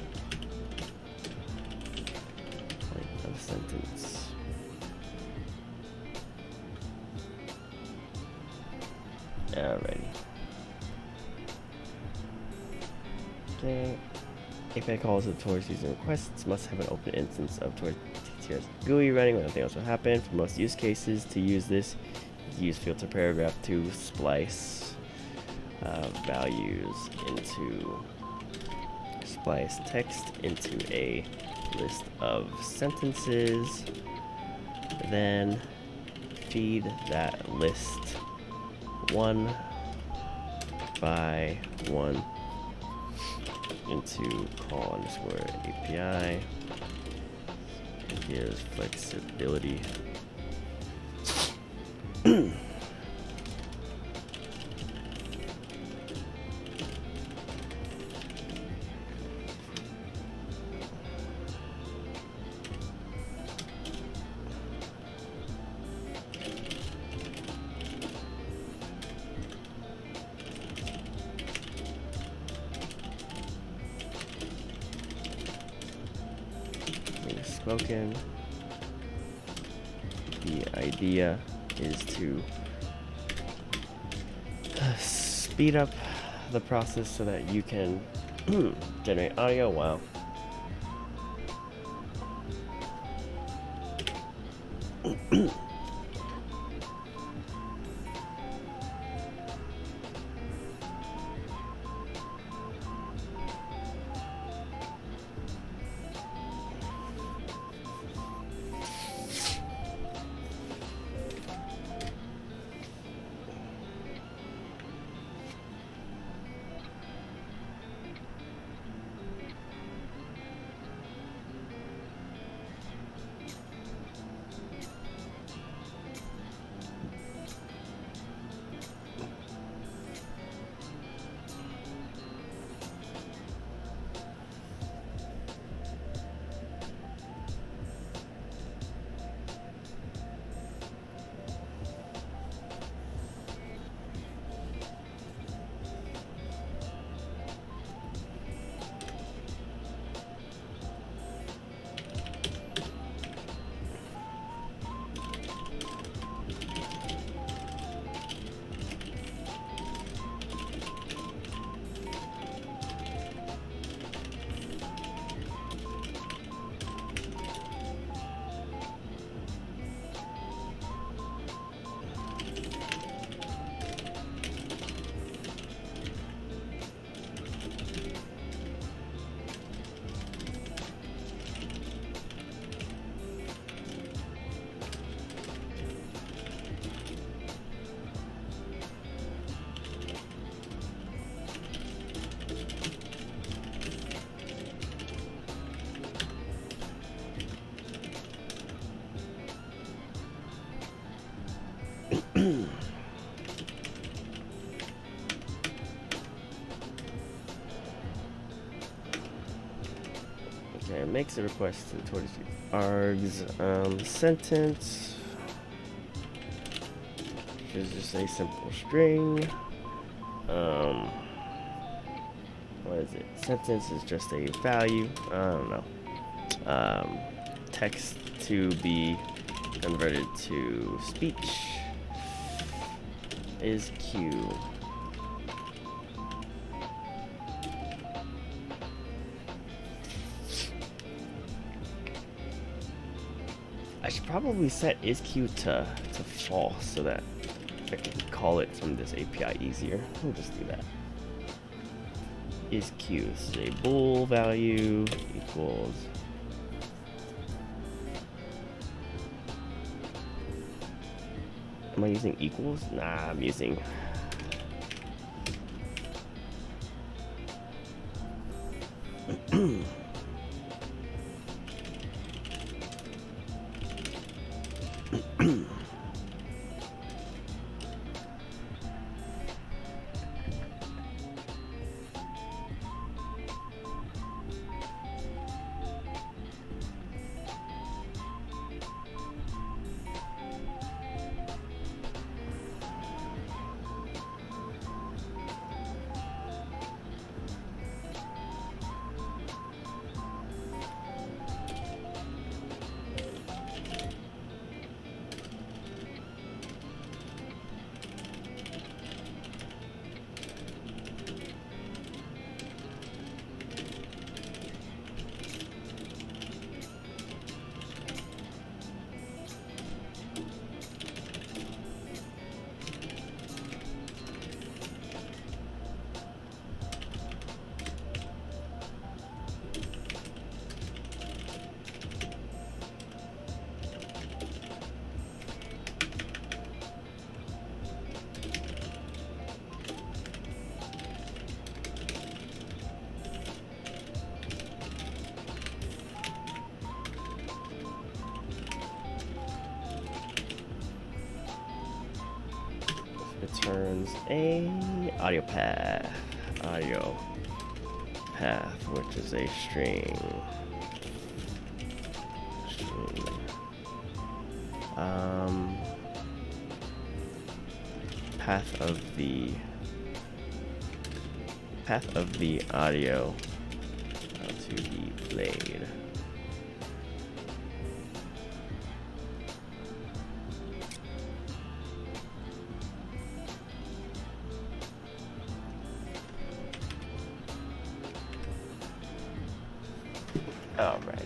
Length of sentence. Alrighty. Okay. API calls of Torch using requests must have an open instance of Torch TTS GUI running when nothing else will happen. For most use cases, to use this, use filter paragraph to splice values into splice text into a list of sentences, then feed that list one by one into call underscore API. And here's flexibility. Spoken. The idea is to speed up the process so that you can generate audio while Okay, makes a request to towards args. Sentence is just a simple string. What is it? Sentence is just a value. I don't know. Text to be converted to speech is Q. I should probably set isQ to false so that I can call it from this API easier. We'll just do that. IsQ is a bool value equals am I using equals? Nah, I'm using returns a audio path, which is a string. Path of the audio to be played. Alrighty.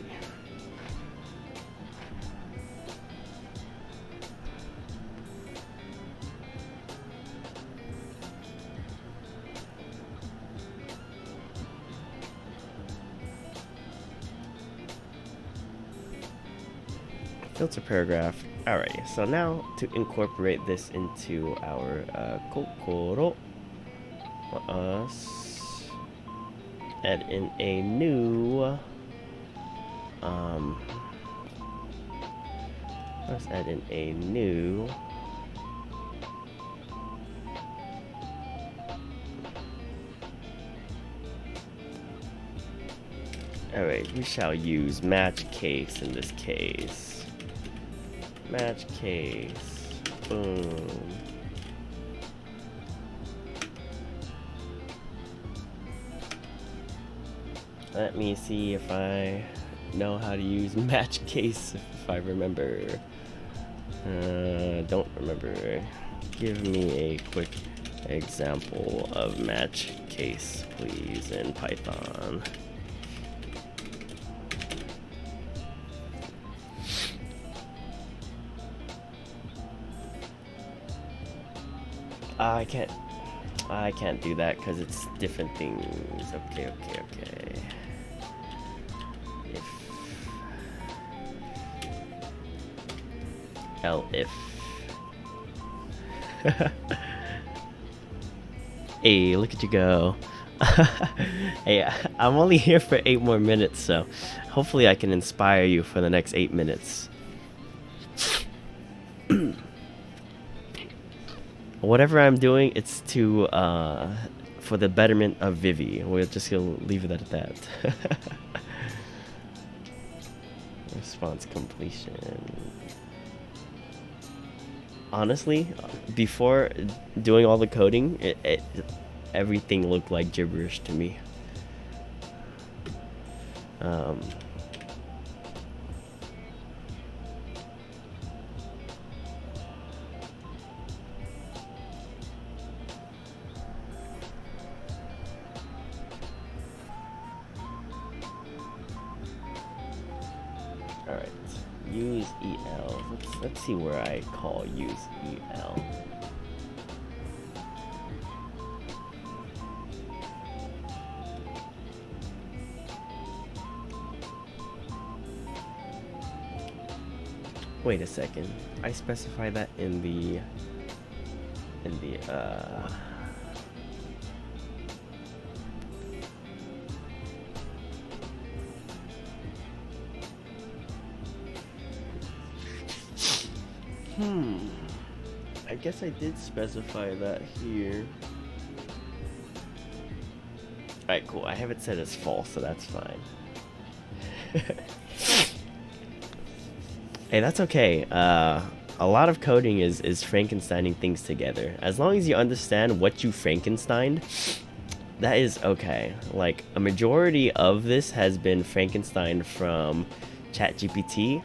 Filter paragraph. Alrighty, so now to incorporate this into our kokoro, let us add in a new let's add in a new alright, we shall use match case in this case. Match case. Boom. Let me see if I know how to use match case, if I remember. Don't remember. Give me a quick example of match case, please, in Python. I can't do that because it's different things. Okay. If hey, look at you go. Hey, I'm only here for 8 more minutes, so hopefully I can inspire you for the next 8 minutes. whatever I'm doing, it's to for the betterment of Vivy. We're just gonna leave it at that. Response completion. Honestly, before doing all the coding, everything looked like gibberish to me. Alright, use EL. Let's see where I call use EL. Wait a second. I specify that in the I guess I did specify that here. Alright, cool. I have it set as false, so that's fine. Hey, that's okay. A lot of coding is Frankensteining things together. As long as you understand what you Frankensteined, that is okay. Like, a majority of this has been Frankenstein from ChatGPT.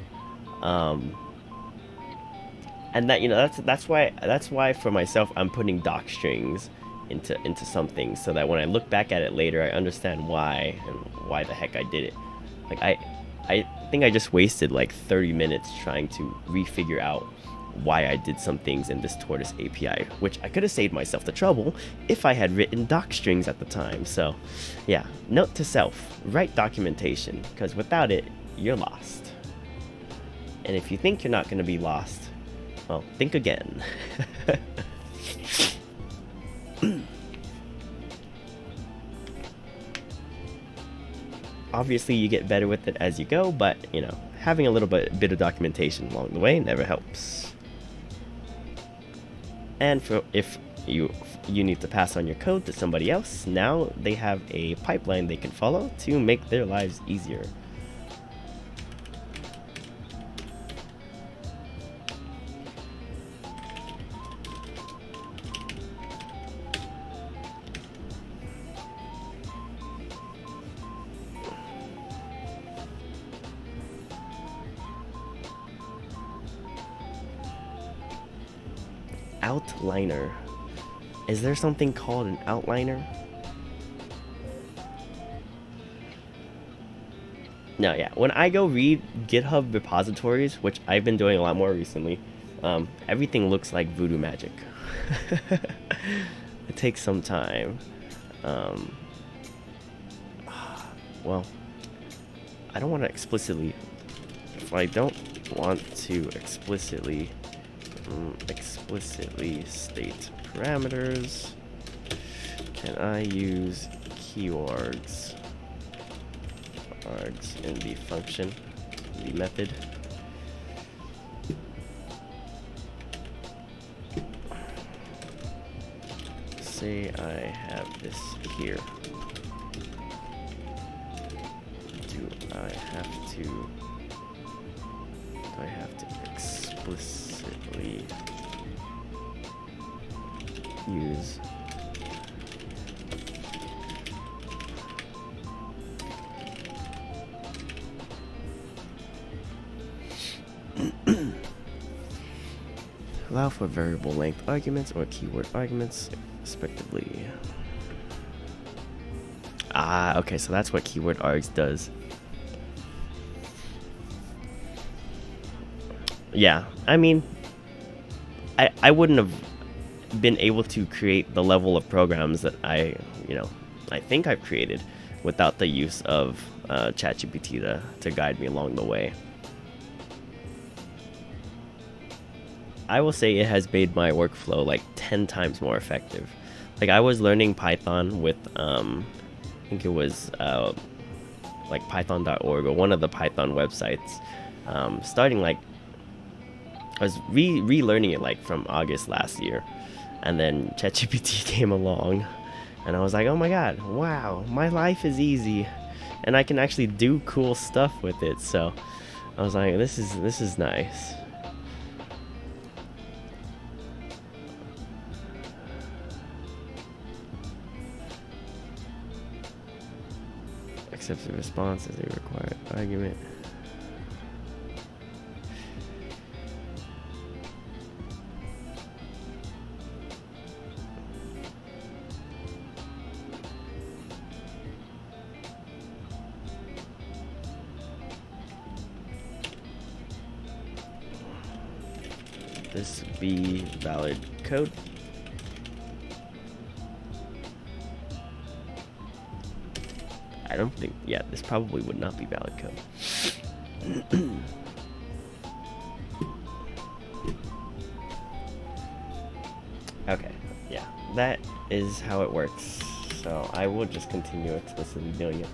And that, you know, that's why for myself I'm putting doc strings into something, so that when I look back at it later, I understand why and why the heck I did it. Like I think I just wasted like 30 minutes trying to refigure out why I did some things in this Tortoise API, which I could have saved myself the trouble if I had written doc strings at the time. So yeah, note to self, write documentation, because without it, you're lost. And if you think you're not going to be lost, well, think again. Obviously, you get better with it as you go, but, you know, having a little bit of documentation along the way never helps. And if you need to pass on your code to somebody else, now they have a pipeline they can follow to make their lives easier. Outliner. Is there something called an outliner? No, yeah. When I go read GitHub repositories, which I've been doing a lot more recently, everything looks like voodoo magic. It takes some time. Well, I don't want to explicitly. If I don't want to explicitly state parameters, can I use keywords in the function, the method? Say I have this here. Do I have to explicitly use allow for variable length arguments or keyword arguments respectively? Ah, okay, so that's what keyword args does. Yeah, I mean, I wouldn't have been able to create the level of programs that I think I've created without the use of ChatGPT to guide me along the way. I will say it has made my workflow like 10 times more effective. Like, I was learning Python with I think it was like python.org or one of the Python websites, starting like I was relearning it like from August last year, And then ChatGPT came along, and I was like, oh my god, wow, my life is easy, and I can actually do cool stuff with it. So I was like, this is nice. Accepts the response as a required argument. This be valid code. I don't think, yeah, this probably would not be valid code. Okay, yeah, that is how it works. So I will just continue explicitly doing it.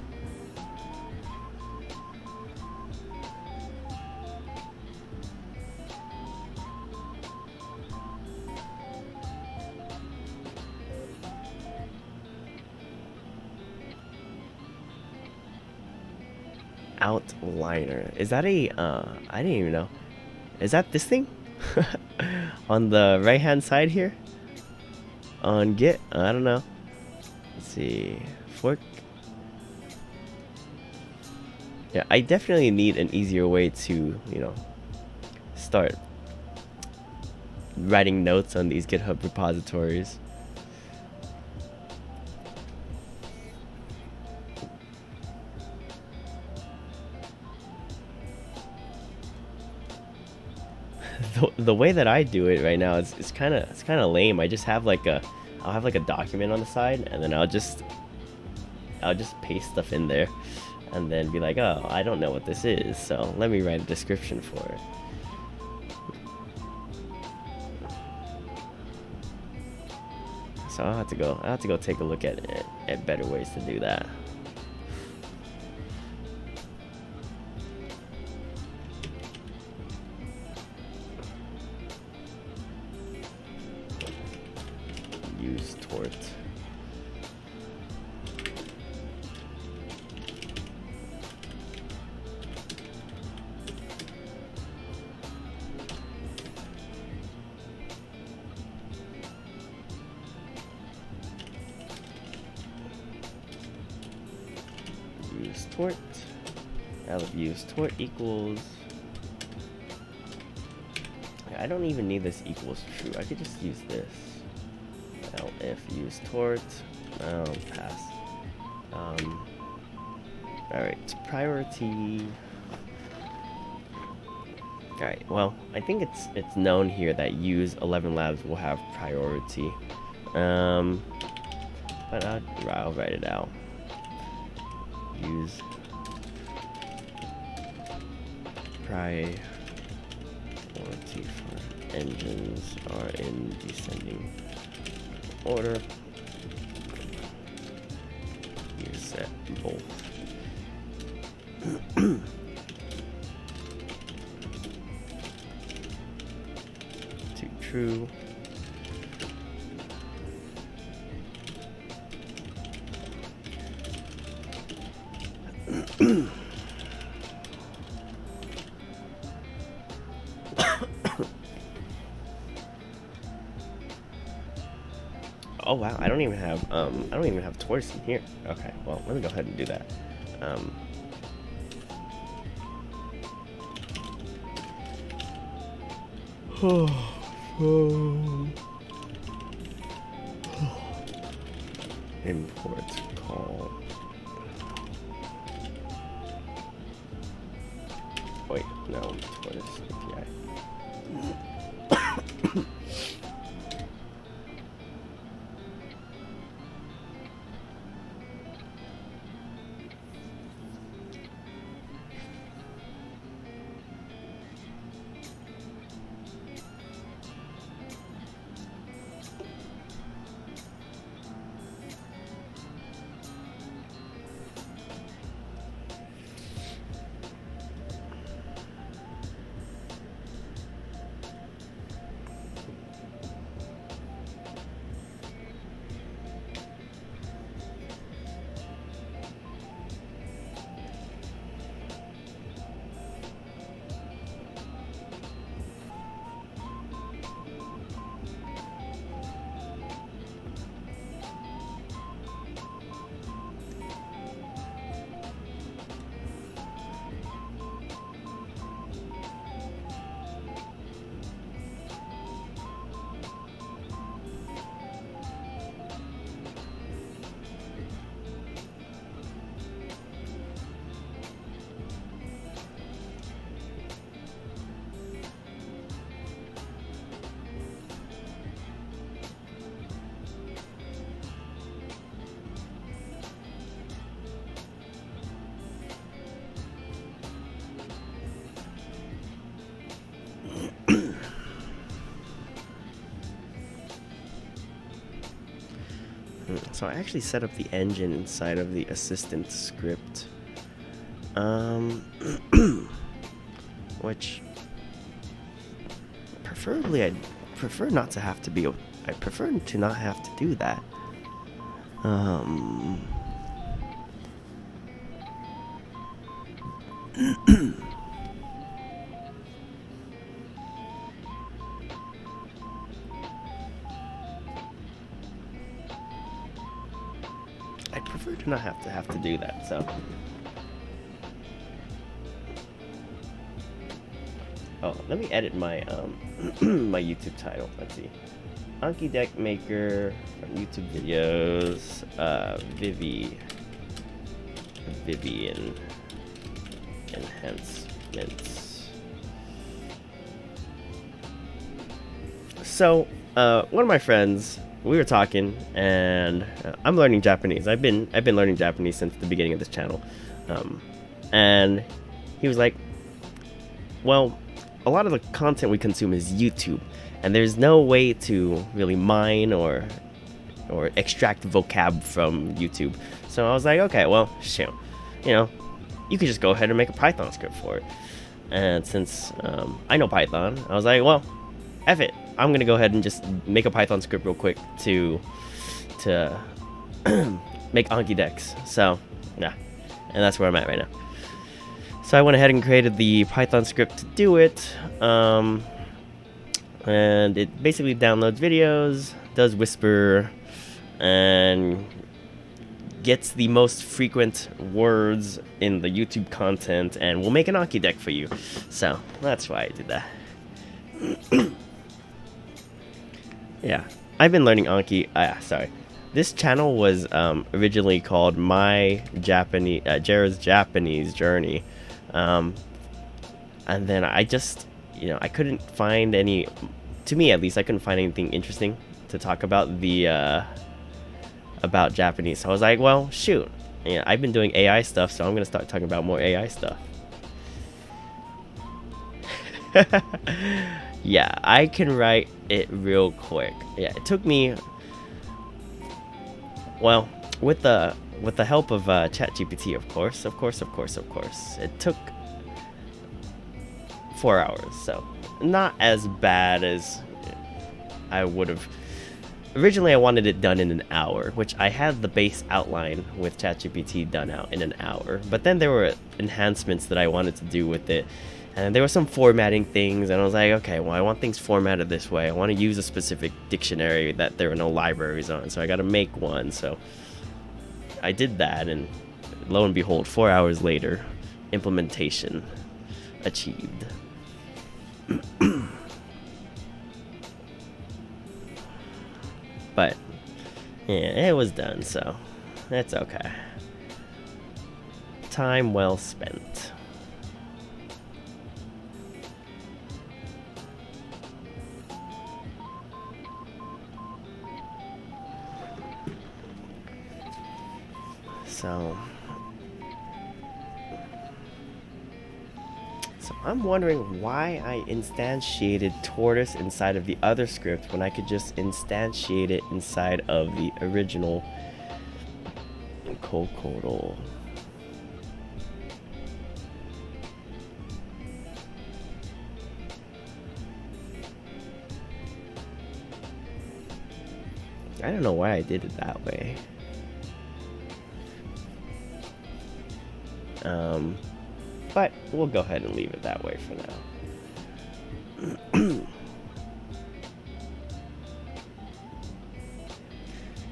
Outliner. Is that a, I didn't even know. Is that this thing? On the right hand side here? On Git? I don't know. Let's see. Fork. Yeah, I definitely need an easier way to, you know, start writing notes on these GitHub repositories. The way that I do it right now is kind of lame. I just have like I'll have like a document on the side, and then I'll just paste stuff in there, and then be like, oh, I don't know what this is, so let me write a description for it. So I'll have to go take a look at better ways to do that. Use tort. Use tort. Use tort equals. I don't even need this equals true. I could just use this. If use tort, pass. Alright, priority. Alright, well, I think it's known here that use 11 labs will have priority. But I'll write it out. Use priority for engines are in descending order. You set both. To true. Oh wow, I don't even have torts in here. Okay, well, let me go ahead and do that. Import call. Wait, no, tortoise API. So I actually set up the engine inside of the assistant script. Which preferably I'd prefer not to have to be. I prefer to not have to do that. I prefer to not have to do that. So. Oh, let me edit my my YouTube title. Let's see. Anki Deck Maker from YouTube videos. Vivy and Enhancements. So, one of my friends, we were talking, and I'm learning Japanese. I've been learning Japanese since the beginning of this channel, and he was like, "Well, a lot of the content we consume is YouTube, and there's no way to really mine or extract vocab from YouTube." So I was like, okay, well, shoot, you could just go ahead and make a Python script for it. And since I know Python, I was like, well, F it. I'm gonna go ahead and just make a Python script real quick to make Anki decks. So yeah, and that's where I'm at right now. So I went ahead and created the Python script to do it, and it basically downloads videos, does whisper, and gets the most frequent words in the YouTube content, and will make an Anki deck for you. So that's why I did that. Yeah, I've been learning Anki. Sorry. This channel was originally called Jared's Japanese Journey. And then I just, I couldn't find any, to me at least, I couldn't find anything interesting to talk about about Japanese. So I was like, well, shoot, I've been doing AI stuff, so I'm gonna start talking about more AI stuff. Yeah, I can write it real quick. Yeah, it took me, well, with the help of ChatGPT, of course, it took 4 hours, so not as bad as I would have. Originally, I wanted it done in an hour, which I had the base outline with ChatGPT done out in an hour, but then there were enhancements that I wanted to do with it, and there were some formatting things, and I was like, okay, well, I want things formatted this way. I want to use a specific dictionary that there are no libraries on, so I got to make one. So I did that, and lo and behold, 4 hours later, implementation achieved. But yeah, it was done, so that's okay. Time well spent. So I'm wondering why I instantiated tortoise inside of the other script when I could just instantiate it inside of the original Kokoro. I don't know why I did it that way. But we'll go ahead and leave it that way for now.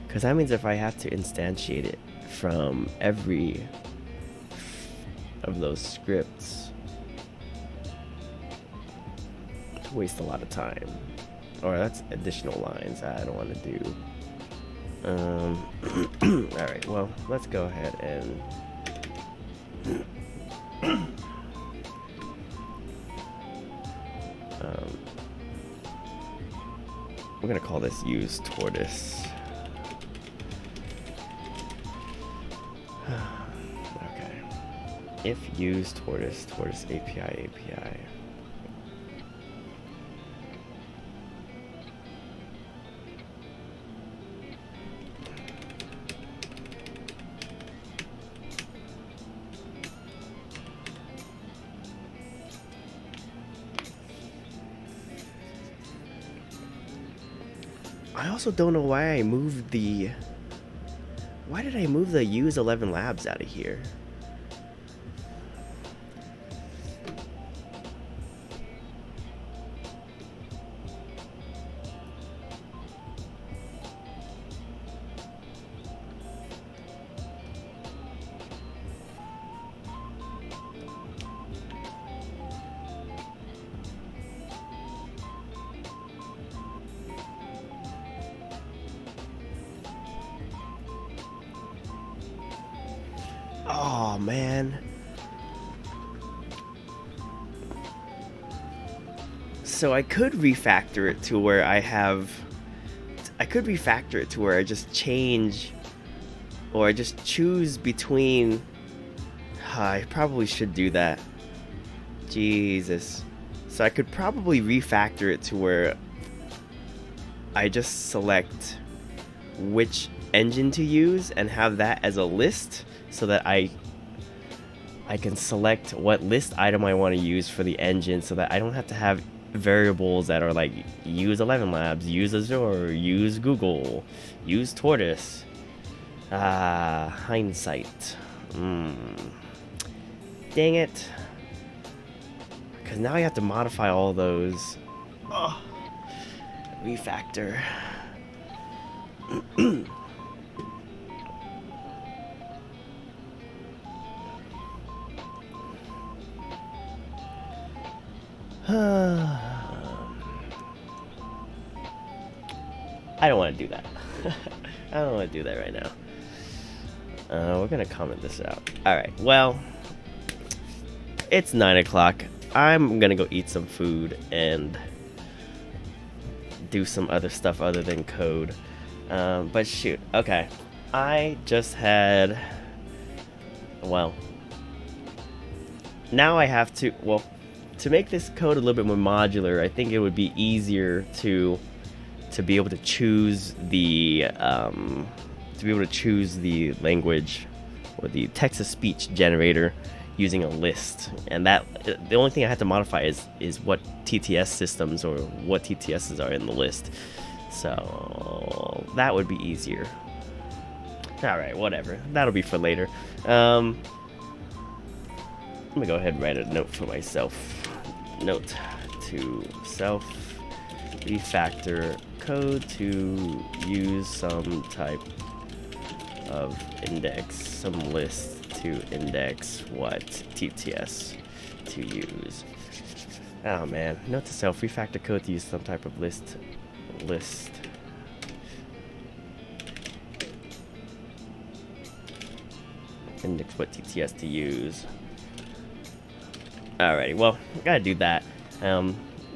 Because that means if I have to instantiate it from every of those scripts, to waste a lot of time. Or that's additional lines I don't want to do. Alright, well, let's go ahead and we're gonna call this use tortoise. Okay. If use tortoise API. I also don't know why I moved the... Why did I move the use 11 labs out of here? Oh, man. So I could refactor it to where I could refactor it to where I just change, or I just choose between... I probably should do that. Jesus. So I could probably refactor it to where I just select which engine to use and have that as a list, so that I can select what list item I want to use for the engine, so that I don't have to have variables that are like use 11 labs, use Azure, use Google, use Tortoise. Hindsight. Dang it. Because now I have to modify all those. Oh. Refactor. I don't want to do that. I don't want to do that right now. We're gonna comment this out. Alright, well, it's 9 o'clock. I'm gonna go eat some food and do some other stuff other than code. But shoot, okay. I just had... Well, now I have to... Well, to make this code a little bit more modular, I think it would be easier to be able to choose the language or the text-to-speech generator using a list. And that the only thing I have to modify is what TTS systems or what TTSs are in the list. So that would be easier. All right, whatever. That'll be for later. Let me go ahead and write a note for myself. Note to self: refactor code to use some type of index, some list to index what TTS to use. Oh man, note to self: refactor code to use some type of list index what TTS to use. Alrighty, well, gotta do that.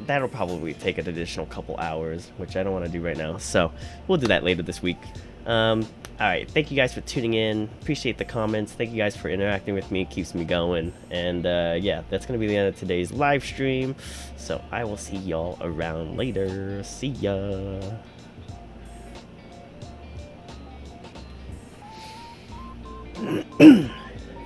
That'll probably take an additional couple hours, which I don't want to do right now, so we'll do that later this week. Alright, thank you guys for tuning in. Appreciate the comments. Thank you guys for interacting with me. It keeps me going. And yeah, that's going to be the end of today's live stream. So I will see y'all around later. See ya.